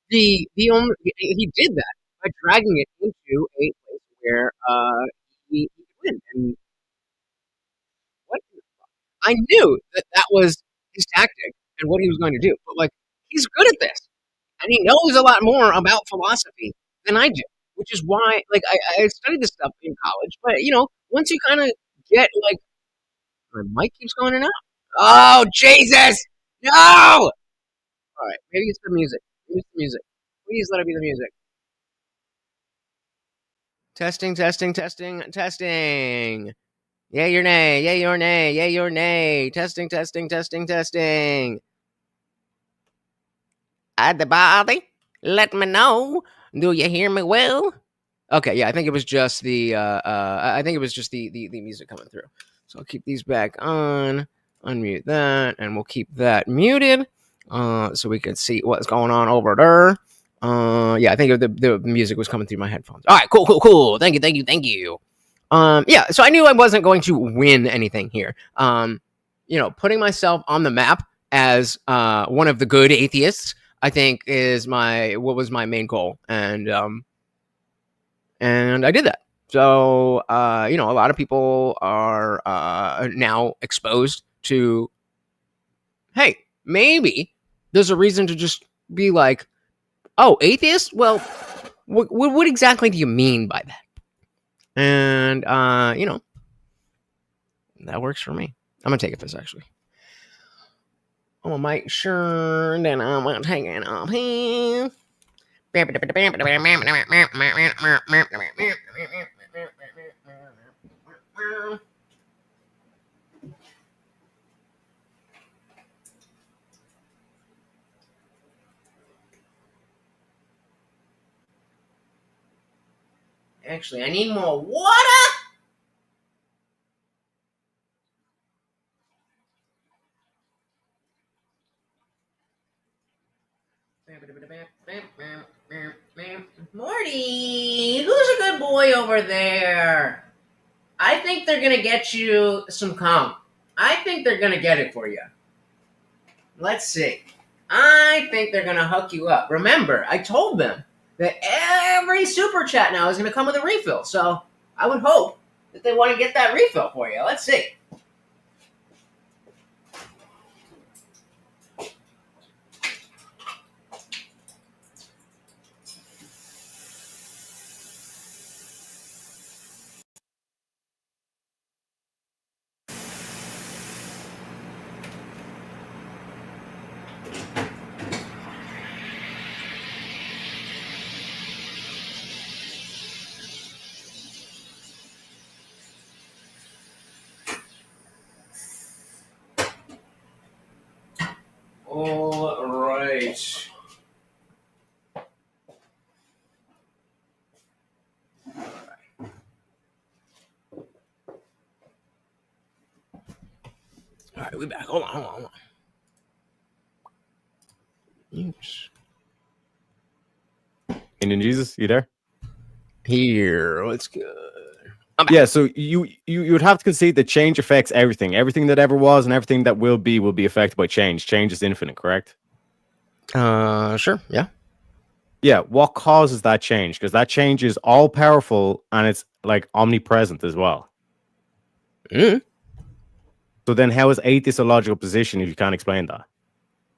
Speaker 1: the only he did that by dragging it into a place where he could win. And what I knew that was his tactic and what he was going to do. But like he's good at this, and he knows a lot more about philosophy than I do, which is why like I studied this stuff in college. But once you kind of get like my mic keeps going in and out. Oh Jesus! No! All right, maybe it's the music. Maybe it's the music. Please let it be the music. Testing. Yay or nay, yay or nay, yay or nay. Testing. At the body, let me know. Do you hear me well? Okay, yeah, I think it was just the the music coming through. So I'll keep these back on, unmute that, and we'll keep that muted. So we can see what's going on over there. Yeah, I think the music was coming through my headphones. All right, cool. Thank you. Yeah, so I knew I wasn't going to win anything here. Putting myself on the map as one of the good atheists, I think is what was my main goal, and I did that. So a lot of people are now exposed to, hey, maybe there's a reason to just be like, oh, atheist? Well, what exactly do you mean by that? And, that works for me. I'm going to take it this, actually. I'm going to make sure that I'm going to take it off here. Actually, I need more water. Morty, who's a good boy over there? I think they're gonna get you some cum. I think they're gonna get it for you. Let's see. I think they're going to hook you up. Remember, I told them that every super chat now is going to come with a refill. So I would hope that they want to get that refill for you. Let's see. All right. All right, we back. Hold on. Oops.
Speaker 6: Indian Jesus, you there?
Speaker 1: Here, let's go.
Speaker 6: Yeah, so you would have to concede that change affects everything. Everything that ever was and everything that will be affected by change. Change is infinite, correct?
Speaker 1: Sure, yeah.
Speaker 6: Yeah, what causes that change? Because that change is all powerful and it's like omnipresent as well.
Speaker 1: Mm.
Speaker 6: So then how is atheist a logical position if you can't explain that?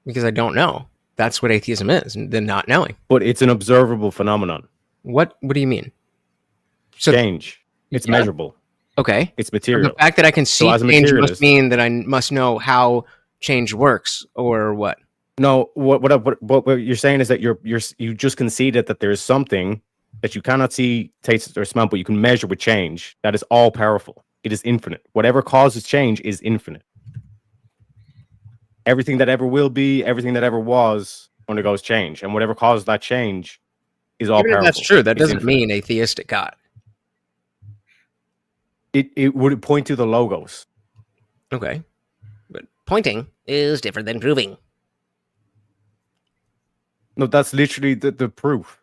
Speaker 1: Because I don't know. That's what atheism is, the not knowing.
Speaker 6: But it's an observable phenomenon.
Speaker 1: What do you mean? So,
Speaker 6: change. It's measurable.
Speaker 1: Okay.
Speaker 6: It's material.
Speaker 1: The fact that I can see change must mean that I must know how change works, or what?
Speaker 6: No, what you're saying is that you just conceded that there is something that you cannot see, taste, or smell, but you can measure with change that is all powerful. It is infinite. Whatever causes change is infinite. Everything that ever will be, everything that ever was undergoes change, and whatever causes that change is all powerful.
Speaker 1: That's true. That
Speaker 6: it's
Speaker 1: doesn't
Speaker 6: infinite.
Speaker 1: mean a theistic God.
Speaker 6: It would point to the logos.
Speaker 1: Okay. But pointing is different than proving.
Speaker 6: No, that's literally the proof.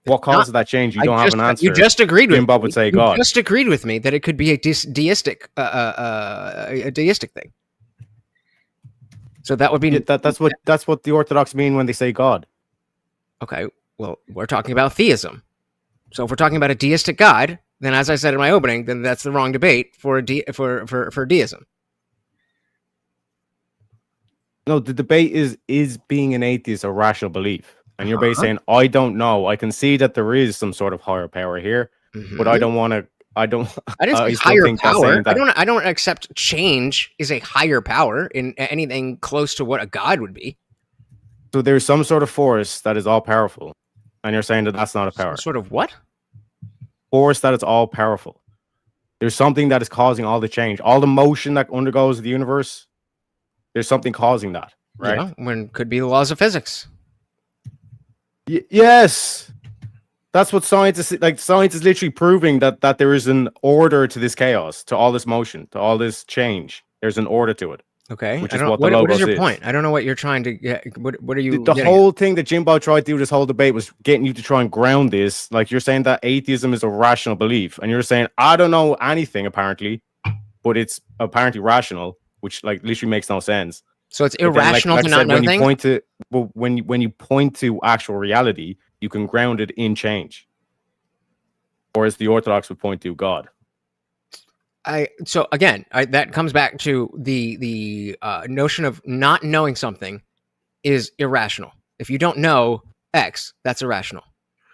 Speaker 6: What causes that change? You don't have an answer.
Speaker 1: You just agreed with me.
Speaker 6: Jimbob would say God.
Speaker 1: You just agreed with me that it could be a deistic thing. So that would be
Speaker 6: that's what the Orthodox mean when they say God.
Speaker 1: Okay, well, we're talking about theism. So if we're talking about a deistic God, then as I said in my opening, then that's the wrong debate for deism.
Speaker 6: No, the debate is being an atheist a rational belief. And you're basically saying, I don't know. I can see that there is some sort of higher power here, but I don't want to. I didn't say
Speaker 1: higher power. I don't accept change is a higher power in anything close to what a God would be.
Speaker 6: So there's some sort of force that is all powerful, and you're saying that that's not a power.
Speaker 1: Some sort of what?
Speaker 6: Force that is all powerful. There's something that is causing all the change, all the motion that undergoes the universe. There's something causing that, right?
Speaker 1: Yeah, when could be the laws of physics.
Speaker 6: Yes. That's what science is like. Science is literally proving that there is an order to this chaos, to all this motion, to all this change. There's an order to it.
Speaker 1: Okay.
Speaker 6: Which is what the logos
Speaker 1: what is your point? I don't know what you're trying to get. What are you?
Speaker 6: The whole thing that Jimbob tried to do this whole debate was getting you to try and ground this. Like you're saying that atheism is a rational belief, and you're saying I don't know anything apparently, but it's apparently rational, which like literally makes no sense.
Speaker 1: So it's irrational to not know things.
Speaker 6: When you point to actual reality, you can ground it in change, or as the Orthodox would point to, God.
Speaker 1: So again, that comes back to the notion of not knowing something is irrational. If you don't know X, that's irrational.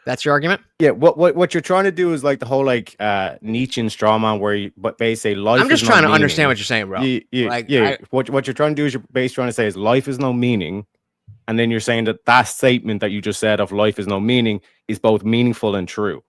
Speaker 1: That's your argument?
Speaker 6: Yeah. What you're trying to do is like the whole like Nietzschean straw man where they say life.
Speaker 1: I'm just trying to understand what you're saying, bro.
Speaker 6: What you're trying to do is you're basically trying to say is life is no meaning, and then you're saying that statement that you just said of life is no meaning is both meaningful and true.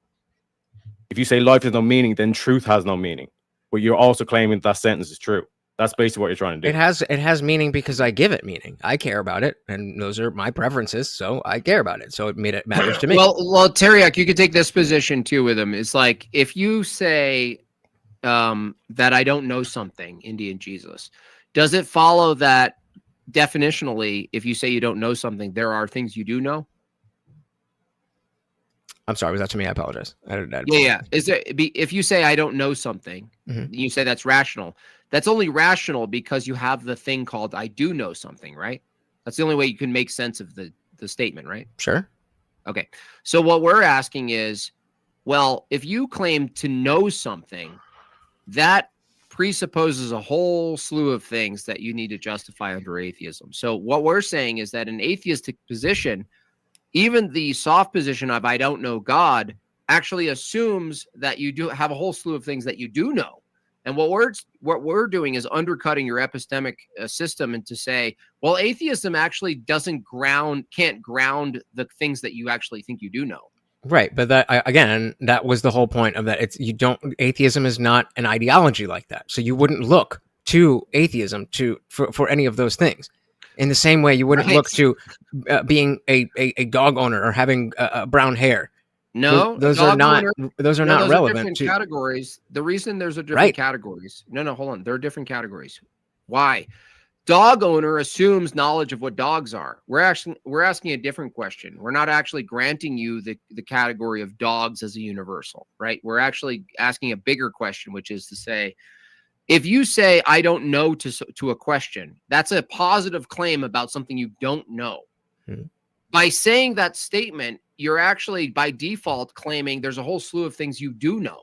Speaker 6: If you say life has no meaning, then truth has no meaning. But you're also claiming that sentence is true. That's basically what you're trying to do.
Speaker 1: It has meaning because I give it meaning. I care about it, and those are my preferences, so I care about it. So it matters to me.
Speaker 3: Well, Teriak, you could take this position too with him. It's like if you say that I don't know something, Indian Jesus, does it follow that definitionally, if you say you don't know something, there are things you do know?
Speaker 1: I'm sorry, was that to me? I apologize.
Speaker 3: Yeah. If you say I don't know something, you say that's rational. That's only rational because you have the thing called I do know something, right? That's the only way you can make sense of the statement, right?
Speaker 1: Sure.
Speaker 3: Okay. So what we're asking is, well, if you claim to know something, that presupposes a whole slew of things that you need to justify under atheism. So what we're saying is that an atheistic position, even the soft position of I don't know God, actually assumes that you do have a whole slew of things that you do know. And what we're doing is undercutting your epistemic system and to say, well, atheism actually can't ground the things that you actually think you do know.
Speaker 1: Right, but that was the whole point of that. Atheism is not an ideology like that. So you wouldn't look to atheism for any of those things. In the same way, you wouldn't look to being a dog owner or having brown hair.
Speaker 3: No,
Speaker 1: those are not relevant.
Speaker 3: Different categories. The reason there's a different categories. No, hold on. There are different categories. Why? Dog owner assumes knowledge of what dogs are. We're asking a different question. We're not actually granting you the category of dogs as a universal, right? We're actually asking a bigger question, which is to say, if you say I don't know to a question, that's a positive claim about something you don't know. By saying that statement, you're actually by default claiming there's a whole slew of things you do know.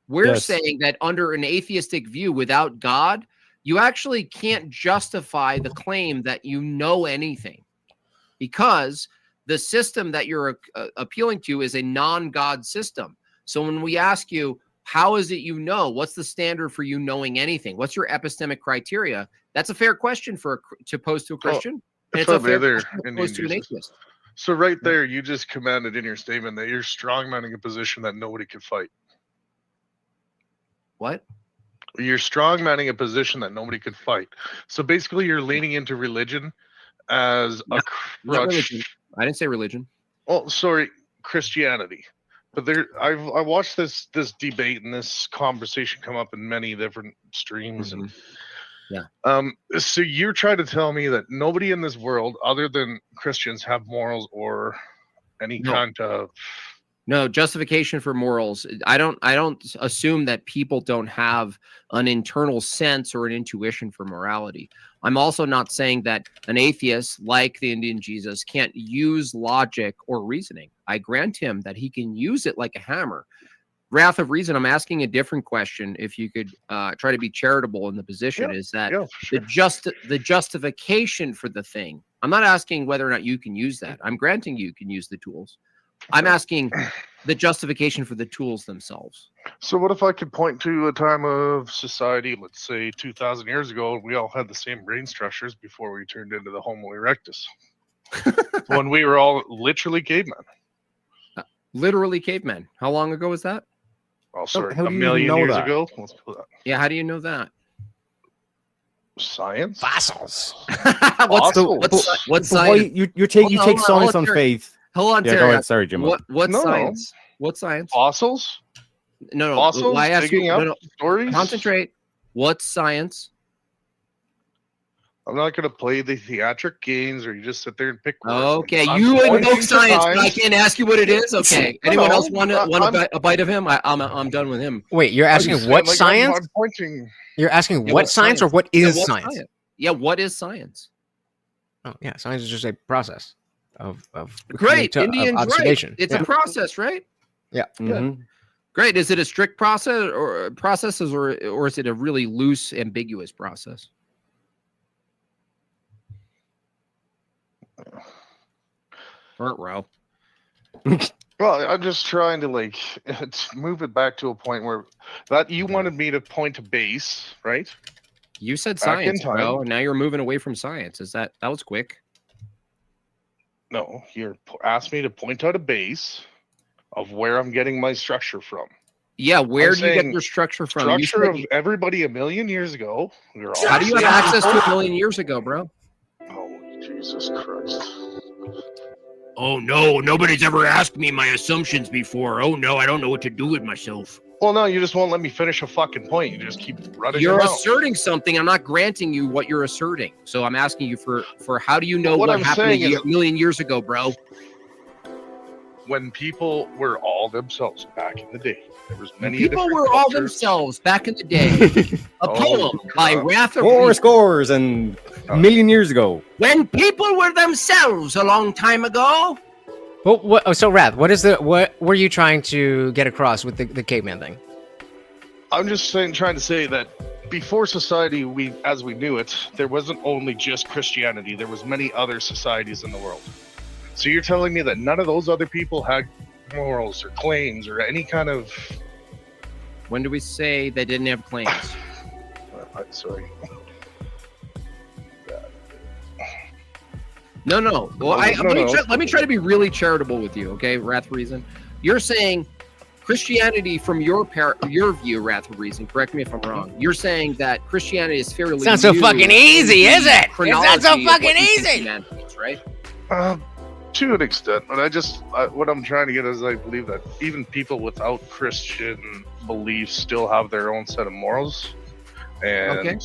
Speaker 3: We're saying that under an atheistic view without God, you actually can't justify the claim that you know anything, because the system that you're appealing to is a non-God system. So when we ask you, how is it you know? What's the standard for you knowing anything? What's your epistemic criteria? That's a fair question to pose to a Christian. And it's a fair question to pose to an atheist.
Speaker 7: So right there, you just commanded in your statement that you're strongmanning a position that nobody could fight.
Speaker 3: What?
Speaker 7: You're strongmanning a position that nobody could fight. So basically, you're leaning into religion as a crutch.
Speaker 3: Religion. I didn't say religion.
Speaker 7: Oh, sorry, Christianity. But I watched this debate and this conversation come up in many different streams, and so you're trying to tell me that nobody in this world, other than Christians, have morals or any kind of
Speaker 3: justification for morals. I don't assume that people don't have an internal sense or an intuition for morality. I'm also not saying that an atheist like the Indian Jesus can't use logic or reasoning. I grant him that he can use it like a hammer. Wrath of reason, I'm asking a different question. If you could try to be charitable in the position, is that the justification for the thing. I'm not asking whether or not you can use that. I'm granting you can use the tools. I'm asking the justification for the tools themselves.
Speaker 7: So what if I could point to a time of society, let's say 2,000 years ago, we all had the same brain structures before we turned into the Homo erectus, when we were all literally cavemen.
Speaker 3: Literally cavemen. How long ago was that?
Speaker 7: Oh, sorry, a million years ago. Let's put that.
Speaker 3: Yeah, how do you know that?
Speaker 7: Science.
Speaker 1: Fossils.
Speaker 3: What's science?
Speaker 6: You take science on faith.
Speaker 3: Hold on,
Speaker 6: Terry. Go ahead. Sorry, Jim.
Speaker 3: What science? What science?
Speaker 7: Fossils?
Speaker 3: No.
Speaker 7: Fossils?
Speaker 3: I ask you,
Speaker 7: no. Stories?
Speaker 3: Concentrate. What science?
Speaker 7: I'm not going to play the theatric games or you just sit there and pick words.
Speaker 3: Okay, you invoke science, but I can't ask you what it is? Okay. Anyone else want a bite of him? I'm done with him.
Speaker 1: Wait, you're asking what science?
Speaker 7: I'm pointing.
Speaker 1: You're asking what science or what is science?
Speaker 3: Yeah, what is science?
Speaker 1: Oh, yeah, science is just a process of
Speaker 3: great Indian
Speaker 1: observation.
Speaker 3: Right. It's a process, right?
Speaker 1: Yeah.
Speaker 6: Mm-hmm.
Speaker 3: Great. Is it a strict process or is it a really loose, ambiguous process? Row.
Speaker 7: Well, I'm just trying to move it back to a point where that you wanted me to point to base, right?
Speaker 3: You said science, bro, and now you're moving away from science. That was quick?
Speaker 7: No, you asked me to point out a base of where I'm getting my structure from.
Speaker 3: Yeah, where do you get your structure from?
Speaker 7: Structure of everybody a million years ago.
Speaker 3: How do you have access to a million years ago, bro?
Speaker 7: Oh, Jesus Christ.
Speaker 3: Oh, no, nobody's ever asked me my assumptions before. Oh, no, I don't know what to do with myself.
Speaker 7: Well, no, you just won't let me finish a fucking point. You just keep running.
Speaker 3: You're asserting something. I'm not granting you what you're asserting. So I'm asking you for how do you know what happened a million years ago, bro?
Speaker 7: when people were all themselves back in the day. There was many
Speaker 3: People
Speaker 7: different
Speaker 3: were all
Speaker 7: cultures.
Speaker 3: themselves back in the day. A poem by Wrath of Reason.
Speaker 6: Scores and a million years ago.
Speaker 3: When people were themselves a long time ago.
Speaker 1: Well, so Wrath, what were you trying to get across with the caveman thing?
Speaker 7: I'm just trying to say that before society, as we knew it, there wasn't only just Christianity. There was many other societies in the world. So you're telling me that none of those other people had morals or claims or any kind of...
Speaker 3: When do we say they didn't have claims?
Speaker 7: I'm sorry.
Speaker 3: No. Well, let me try to be really charitable with you, okay, Wrath of Reason? You're saying Christianity, from your view, Wrath of Reason, correct me if I'm wrong, you're saying that Christianity is fairly
Speaker 1: It's not so fucking easy, is it? It's not so fucking easy!
Speaker 3: Right?
Speaker 7: To an extent, but what I'm trying to get is I believe that even people without Christian beliefs still have their own set of morals. And
Speaker 3: okay.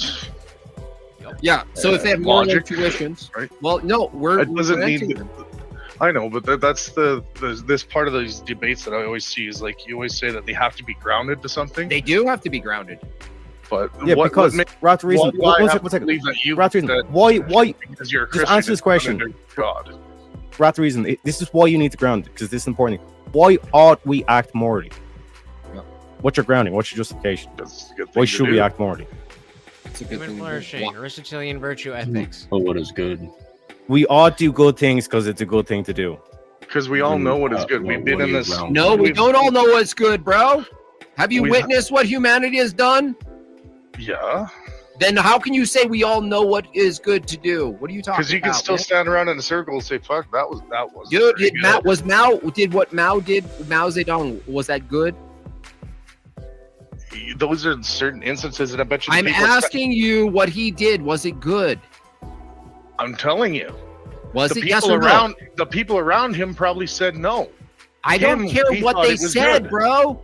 Speaker 3: Yeah, so if they have moral intuitions,
Speaker 7: right?
Speaker 3: Well, no,
Speaker 7: it doesn't need. I know, but that's this part of these debates that I always see is like you always say that they have to be grounded to something.
Speaker 3: They do have to be grounded.
Speaker 7: But
Speaker 6: yeah, because Wrath of Reason. Why?
Speaker 7: Because you're a Christian,
Speaker 6: just answer this question.
Speaker 7: God.
Speaker 6: Wrath of Reason. This is why you need to ground it, because this is important. Why ought we act morally? Yeah. What's your grounding? What's your justification? Why should we act morally?
Speaker 3: It's a good thing.
Speaker 1: Flourishing, Aristotelian virtue ethics.
Speaker 8: Oh, what is good?
Speaker 6: We ought to do good things because it's a good thing to do.
Speaker 7: Because we all know what is good. We've been in this.
Speaker 3: No, we don't all know what's good, bro. Have you witnessed what humanity has done?
Speaker 7: Yeah.
Speaker 3: Then how can you say we all know what is good to do? What are you talking about?
Speaker 7: Because you can still stand around in a circle and say, "Fuck, that was."
Speaker 3: Dude, Mao Zedong, was that good?
Speaker 7: Those are certain instances, and I bet you.
Speaker 3: I'm asking you what he did. Was it good?
Speaker 7: I'm telling you.
Speaker 3: Was it yes or
Speaker 7: no?
Speaker 3: No?
Speaker 7: The people around him probably said no.
Speaker 3: I don't care what they said, bro.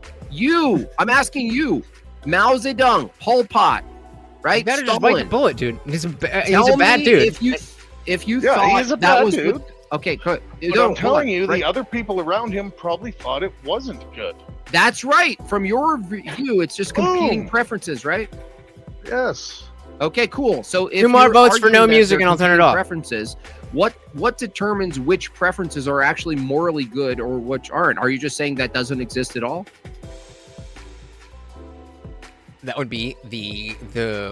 Speaker 3: I'm asking you. Mao Zedong, Pol Pot, right?
Speaker 1: You better just bite the bullet, dude. He's a bad dude.
Speaker 3: If you thought that was good. Okay, good.
Speaker 7: I'm telling you, the other people around him probably thought it wasn't good.
Speaker 3: That's right. From your view, it's just competing preferences, right?
Speaker 7: Yes.
Speaker 3: Okay, cool. So if
Speaker 1: 2 more votes for no music and I'll turn it off.
Speaker 3: Preferences. What determines which preferences are actually morally good or which aren't? Are you just saying that doesn't exist at all?
Speaker 1: That would be the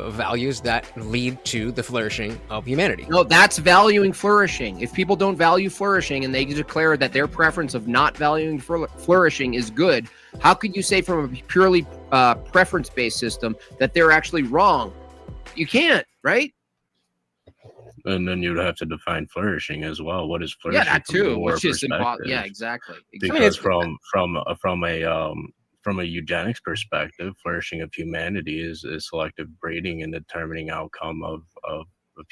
Speaker 1: values that lead to the flourishing of humanity.
Speaker 3: No, that's valuing flourishing. If people don't value flourishing and they declare that their preference of not valuing flourishing is good, how could you say from a purely preference-based system that they're actually wrong? You can't, right?
Speaker 8: And then you'd have to define flourishing as well. What is flourishing?
Speaker 3: Yeah, that too. Which is impossible. Yeah, exactly.
Speaker 8: Because from a eugenics perspective, flourishing of humanity is selective breeding and determining outcome of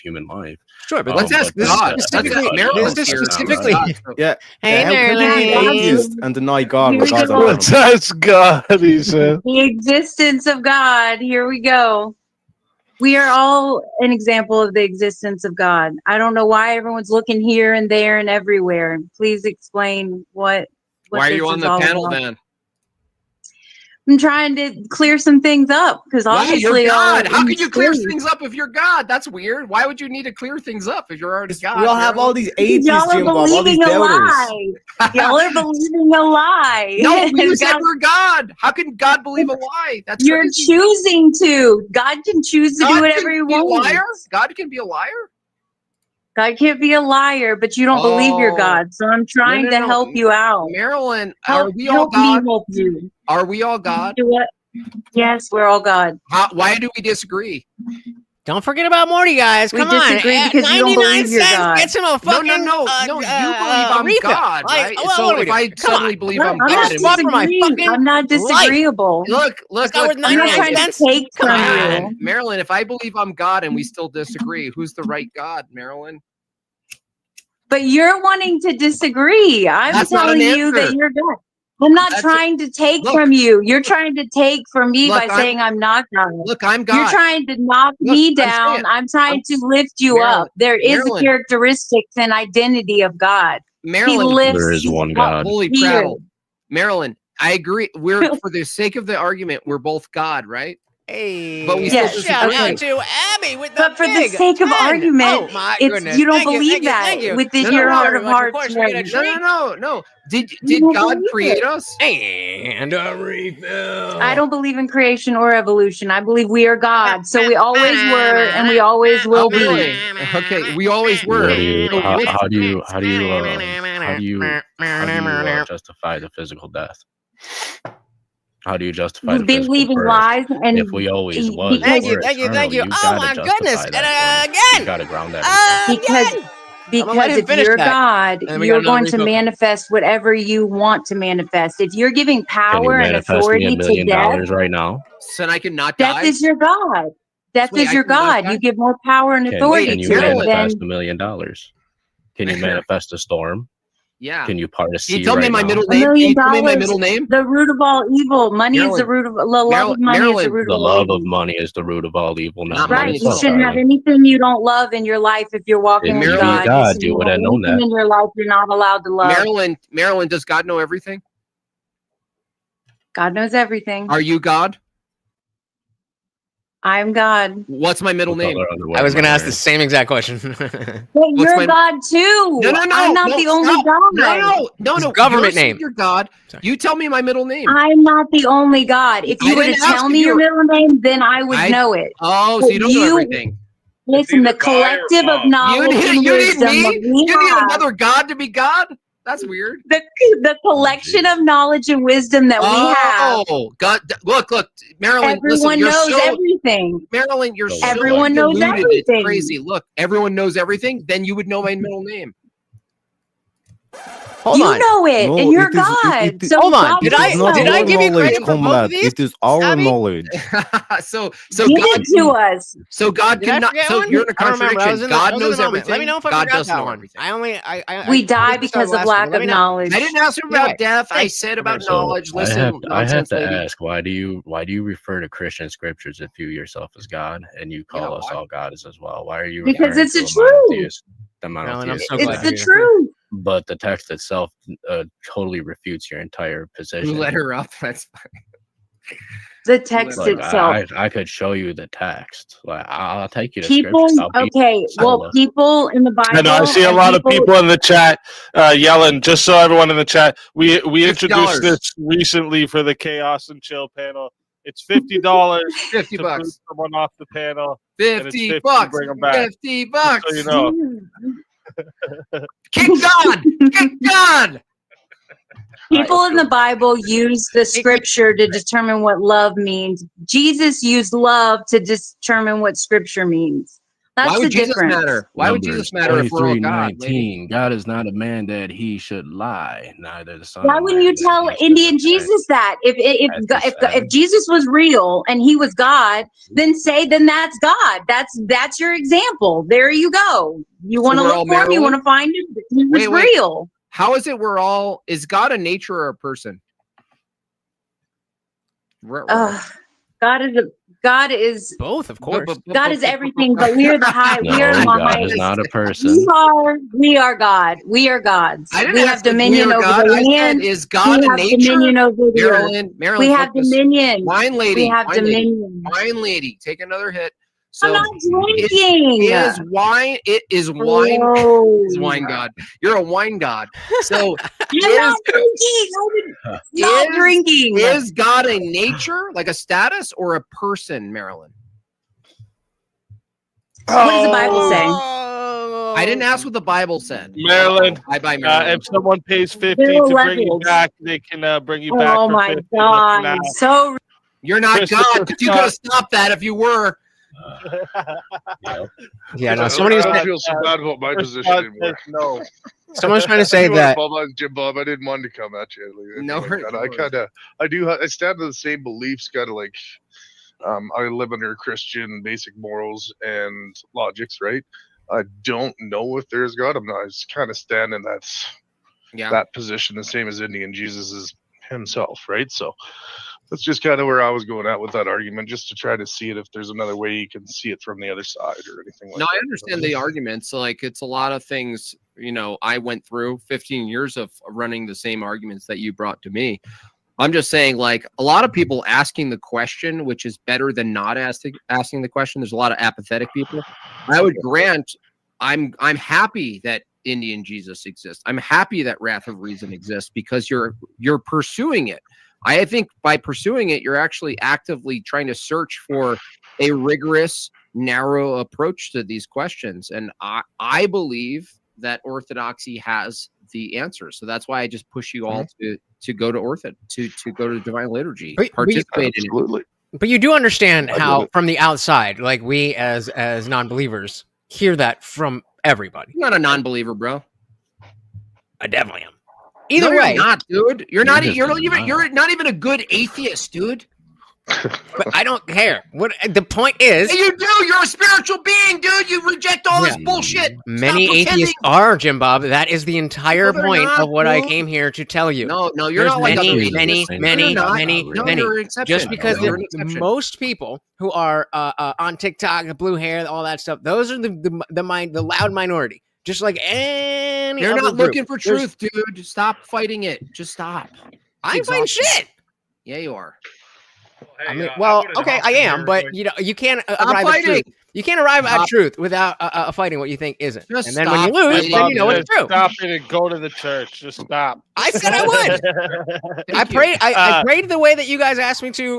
Speaker 8: human life.
Speaker 1: Sure, but let's ask God. Specifically.
Speaker 6: Yeah.
Speaker 1: Hey,
Speaker 6: Marilyn. And deny God.
Speaker 2: Let's ask God, he said.
Speaker 9: The existence of God. Here we go. We are all an example of the existence of God. I don't know why everyone's looking here and there and everywhere. Please explain what
Speaker 3: why are you on the panel
Speaker 9: about.
Speaker 3: then?
Speaker 9: I'm trying to clear some things up because obviously,
Speaker 3: you're God. How can you clear things up if you're God? That's weird. Why would you need to clear things up if you're already God?
Speaker 6: We all have all these atheists, Jimbob, all these doubters.
Speaker 9: Y'all are believing a lie.
Speaker 3: No, you said we're God. How can God believe a lie? That's
Speaker 9: you're choosing to. God can choose to do whatever he wants.
Speaker 3: God can be a liar.
Speaker 9: God can't be a liar, but you don't believe you're God. So I'm trying to help you out.
Speaker 3: Marilyn, are we all God? Are we all God?
Speaker 9: Yes, we're all God.
Speaker 3: Why do we disagree?
Speaker 1: Don't forget about Morty, guys. Come on.
Speaker 9: Disagree because you don't believe you're God.
Speaker 1: Gets him a fucking
Speaker 3: no. You believe I'm God, right? So if I suddenly believe I'm God,
Speaker 9: I'm not disagreeable.
Speaker 3: Look.
Speaker 9: I'm not trying to take from you.
Speaker 3: Marilyn, if I believe I'm God and we still disagree, who's the right God, Marilyn?
Speaker 9: But you're wanting to disagree. I'm telling you that you're God. I'm not trying to take from you. You're trying to take from me by saying I'm not God.
Speaker 3: Look, I'm God.
Speaker 9: You're trying to knock me down. I'm trying to lift you up. There is a characteristics and identity of God.
Speaker 3: Marilyn,
Speaker 8: there is one God.
Speaker 3: Holy prattle. Marilyn, I agree. We're for the sake of the argument, we're both God, right?
Speaker 1: Hey,
Speaker 3: but we
Speaker 1: yes,
Speaker 3: still
Speaker 1: shout out to Abby with the
Speaker 9: But for the
Speaker 1: big
Speaker 9: sake of
Speaker 1: 10.
Speaker 9: argument,
Speaker 1: Oh my
Speaker 9: it's
Speaker 1: goodness.
Speaker 9: you don't
Speaker 1: Thank
Speaker 9: believe that
Speaker 1: thank you.
Speaker 9: within
Speaker 1: No,
Speaker 9: your
Speaker 1: no,
Speaker 9: heart of
Speaker 1: of
Speaker 9: hearts.
Speaker 1: course, we get a treat.
Speaker 3: No. Did
Speaker 9: don't
Speaker 3: God
Speaker 9: believe
Speaker 3: create
Speaker 9: it.
Speaker 3: us?
Speaker 1: And a refill.
Speaker 9: I don't believe in creation or evolution. I believe we are God. So we always were and we always will be.
Speaker 3: Okay, we always were.
Speaker 8: How do you justify the physical death? How do you justify the physical
Speaker 9: Believing
Speaker 8: birth?
Speaker 9: lies and
Speaker 8: If we always was,
Speaker 1: Thank
Speaker 8: we're
Speaker 1: you.
Speaker 8: eternal,
Speaker 1: Oh my goodness.
Speaker 8: You
Speaker 1: Again.
Speaker 8: gotta ground that.
Speaker 9: Because if you're God, you're going to manifest whatever you want to manifest. If you're giving power and authority to death
Speaker 8: right now,
Speaker 3: so I can not
Speaker 9: death
Speaker 3: die.
Speaker 9: is your God. Death is your God. You give more power and authority
Speaker 8: can you
Speaker 9: to it.
Speaker 8: manifest $1 million? Can you manifest a storm?
Speaker 3: Yeah.
Speaker 8: Can you part a sea?
Speaker 3: Can you tell me my middle
Speaker 9: $1
Speaker 3: name?
Speaker 9: million,
Speaker 3: Can you tell me my middle name?
Speaker 9: the root of all evil. Money is the root of the love of money is the root
Speaker 8: The
Speaker 9: of all
Speaker 8: love
Speaker 9: evil.
Speaker 8: of money is the root of all evil. Not
Speaker 9: Right.
Speaker 8: money
Speaker 9: You
Speaker 8: itself,
Speaker 9: shouldn't have
Speaker 8: darling.
Speaker 9: anything you don't love in your life if you're walking
Speaker 8: If
Speaker 9: with
Speaker 8: you
Speaker 9: God.
Speaker 8: be God,
Speaker 9: You
Speaker 8: you would have known
Speaker 9: anything
Speaker 8: that.
Speaker 9: in your life you're not allowed to love.
Speaker 3: Marilyn, does God know everything?
Speaker 9: God knows everything.
Speaker 3: Are you God?
Speaker 9: I'm God.
Speaker 3: What's my middle name?
Speaker 1: I was going to ask the same exact question.
Speaker 9: Well, you're God too.
Speaker 3: No.
Speaker 9: I'm not the only God.
Speaker 3: No.
Speaker 1: Government
Speaker 3: You're
Speaker 1: name.
Speaker 3: You're God.
Speaker 1: Sorry.
Speaker 3: You tell me my middle name.
Speaker 9: I'm not the only God. If you were to tell me your middle name, then I would know it.
Speaker 3: Oh, so you don't know everything.
Speaker 9: Listen, the collective of knowledge and wisdom that we
Speaker 3: need
Speaker 9: have.
Speaker 3: another God to be God? That's weird.
Speaker 9: The collection of knowledge and wisdom that we have.
Speaker 3: Oh, God! Look, Marilyn.
Speaker 9: Everyone knows everything.
Speaker 3: Marilyn, you're so
Speaker 9: everyone knows
Speaker 3: deluded,
Speaker 9: everything.
Speaker 3: It's crazy. Look, everyone knows everything. Then you would know my middle name.
Speaker 1: Hold on.
Speaker 9: You know it, and you're God. So
Speaker 1: hold on. Did I give you credit for both of these?
Speaker 6: It is our knowledge.
Speaker 3: so
Speaker 9: give
Speaker 3: God
Speaker 9: it to us.
Speaker 3: So God cannot. So you're in a contradiction. God knows everything.
Speaker 1: Let me know if I
Speaker 3: God
Speaker 1: forgot
Speaker 3: doesn't
Speaker 1: that
Speaker 3: know
Speaker 1: one.
Speaker 3: everything.
Speaker 9: We die because of lack of knowledge.
Speaker 3: I didn't ask you about death. I said about knowledge. Listen,
Speaker 8: I have to ask, why do you refer to Christian scriptures if you yourself as God and you call us all gods as well? Why are you?
Speaker 9: Because it's the
Speaker 8: truth.
Speaker 9: It's the truth.
Speaker 8: But the text itself totally refutes your entire position.
Speaker 3: You let her up. That's fine.
Speaker 9: The text itself.
Speaker 8: I could show you the text. Like I'll take you to
Speaker 9: people. Okay, well, people in the Bible.
Speaker 2: I know. I see a lot of people in the chat yelling. Just so everyone in the chat, we introduced this recently for the Chaos and Chill panel. It's $50.
Speaker 3: $50
Speaker 2: to boot someone off the panel.
Speaker 3: $50.
Speaker 2: Bring them back.
Speaker 3: $50.
Speaker 2: So you know.
Speaker 3: Kick God! Kick God!
Speaker 9: People in the Bible use the scripture to determine what love means. Jesus used love to determine what scripture means. That's
Speaker 3: Why would
Speaker 9: the
Speaker 3: Jesus
Speaker 9: difference.
Speaker 3: matter? Why would Jesus matter if we're all God?
Speaker 8: 19. God is not a man that he should lie. Neither the Son.
Speaker 9: Why wouldn't you tell Indian Jesus that? If Jesus was real and he was God, then that's God. That's your example. There you go. You want to look for him. You want to find him. He was real.
Speaker 3: How is it is God a nature or a person?
Speaker 9: God is
Speaker 1: both, of course.
Speaker 9: God is everything, but we are the high.
Speaker 8: No,
Speaker 9: we are the
Speaker 8: God
Speaker 9: highest.
Speaker 8: is not a person.
Speaker 9: We are God. We are gods.
Speaker 3: We
Speaker 9: have dominion over the land.
Speaker 3: Is God
Speaker 9: a nature? Dominion over the
Speaker 3: Marilyn,
Speaker 9: we have dominion.
Speaker 3: Wine lady.
Speaker 9: We have dominion.
Speaker 3: Wine lady. Take another hit.
Speaker 9: I'm not drinking.
Speaker 3: Is wine
Speaker 9: Oh.
Speaker 3: is wine god. You're a wine god. So
Speaker 9: I'm not drinking. Not drinking.
Speaker 3: Is God a nature, like a status, or a person, Marilyn?
Speaker 9: What does the Bible say?
Speaker 3: I didn't ask what the Bible said.
Speaker 2: Marilyn,
Speaker 3: bye, Marilyn.
Speaker 2: if someone pays $50 to bring you back, they can bring you back.
Speaker 9: Oh my God! So
Speaker 3: you're not God, because you could have stopped that if you were.
Speaker 1: Yeah, no. Somebody
Speaker 7: I don't feel so bad about my position anymore.
Speaker 2: No.
Speaker 1: Someone's trying to say that.
Speaker 7: Jimbob, I didn't want to come at you.
Speaker 3: No,
Speaker 7: I stand to the same beliefs, kind of like I live under Christian basic morals and logics, right? I don't know if there's God. I just kind of stand in that position, the same as Indian Jesus is himself, right? So that's just kind of where I was going at with that argument, just to try to see it if there's another way you can see it from the other side or anything like that.
Speaker 3: No, I understand the argument. So like it's a lot of things, I went through 15 years of running the same arguments that you brought to me. I'm just saying, like, a lot of people asking the question, which is better than not asking the question. There's a lot of apathetic people. I would grant I'm happy that Indian Jesus exists. I'm happy that Wrath of Reason exists because you're pursuing it. I think by pursuing it, you're actually actively trying to search for a rigorous, narrow approach to these questions. And I believe that Orthodoxy has the answer. So that's why I just push you all to go to to go to Divine Liturgy, participate in it.
Speaker 1: But you do understand how, from the outside, like we as non-believers hear that from everybody.
Speaker 3: You're not a non-believer, bro.
Speaker 1: I definitely am. Either way,
Speaker 3: you're not, dude. You're not even a good atheist, dude.
Speaker 1: But I don't care. What the point is?
Speaker 3: Hey, you do. You're a spiritual being, dude. You reject all this bullshit.
Speaker 1: Many atheists are, Jimbob. That is the entire point of what I came here to tell you.
Speaker 3: No, you're
Speaker 1: There's
Speaker 3: not like
Speaker 1: many. Just because most people who are on TikTok, blue hair, all that stuff, those are the loud minority. Just like any
Speaker 3: You're
Speaker 1: other
Speaker 3: not
Speaker 1: group.
Speaker 3: looking for truth, dude. Stop fighting it. Just stop.
Speaker 1: I ain't fighting shit.
Speaker 3: Yeah, you are.
Speaker 1: I mean, okay, I am, but you can't arrive at truth. You can't arrive at truth without fighting what you think isn't. And then when you lose, then you know it's true.
Speaker 2: Stop it and go to the church. Just stop.
Speaker 1: I said I would. I prayed the way that you guys asked me to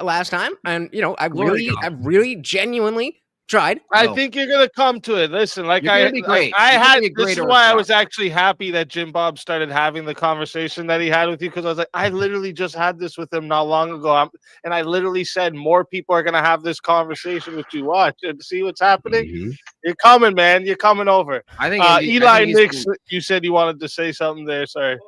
Speaker 1: last time, and I really genuinely tried.
Speaker 2: I think you're gonna come to it. Listen, this is why I was actually happy that Jimbob started having the conversation that he had with you, because I was like, I literally just had this with him not long ago, and I literally said more people are gonna have this conversation with you. Watch and see what's happening. Mm-hmm. You're coming, man. You're coming over.
Speaker 3: I think
Speaker 2: Eli Nix, you said you wanted to say something there. Sorry.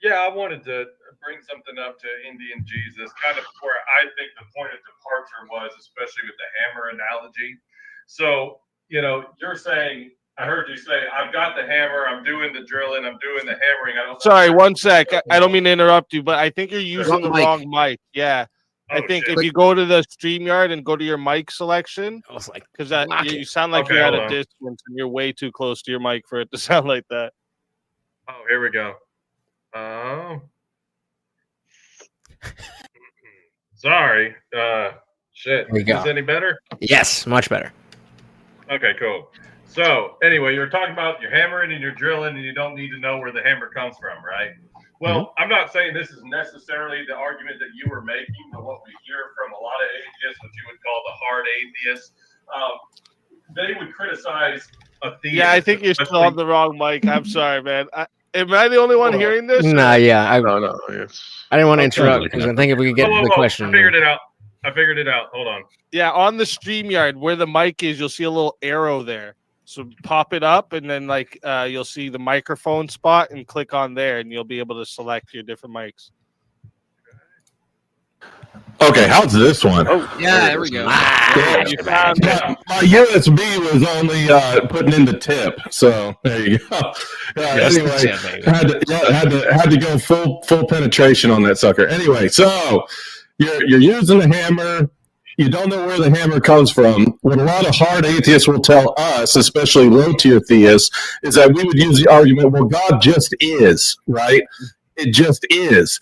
Speaker 10: Yeah, I wanted to bring something up to Indian Jesus, kind of where I think the point of departure was, especially with the hammer analogy. So, you're saying, I heard you say, I've got the hammer, I'm doing the drilling, I'm doing the hammering.
Speaker 2: Sorry, one sec. I don't mean to interrupt you, but I think you're using the wrong mic. Yeah. I think if you go to the StreamYard and go to your mic selection, because you sound like you're at a distance and you're way too close to your mic for it to sound like that.
Speaker 10: Oh, here we go. Sorry. Shit. Is this any better?
Speaker 1: Yes, much better.
Speaker 10: Okay, cool. So anyway, you're talking about your hammering and your drilling, and you don't need to know where the hammer comes from, right? Well, I'm not saying this is necessarily the argument that you were making, but what we hear from a lot of atheists, what you would call the hard atheists, they would criticize a theist.
Speaker 2: Yeah, I think you're still on the wrong mic. I'm sorry, man. Am I the only one hearing this?
Speaker 1: Nah, yeah. I didn't want to interrupt because I think if we could get to the question.
Speaker 10: I figured it out. Hold on.
Speaker 2: Yeah, on the StreamYard where the mic is, you'll see a little arrow there. So pop it up, and then you'll see the microphone spot, and click on there, and you'll be able to select your different mics.
Speaker 11: Okay, how's this one?
Speaker 3: Oh, yeah, there we go.
Speaker 11: My USB was only putting in the tip, so there you go. Anyway, had to go full penetration on that sucker. Anyway, so you're using the hammer. You don't know where the hammer comes from. What a lot of hard atheists will tell us, especially low-tier theists, is that we would use the argument, well, God just is, right? It just is.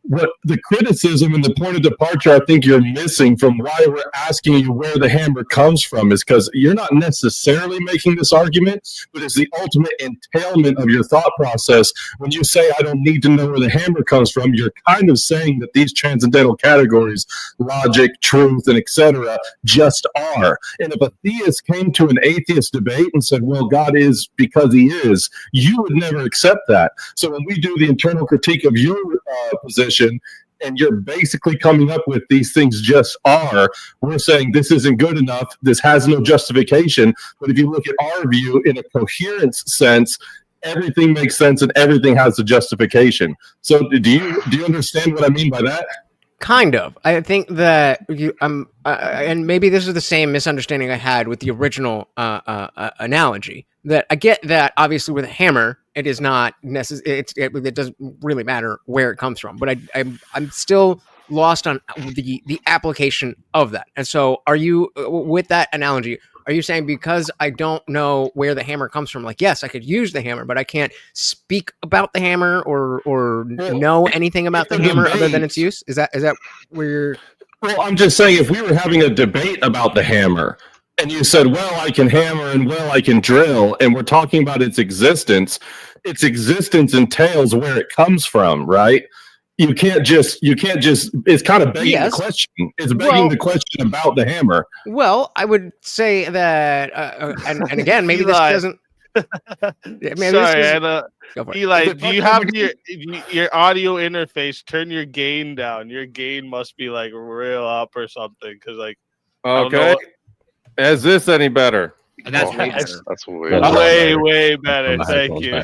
Speaker 11: What the criticism and the point of departure I think you're missing from why we're asking you where the hammer comes from is because you're not necessarily making this argument, but it's the ultimate entailment of your thought process. When you say, I don't need to know where the hammer comes from, you're kind of saying that these transcendental categories, logic, truth, and etc., just are. And if a theist came to an atheist debate and said, well, God is because he is, you would never accept that. So when we do the internal critique of your position, and you're basically coming up with these things just are, we're saying this isn't good enough, this has no justification. But if you look at our view in a coherence sense, everything makes sense and everything has a justification. So do you understand what I mean by that?
Speaker 1: Kind of. I think that and maybe this is the same misunderstanding I had with the original analogy. That I get that obviously with a hammer, it is not necessary. It doesn't really matter where it comes from. But I'm still lost on the application of that. And so, are you with that analogy? Are you saying because I don't know where the hammer comes from, like, yes, I could use the hammer, but I can't speak about the hammer or know anything about the hammer other than its use? Is that where you're?
Speaker 11: Well, I'm just saying, if we were having a debate about the hammer, and you said, well, I can hammer and well, I can drill, and we're talking about its existence entails where it comes from, right? You can't just, it's kind of begging the question. It's begging the question about the hammer.
Speaker 1: Well, I would say that, and again, maybe this doesn't.
Speaker 2: Eli, do you have your audio interface? Turn your gain down. Your gain must be like real up or something. Because
Speaker 11: okay, is this any better?
Speaker 3: That's way better.
Speaker 7: That's
Speaker 2: way better. Thank you.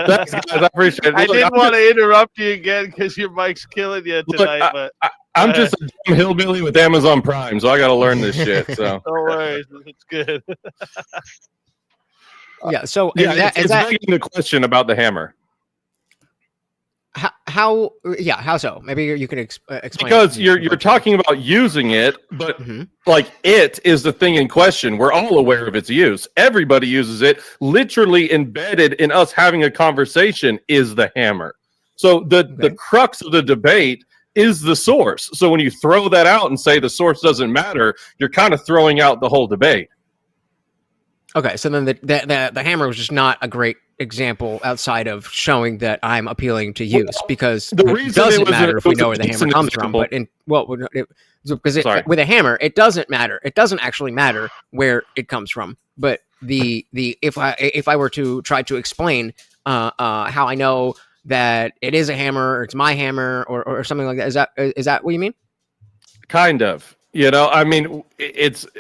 Speaker 11: Thanks, guys. I appreciate it.
Speaker 2: I didn't want to interrupt you again because your mic's killing you tonight. But
Speaker 11: I'm just a dumb hillbilly with Amazon Prime, so I got to learn this shit. So
Speaker 2: no worries, it's good.
Speaker 1: Yeah. So
Speaker 11: it's begging the question about the hammer.
Speaker 1: How so? Maybe you can explain.
Speaker 11: Because you're talking about using it, but like it is the thing in question. We're all aware of its use. Everybody uses it. Literally embedded in us having a conversation is the hammer. So the crux of the debate is the source. So when you throw that out and say the source doesn't matter, you're kind of throwing out the whole debate.
Speaker 1: Okay, so then the hammer was just not a great example outside of showing that I'm appealing to use, because it doesn't matter if we know where the hammer comes from. But with a hammer, it doesn't matter. It doesn't actually matter where it comes from. But if I were to try to explain how I know that it is a hammer, or it's my hammer, or something like that, is that what you mean?
Speaker 11: Kind of. You know, I mean,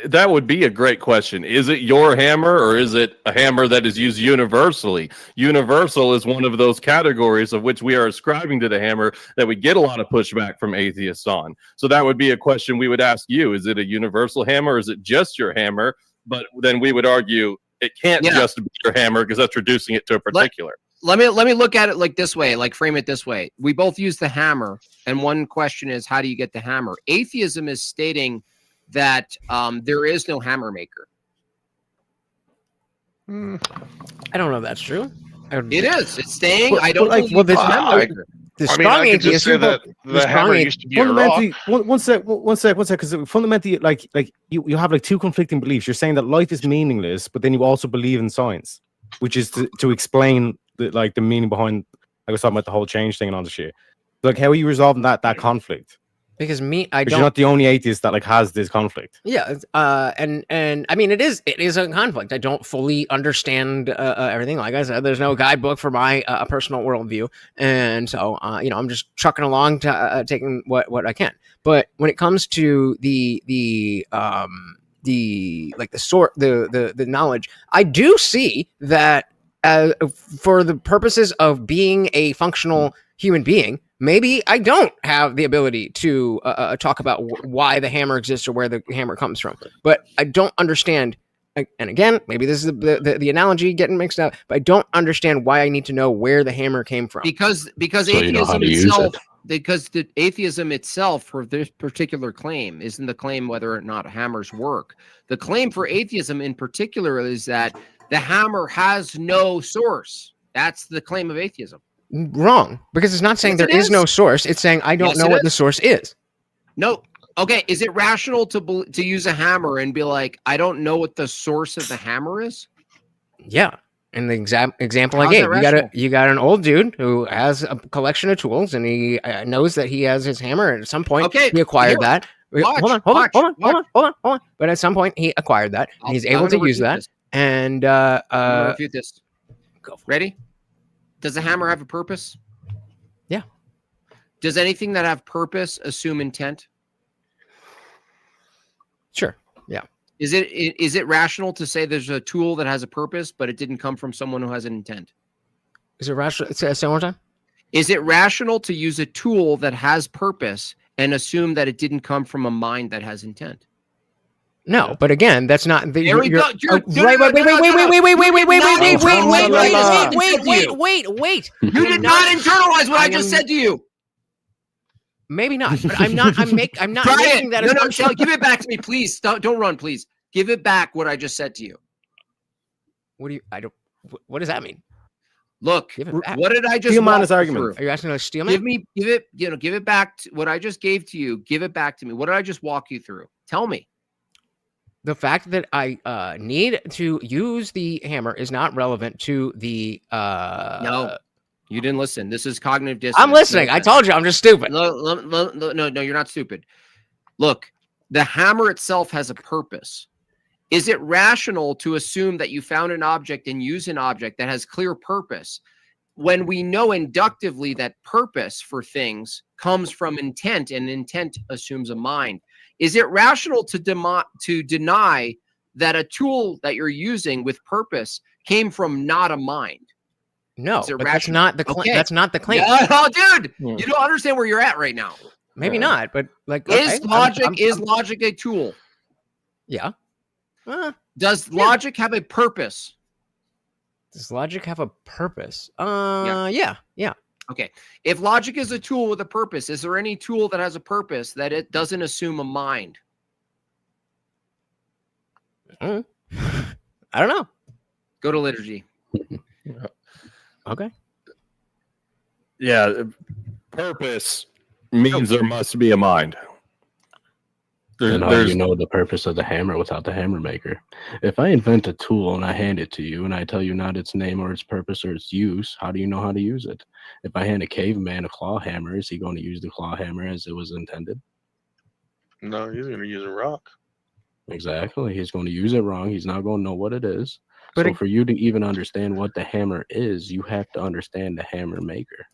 Speaker 11: that would be a great question. Is it your hammer, or is it a hammer that is used universally? Universal is one of those categories of which we are ascribing to the hammer that we get a lot of pushback from atheists on. So that would be a question we would ask you. Is it a universal hammer, or is it just your hammer? But then we would argue it can't just be your hammer, because that's reducing it to a particular.
Speaker 3: Let me look at it like this way, like frame it this way. We both use the hammer, and one question is, how do you get the hammer? Atheism is stating that there is no hammer maker.
Speaker 1: I don't know if that's true.
Speaker 3: It is. It's saying I don't
Speaker 1: like
Speaker 3: believe hammer maker.
Speaker 1: The strong atheist say that
Speaker 7: the hammer used to be a rock.
Speaker 6: One sec, because fundamentally, like you have like two conflicting beliefs. You're saying that life is meaningless, but then you also believe in science, which is to explain the meaning behind. I was talking about the whole change thing and all the shit. Like, how are you resolving that conflict?
Speaker 1: Because you're
Speaker 6: not the only atheist that like has this conflict.
Speaker 1: Yeah, and I mean, it is a conflict. I don't fully understand everything. Like I said, there's no guidebook for my personal worldview, and so I'm just trucking along to taking what I can. But when it comes to the knowledge, I do see that for the purposes of being a functional human being, maybe I don't have the ability to talk about why the hammer exists or where the hammer comes from. But I don't understand. And again, maybe this is the analogy getting mixed up. But I don't understand why I need to know where the hammer came from.
Speaker 3: Because atheism itself. Because the atheism itself for this particular claim isn't the claim whether or not hammers work. The claim for atheism in particular is that the hammer has no source. That's the claim of atheism.
Speaker 1: Wrong, because it's not saying there is no source. It's saying I don't know what the source is.
Speaker 3: No. Okay. Is it rational to use a hammer and be like, I don't know what the source of the hammer is? Yeah. In the example I gave, you got an old dude who has a collection of tools, and he knows that he has his hammer. And at some point, he acquired that. Hold on. But at some point, he acquired that, and he's able to use that. And I'm gonna refute this. Ready? Does the hammer have a purpose?
Speaker 1: Yeah.
Speaker 3: Does anything that have purpose assume intent?
Speaker 1: Sure. Yeah.
Speaker 3: Is it rational to say there's a tool that has a purpose, but it didn't come from someone who has an intent?
Speaker 1: Is it rational? Say one more time.
Speaker 3: Is it rational to use a tool that has purpose and assume that it didn't come from a mind that has intent?
Speaker 1: No, but again, that's not the.
Speaker 3: There we go.
Speaker 1: Wait. You
Speaker 3: did not internalize what I just said to you.
Speaker 1: Maybe not, but I'm not making that.
Speaker 3: No, Shelley, give it back to me, please. Don't run, please. Give it back what I just said to you.
Speaker 1: What does that mean?
Speaker 3: Look, what did I just
Speaker 6: steal his argument?
Speaker 1: Are you asking to steal me?
Speaker 3: Give it back to what I just gave to you. Give it back to me. What did I just walk you through? Tell me.
Speaker 1: The fact that I need to use the hammer is not relevant to the.
Speaker 3: No, you didn't listen. This is cognitive dissonance.
Speaker 1: I'm listening. I told you I'm just stupid.
Speaker 3: No, you're not stupid. Look, the hammer itself has a purpose. Is it rational to assume that you found an object and use an object that has clear purpose when we know inductively that purpose for things comes from intent, and intent assumes a mind? Is it rational to deny that a tool that you're using with purpose came from not a mind?
Speaker 1: No, but that's not the claim. Okay. That's not the claim.
Speaker 3: Yeah, oh, dude, you don't understand where you're at right now.
Speaker 1: Maybe not, but like,
Speaker 3: is logic a tool?
Speaker 1: Yeah.
Speaker 3: Does logic have a purpose?
Speaker 1: Does logic have a purpose? Yeah.
Speaker 3: Okay. If logic is a tool with a purpose, is there any tool that has a purpose that it doesn't assume a mind?
Speaker 1: I don't know.
Speaker 3: Go to liturgy.
Speaker 1: Okay.
Speaker 11: Yeah. Purpose means there must be a mind.
Speaker 8: And how do you know the purpose of the hammer without the hammer maker? If I invent a tool and I hand it to you and I tell you not its name or its purpose or its use, how do you know how to use it? If I hand a caveman a claw hammer, is he going to use the claw hammer as it was intended?
Speaker 7: No, he's going to use a rock.
Speaker 8: Exactly. He's going to use it wrong. He's not going to know what it is. But so for you to even understand what the hammer is, you have to understand the hammer maker.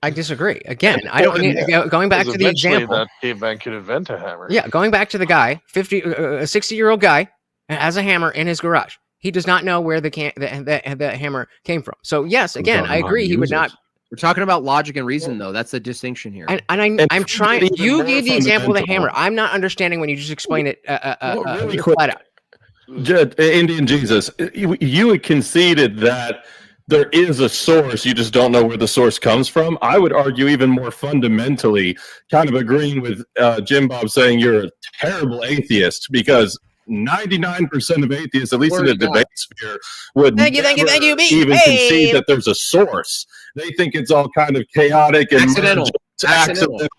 Speaker 1: I disagree. Again, I don't need going back to the example.
Speaker 7: That caveman could invent a hammer.
Speaker 1: Yeah, going back to the guy, a 60-year-old guy has a hammer in his garage. He does not know where the hammer came from. So yes, again, I agree. He would not.
Speaker 3: We're talking about logic and reason, though. That's the distinction here.
Speaker 1: And I'm trying. You gave the example of the hammer. I'm not understanding when you just explain it really flat out.
Speaker 11: TheIndianJesus, you had conceded that there is a source, you just don't know where the source comes from. I would argue even more fundamentally, kind of agreeing with Jimbob saying you're a terrible atheist, because 99% of atheists, at least in the debate sphere, would never even concede that there's a source. They think it's all kind of chaotic and accidental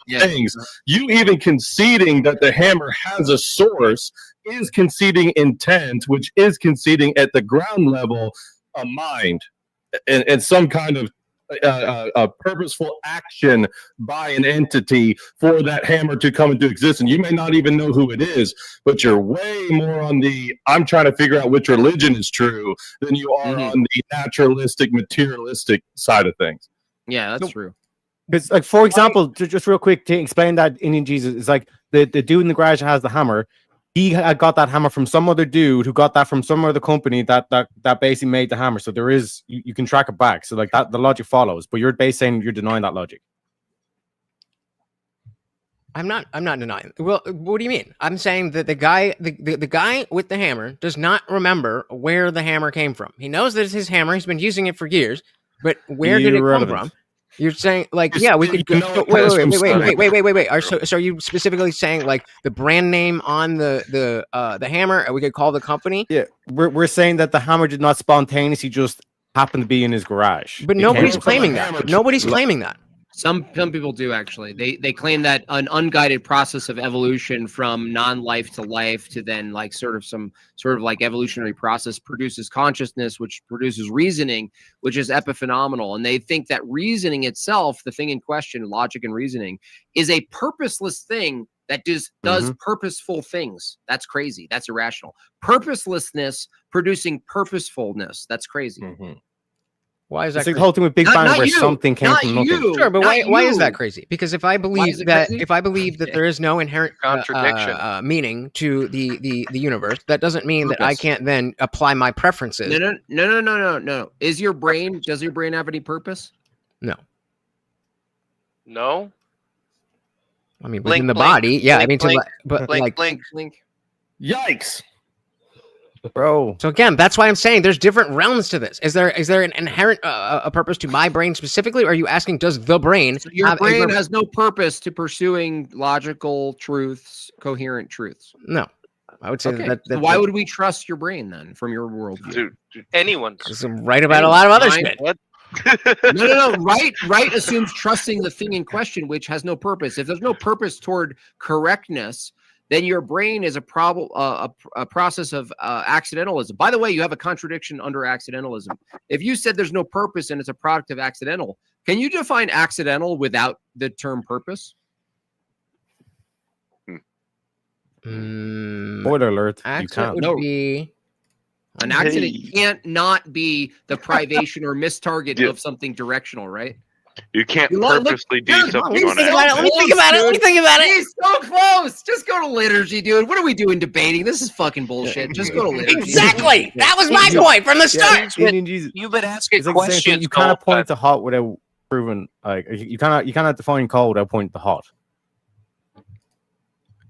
Speaker 11: things. You even conceding that the hammer has a source is conceding intent, which is conceding at the ground level a mind. And some kind of a purposeful action by an entity for that hammer to come into existence. You may not even know who it is, but you're way more on the I'm trying to figure out which religion is true than you are on the naturalistic, materialistic side of things.
Speaker 3: Yeah, that's true.
Speaker 6: Because, like, for example, just real quick to explain that Indian Jesus is like the dude in the garage has the hammer. He got that hammer from some other dude who got that from some other company that basically made the hammer. So there is you can track it back. So like that the logic follows, but you're basically saying you're denying that logic.
Speaker 1: I'm not denying. Well, what do you mean? I'm saying that the guy with the hammer does not remember where the hammer came from. He knows that it's his hammer. He's been using it for years, but where did it come from? You're saying like, yeah, we could go. Wait. So are you specifically saying like the brand name on the hammer? We could call the company.
Speaker 6: Yeah, we're saying that the hammer did not spontaneously just happen to be in his garage.
Speaker 1: But nobody's claiming that. Nobody's claiming that.
Speaker 3: Some people do actually. They claim that an unguided process of evolution from non-life to life to then like sort of like evolutionary process produces consciousness, which produces reasoning, which is epiphenomenal. And they think that reasoning itself, the thing in question, logic and reasoning, is a purposeless thing that does purposeful things. That's crazy. That's irrational. Purposelessness producing purposefulness. That's crazy.
Speaker 1: Why is that?
Speaker 6: It's like the whole thing with Big Bang where something came from nothing.
Speaker 1: Sure, but why is that crazy? Because if I believe that there is no inherent contradiction meaning to the universe, that doesn't mean that I can't then apply my preferences.
Speaker 3: No. Does your brain have any purpose?
Speaker 1: No.
Speaker 12: No.
Speaker 1: I mean, within the body, yeah.
Speaker 12: Blink,
Speaker 1: I mean,
Speaker 12: blink.
Speaker 11: Yikes.
Speaker 6: Bro.
Speaker 1: So again, that's why I'm saying there's different realms to this. Is there an inherent a purpose to my brain specifically, or are you asking does the brain?
Speaker 3: So your brain has no purpose to pursuing logical truths, coherent truths.
Speaker 1: No, I would say that.
Speaker 3: So why would we trust your brain then, from your worldview?
Speaker 12: Dude, anyone's
Speaker 1: right about a lot of other shit.
Speaker 3: No. Right assumes trusting the thing in question, which has no purpose. If there's no purpose toward correctness, then your brain is a process of accidentalism. By the way, you have a contradiction under accidentalism. If you said there's no purpose and it's a product of accidental, can you define accidental without the term purpose?
Speaker 6: Spoiler alert.
Speaker 1: Accident would be...
Speaker 3: An accident can't not be the privation or mistarget of something directional, right?
Speaker 12: You can't purposely do something on
Speaker 1: accident. Let me think about it.
Speaker 3: He's so close. Just go to liturgy, dude. What are we doing debating? This is fucking bullshit. Just go to liturgy.
Speaker 1: Exactly. That was my point from the start.
Speaker 12: You've been asking
Speaker 6: like
Speaker 12: questions.
Speaker 6: You cannot point to hot without proving. Like you cannot define cold without pointing to hot.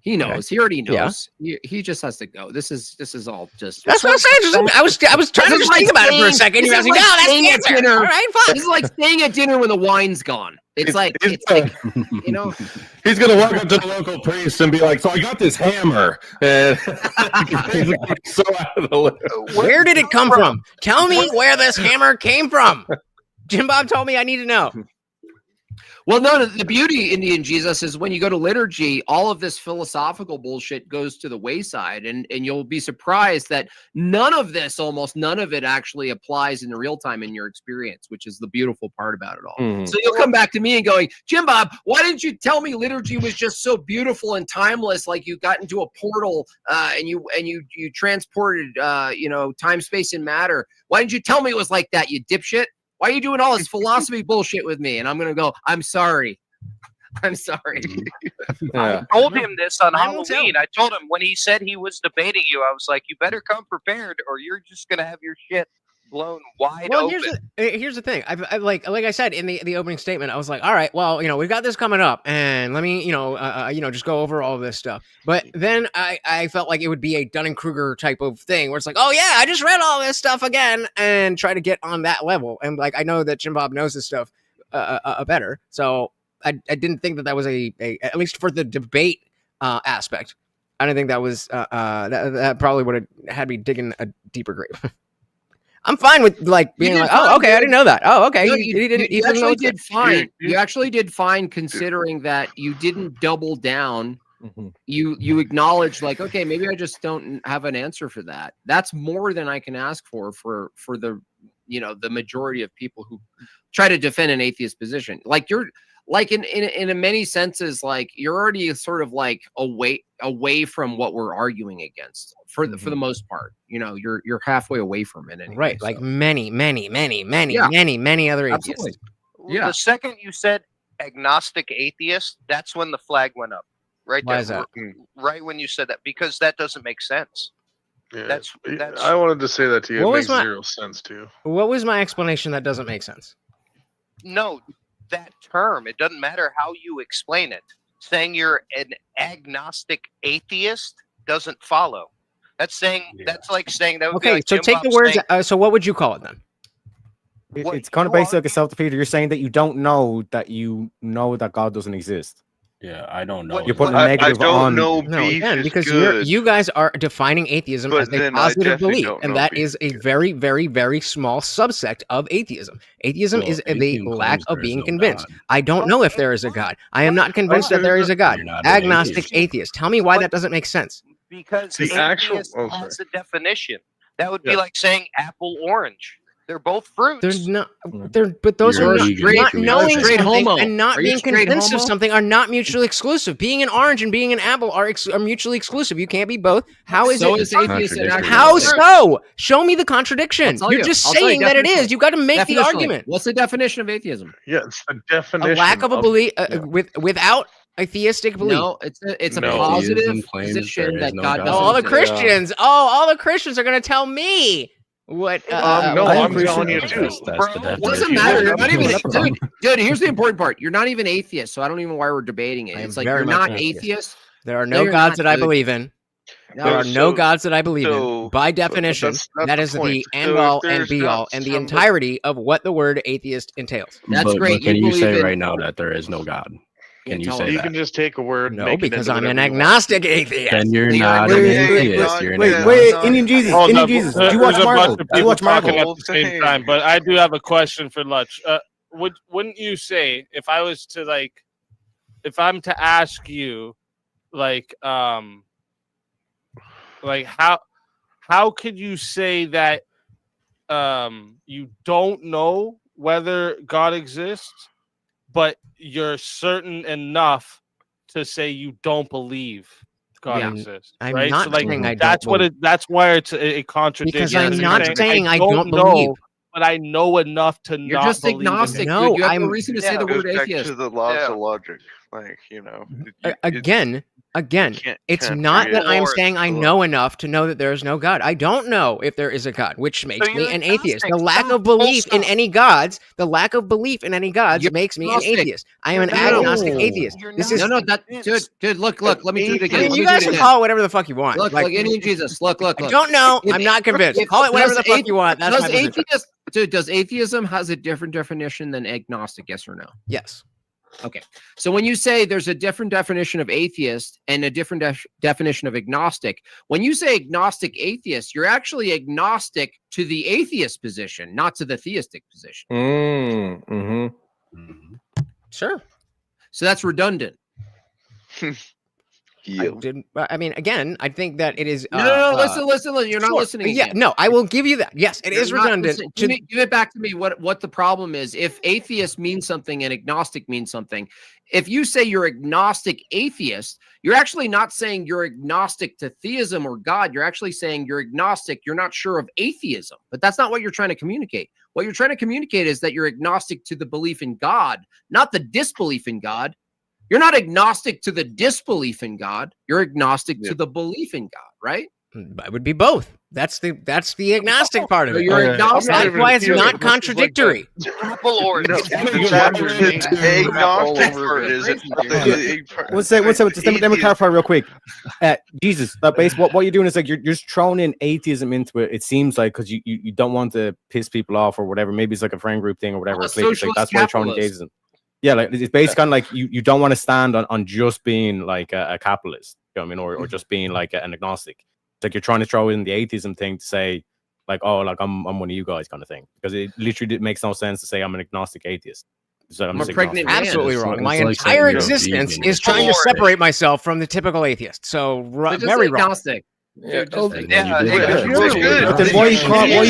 Speaker 3: He knows. He already knows. Yeah. He just has to go. This is all just.
Speaker 1: That's what I'm saying. I was trying to just think about it for a second. You're asking, no, that's the answer.
Speaker 3: Dinner.
Speaker 1: All right, fine.
Speaker 3: This is like staying at dinner when the wine's gone. It's like you know.
Speaker 11: He's gonna walk up to the local priest and be like, "So I got this hammer." And so out of the
Speaker 1: where did it come from? Tell me where this hammer came from. Jimbob told me I need to know.
Speaker 3: Well, no, the beauty, Indian Jesus, is when you go to liturgy, all of this philosophical bullshit goes to the wayside, and you'll be surprised that almost none of it actually applies in the real time in your experience, which is the beautiful part about it all.
Speaker 11: Mm-hmm.
Speaker 3: So you'll come back to me and going, Jimbob, why didn't you tell me liturgy was just so beautiful and timeless, like you got into a portal and you transported time, space, and matter? Why didn't you tell me it was like that, you dipshit? Why are you doing all this philosophy bullshit with me? And I'm going to go, I'm sorry. I'm sorry.
Speaker 12: I told him this on Halloween. I told him when he said he was debating you, I was like, you better come prepared or you're just going to have your shit blown wide open.
Speaker 1: Here's the thing. I like I said in the opening statement, I was like, all right, well, we've got this coming up and let me, just go over all this stuff. But then I felt like it would be a Dunning-Kruger type of thing where it's like, oh yeah, I just read all this stuff again and try to get on that level. And like, I know that Jimbob knows this stuff better. So I didn't think that was a at least for the debate aspect. I didn't think that was that probably would have had me digging a deeper grave. I'm fine with being like, oh, okay, I didn't know that. Oh, okay.
Speaker 3: No, you actually did fine. You actually did fine considering that you didn't double down. Mm-hmm. You acknowledged like, okay, maybe I just don't have an answer for that. That's more than I can ask for the the majority of people who try to defend an atheist position. Like you're like in many senses, like you're already sort of like away from what we're arguing against for the most part. You're halfway away from it anyway.
Speaker 1: Right. Like many other atheists.
Speaker 3: Absolutely.
Speaker 12: Yeah. The second you said agnostic atheist, that's when the flag went up. Right there.
Speaker 1: Why is that?
Speaker 12: Right when you said that, because that doesn't make sense.
Speaker 7: Yeah.
Speaker 12: That's
Speaker 7: I wanted to say that to you. It makes zero sense too.
Speaker 1: What was my explanation that doesn't make sense?
Speaker 12: No, that term, it doesn't matter how you explain it. Saying you're an agnostic atheist doesn't follow. That's like saying that would be like
Speaker 1: so take the words so what would you call it then?
Speaker 6: It's kind of based like a self-defeater. You're saying that you don't know that that God doesn't exist.
Speaker 8: Yeah, I don't know.
Speaker 6: You're putting a negative on.
Speaker 1: No, again, because you guys are defining atheism as a positive belief, and that is a very, very, very small subsect of atheism. Atheism is the lack of being convinced. I don't know if there is a God. I am not convinced that there is a God. Agnostic atheist. Tell me why that doesn't make sense.
Speaker 12: Because the atheist has a definition. That would be like saying apple orange. They're both fruits.
Speaker 1: But those are not knowing something and not being convinced of something are not mutually exclusive. Being an orange and being an apple are mutually exclusive. You can't be both. How is it? How so? Show me the contradiction. You're just saying that it is. You got to make the argument.
Speaker 3: What's the definition of atheism?
Speaker 7: Yeah, it's the definition.
Speaker 1: A lack of a belief without a theistic belief.
Speaker 3: No, it's a positive position that God doesn't.
Speaker 1: All the Christians. All the Christians are going to tell me. What?
Speaker 7: No, I'm telling you too.
Speaker 3: It doesn't matter. You're not even, dude. Here's the important part. You're not even atheist, so I don't even know why we're debating it. It's like you're not atheist.
Speaker 1: There are no gods that I believe in. There are no gods that I believe in. By definition, that is the end all and be all and the entirety of what the word atheist entails.
Speaker 3: That's great.
Speaker 8: But can you say right now that there is no God? Can you say that?
Speaker 7: You can just take a word.
Speaker 1: No, because I'm an agnostic atheist.
Speaker 8: And you're not an atheist.
Speaker 6: Wait, Indian Jesus. Indian Jesus. Do you watch Marvel? Do you watch Marvel?
Speaker 2: At the same time, but I do have a question for Lutch. Wouldn't you say, if I was to if I'm to ask you, how could you say that you don't know whether God exists, but you're certain enough to say you don't believe God exists?
Speaker 1: I'm
Speaker 2: right?
Speaker 1: not
Speaker 2: so,
Speaker 1: saying I
Speaker 2: that's
Speaker 1: don't
Speaker 2: what
Speaker 1: believe.
Speaker 2: That's why it's a contradiction.
Speaker 1: Because I'm not saying I don't believe.
Speaker 2: But I know enough to
Speaker 3: You're
Speaker 2: not
Speaker 3: just
Speaker 2: believe.
Speaker 3: agnostic.
Speaker 1: No,
Speaker 3: you have
Speaker 1: I'm
Speaker 3: no reason to say the word atheist.
Speaker 13: To the laws of logic,
Speaker 1: Again, it's not that I'm saying I know enough to know that there is no God. I don't know if there is a God, which makes me an atheist. The lack of belief in any gods, makes me an atheist. I am an agnostic atheist. This is
Speaker 3: dude. Look. Let me do it again.
Speaker 1: You guys can call it whatever the fuck you want.
Speaker 3: Look, Indian Jesus. Look.
Speaker 1: I don't know. I'm not convinced. Call it whatever the fuck you want. That's my position.
Speaker 3: Does atheism has a different definition than agnostic? Yes or no?
Speaker 1: Yes.
Speaker 3: Okay. So when you say there's a different definition of atheist and a different definition of agnostic, when you say agnostic atheist, you're actually agnostic to the atheist position, not to the theistic position.
Speaker 1: Sure.
Speaker 3: So that's redundant.
Speaker 1: I mean, again, I think that it is.
Speaker 3: No, listen. You're not listening.
Speaker 1: Yeah, no, I will give you that. Yes, it is redundant.
Speaker 3: Give it back to me. What the problem is? If atheist means something and agnostic means something, if you say you're agnostic atheist, you're actually not saying you're agnostic to theism or God. You're actually saying you're agnostic. You're not sure of atheism, but that's not what you're trying to communicate. What you're trying to communicate is that you're agnostic to the belief in God, not the disbelief in God. You're not agnostic to the disbelief in God. You're agnostic to the belief in God, right?
Speaker 1: It would be both. That's the agnostic part of it.
Speaker 3: You're agnostic.
Speaker 1: That's why it's not contradictory.
Speaker 13: Agnostic, or is it?
Speaker 6: Let me clarify real quick. Jesus, what you're doing is like you're just throwing in atheism into it. It seems like because you don't want to piss people off or whatever. Maybe it's like a friend group thing or whatever. It's like, that's why you're throwing in atheism. Yeah, like it's basically kind of like you don't want to stand on just being like a capitalist, you know what I mean, or just being like an agnostic. It's like you're trying to throw in the atheism thing to say, like, oh, like I'm one of you guys kind of thing, because it literally makes no sense to say I'm an agnostic atheist. So I'm
Speaker 3: a pregnant man.
Speaker 1: Absolutely wrong. My entire existence is trying to separate myself from the typical atheist. So very wrong.
Speaker 6: Yeah, then why you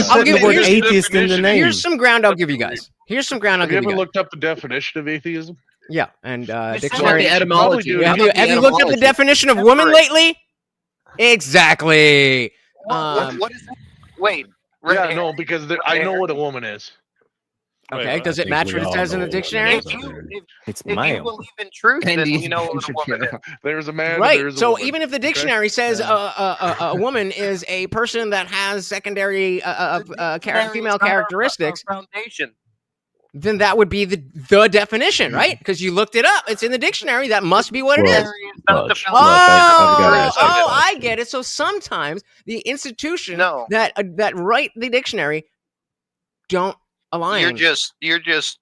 Speaker 6: putting the word atheist in the name?
Speaker 1: Here's some ground I'll give you guys. Have you
Speaker 7: ever looked up the definition of atheism?
Speaker 1: Yeah, and
Speaker 3: dictionary etymology.
Speaker 1: Have you looked up the definition of woman lately? Exactly.
Speaker 12: What is that? Wait.
Speaker 7: Yeah, no, because I know what a woman is.
Speaker 1: Okay, does it match what it says in the dictionary?
Speaker 6: It's
Speaker 12: male. If you believe in truth, then you know what a woman is.
Speaker 7: There's a man.
Speaker 1: Right.
Speaker 7: There's a
Speaker 1: so
Speaker 7: woman.
Speaker 1: even if the dictionary says a woman is a person that has secondary female characteristics,
Speaker 12: foundation,
Speaker 1: then that would be the definition, right? Because you looked it up. It's in the dictionary. That must be what it is. I get it. So sometimes the institution that write the dictionary don't align.
Speaker 12: You're just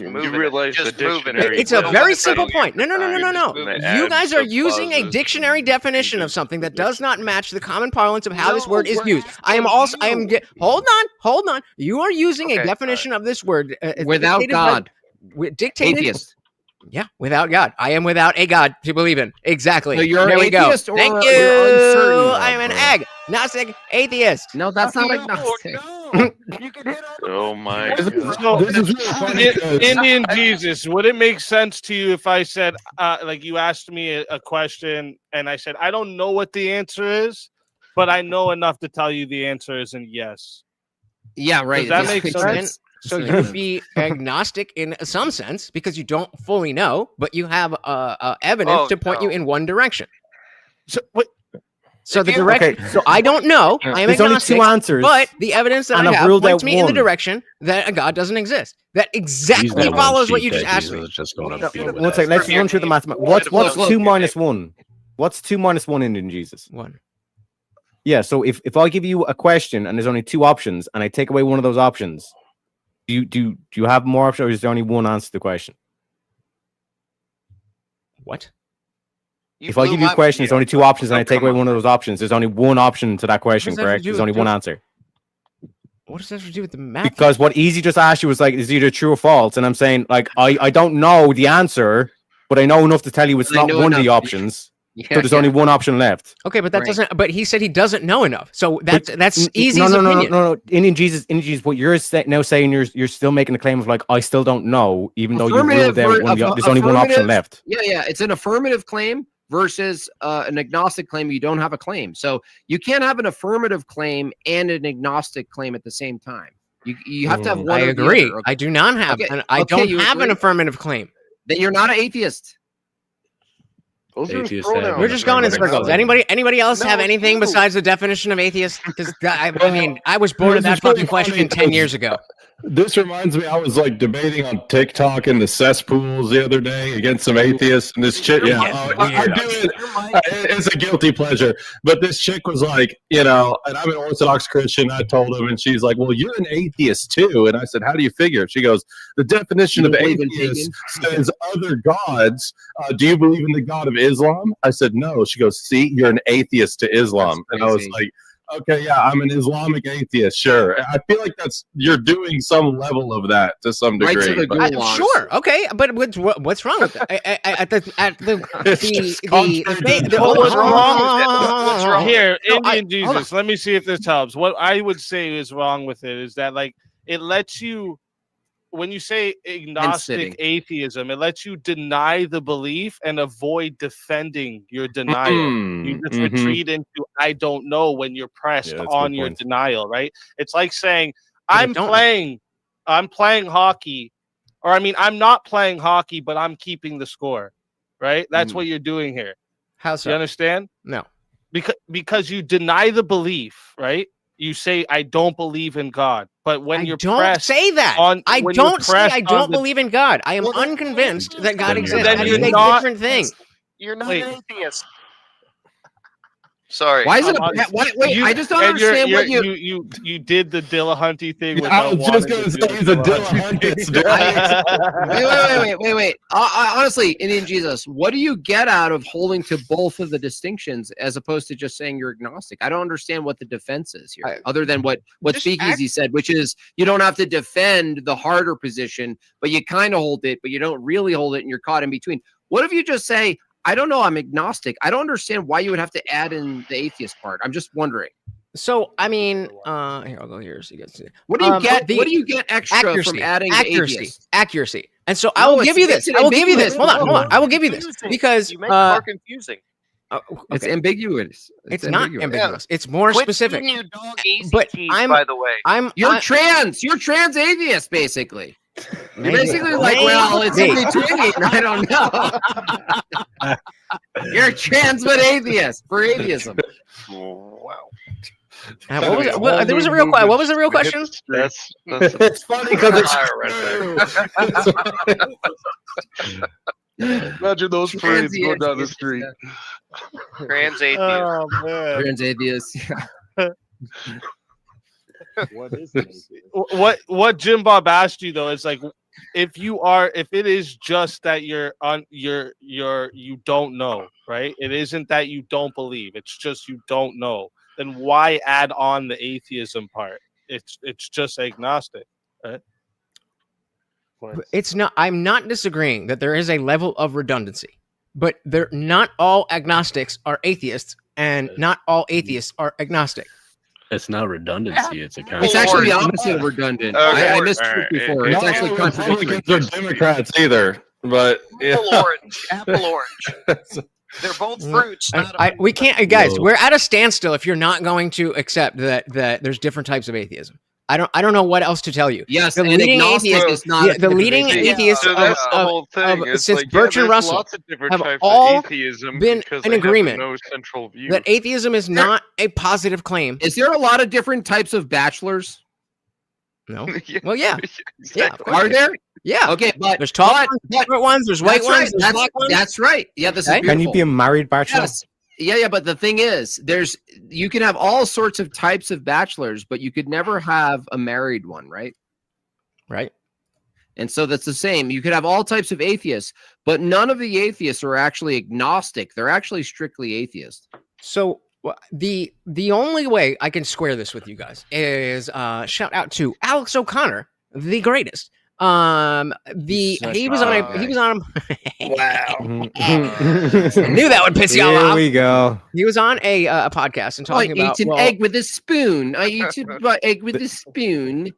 Speaker 12: moving.
Speaker 13: You realize
Speaker 12: just
Speaker 13: the dictionary.
Speaker 1: It's a very simple point. No. You guys are using a dictionary definition of something that does not match the common parlance of how this word is used. Hold on. You are using a definition of this word
Speaker 3: without God.
Speaker 1: Dictated.
Speaker 3: Atheist.
Speaker 1: Yeah, without God. I am without a God to believe in. Exactly.
Speaker 3: So you're
Speaker 1: there we go.
Speaker 3: atheist
Speaker 1: Thank you. I am an agnostic atheist.
Speaker 3: No, that's not agnostic.
Speaker 12: You can hit on
Speaker 13: Oh my
Speaker 2: God. Indian Jesus, would it make sense to you if I said, like you asked me a question and I said, I don't know what the answer is, but I know enough to tell you the answer isn't yes?
Speaker 3: Yeah, right.
Speaker 2: Does that make sense?
Speaker 1: So you'd be agnostic in some sense because you don't fully know, but you have evidence to point you in one direction. So the direction.
Speaker 6: Okay.
Speaker 1: So I don't know. I am
Speaker 6: There's
Speaker 1: agnostic,
Speaker 6: only two answers,
Speaker 1: but the evidence that
Speaker 6: and
Speaker 1: I
Speaker 6: I've
Speaker 1: have
Speaker 6: ruled
Speaker 1: points
Speaker 6: out
Speaker 1: me in the
Speaker 6: one.
Speaker 1: direction that a God doesn't exist. That exactly follows what you just asked me.
Speaker 6: One second. Let's run through the mathematics. What's 2 minus 1? What's 2 minus 1 Indian Jesus?
Speaker 1: 1.
Speaker 6: Yeah, so if I give you a question and there's only 2 options and I take away one of those options, do you have more options, or is there only one answer to the question?
Speaker 1: What?
Speaker 6: If I give you a question, there's only 2 options and I take away one of those options, there's only one option to that question, correct? There's only one answer.
Speaker 1: What does that have to do with the math?
Speaker 6: Because what Easy just asked you was like, is either true or false? And I'm saying, like, I don't know the answer, but I know enough to tell you it's not one of the options. So there's only one option left.
Speaker 1: Okay, but that doesn't. But he said he doesn't know enough. So that's Easy's opinion.
Speaker 6: No. Indian Jesus. What you're now saying, you're still making the claim of like, I still don't know, even though you ruled out there's only one option left.
Speaker 3: Yeah. It's an affirmative claim versus an agnostic claim. You don't have a claim, so you can't have an affirmative claim and an agnostic claim at the same time. You have to have one.
Speaker 1: I agree. I do not have. I don't have an affirmative claim.
Speaker 3: Then you're not an atheist.
Speaker 1: We're just going in circles. Anybody else have anything besides the definition of atheist? Because I mean, I was bored of that fucking question 10 years ago.
Speaker 11: This reminds me, I was like debating on TikTok in the cesspools the other day against some atheists, and this chick, I do it. It's a guilty pleasure. But this chick was like, and I'm an Orthodox Christian. I told him, and she's like, "Well, you're an atheist too." And I said, "How do you figure?" She goes, "The definition of atheist says other gods. Do you believe in the God of Islam?" I said, "No." She goes, "See, you're an atheist to Islam." And I was like, okay, yeah, I'm an Islamic atheist, sure. I feel like you're doing some level of that to some degree.
Speaker 1: Sure, okay, but what's wrong with that?
Speaker 2: Here, Indian Jesus. Let me see if this helps. What I would say is wrong with it is that like it lets you. When you say agnostic atheism, it lets you deny the belief and avoid defending your denial. You just retreat into I don't know when you're pressed on your denial, right? It's like saying I'm playing hockey, or I mean I'm not playing hockey, but I'm keeping the score, right? That's what you're doing here.
Speaker 1: How so?
Speaker 2: You understand?
Speaker 1: No.
Speaker 2: Because you deny the belief, right? You say I don't believe in God, but when you're pressed
Speaker 1: say that I don't say I don't believe in God. I am unconvinced that God exists. That is a different thing.
Speaker 12: You're not an atheist. Sorry.
Speaker 3: Why is it? Wait, I just don't understand what
Speaker 2: you did the Dillahunty thing.
Speaker 11: I was just going to say he's a Dillahunty.
Speaker 3: Wait. Honestly, Indian Jesus, what do you get out of holding to both of the distinctions as opposed to just saying you're agnostic? I don't understand what the defense is here, other than what SpeakeaZy said, which is you don't have to defend the harder position, but you kind of hold it, but you don't really hold it, and you're caught in between. What if you just say, I don't know, I'm agnostic. I don't understand why you would have to add in the atheist part. I'm just wondering.
Speaker 1: So, I mean, here, I'll go here so you guys see.
Speaker 3: What do you get? What do you get extra from adding
Speaker 1: accuracy? And so I will give you this. Hold on. I will give you this because
Speaker 12: you make it more confusing.
Speaker 3: It's ambiguous.
Speaker 1: It's not ambiguous. It's more specific.
Speaker 12: But by the way,
Speaker 3: you're trans. You're trans atheist, basically. You're basically like, well, it's in between. I don't know. You're a trans but atheist for atheism.
Speaker 12: Wow.
Speaker 1: There was a real question. What was the real question?
Speaker 11: That's it's funny because it's
Speaker 7: Imagine those parades going down the street.
Speaker 12: Trans atheist.
Speaker 2: Oh, man.
Speaker 3: Trans atheist.
Speaker 2: What Jimbob asked you though is like if it is just that you don't know, right? It isn't that you don't believe, it's just you don't know. Then why add on the atheism part? It's just agnostic, right?
Speaker 1: It's not. I'm not disagreeing that there is a level of redundancy, but not all agnostics are atheists, and not all atheists are agnostic.
Speaker 8: It's not redundancy. It's a kind
Speaker 3: It's actually the opposite of redundant. I misspoke before. It's actually contradictory.
Speaker 11: They're Democrats either, but
Speaker 12: Apple orange. They're both fruits.
Speaker 1: We can't, guys. We're at a standstill if you're not going to accept that there's different types of atheism. I don't know what else to tell you.
Speaker 3: Yes,
Speaker 1: the leading atheist is not the leading atheist since Bertrand Russell have all been in agreement that atheism is not a positive claim.
Speaker 3: Is there a lot of different types of bachelors?
Speaker 1: No. Well, yeah.
Speaker 13: Exactly.
Speaker 1: Yeah.
Speaker 3: Are there?
Speaker 1: Yeah.
Speaker 3: Okay, but
Speaker 1: there's tall ones, there's short ones, there's white
Speaker 3: that's
Speaker 1: ones,
Speaker 3: right.
Speaker 1: there's black ones.
Speaker 3: That's right. Yeah, this is
Speaker 1: Okay.
Speaker 3: beautiful.
Speaker 6: Can you be a married bachelor?
Speaker 3: Yes. Yeah, but the thing is, you can have all sorts of types of bachelors, but you could never have a married one, right?
Speaker 1: Right.
Speaker 3: And so that's the same. You could have all types of atheists, but none of the atheists are actually agnostic. They're actually strictly atheist.
Speaker 1: So the only way I can square this with you guys is shout out to Alex O'Connor, the greatest. He was on
Speaker 3: Wow.
Speaker 1: I knew that would piss y'all off.
Speaker 6: Here we go.
Speaker 1: He was on a podcast and talking about
Speaker 3: I eat an egg with a spoon. I eat an egg with a spoon.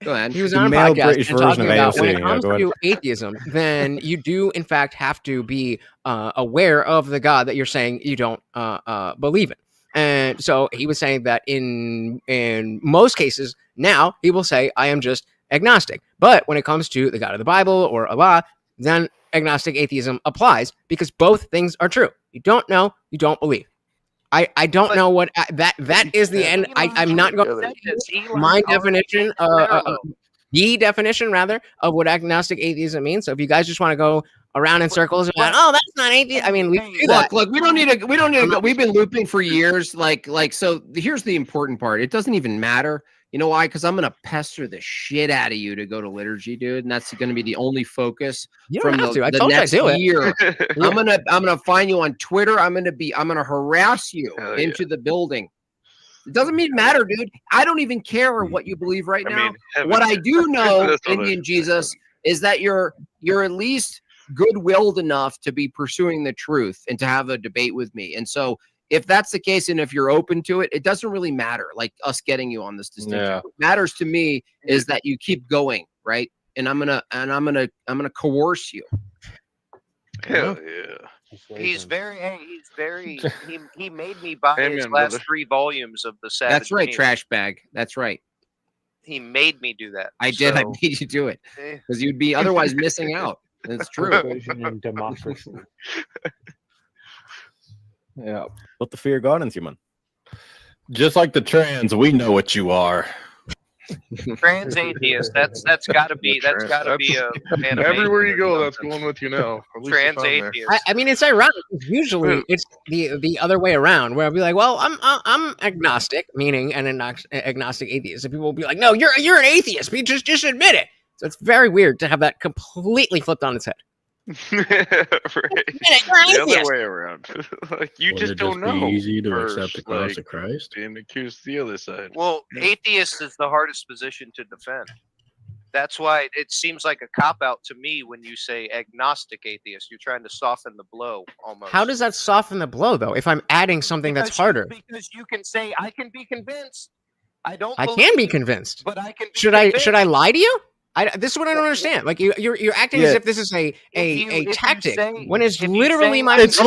Speaker 3: Go ahead.
Speaker 1: He was on a
Speaker 6: male
Speaker 1: podcast
Speaker 6: British
Speaker 1: and
Speaker 6: version
Speaker 1: talking
Speaker 6: of
Speaker 1: about when
Speaker 6: AOC.
Speaker 1: it
Speaker 6: Yeah,
Speaker 1: comes
Speaker 6: go ahead.
Speaker 1: to atheism, then you do in fact have to be aware of the God that you're saying you don't believe in. And so he was saying that in most cases now he will say I am just agnostic. But when it comes to the God of the Bible or Allah, then agnostic atheism applies because both things are true. You don't know, you don't believe. I don't know what that is the end. I'm not going to my definition the definition rather of what agnostic atheism means. So if you guys just want to go around in circles and be like, oh, that's not atheist. I mean, we do that.
Speaker 3: Look, we don't need to go. We've been looping for years. So here's the important part. It doesn't even matter. You know why? Because I'm gonna pester the shit out of you to go to liturgy, dude, and that's gonna be the only focus from the next year. I'm gonna find you on Twitter. I'm gonna harass you into the building. It doesn't even matter, dude. I don't even care what you believe right now. What I do know, Indian Jesus, is that you're at least good-willed enough to be pursuing the truth and to have a debate with me. And so if that's the case, and if you're open to it, it doesn't really matter, like us getting you on this distinction.
Speaker 2: Yeah.
Speaker 3: What matters to me is that you keep going, right? And I'm gonna coerce you.
Speaker 13: Hell yeah.
Speaker 12: He made me buy his last 3 volumes of the Savage.
Speaker 3: That's right,
Speaker 12: Meme.
Speaker 3: trash bag. That's right.
Speaker 12: He made me do that.
Speaker 3: I did. I made you do it because you'd be otherwise missing out. It's true.
Speaker 8: And democracy.
Speaker 6: Yeah. What the fear of God in you, man?
Speaker 11: Just like the trans, we know what you are.
Speaker 12: Trans atheist. That's got to be a anime.
Speaker 7: Everywhere you go, that's going with you now. At least
Speaker 12: Trans
Speaker 7: it's on there.
Speaker 12: atheist.
Speaker 1: I mean, it's ironic. Usually, it's the other way around, where I'll be like, "Well, I'm agnostic," meaning an agnostic atheist, and people will be like, "No, you're an atheist. But just admit it." So it's very weird to have that completely flipped on its head.
Speaker 13: Right. The other way around. Like you
Speaker 8: Wouldn't
Speaker 13: just
Speaker 8: it
Speaker 13: don't
Speaker 8: be
Speaker 13: know.
Speaker 8: easy to
Speaker 13: versus,
Speaker 8: accept the cross
Speaker 13: like,
Speaker 8: of Christ?
Speaker 13: being accused the other side.
Speaker 12: Well, atheist is the hardest position to defend. That's why it seems like a cop-out to me when you say agnostic atheist. You're trying to soften the blow almost.
Speaker 1: How does that soften the blow, though? If I'm adding something that's harder,
Speaker 12: because you can say I can be convinced. I
Speaker 1: can be convinced.
Speaker 12: But I can.
Speaker 1: Should I lie to you? This is what I don't understand. Like you're acting as if this is a tactic when it's literally my.
Speaker 2: It's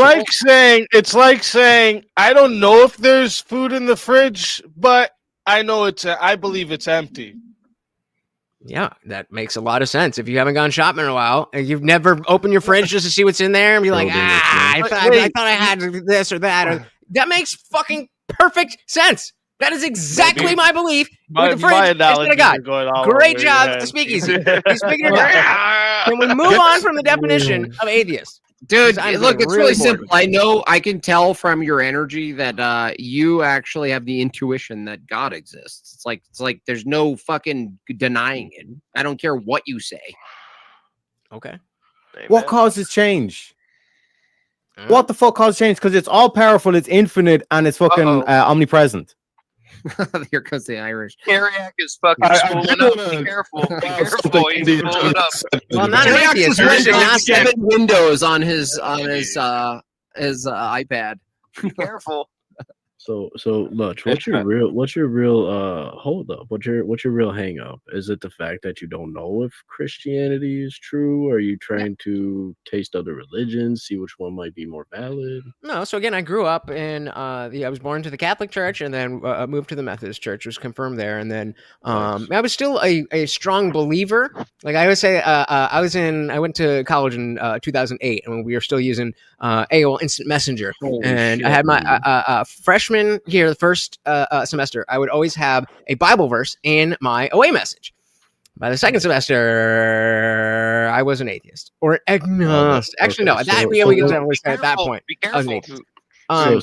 Speaker 2: like saying I don't know if there's food in the fridge, but I know I believe it's empty.
Speaker 1: Yeah, that makes a lot of sense. If you haven't gone shopping in a while and you've never opened your fridge just to see what's in there and be like, I thought I had this or that, or that makes fucking perfect sense. That is exactly my belief with the fridge instead of God. Great job, SpeakeaZy. He's speaking to God. Can we move on from the definition of atheist?
Speaker 3: Dude, look, it's really simple. I know, I can tell from your energy that you actually have the intuition that God exists. It's like there's no fucking denying it. I don't care what you say.
Speaker 1: Okay.
Speaker 6: What causes change? What the fuck causes change? Because it's all powerful, it's infinite, and it's fucking omnipresent.
Speaker 3: Here comes the Irish.
Speaker 12: Kariak is fucking spooling up. Be careful. Be careful. He's spooling up.
Speaker 1: Well, not an atheist.
Speaker 3: There's 7 windows on his iPad.
Speaker 12: Be careful.
Speaker 8: So Lutch, what's your real hold up? What's your real hang up? Is it the fact that you don't know if Christianity is true? Are you trying to taste other religions, see which one might be more valid?
Speaker 1: No, so again, I grew up in I was born to the Catholic Church and then moved to the Methodist Church, was confirmed there, and then I was still a strong believer. Like I always say, I went to college in 2008, and we were still using AOL Instant Messenger, I had my freshman year, the first semester, I would always have a Bible verse in my away message. By the second semester, I was an atheist or an agnostic. Actually, no. That we definitely said at that point. I was an atheist.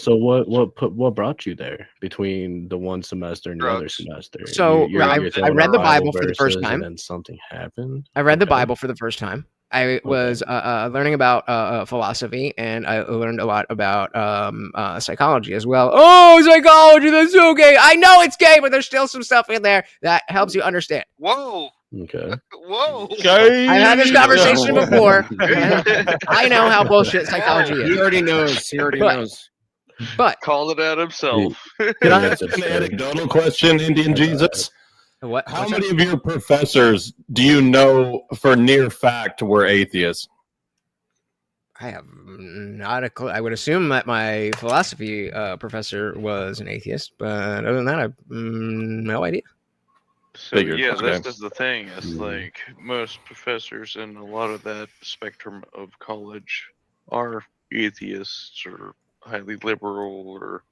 Speaker 8: So what brought you there between the one semester and the other semester?
Speaker 1: So I read the Bible for the first time,
Speaker 8: and then something happened.
Speaker 1: I read the Bible for the first time. I was learning about philosophy, and I learned a lot about psychology as well. Oh, psychology, that's so gay. I know it's gay, but there's still some stuff in there that helps you understand.
Speaker 12: Whoa.
Speaker 8: Okay.
Speaker 12: Whoa.
Speaker 1: I've had this conversation before. I know how bullshit psychology is.
Speaker 3: He already knows.
Speaker 1: But
Speaker 13: called it out himself.
Speaker 11: Can I ask an anecdotal question, Indian Jesus?
Speaker 1: What?
Speaker 11: How many of your professors do you know for near fact were atheists?
Speaker 1: I have not a clue. I would assume that my philosophy professor was an atheist, but other than that, I have no idea.
Speaker 13: So yeah, that's just the thing. It's like most professors in a lot of that spectrum of college are atheists or highly liberal or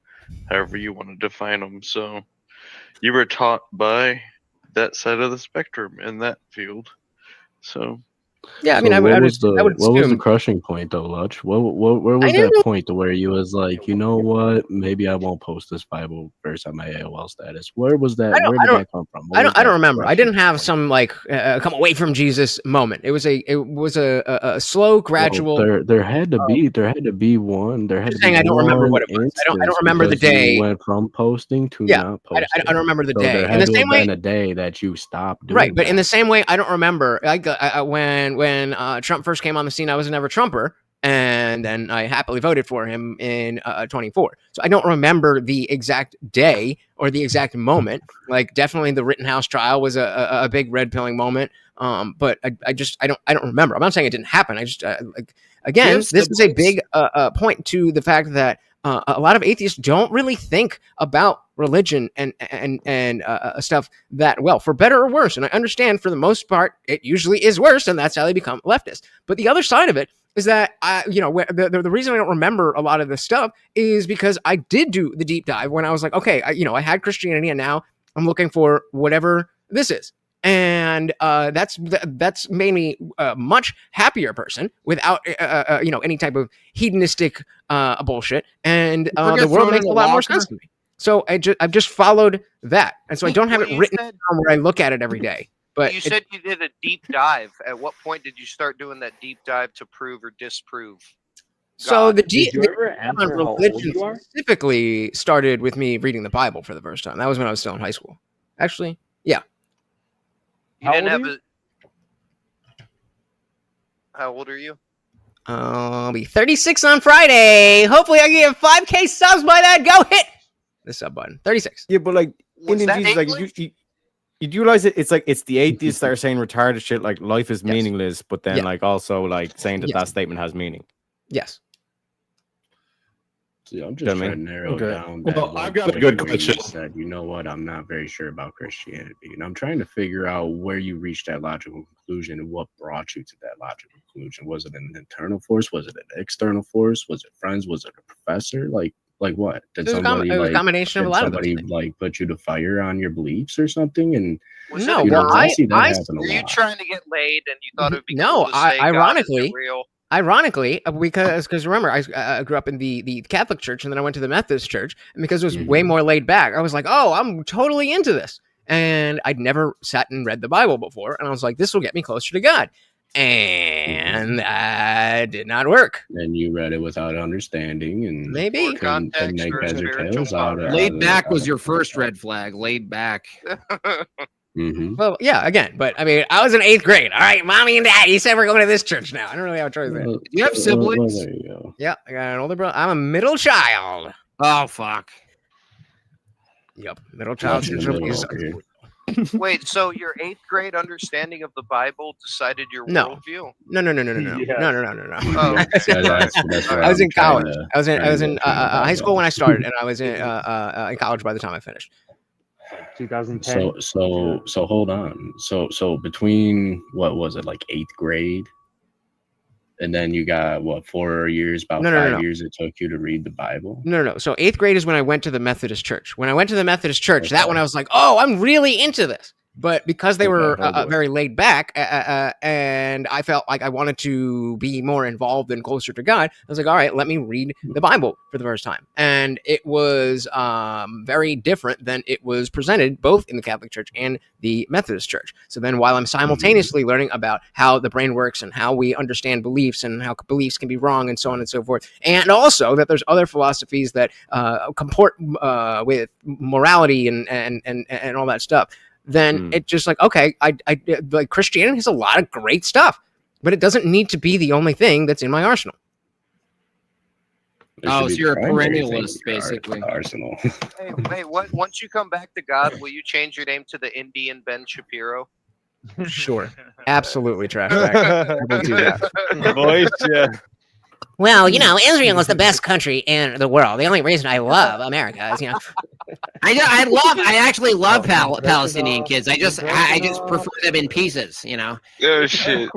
Speaker 13: however you want to define them. So you were taught by that side of the spectrum in that field. So
Speaker 1: yeah, I mean,
Speaker 8: what was the crushing point though, Lutch? Where was that point to where you was like, you know what, maybe I won't post this Bible verse on my AOL status? Where was that? Where did that come from? I
Speaker 1: don't remember. I didn't have some like come away from Jesus moment. It was a slow, gradual.
Speaker 8: Well, there had to be one. There had to be
Speaker 1: I don't remember what it was. I don't remember the day.
Speaker 8: You went from posting to not posting.
Speaker 1: I don't remember the day.
Speaker 8: There had to have been a day that you stopped doing
Speaker 1: right, but
Speaker 8: that.
Speaker 1: in the same way, I don't remember like when Trump first came on the scene. I was never Trumper, and then I happily voted for him in 24. So I don't remember the exact day or the exact moment. Like definitely the Rittenhouse trial was a big red pilling moment. But I don't remember. I'm not saying it didn't happen. I just again, this is a big point to the fact that a lot of atheists don't really think about religion and stuff that well, for better or worse. And I understand for the most part, it usually is worse, and that's how they become leftist. But the other side of it is that the reason I don't remember a lot of this stuff is because I did do the deep dive when I was like, okay, I had Christianity, and now I'm looking for whatever this is. And that's made me a much happier person without any type of hedonistic bullshit. And the world makes a lot more sense to me. So I've just followed that, and so I don't have it written down where I look at it every day. But
Speaker 12: you said you did a deep dive. At what point did you start doing that deep dive to prove or disprove God?
Speaker 1: So the deep on religion specifically started with me reading the Bible for the first time. That was when I was still in high school. Actually, yeah.
Speaker 12: You didn't have a... How old are you?
Speaker 1: I'll be 36 on Friday. Hopefully I can get 5K subs by that. Go hit the sub button. 36.
Speaker 6: Yeah, but like Indian Jesus, like you realize it's like it's the atheists that are saying retarded shit like life is meaningless, but then like also like saying that statement has meaning.
Speaker 1: Yes.
Speaker 8: See, I'm just trying to narrow down.
Speaker 11: Well, I've got a good question.
Speaker 8: Said, you know what? I'm not very sure about Christianity, and I'm trying to figure out where you reached that logical conclusion and what brought you to that logical conclusion. Was it an internal force? Was it an external force? Was it friends? Was it a professor? Like what? Did somebody
Speaker 1: a combination of a lot of
Speaker 8: somebody like put you to fire on your beliefs or something? And
Speaker 1: no, well, I
Speaker 12: were you trying to get laid and you thought it would be cool to say
Speaker 1: ironically.
Speaker 12: God is real?
Speaker 1: Ironically, because remember, I grew up in the Catholic Church, and then I went to the Methodist Church, and because it was way more laid back, I was like, oh, I'm totally into this. And I'd never sat and read the Bible before, and I was like, this will get me closer to God. And that did not work.
Speaker 8: And you read it without understanding, and
Speaker 1: maybe
Speaker 8: couldn't make heads or tails out of it.
Speaker 3: Laid back was your first red flag. Laid back.
Speaker 1: Well, yeah, again, but I mean, I was in 8th grade. All right, mommy and daddy said we're going to this church now. I don't really have a choice there.
Speaker 3: Do you have siblings?
Speaker 8: There you go.
Speaker 1: Yeah, I got an older brother. I'm a middle child.
Speaker 3: Oh, fuck.
Speaker 1: Yep, middle child syndrome.
Speaker 12: Wait, so your 8th grade understanding of the Bible decided your worldview?
Speaker 1: No. No.
Speaker 12: Oh.
Speaker 1: I was in college. I was in high school when I started, and I was in college by the time I finished.
Speaker 6: 2010.
Speaker 8: So hold on. So between what was it, like 8th grade, and then you got what, 4 years, about 5 years it took you to read the Bible?
Speaker 1: No. So 8th grade is when I went to the Methodist Church. When I went to the Methodist Church, that one I was like, oh, I'm really into this. But because they were very laid back, and I felt like I wanted to be more involved and closer to God, I was like, all right, let me read the Bible for the first time. And it was very different than it was presented both in the Catholic Church and the Methodist Church. So then while I'm simultaneously learning about how the brain works and how we understand beliefs and how beliefs can be wrong and so on and so forth, and also that there's other philosophies that comport with morality and all that stuff, then it just like, okay, I like Christianity has a lot of great stuff, but it doesn't need to be the only thing that's in my arsenal.
Speaker 3: Oh, so you're a perennialist, basically.
Speaker 14: Arsenal.
Speaker 12: Hey, what? Once you come back to God, will you change your name to the Indian Ben Shapiro?
Speaker 1: Sure, absolutely, trash bag. I will do that.
Speaker 2: Voice, yeah.
Speaker 1: Well, you know, Israel is the best country in the world. The only reason I love America is, you know, I actually love Palestinian kids. I just prefer them in pieces, you know.
Speaker 13: Oh shit!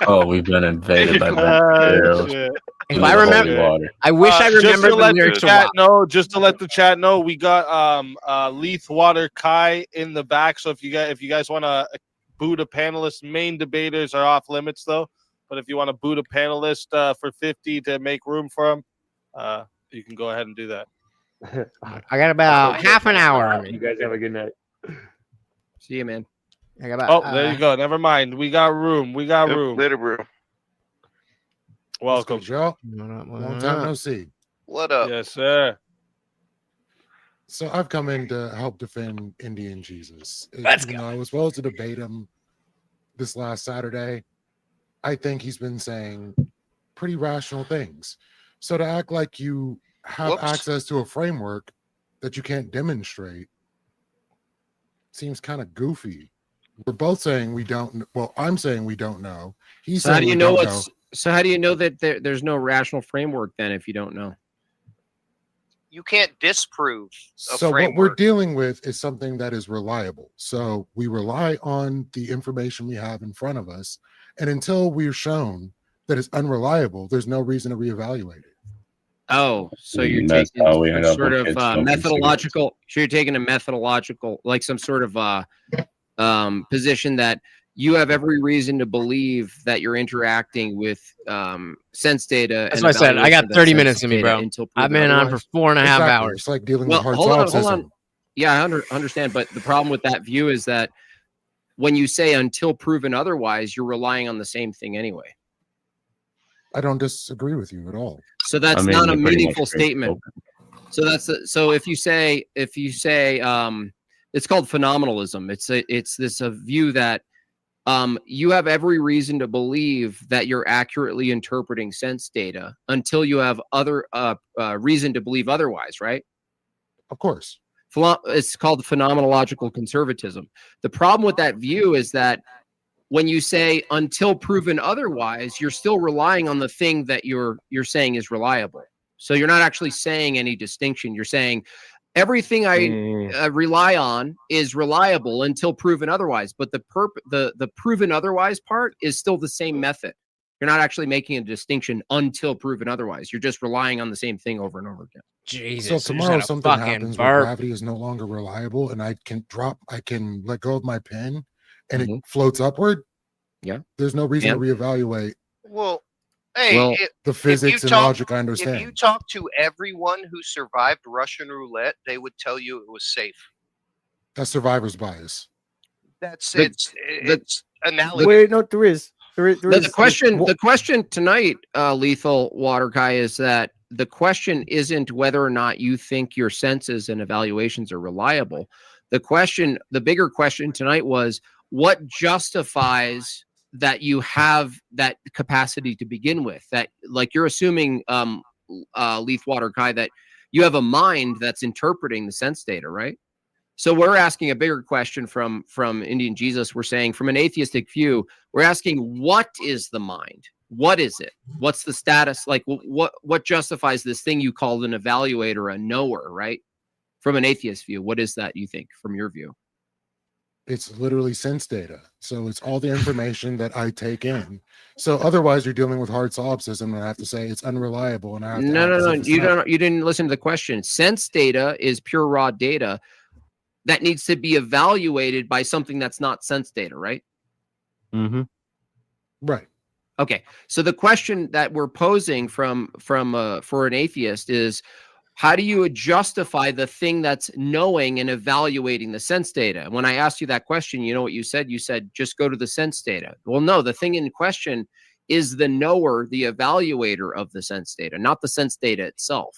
Speaker 8: Oh, we've been invaded by bacteria.
Speaker 1: If I remember, I wish I remembered the lyrics.
Speaker 2: Just to let the chat know, we got Leith Water Kai in the back. So if you guys want to boot a panelist, main debaters are off limits though. But if you want to boot a panelist for 50 to make room for him, you can go ahead and do that.
Speaker 1: I got about half an hour on me.
Speaker 14: You guys have a good night.
Speaker 3: See you, man.
Speaker 1: I got about,
Speaker 2: there you go. Never mind. We got room. We got room.
Speaker 13: Later, bro.
Speaker 2: Welcome,
Speaker 15: Joe. Long time no see.
Speaker 12: What up?
Speaker 2: Yes, sir.
Speaker 15: So I've come in to help defend JeSus.
Speaker 1: Let's go.
Speaker 15: I was supposed to debate him this last Saturday. I think he's been saying pretty rational things. So to act like you have access to a framework that you can't demonstrate seems kind of goofy. We're both saying we don't. Well, I'm saying we don't know. He's saying
Speaker 3: how do you know what's? So how do you know that there's no rational framework then if you don't know?
Speaker 12: You can't disprove a
Speaker 15: so
Speaker 12: framework.
Speaker 15: What we're dealing with is something that is reliable. So we rely on the information we have in front of us, and until we're shown that it's unreliable, there's no reason to reevaluate it.
Speaker 3: Oh, so you're taking a sort of methodological. So you're taking a methodological, like some sort of position that you have every reason to believe that you're interacting with sense data.
Speaker 1: That's what I said. I got 30 minutes in me, bro. I've been on for 4.5 hours.
Speaker 15: It's like dealing with hard
Speaker 3: hold on. Yeah, I understand. But the problem with that view is that when you say until proven otherwise, you're relying on the same thing anyway.
Speaker 15: I don't disagree with you at all.
Speaker 3: So that's not a meaningful statement. So so if you say it's called phenomenalism. It's this view that you have every reason to believe that you're accurately interpreting sense data until you have other reason to believe otherwise, right?
Speaker 15: Of course.
Speaker 3: It's called phenomenological conservatism. The problem with that view is that when you say until proven otherwise, you're still relying on the thing that you're saying is reliable. So you're not actually saying any distinction. You're saying everything I rely on is reliable until proven otherwise. But the proven otherwise part is still the same method. You're not actually making a distinction until proven otherwise. You're just relying on the same thing over and over again.
Speaker 15: Jesus. So tomorrow something happens where gravity is no longer reliable and I can let go of my pen and it floats upward.
Speaker 3: Yeah.
Speaker 15: There's no reason to reevaluate.
Speaker 12: Well, hey,
Speaker 15: the physics and logic I understand.
Speaker 12: If you talk to everyone who survived Russian roulette, they would tell you it was safe.
Speaker 15: That's survivor's bias.
Speaker 12: That's it's analogous.
Speaker 16: Wait, no, there is.
Speaker 3: The question tonight, Lethal Water Guy, is that the question isn't whether or not you think your senses and evaluations are reliable. The bigger question tonight was what justifies that you have that capacity to begin with. That, like, you're assuming, Leith Water Guy, that you have a mind that's interpreting the sense data, right? So we're asking a bigger question from TheIndianJesus. We're saying, from an atheistic view, we're asking, what is the mind? What is it? What's the status? Like, what justifies this thing you called an evaluator, a knower, right? From an atheist view, what is that, you think, from your view?
Speaker 15: It's literally sense data. So it's all the information that I take in. So otherwise you're dealing with hard solipsism, and I have to say it's unreliable. And I have to
Speaker 3: no. You didn't listen to the question. Sense data is pure raw data. that needs to be evaluated by something that's not sense data, right?
Speaker 15: Right.
Speaker 3: Okay. So the question that we're posing for an atheist is, how do you justify the thing that's knowing and evaluating the sense data? When I asked you that question, you know what you said? You said, just go to the sense data. Well, no, the thing in question is the knower, the evaluator of the sense data, not the sense data itself.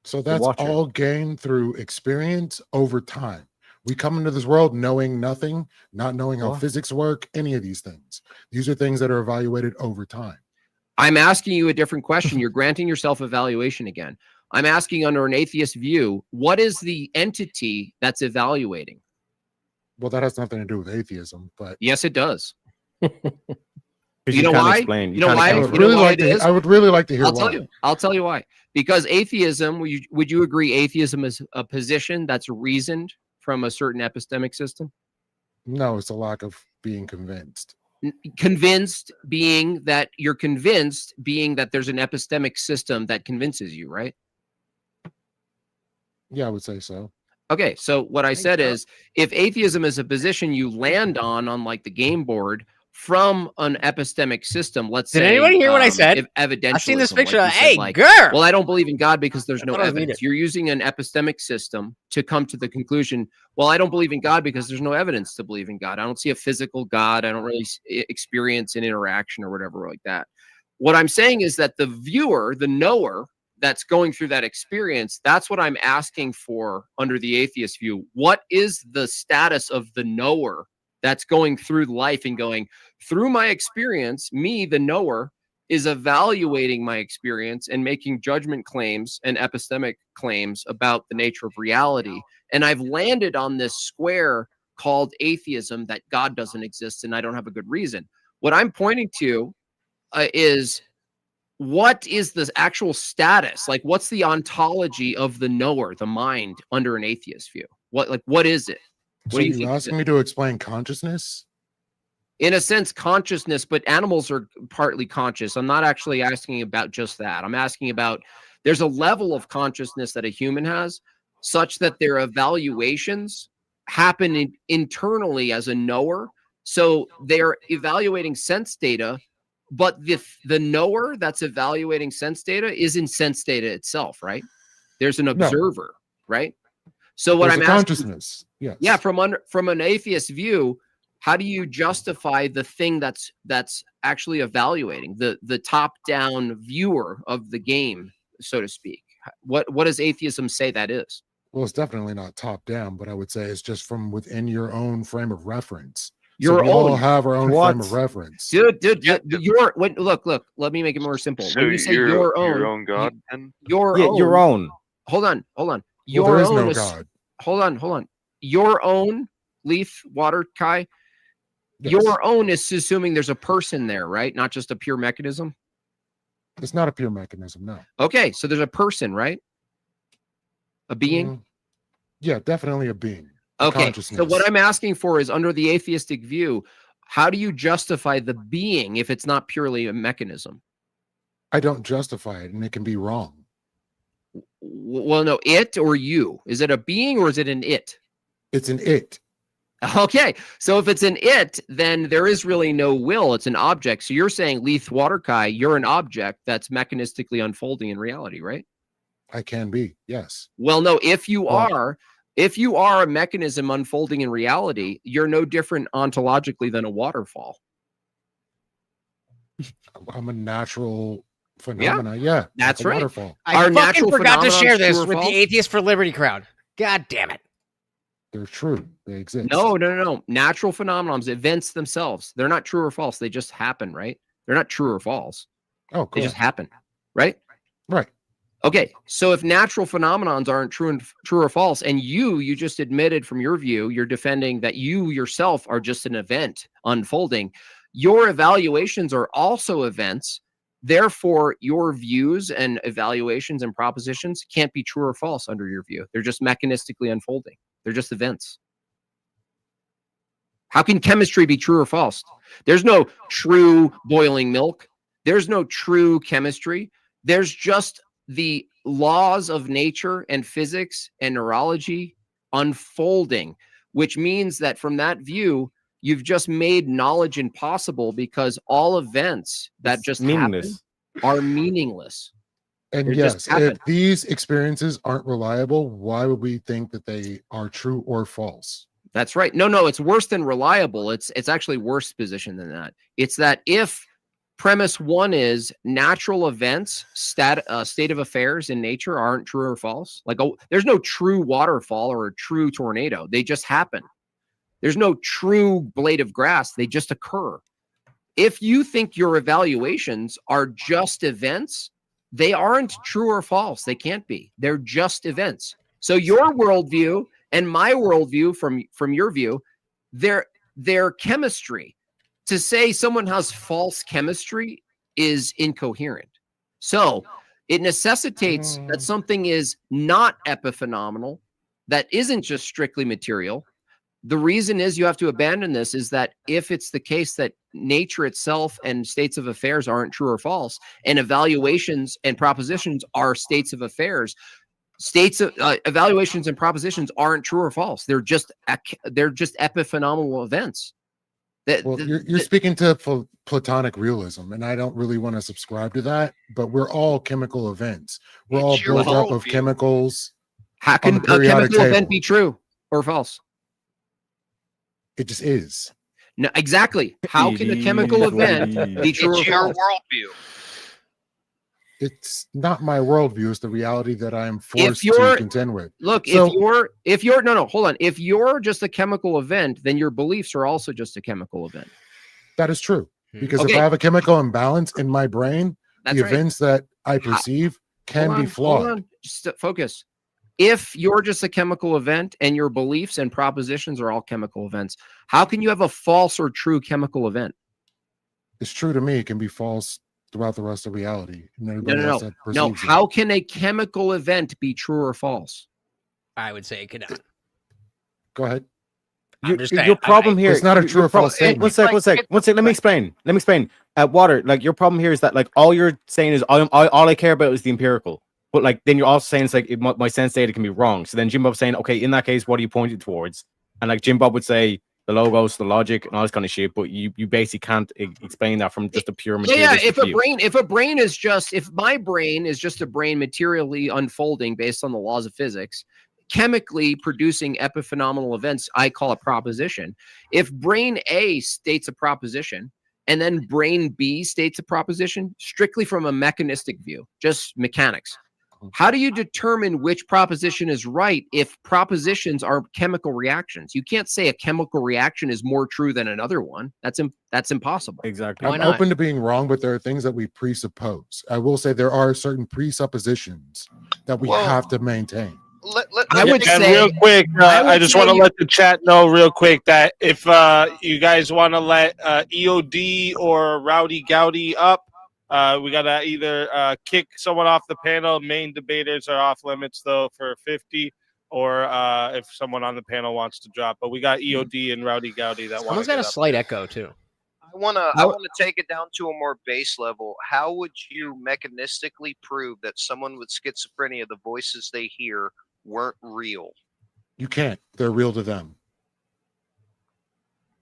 Speaker 15: So that's all gained through experience over time. We come into this world knowing nothing, not knowing how physics work, any of these things. These are things that are evaluated over time.
Speaker 3: I'm asking you a different question. You're granting yourself evaluation again. I'm asking, under an atheist view, what is the entity that's evaluating?
Speaker 15: Well, that has nothing to do with atheism, but
Speaker 3: yes, it does.
Speaker 6: You know why? Explain.
Speaker 3: You know why?
Speaker 15: I would really like to hear why.
Speaker 3: I'll tell you why. Because atheism, would you agree atheism is a position that's reasoned from a certain epistemic system?
Speaker 15: No, it's a lack of being convinced.
Speaker 3: Convinced being that you're convinced, being that there's an epistemic system that convinces you, right?
Speaker 15: Yeah, I would say so.
Speaker 3: Okay, so what I said is, if atheism is a position you land on like the game board from an epistemic system, let's say.
Speaker 1: Did anyone hear what I said?
Speaker 3: Evidentialism,
Speaker 1: I've seen this picture.
Speaker 3: like
Speaker 1: Hey,
Speaker 3: said,
Speaker 1: girl.
Speaker 3: Well, I don't believe in God because there's no
Speaker 1: thought I was
Speaker 3: evidence.
Speaker 1: muted.
Speaker 3: You're using an epistemic system to come to the conclusion, well, I don't believe in God because there's no evidence to believe in God. I don't see a physical God. I don't really experience an interaction or whatever like that. What I'm saying is that the viewer, the knower that's going through that experience, that's what I'm asking for under the atheist view. What is the status of the knower that's going through life and going, through my experience, me, the knower, is evaluating my experience and making judgment claims and epistemic claims about the nature of reality. And I've landed on this square called atheism, that God doesn't exist and I don't have a good reason. What I'm pointing to is, what is the actual status? Like, what's the ontology of the knower, the mind, under an atheist view? What is it?
Speaker 15: So you asking me to explain consciousness?
Speaker 3: In a sense, consciousness, but animals are partly conscious. I'm not actually asking about just that. I'm asking about, there's a level of consciousness that a human has, such that their evaluations happen internally as a knower. So they're evaluating sense data, but the knower that's evaluating sense data is in sense data itself, right? There's an observer, right? So what
Speaker 15: There's
Speaker 3: I'm
Speaker 15: a
Speaker 3: asking,
Speaker 15: consciousness. Yes.
Speaker 3: yeah, from an atheist view, how do you justify the thing that's actually evaluating, the top-down viewer of the game, so to speak? What does atheism say that is?
Speaker 15: Well, it's definitely not top-down, but I would say it's just from within your own frame of reference.
Speaker 3: Your
Speaker 15: we all have our own frame of reference.
Speaker 3: Dude, look, let me make it more simple.
Speaker 13: So
Speaker 3: when you say your own
Speaker 13: God, then?
Speaker 3: Your own. Hold on.
Speaker 15: There is no God.
Speaker 3: Hold on. Your own, Leaf, Water, Kai.
Speaker 15: Yes.
Speaker 3: Your own is assuming there's a person there, right? Not just a pure mechanism.
Speaker 15: It's not a pure mechanism, no.
Speaker 3: Okay, so there's a person, right? A being?
Speaker 15: Yeah, definitely a being.
Speaker 3: Okay, so what I'm asking for is, under the atheistic view, how do you justify the being if it's not purely a mechanism?
Speaker 15: I don't justify it, and it can be wrong.
Speaker 3: Well, no, it or you? Is it a being or is it an it?
Speaker 15: It's an it.
Speaker 3: Okay, so if it's an it, then there is really no will. It's an object. So you're saying, Leith Waterkai, you're an object that's mechanistically unfolding in reality, right?
Speaker 15: I can be, yes.
Speaker 3: Well, no, if you are a mechanism unfolding in reality, you're no different ontologically than a waterfall.
Speaker 15: I'm a natural phenomena. Yeah,
Speaker 3: that's right.
Speaker 15: Waterfall.
Speaker 1: I fucking forgot to share this with the Atheist for Liberty crowd. God damn it.
Speaker 15: They're true. They exist.
Speaker 3: No. Natural phenomenons, events themselves. They're not true or false. They just happen, right? They're not true or false.
Speaker 15: Oh, cool.
Speaker 3: They just happen, right?
Speaker 15: Right.
Speaker 3: Okay, so if natural phenomenons aren't true or false, and you just admitted from your view, you're defending that you yourself are just an event unfolding, your evaluations are also events. Therefore, your views and evaluations and propositions can't be true or false under your view. They're just mechanistically unfolding. They're just events. How can chemistry be true or false? There's no true boiling milk. There's no true chemistry. There's just the laws of nature and physics and neurology unfolding, which means that from that view, you've just made knowledge impossible because all events that just happen are meaningless.
Speaker 15: And yes, if these experiences aren't reliable, why would we think that they are true or false?
Speaker 3: That's right. No, it's worse than reliable. It's actually worse position than that. It's that if premise one is natural events, state of affairs in nature aren't true or false. Like, there's no true waterfall or a true tornado. They just happen. There's no true blade of grass. They just occur. If you think your evaluations are just events, they aren't true or false. They can't be. They're just events. So your worldview and my worldview from your view, they're chemistry. To say someone has false chemistry is incoherent. So it necessitates that something is not epiphenomenal, that isn't just strictly material. The reason is you have to abandon this is that if it's the case that nature itself and states of affairs aren't true or false, and evaluations and propositions are states of affairs, evaluations and propositions aren't true or false. They're just epiphenomenal events.
Speaker 15: You're speaking to Platonic realism, and I don't really want to subscribe to that, but we're all chemical events. We're all built up of chemicals.
Speaker 3: How can a chemical event be true or false?
Speaker 15: It just is.
Speaker 3: No, exactly. How can a chemical event be true or false?
Speaker 12: It's your worldview.
Speaker 15: It's not my worldview. It's the reality that I'm forced to contend with.
Speaker 3: Look, if you're no, hold on. If you're just a chemical event, then your beliefs are also just a chemical event.
Speaker 15: That is true. Because if I have a chemical imbalance in my brain, events that I perceive can be flawed.
Speaker 3: Hold on. Just focus. If you're just a chemical event and your beliefs and propositions are all chemical events, how can you have a false or true chemical event?
Speaker 15: It's true to me. It can be false throughout the rest of reality.
Speaker 3: No. How can a chemical event be true or false?
Speaker 1: I would say it could not.
Speaker 15: Go ahead.
Speaker 6: Your problem here.
Speaker 15: It's not a true or false statement.
Speaker 6: One sec. Let me explain. Water. Like, your problem here is that, like, all you're saying is all I care about is the empirical. But, like, then you're also saying it's like my sense data can be wrong. So then Jimbob's saying, okay, in that case, what are you pointing towards? And like Jimbob would say the logos, the logic, and all this kind of shit. But you basically can't explain that from just a pure material.
Speaker 3: Yeah, if my brain is just a brain materially unfolding based on the laws of physics, chemically producing epiphenomenal events, I call a proposition. If brain A states a proposition and then brain B states a proposition, strictly from a mechanistic view, just mechanics, how do you determine which proposition is right if propositions are chemical reactions? You can't say a chemical reaction is more true than another one. That's impossible.
Speaker 6: Exactly.
Speaker 15: I'm open to being wrong, but there are things that we presuppose. I will say there are certain presuppositions that we have to maintain.
Speaker 3: I would say,
Speaker 2: real quick, I just want to let the chat know real quick that if you guys want to let EOD or Rowdy Gowdy up, we gotta either kick someone off the panel. Main debaters are off limits though for 50, or if someone on the panel wants to drop. But we got EOD and Rowdy Gowdy that want.
Speaker 1: Someone's got a slight echo too.
Speaker 12: I wanna take it down to a more base level. How would you mechanistically prove that someone with schizophrenia, the voices they hear, weren't real?
Speaker 15: You can't. They're real to them.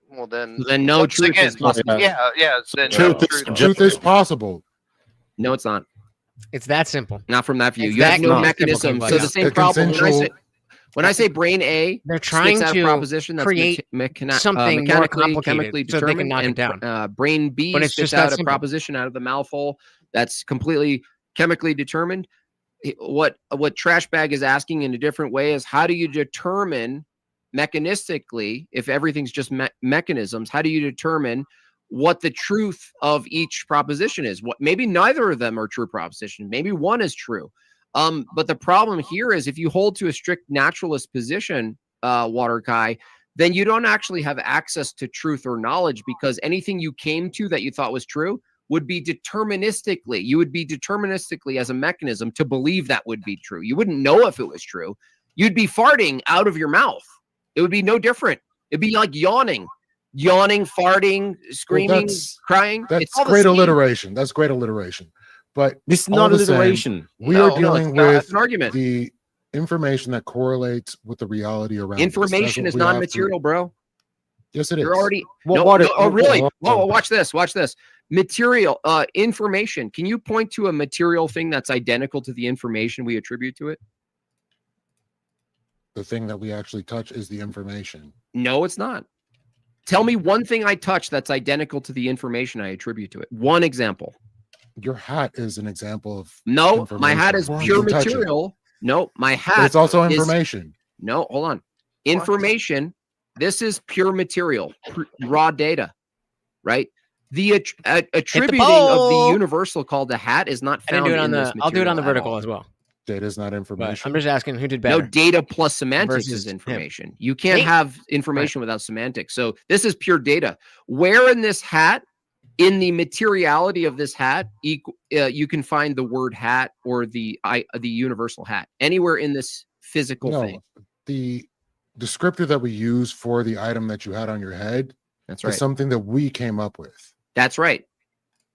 Speaker 12: Well, then
Speaker 3: no truth is possible.
Speaker 12: Yeah.
Speaker 15: Truth is possible.
Speaker 3: No, it's not.
Speaker 1: It's that simple.
Speaker 3: Not from that view. You have no mechanism. So the same problem. When I say brain A,
Speaker 1: they're trying to
Speaker 3: proposition that's
Speaker 1: create something more complicated
Speaker 3: chemically
Speaker 1: so they can knock it down.
Speaker 3: Brain B spits out a proposition out of the mouthful that's completely chemically determined. What Trash Bag is asking in a different way is, how do you determine mechanistically, if everything's just mechanisms, how do you determine what the truth of each proposition is? What, maybe neither of them are true propositions. Maybe one is true. But the problem here is if you hold to a strict naturalist position, Water Guy, then you don't actually have access to truth or knowledge, because anything you came to that you thought was true would be deterministically. You would be deterministically as a mechanism to believe that would be true. You wouldn't know if it was true. You'd be farting out of your mouth. It would be no different. It'd be like yawning, farting, screaming, crying.
Speaker 15: That's great alliteration. But
Speaker 6: this is not alliteration.
Speaker 15: We are dealing with
Speaker 3: an argument.
Speaker 15: the information that correlates with the reality around us.
Speaker 3: Information is non-material, bro.
Speaker 15: Yes, it is.
Speaker 3: You're already really? Whoa, watch this. Watch this. Material, information. Can you point to a material thing that's identical to the information we attribute to it?
Speaker 15: The thing that we actually touch is the information.
Speaker 3: No, it's not. Tell me one thing I touch that's identical to the information I attribute to it. One example.
Speaker 15: Your hat is an example of
Speaker 3: no. My hat is pure material. No, my hat.
Speaker 15: But it's also information.
Speaker 3: No, hold on. Information. This is pure material, raw data, right? The attributing of the universal called the hat is not found in this material.
Speaker 1: I'll do it on the vertical as well.
Speaker 15: Data is not information.
Speaker 1: But I'm just asking who did better.
Speaker 3: No, data plus semantics is information. Him. You can't have information without semantics. So this is pure data. Where in this hat, in the materiality of this hat, you can find the word hat or the universal hat anywhere in this physical thing.
Speaker 15: The descriptor that we use for the item that you had on your head,
Speaker 3: that's right,
Speaker 15: is something that we came up with.
Speaker 3: That's right.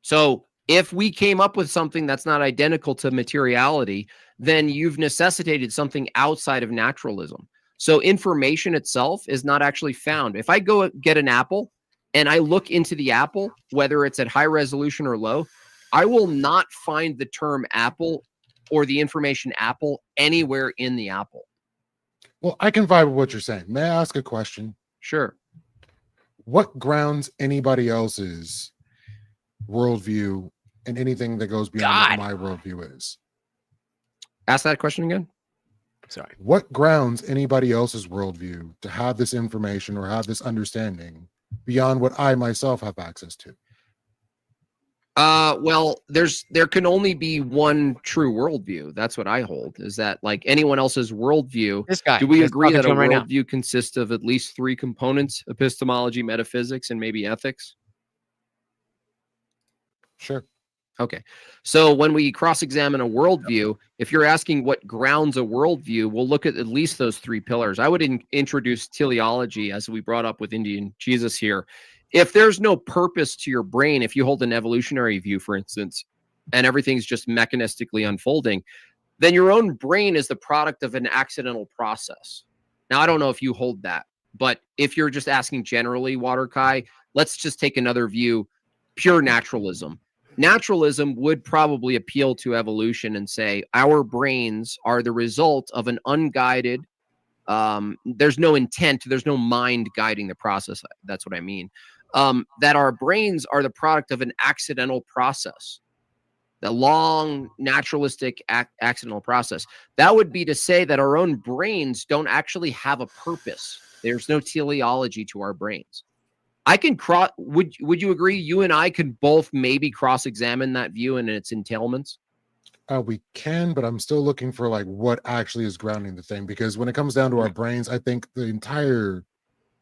Speaker 3: So if we came up with something that's not identical to materiality, then you've necessitated something outside of naturalism. So information itself is not actually found. If I go get an apple and I look into the apple, whether it's at high resolution or low, I will not find the term apple or the information apple anywhere in the apple.
Speaker 15: Well, I can vibe with what you're saying. May I ask a question?
Speaker 3: Sure.
Speaker 15: What grounds anybody else's worldview and anything that goes beyond what my worldview is?
Speaker 3: Ask that question again.
Speaker 1: Sorry.
Speaker 15: What grounds anybody else's worldview to have this information or have this understanding beyond what I myself have access to?
Speaker 3: Well, there can only be one true worldview. That's what I hold, is that like anyone else's worldview.
Speaker 1: This guy,
Speaker 3: do we agree that a worldview consists of at least three components: epistemology, metaphysics, and maybe ethics?
Speaker 15: Sure.
Speaker 3: Okay. So when we cross-examine a worldview, if you're asking what grounds a worldview, we'll look at least those three pillars. I would introduce teleology, as we brought up with TheIndianJesus here. If there's no purpose to your brain, if you hold an evolutionary view, for instance, and everything's just mechanistically unfolding, then your own brain is the product of an accidental process. Now, I don't know if you hold that, but if you're just asking generally, Waterkai, let's just take another view, pure naturalism. Naturalism would probably appeal to evolution and say our brains are the result of an unguided, there's no intent, there's no mind guiding the process. That's what I mean. That our brains are the product of an accidental process, the long naturalistic accidental process. That would be to say that our own brains don't actually have a purpose. There's no teleology to our brains. I can would you agree you and I could both maybe cross-examine that view and its entailments?
Speaker 15: We can, but I'm still looking for like what actually is grounding the thing, because when it comes down to our brains, I think the entire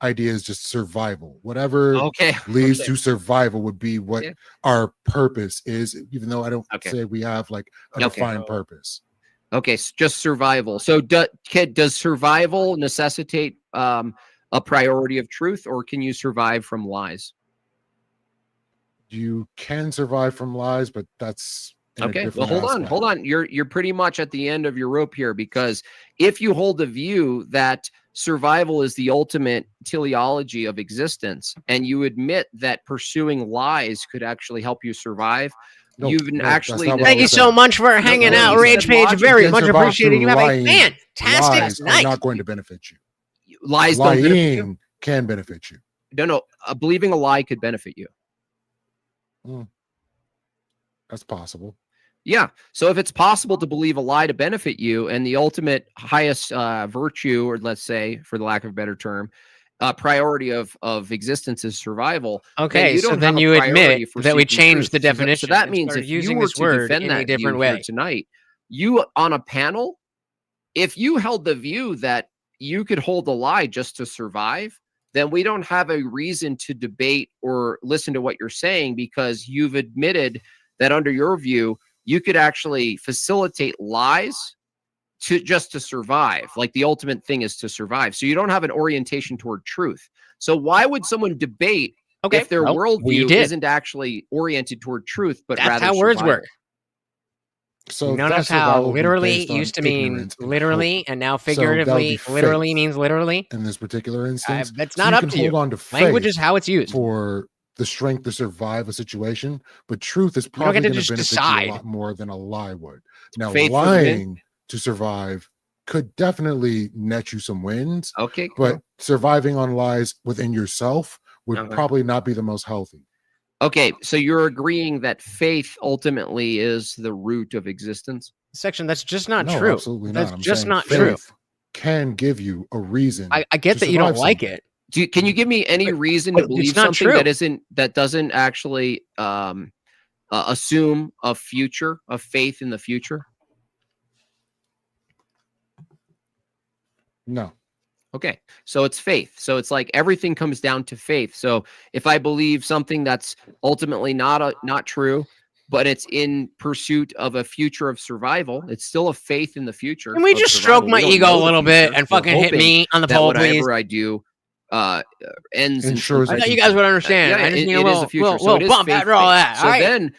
Speaker 15: idea is just survival. Whatever leads to survival would be what our purpose is, even though I don't say we have like a defined purpose.
Speaker 3: Okay, so just survival. So does survival necessitate a priority of truth, or can you survive from lies?
Speaker 15: You can survive from lies, but that's
Speaker 3: okay. Well, hold on. You're pretty much at the end of your rope here, because if you hold the view that survival is the ultimate teleology of existence, and you admit that pursuing lies could actually help you survive, thank
Speaker 1: you so much for hanging out, Rage Page. Very much appreciated. You have a fantastic night.
Speaker 15: Not going to benefit you.
Speaker 3: Lies
Speaker 15: lying
Speaker 3: don't benefit you.
Speaker 15: Can benefit you.
Speaker 3: No, believing a lie could benefit you.
Speaker 15: That's possible.
Speaker 3: Yeah. So if it's possible to believe a lie to benefit you, and the ultimate highest virtue, or let's say, for the lack of a better term, priority of existence is survival.
Speaker 1: Okay, so then you admit that we changed the definition.
Speaker 3: So that means if you were to defend that different way tonight, you on a panel, if you held the view that you could hold a lie just to survive, then we don't have a reason to debate or listen to what you're saying, because you've admitted that under your view, you could actually facilitate lies to survive. Like the ultimate thing is to survive. So you don't have an orientation toward truth. So why would someone debate if their worldview isn't actually oriented toward truth, but
Speaker 1: that's
Speaker 3: rather
Speaker 1: how words
Speaker 3: survival?
Speaker 1: work.
Speaker 15: So
Speaker 1: notice how literally used to mean literally, and now figuratively literally means literally.
Speaker 15: In this particular instance,
Speaker 1: that's not up to you.
Speaker 15: Hold on to
Speaker 1: Language is how it's used
Speaker 15: for the strength to survive a situation, but truth is probably going to benefit you a lot more than a lie would. Now, lying to survive could definitely net you some wins.
Speaker 3: Okay,
Speaker 15: but surviving on lies within yourself would probably not be the most healthy.
Speaker 3: Okay, so you're agreeing that faith ultimately is the root of existence?
Speaker 1: Section, that's just not true.
Speaker 15: Absolutely
Speaker 1: not.
Speaker 15: That's
Speaker 1: just not true.
Speaker 15: Can give you a reason.
Speaker 1: I get that you don't like it.
Speaker 3: Can you give me any reason to believe something that doesn't actually assume a faith in the future?
Speaker 15: No.
Speaker 3: Okay, so it's faith. So it's like everything comes down to faith. So if I believe something that's ultimately not true, but it's in pursuit of a future of survival, it's still a faith in the future.
Speaker 1: Can we just stroke my ego a little bit and fucking hit me on the pole, please?
Speaker 3: Whatever I do ends.
Speaker 1: I thought you guys would understand. I just need a little bump after all that.
Speaker 3: So then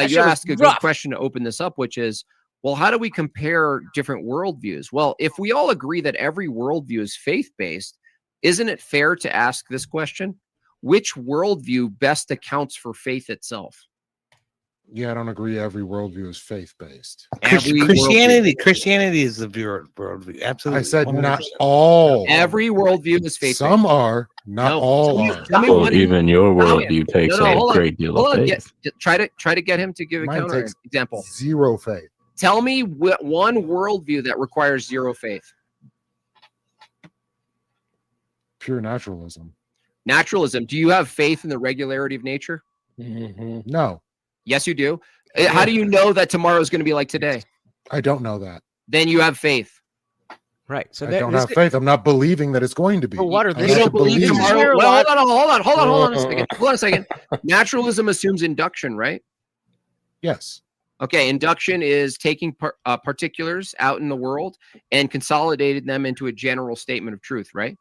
Speaker 3: you ask a good question to open this up, which is, well, how do we compare different worldviews? Well, if we all agree that every worldview is faith-based, isn't it fair to ask this question? Which worldview best accounts for faith itself?
Speaker 15: Yeah, I don't agree every worldview is faith-based.
Speaker 14: Christianity is the worldview. Absolutely.
Speaker 15: I said 100%. Not all.
Speaker 3: Every worldview is faith-based.
Speaker 15: Some are, not all are.
Speaker 8: So even your worldview takes a great deal of faith.
Speaker 3: Try to get him to give a counter example.
Speaker 15: Zero faith.
Speaker 3: Tell me one worldview that requires zero faith.
Speaker 15: Pure naturalism.
Speaker 3: Naturalism. Do you have faith in the regularity of nature?
Speaker 15: No.
Speaker 3: Yes, you do. How do you know that tomorrow is going to be like today?
Speaker 15: I don't know that.
Speaker 3: Then you have faith.
Speaker 1: Right. So
Speaker 15: I don't have faith. I'm not believing that it's going to be.
Speaker 1: You
Speaker 3: don't believe tomorrow. Well, hold on a second. Naturalism assumes induction, right?
Speaker 15: Yes.
Speaker 3: Okay, induction is taking particulars out in the world and consolidating them into a general statement of truth, right?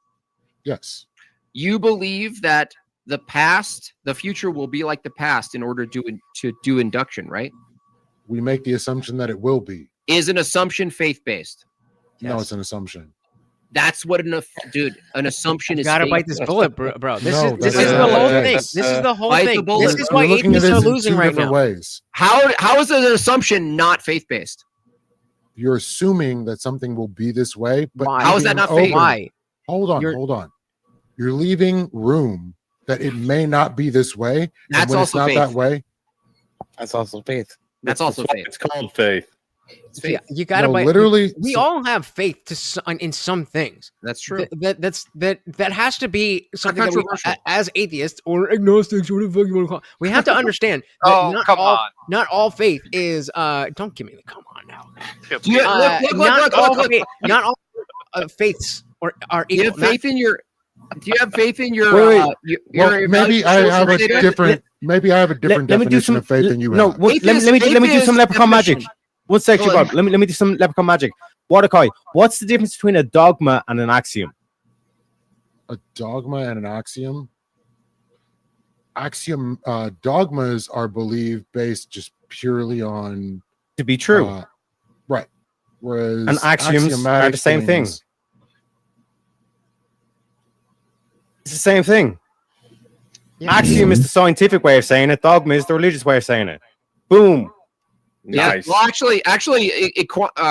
Speaker 15: Yes.
Speaker 3: You believe that the future will be like the past in order to do induction, right?
Speaker 15: We make the assumption that it will be.
Speaker 3: Is an assumption faith-based?
Speaker 15: No, it's an assumption.
Speaker 3: That's what an assumption is.
Speaker 1: Gotta bite this bullet, bro. This is the whole thing. This is the whole thing. This is why atheists are losing right now.
Speaker 3: How is an assumption not faith-based?
Speaker 15: You're assuming that something will be this way, but
Speaker 3: how is that not faith?
Speaker 1: Why?
Speaker 15: Hold on. You're leaving room that it may not be this way.
Speaker 3: That's also faith.
Speaker 15: That way.
Speaker 14: That's also faith.
Speaker 3: That's also faith.
Speaker 11: It's called faith.
Speaker 1: Yeah, you gotta bite.
Speaker 15: Literally,
Speaker 1: we all have faith in some things.
Speaker 3: That's true.
Speaker 1: That has to be something that we, as atheists or agnostics, or whatever you want to call it, we have to understand. Not all faith is. Don't give me the come on now. Not all faiths are equal.
Speaker 3: Do you have faith in your? Do you have faith in your?
Speaker 15: Maybe I have a different. Maybe I have a different definition of faith than you have.
Speaker 6: No, let me do some leprechaun magic. One second, Bob. Let me do some leprechaun magic. Watercoy, what's the difference between a dogma and an axiom?
Speaker 15: A dogma and an axiom? Dogmas are believed based just purely on
Speaker 6: to be true.
Speaker 15: Right. Whereas
Speaker 6: and axioms are the same thing. It's the same thing. Yeah. Axiom is the scientific way of saying it. Dogma is the religious way of saying it. Boom.
Speaker 3: Yeah,
Speaker 11: Nice.
Speaker 3: well, actually,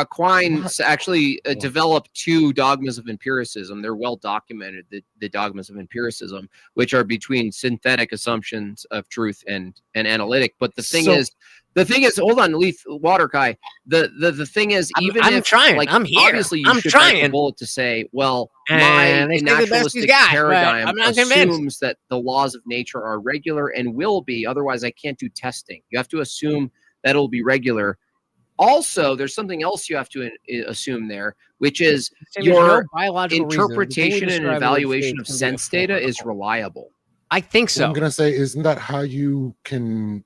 Speaker 3: Quine actually developed two dogmas of empiricism. They're well documented, the dogmas of empiricism, which are between synthetic assumptions of truth and analytic. But the thing is, hold on, Leaf Waterkai. The thing is, even
Speaker 1: I'm trying, like, I'm here.
Speaker 3: Obviously, you should bite the bullet to say, well, my naturalistic paradigm assumes that the laws of nature are regular and will be. Otherwise, I can't do testing. You have to assume that'll be regular. Also, there's something else you have to assume there, which is your interpretation and evaluation of sense data is reliable.
Speaker 1: I think so.
Speaker 15: I'm going to say, isn't that how you can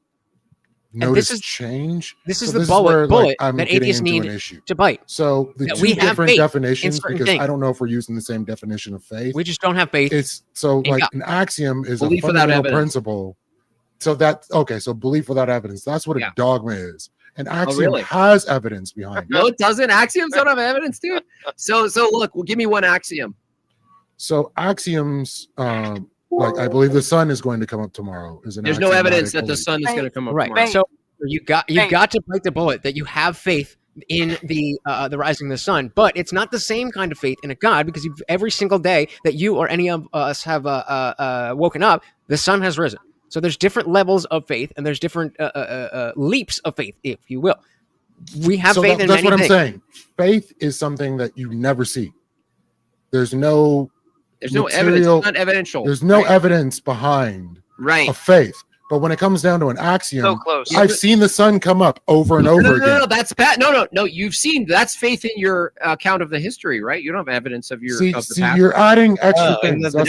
Speaker 15: notice change?
Speaker 1: This is the bullet that atheists need to bite.
Speaker 15: So the two different definitions, because I don't know if we're using the same definition of faith.
Speaker 1: We just don't have faith.
Speaker 15: It's so like an axiom is a fundamental principle. So so belief without evidence. That's what a dogma is. An axiom has evidence behind it.
Speaker 3: No, it doesn't. Axioms don't have evidence, dude. So look, well, give me one axiom.
Speaker 15: So axioms, like I believe the sun is going to come up tomorrow.
Speaker 3: There's no evidence that the sun is going to come up tomorrow.
Speaker 1: So you've got to bite the bullet that you have faith in the rising of the sun, but it's not the same kind of faith in a God, because every single day that you or any of us have woken up, the sun has risen. So there's different levels of faith, and there's different leaps of faith, if you will. We have faith in many things.
Speaker 15: That's what I'm saying. Faith is something that you never see. There's no
Speaker 3: evidence. It's not evidential.
Speaker 15: There's no evidence behind a faith. But when it comes down to an axiom,
Speaker 12: so close.
Speaker 15: I've seen the sun come up over and over again.
Speaker 3: No, that's bad. No. You've seen that's faith in your account of the history, right? You don't have evidence of your of the past.
Speaker 15: You're adding extra things.
Speaker 3: No,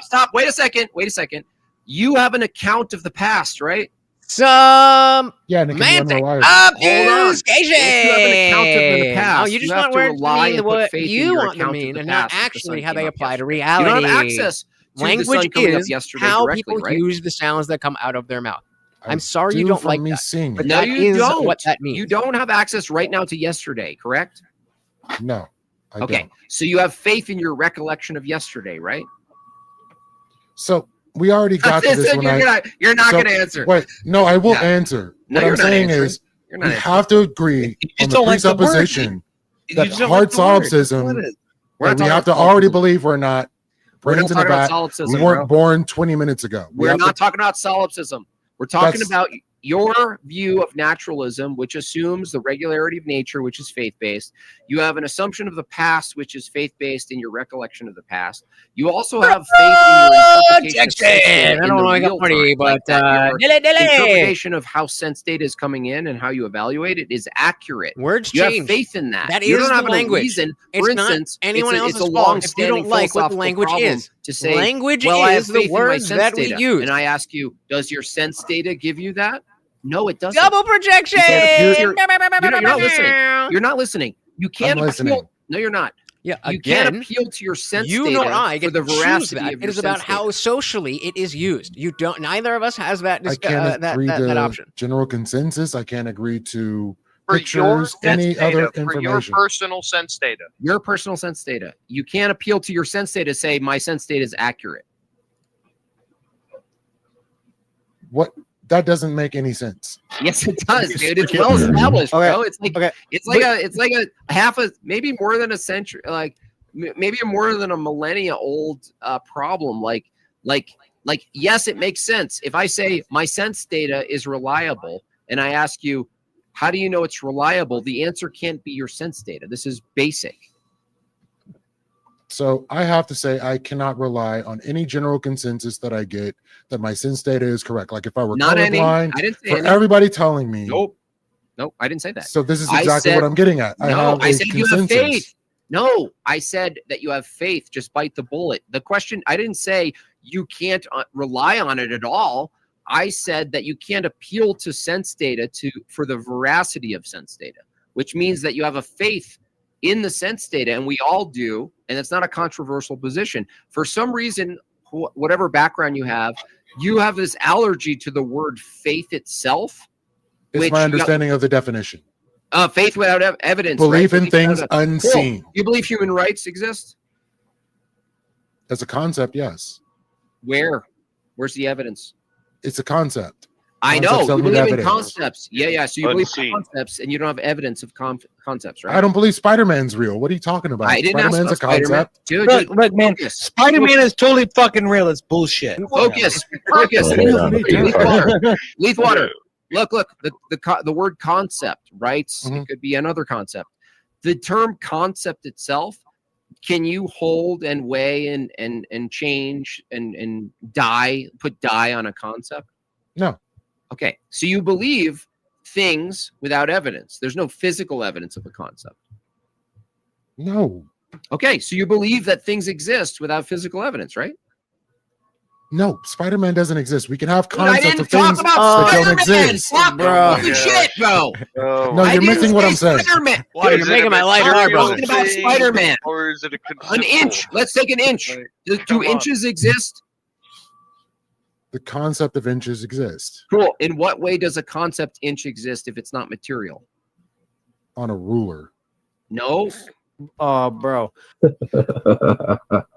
Speaker 3: stop. Wait a second. You have an account of the past, right?
Speaker 1: Some
Speaker 15: semantic
Speaker 1: obfuscation.
Speaker 3: You have an account of the past.
Speaker 1: Oh, you just want words to mean what you want to mean, and not actually how they apply to reality.
Speaker 3: You don't have access.
Speaker 1: Language is how people use the sounds that come out of their mouth. I'm sorry you don't like that, but
Speaker 3: no, you don't.
Speaker 1: What that means.
Speaker 3: You don't have access right now to yesterday, correct?
Speaker 15: No.
Speaker 3: Okay,
Speaker 15: don't.
Speaker 3: so you have faith in your recollection of yesterday, right?
Speaker 15: So we already got to this.
Speaker 3: You're not going to answer.
Speaker 15: Wait, no, I will answer.
Speaker 3: No,
Speaker 15: what I'm saying is we have to agree on the presupposition that hard solipsism, that we have to already believe we're not brains in the back. We weren't born 20 minutes ago.
Speaker 3: We're not talking about solipsism. We're talking about your view of naturalism, which assumes the regularity of nature, which is faith-based. You have an assumption of the past, which is faith-based in your recollection of the past. You also have faith in your interpretation.
Speaker 1: I don't know, I got funny, but
Speaker 3: interpretation of how sense data is coming in and how you evaluate it is accurate.
Speaker 1: Words
Speaker 3: you
Speaker 1: change.
Speaker 3: have faith in that.
Speaker 1: That
Speaker 3: you
Speaker 1: is
Speaker 3: don't have
Speaker 1: the language.
Speaker 3: Reason.
Speaker 1: It's
Speaker 3: For instance,
Speaker 1: not anyone else's
Speaker 3: it's a
Speaker 1: fault if you
Speaker 3: long-standing
Speaker 1: don't like what the language is.
Speaker 3: To say,
Speaker 1: language
Speaker 3: well,
Speaker 1: is the words that we use.
Speaker 3: And I ask you, does your sense data give you that? No, it doesn't.
Speaker 1: Double projection.
Speaker 3: You're not listening. You're not listening. You can't appeal. No, you're not.
Speaker 1: Yeah,
Speaker 3: you can't appeal to your sense data
Speaker 1: nor I
Speaker 3: for the veracity of your
Speaker 1: It is about how socially it is used. You don't. Neither of us has that.
Speaker 15: I can't agree to
Speaker 1: that option.
Speaker 15: General consensus. I can't agree to
Speaker 12: for
Speaker 15: pictures, any other information.
Speaker 12: For your personal sense data.
Speaker 3: Your personal sense data. You can't appeal to your sense data to say my sense data is accurate.
Speaker 15: What? That doesn't make any sense.
Speaker 3: Yes, it does, dude. It's well established, bro. It's like a half a, maybe more than a century, like maybe more than a millennia old problem. Like, yes, it makes sense. If I say my sense data is reliable, and I ask you, how do you know it's reliable? The answer can't be your sense data. This is basic.
Speaker 15: So I have to say I cannot rely on any general consensus that I get that my sense data is correct. Like if I were colorblind, everybody telling me.
Speaker 3: Nope, I didn't say that.
Speaker 15: So this is exactly what I'm getting at.
Speaker 3: I said you have faith. No, I said that you have faith. Just bite the bullet. The question, I didn't say you can't rely on it at all. I said that you can't appeal to sense data for the veracity of sense data, which means that you have a faith in the sense data, and we all do, and it's not a controversial position. For some reason, whatever background you have this allergy to the word faith itself.
Speaker 15: It's my understanding of the definition.
Speaker 3: Faith without evidence.
Speaker 15: Belief in things unseen.
Speaker 3: Cool. You believe human rights exist?
Speaker 15: As a concept, yes.
Speaker 3: Where's the evidence?
Speaker 15: It's a concept.
Speaker 3: I know. You believe in concepts. Yeah. So you believe in concepts, and you don't have evidence of concepts, right?
Speaker 15: I don't believe Spider-Man's real. What are you talking about?
Speaker 3: I didn't ask about Spider-Man. Dude,
Speaker 14: look, man. Spider-Man is totally fucking real. It's bullshit.
Speaker 3: Focus. Leaf water. Look. The word concept, right? Mm-hmm. It could be another concept. The term concept itself, can you hold and weigh and change and put die on a concept?
Speaker 15: No.
Speaker 3: Okay, so you believe things without evidence. There's no physical evidence of a concept.
Speaker 15: No.
Speaker 3: Okay, so you believe that things exist without physical evidence, right?
Speaker 15: No, Spider-Man doesn't exist. We can have concepts of things that don't exist.
Speaker 3: Bro. Shit, bro.
Speaker 15: No, you're missing what I'm saying.
Speaker 3: Spider-Man.
Speaker 1: Dude, you're making my life hard, bro.
Speaker 3: Talking about Spider-Man.
Speaker 13: Or is it an
Speaker 3: inch? Let's take an inch. Do inches exist?
Speaker 15: The concept of inches exist.
Speaker 3: Cool. In what way does a concept inch exist if it's not material?
Speaker 15: On a ruler.
Speaker 3: No.
Speaker 6: Oh, bro.
Speaker 3: No.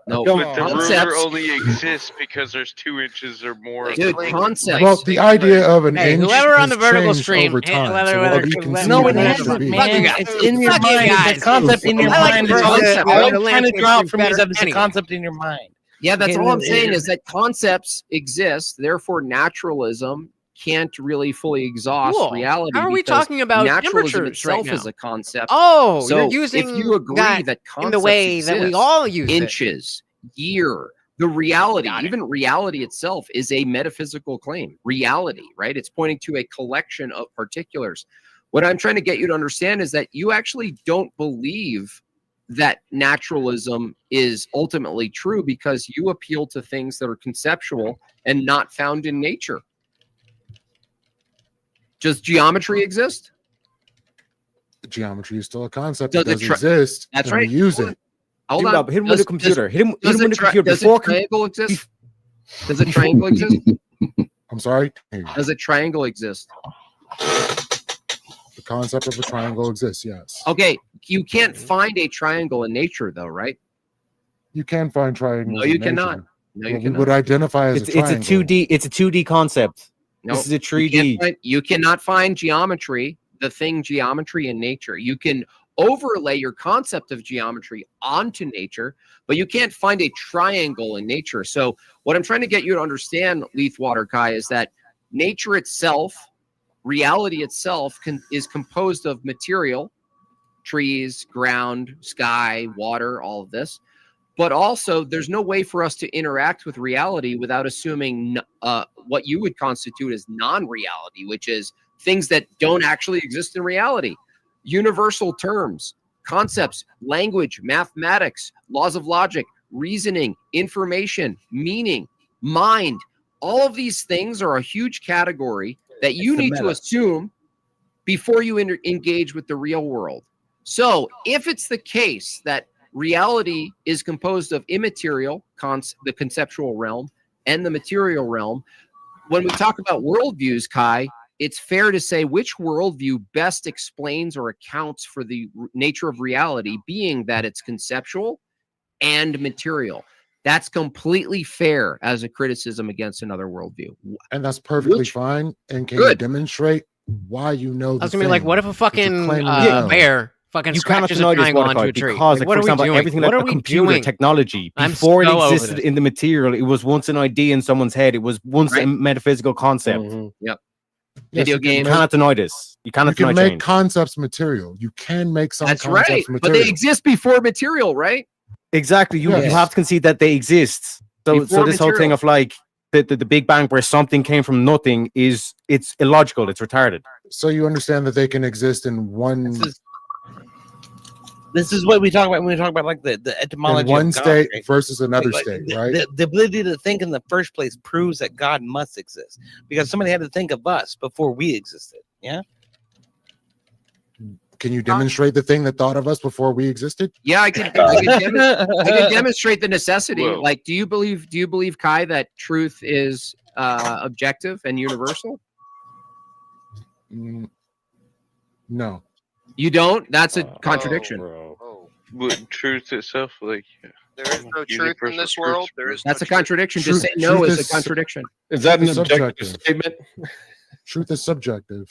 Speaker 13: But the ruler only exists because there's 2 inches or more.
Speaker 3: Dude, concepts.
Speaker 15: Well, the idea of an
Speaker 1: Hey,
Speaker 15: inch
Speaker 1: whoever on
Speaker 15: has
Speaker 1: the vertical
Speaker 15: changed
Speaker 1: stream,
Speaker 15: over time. So what we can see
Speaker 14: No,
Speaker 15: what
Speaker 14: it
Speaker 15: it
Speaker 14: hasn't,
Speaker 15: should be.
Speaker 14: man. It's in your
Speaker 1: Fuck you
Speaker 14: mind.
Speaker 1: guys.
Speaker 14: It's a concept in your
Speaker 1: I like
Speaker 14: mind.
Speaker 1: the
Speaker 14: It's
Speaker 1: vertical-
Speaker 14: concept.
Speaker 1: the
Speaker 14: All I'm
Speaker 1: vertical
Speaker 14: trying to
Speaker 1: landscape
Speaker 14: draw out
Speaker 1: is
Speaker 14: from you is
Speaker 1: better
Speaker 14: that it's a
Speaker 1: anyway.
Speaker 14: concept in your mind.
Speaker 3: Yeah, that's
Speaker 14: Okay,
Speaker 3: all I'm
Speaker 14: no,
Speaker 3: saying
Speaker 14: it-
Speaker 3: is that concepts exist. Therefore, naturalism can't really fully exhaust
Speaker 1: Cool.
Speaker 3: reality.
Speaker 1: How are we
Speaker 3: because
Speaker 1: talking about
Speaker 3: naturalism
Speaker 1: temperatures right
Speaker 3: itself
Speaker 1: now?
Speaker 3: is a concept?
Speaker 1: Oh,
Speaker 3: so
Speaker 1: you're using
Speaker 3: if you agree
Speaker 1: that
Speaker 3: that
Speaker 1: in the
Speaker 3: concepts
Speaker 1: way that we
Speaker 3: exist,
Speaker 1: all use it.
Speaker 3: inches, year, the reality, even reality itself is a metaphysical claim. Reality, right? It's pointing to a collection of particulars. What I'm trying to get you to understand is that you actually don't believe that naturalism is ultimately true because you appeal to things that are conceptual and not found in nature. Does geometry exist?
Speaker 15: Geometry is still a concept.
Speaker 3: Does
Speaker 15: It does
Speaker 3: it try-
Speaker 15: exist.
Speaker 3: That's
Speaker 15: and
Speaker 3: right.
Speaker 15: we use it.
Speaker 3: Hold
Speaker 6: Jimbob,
Speaker 3: on.
Speaker 6: hit him with a computer. Hit him with a computer
Speaker 3: Does
Speaker 6: before
Speaker 3: a triangle exist? Does a triangle exist?
Speaker 15: I'm sorry.
Speaker 3: Does a triangle exist?
Speaker 15: The concept of a triangle exists. Yes.
Speaker 3: Okay, you can't find a triangle in nature, though, right?
Speaker 15: You can find triangles.
Speaker 3: No, you
Speaker 15: in nature.
Speaker 3: cannot. No, you
Speaker 15: What we
Speaker 3: cannot.
Speaker 15: would identify as
Speaker 6: It's
Speaker 15: a triangle.
Speaker 6: a 2D. It's a 2D concept.
Speaker 3: No,
Speaker 6: This is a
Speaker 3: you
Speaker 6: 3D.
Speaker 3: can't find- You cannot find geometry, the thing geometry in nature. You can overlay your concept of geometry onto nature, but you can't find a triangle in nature. So what I'm trying to get you to understand, Leithwater Kai, is that nature itself, reality itself, is composed of material, trees, ground, sky, water, all of this. But also, there's no way for us to interact with reality without assuming what you would constitute as non-reality, which is things that don't actually exist in reality. Universal terms, concepts, language, mathematics, laws of logic, reasoning, information, meaning, mind. All of these things are a huge category that you need to assume before you engage with the real world. So if it's the case that reality is composed of immaterial, the conceptual realm, and the material realm, when we talk about worldviews, Kai, it's fair to say which worldview best explains or accounts for the nature of reality, being that it's conceptual and material. That's completely fair as a criticism against another worldview.
Speaker 15: And that's perfectly fine. And can you demonstrate why you know the
Speaker 1: I was gonna be like, what if a fucking bear fucking
Speaker 6: You cannot
Speaker 1: scratches a
Speaker 6: deny this,
Speaker 1: triangle onto
Speaker 6: Mordecai,
Speaker 1: a tree?
Speaker 6: because,
Speaker 1: Like,
Speaker 6: like,
Speaker 1: what
Speaker 6: for
Speaker 1: are we
Speaker 6: example,
Speaker 1: doing?
Speaker 6: everything
Speaker 1: What
Speaker 6: like
Speaker 1: are we
Speaker 6: computer
Speaker 1: doing?
Speaker 6: technology,
Speaker 1: I'm
Speaker 6: before
Speaker 1: so
Speaker 6: it
Speaker 1: over
Speaker 6: existed
Speaker 1: this.
Speaker 6: in the material, it was once an idea in someone's head. It was once a metaphysical concept.
Speaker 3: Yep.
Speaker 15: Yes,
Speaker 3: Video
Speaker 15: you can
Speaker 3: games.
Speaker 6: You cannot deny this. You cannot
Speaker 15: You can
Speaker 6: deny
Speaker 15: make
Speaker 6: change.
Speaker 15: concepts material. You can make some
Speaker 3: That's
Speaker 15: concepts
Speaker 3: right.
Speaker 15: material.
Speaker 3: But they exist before material, right?
Speaker 6: Exactly. You
Speaker 15: Yes.
Speaker 6: have to concede that they exist. So
Speaker 3: Before
Speaker 6: this whole thing
Speaker 3: material.
Speaker 6: of like the Big Bang where something came from nothing it's illogical. It's retarded.
Speaker 15: So you understand that they can exist in one
Speaker 14: This is what we talk about when we talk about like the etymology
Speaker 15: in one
Speaker 14: of God,
Speaker 15: state
Speaker 14: right?
Speaker 15: versus another
Speaker 14: Like,
Speaker 15: state, right?
Speaker 14: The ability to think in the first place proves that God must exist because somebody had to think of us before we existed. Yeah.
Speaker 15: Can you demonstrate the thing that thought of us before we existed?
Speaker 3: Yeah, I can demonstrate the necessity.
Speaker 15: Whoa.
Speaker 3: Like, do you believe, Kai, that truth is objective and universal?
Speaker 15: No.
Speaker 3: You don't? That's a contradiction.
Speaker 13: But truth itself, like
Speaker 12: there is no truth in this world. There is
Speaker 3: That's
Speaker 12: no
Speaker 3: a contradiction. To
Speaker 15: Truth-
Speaker 3: say no
Speaker 15: truth
Speaker 3: is a
Speaker 15: is-
Speaker 3: contradiction.
Speaker 11: Is that an
Speaker 15: Truth is
Speaker 11: objective
Speaker 15: subjective.
Speaker 11: statement?
Speaker 15: Truth is subjective.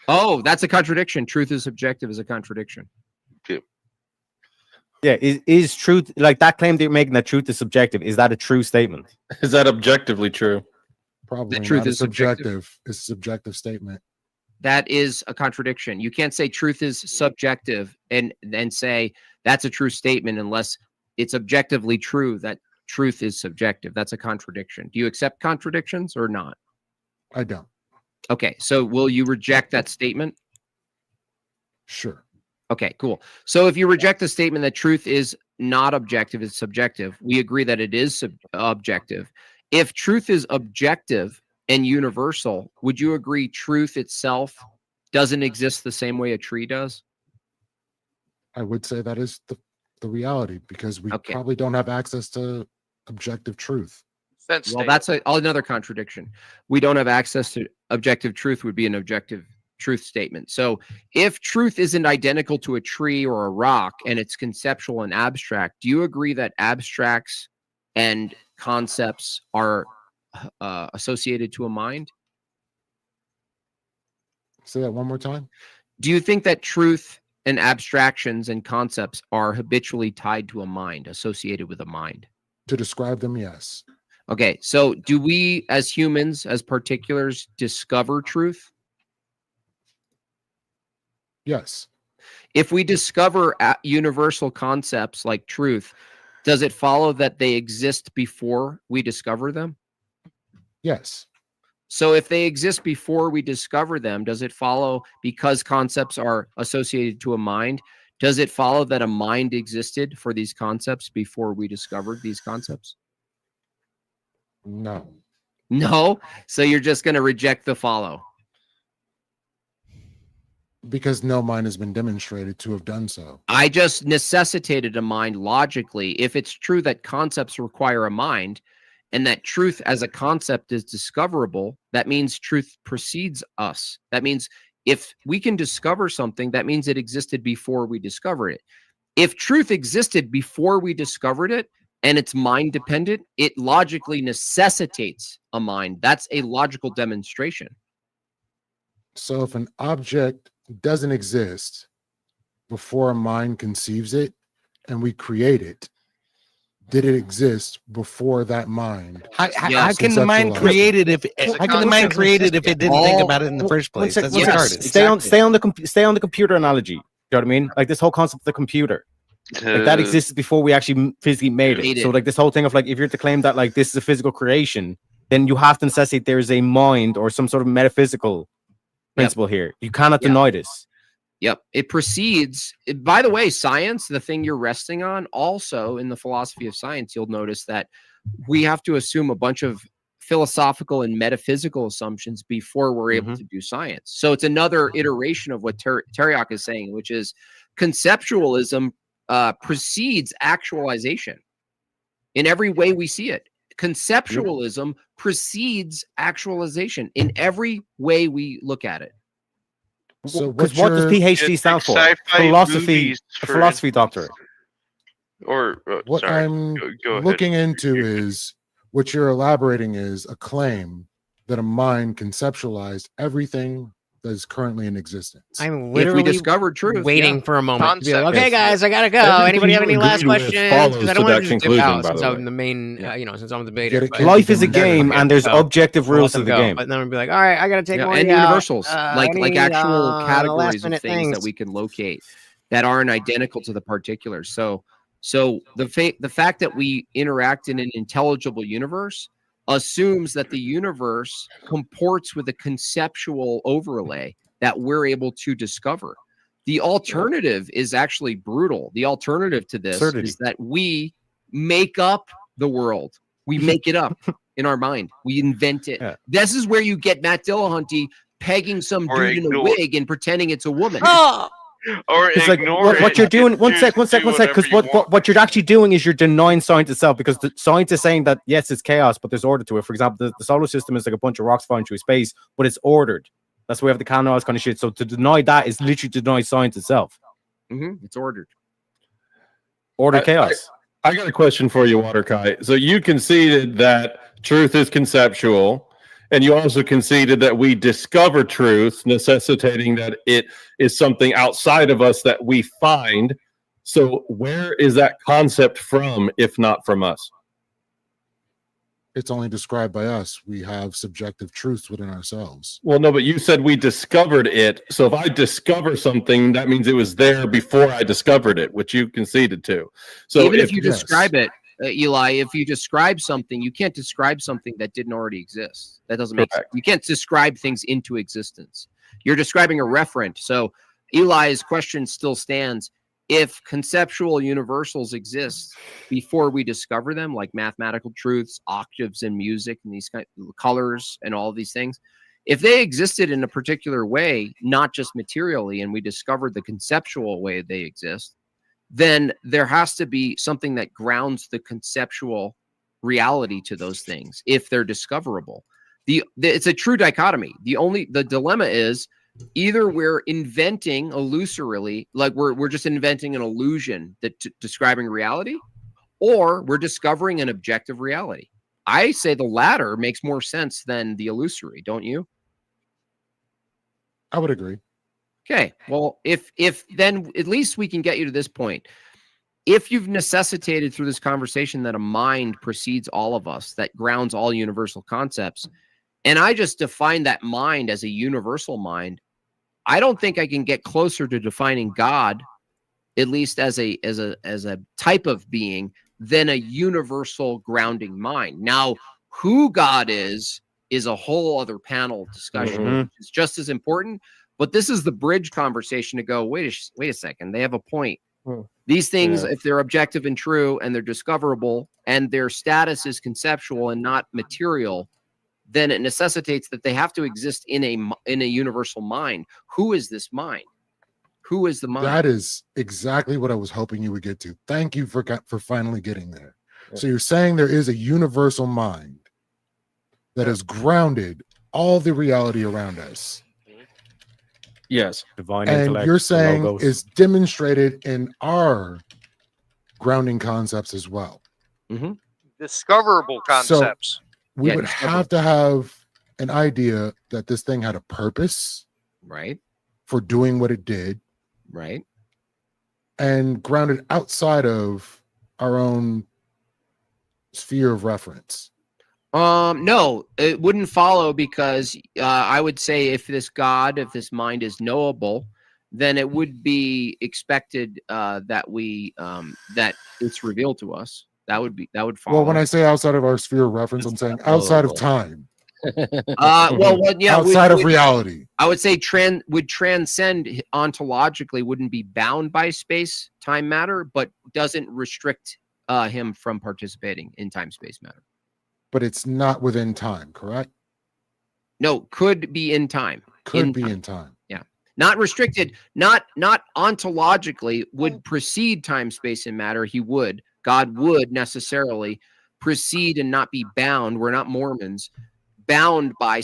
Speaker 3: Oh, that's a contradiction. Truth is subjective is a contradiction.
Speaker 6: Yeah, is truth like that claim that you're making that truth is subjective? Is that a true statement?
Speaker 11: Is that objectively true?
Speaker 15: Probably
Speaker 3: The truth
Speaker 15: not.
Speaker 3: is subjective.
Speaker 15: It's a subjective statement.
Speaker 3: That is a contradiction. You can't say truth is subjective and then say that's a true statement unless it's objectively true that truth is subjective. That's a contradiction. Do you accept contradictions or not?
Speaker 15: I don't.
Speaker 3: Okay, so will you reject that statement?
Speaker 15: Sure.
Speaker 3: Okay, cool. So if you reject the statement that truth is not objective, it's subjective, we agree that it is objective. If truth is objective and universal, would you agree truth itself doesn't exist the same way a tree does?
Speaker 15: I would say that is the reality because we probably don't have access to objective truth.
Speaker 3: Well, that's another contradiction. We don't have access to objective truth would be an objective truth statement. So if truth isn't identical to a tree or a rock and it's conceptual and abstract, do you agree that abstracts and concepts are associated to a mind?
Speaker 15: Say that one more time.
Speaker 3: Do you think that truth and abstractions and concepts are habitually tied to a mind, associated with a mind?
Speaker 15: To describe them, yes.
Speaker 3: Okay, so do we as humans, as particulars, discover truth?
Speaker 15: Yes.
Speaker 3: If we discover universal concepts like truth, does it follow that they exist before we discover them?
Speaker 15: Yes.
Speaker 3: So if they exist before we discover them, does it follow, because concepts are associated to a mind, does it follow that a mind existed for these concepts before we discovered these concepts?
Speaker 15: No.
Speaker 3: No? So you're just going to reject the follow?
Speaker 15: Because no mind has been demonstrated to have done so.
Speaker 3: I just necessitated a mind logically. If it's true that concepts require a mind and that truth as a concept is discoverable, that means truth precedes us. That means if we can discover something, that means it existed before we discovered it. If truth existed before we discovered it and it's mind dependent, it logically necessitates a mind. That's a logical demonstration.
Speaker 15: So if an object doesn't exist before a mind conceives it and we create it, did it exist before that mind?
Speaker 14: How can the mind create it if it didn't think about it in the first place? That's retarded.
Speaker 6: Stay on the computer analogy. You know what I mean? Like this whole concept of the computer. Like that existed before we actually physically made it. So like this whole thing of like, if you're to claim that like this is a physical creation, then you have to necessitate there is a mind or some sort of metaphysical principle here. You cannot deny this.
Speaker 3: Yep. It precedes, by the way, science, the thing you're resting on, also in the philosophy of science, you'll notice that we have to assume a bunch of philosophical and metaphysical assumptions before we're able to do science. So it's another iteration of what Teriak is saying, which is conceptualism precedes actualization in every way we see it. Conceptualism precedes actualization in every way we look at it.
Speaker 15: So
Speaker 6: because what does PhD stand for? Philosophy doctorate.
Speaker 13: Or
Speaker 15: what
Speaker 13: sorry,
Speaker 15: I'm
Speaker 13: go ahead.
Speaker 15: looking into is what you're elaborating is a claim that a mind conceptualized everything that is currently in existence.
Speaker 1: I'm literally
Speaker 3: discovered truth,
Speaker 1: waiting for a moment to be like,
Speaker 15: Concept.
Speaker 1: okay, guys, I gotta go.
Speaker 11: Everything
Speaker 1: Anybody have
Speaker 11: you
Speaker 1: any last
Speaker 11: agreed with
Speaker 1: questions?
Speaker 11: follows
Speaker 1: Because I
Speaker 11: to
Speaker 1: don't want
Speaker 11: that
Speaker 1: to just dip
Speaker 11: conclusion,
Speaker 1: out
Speaker 11: by
Speaker 1: since
Speaker 11: the
Speaker 1: I'm
Speaker 11: way.
Speaker 1: the main, since I'm the debater.
Speaker 15: Get it,
Speaker 1: but-
Speaker 6: Life is a game, and there's objective
Speaker 1: I'll let
Speaker 6: rules
Speaker 1: them
Speaker 6: to the
Speaker 1: go,
Speaker 6: game.
Speaker 1: But then I'm gonna be like, all right, I gotta take one
Speaker 3: and
Speaker 1: out.
Speaker 3: universals, like
Speaker 1: any,
Speaker 3: actual categories of
Speaker 1: last-minute
Speaker 3: things that we can locate that aren't identical to the particulars. So the fact that we interact in an intelligible universe assumes that the universe comports with a conceptual overlay that we're able to discover. The alternative is actually brutal. The alternative to this is that we make up the world. We make it up in our mind. We invent it.
Speaker 6: Yeah.
Speaker 3: This is where you get Matt Dillahunty pegging some dude in a wig and pretending it's a woman.
Speaker 13: Or
Speaker 6: It's like
Speaker 13: ignore
Speaker 6: what you're doing. One sec. Because what you're actually doing is you're denying science itself. Because the science is saying that yes, it's chaos, but there's order to it. For example, the solar system is like a bunch of rocks flying through space, but it's ordered. That's why we have the canals kind of shit. So to deny that is literally to deny science itself.
Speaker 3: It's ordered.
Speaker 6: Ordered chaos.
Speaker 11: I got a question for you, Waterkai. So you conceded that truth is conceptual. And you also conceded that we discover truth, necessitating that it is something outside of us that we find. So where is that concept from, if not from us?
Speaker 15: It's only described by us. We have subjective truths within ourselves.
Speaker 11: Well, no, but you said we discovered it. So if I discover something, that means it was there before I discovered it, which you conceded to. So
Speaker 3: even if you describe it, Eli, if you describe something, you can't describe something that didn't already exist. That doesn't make sense. You can't describe things into existence. You're describing a referent. So Eli's question still stands. If conceptual universals exist before we discover them, like mathematical truths, octaves in music, and these kind of colors and all these things, if they existed in a particular way, not just materially, and we discovered the conceptual way they exist, then there has to be something that grounds the conceptual reality to those things if they're discoverable. It's a true dichotomy. The dilemma is either we're inventing illusorily, like we're just inventing an illusion that describing reality, or we're discovering an objective reality. I say the latter makes more sense than the illusory, don't you?
Speaker 15: I would agree.
Speaker 3: Okay. Well, if then at least we can get you to this point. If you've necessitated through this conversation that a mind precedes all of us, that grounds all universal concepts, and I just define that mind as a universal mind, I don't think I can get closer to defining God, at least as a type of being, than a universal grounding mind. Now, who God is a whole other panel discussion. It's just as important, but this is the bridge conversation to go, wait a second, they have a point. These things, if they're objective and true and they're discoverable and their status is conceptual and not material, then it necessitates that they have to exist in a universal mind. Who is this mind? Who is the mind?
Speaker 15: That is exactly what I was hoping you would get to. Thank you for finally getting there. So you're saying there is a universal mind that has grounded all the reality around us.
Speaker 6: Yes, divine
Speaker 15: and
Speaker 6: intellect.
Speaker 15: You're saying
Speaker 6: logos.
Speaker 15: is demonstrated in our grounding concepts as well.
Speaker 12: Discoverable concepts.
Speaker 15: So we would have to have an idea that this thing had a purpose,
Speaker 3: right,
Speaker 15: for doing what it did,
Speaker 3: right,
Speaker 15: and grounded outside of our own sphere of reference.
Speaker 3: No, it wouldn't follow, because I would say if this mind is knowable, then it would be expected that it's revealed to us. That would follow.
Speaker 15: Well, when I say outside of our sphere of reference, I'm saying outside of time.
Speaker 3: Outside
Speaker 15: of reality.
Speaker 3: I would say would transcend ontologically, wouldn't be bound by space, time, matter, but doesn't restrict him from participating in time, space, matter.
Speaker 15: But it's not within time, correct?
Speaker 3: No, could be in time.
Speaker 15: Could be in time.
Speaker 3: Yeah. Not restricted, not ontologically would precede time, space, and matter. God would necessarily precede and not be bound. We're not Mormons, bound by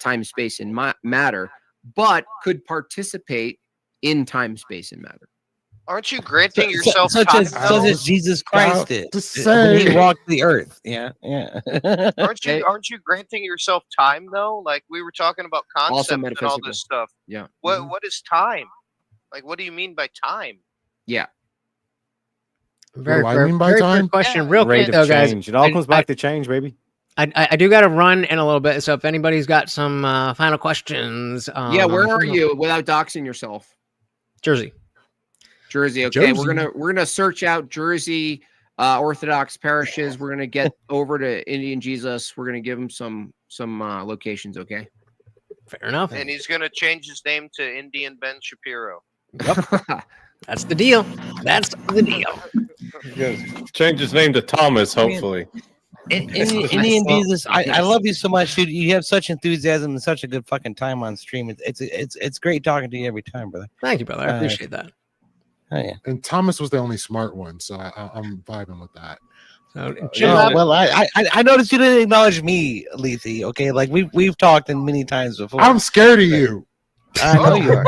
Speaker 3: time, space, and matter, but could participate in time, space, and matter.
Speaker 12: Aren't you granting yourself
Speaker 14: such
Speaker 12: time?
Speaker 14: as Jesus Christ did when he walked the earth? Yeah.
Speaker 12: Aren't you granting yourself time though? Like we were talking about concepts and all this stuff.
Speaker 3: Yeah.
Speaker 12: What is time? Like, what do you mean by time?
Speaker 3: Yeah.
Speaker 15: What do I mean by time?
Speaker 1: Question, real quick though, guys.
Speaker 6: It all comes back to change, baby.
Speaker 1: I do got to run in a little bit, so if anybody's got some final questions,
Speaker 3: where are you without doxing yourself?
Speaker 1: Jersey.
Speaker 3: Okay,
Speaker 1: Jersey.
Speaker 3: we're gonna search out Jersey Orthodox parishes. We're gonna get over to Indian Jesus. We're gonna give him some locations. Okay,
Speaker 1: fair enough.
Speaker 12: And he's gonna change his name to Indian Ben Shapiro.
Speaker 1: Yep. That's the deal. That's the deal.
Speaker 2: Change his name to Thomas, hopefully.
Speaker 14: Indian Jesus, I love you so much, dude. You have such enthusiasm and such a good fucking time on stream. It's great talking to you every time, brother.
Speaker 1: Thank you, brother. I appreciate that.
Speaker 14: Oh, yeah.
Speaker 15: And Thomas was the only smart one, so I'm vibing with that.
Speaker 14: Well, I noticed you didn't acknowledge me, Lethe. Okay, like we've talked many times before.
Speaker 15: I'm scared of you.
Speaker 14: I know you are.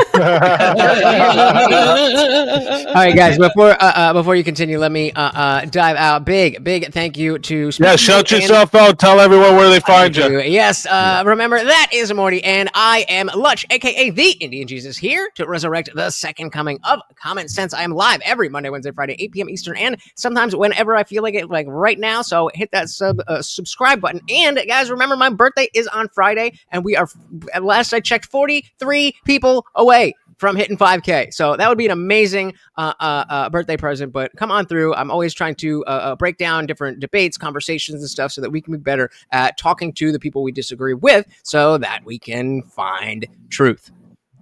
Speaker 1: All right, guys. Before you continue, let me dive out. Big thank you to
Speaker 2: shout yourself out. Tell everyone where they find you.
Speaker 1: Yes. Remember, that is Morty, and I am Lutch, aka the Indian Jesus, here to resurrect the second coming of Common Sense. I am live every Monday, Wednesday, Friday, 8 p.m. Eastern, and sometimes whenever I feel like it, like right now. So hit that subscribe button. And guys, remember, my birthday is on Friday, and we are, at last I checked, 43 people away from hitting 5K. So that would be an amazing birthday present, but come on through. I'm always trying to break down different debates, conversations, and stuff so that we can be better at talking to the people we disagree with so that we can find truth.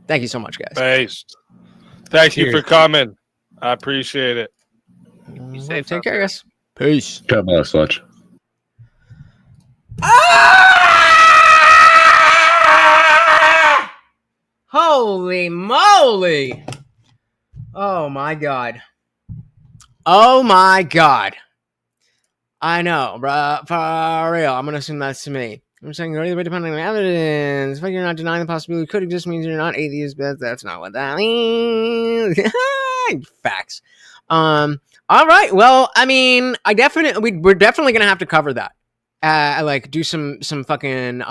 Speaker 1: Thank you so much, guys.
Speaker 2: Based. Thank you for coming. I appreciate it.
Speaker 1: Take care, guys. Peace.
Speaker 11: God bless, Lutch.
Speaker 1: Holy moly. Oh my God. Oh my God. I know, bro. For real. I'm gonna assume that's to me. I'm saying depending on evidence. If you're not denying the possibility could exist means you're not atheist, but that's not what that means. Facts. All right. Well, I mean, we're definitely gonna have to cover that. Like do some fucking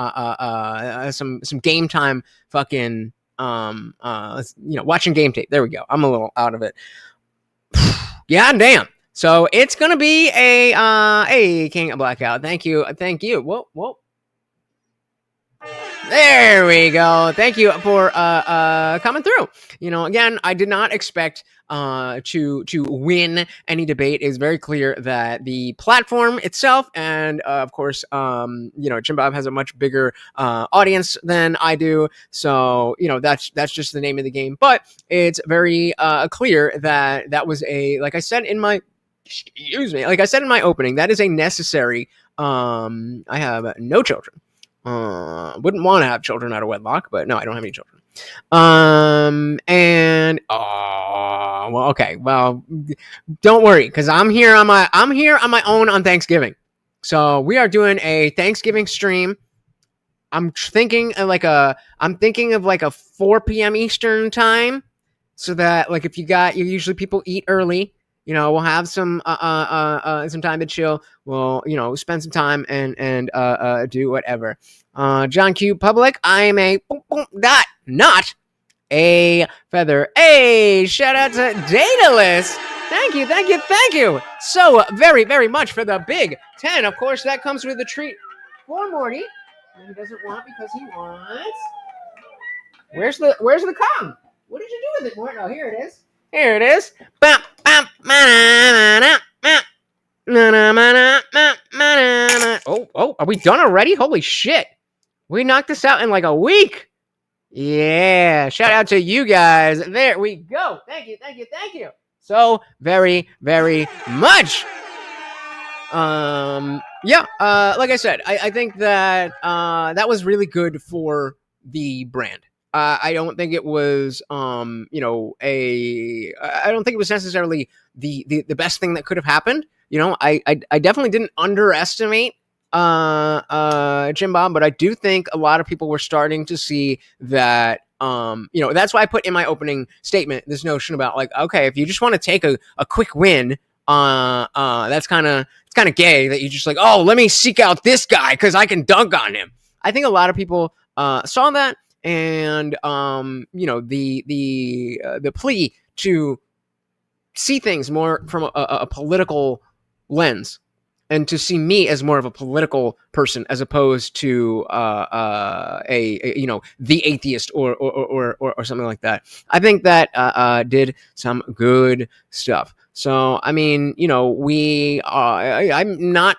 Speaker 1: some game time fucking watching game tape. There we go. I'm a little out of it. Yeah, damn. So it's gonna be a King of Blackout. Thank you. Whoa. There we go. Thank you for coming through. Again, I did not expect to win any debate. It's very clear that the platform itself, and of course, Jimbob has a much bigger audience than I do. So that's just the name of the game. But it's very clear that was like I said in my opening, that is a necessary. I have no children. Wouldn't want to have children out of wedlock, but no, I don't have any children. Okay. Well, don't worry, because I'm here on my own on Thanksgiving. So we are doing a Thanksgiving stream. I'm thinking of like a 4 p.m. Eastern time, so that like if usually people eat early. We'll have some time to chill. We'll, spend some time and do whatever. John Q. Public, I am a dot, not a feather. Hey, shout out to Daedalus. Thank you so very, very much for the big 10. Of course, that comes with a treat for Morty. And he doesn't want because he wants. Where's the cum? What did you do with it, Morty? Oh, here it is. Here it is. Oh, are we done already? Holy shit. We knocked this out in like a week. Yeah. Shout out to you guys. There we go. Thank you. So very, very much. Like I said, I think that that was really good for the brand. I don't think it was, I don't think it was necessarily the best thing that could have happened. I definitely didn't underestimate Jimbob, but I do think a lot of people were starting to see that. That's why I put in my opening statement this notion about like, okay, if you just want to take a quick win, it's kind of gay that you just like, oh, let me seek out this guy because I can dunk on him. I think a lot of people saw that. And the plea to see things more from a political lens, and to see me as more of a political person as opposed to the atheist or something like that. I think that did some good stuff. So I mean, I am not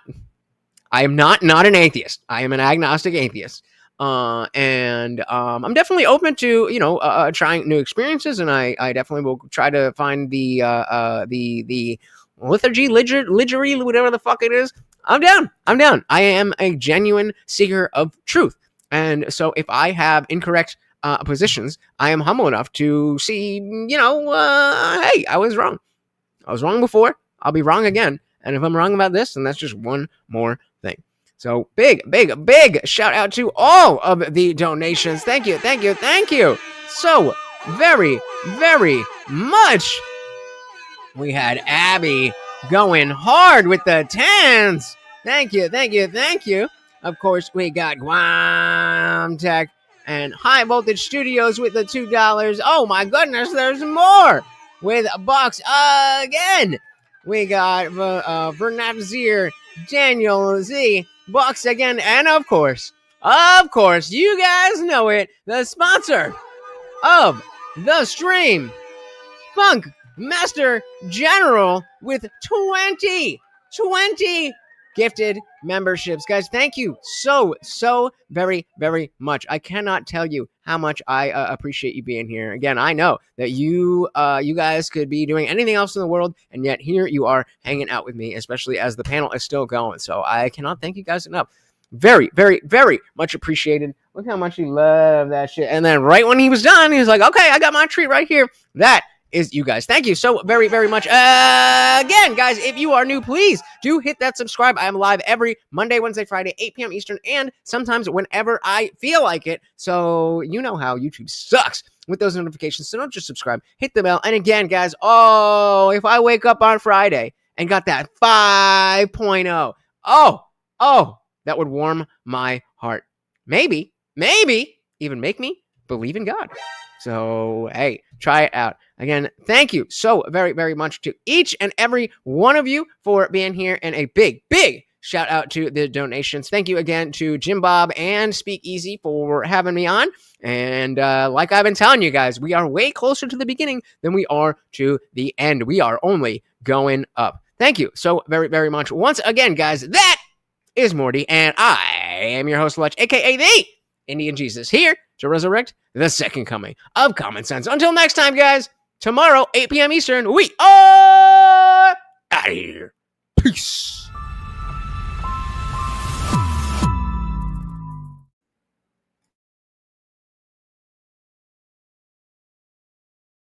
Speaker 1: an atheist. I am an agnostic atheist. And I'm definitely open to trying new experiences, and I definitely will try to find the liturgy, whatever the fuck it is. I'm down. I am a genuine seeker of truth, and so if I have incorrect positions, I am humble enough to see, hey, I was wrong. I was wrong before. I'll be wrong again, and if I'm wrong about this, then that's just one more thing. So big shout out to all of the donations. Thank you. So very, very much. We had Abby going hard with the 10s. Thank you. Of course, we got Guam Tech and High Voltage Studios with the $2. Oh my goodness, there's more with a box again. We got Vernat Daniel Z. Bucks again, and of course, you guys know it, the sponsor of the stream, Funk Master General, with 20 gifted memberships. Guys, thank you so very, very much. I cannot tell you how much I appreciate you being here. Again, I know that you guys could be doing anything else in the world, and yet here you are hanging out with me, especially as the panel is still going. So I cannot thank you guys enough. Very, very, very much appreciated. Look how much he loved that shit. And then right when he was done, he was like, okay, I got my treat right here. That is you guys. Thank you so very, very much. Again, guys, if you are new, please do hit that subscribe. I am live every Monday, Wednesday, Friday, 8 p.m. Eastern, and sometimes whenever I feel like it. So you know how YouTube sucks with those notifications. So don't just subscribe, hit the bell. And again, guys, if I wake up on Friday and got that 5.0, that would warm my heart. Maybe even make me believe in God. So, hey, try it out. Again, thank you so very, very much to each and every one of you for being here, and a big, big shout out to the donations. Thank you again to Jimbob and SpeakeaZy for having me on. And like I've been telling you guys, we are way closer to the beginning than we are to the end. We are only going up. Thank you so very, very much. Once again, guys, that is Morty, and I am your host, Lutch, aka the Indian Jesus, here to resurrect the second coming of common sense. Until next time, guys, tomorrow, 8 p.m. Eastern, we are out of here. Peace.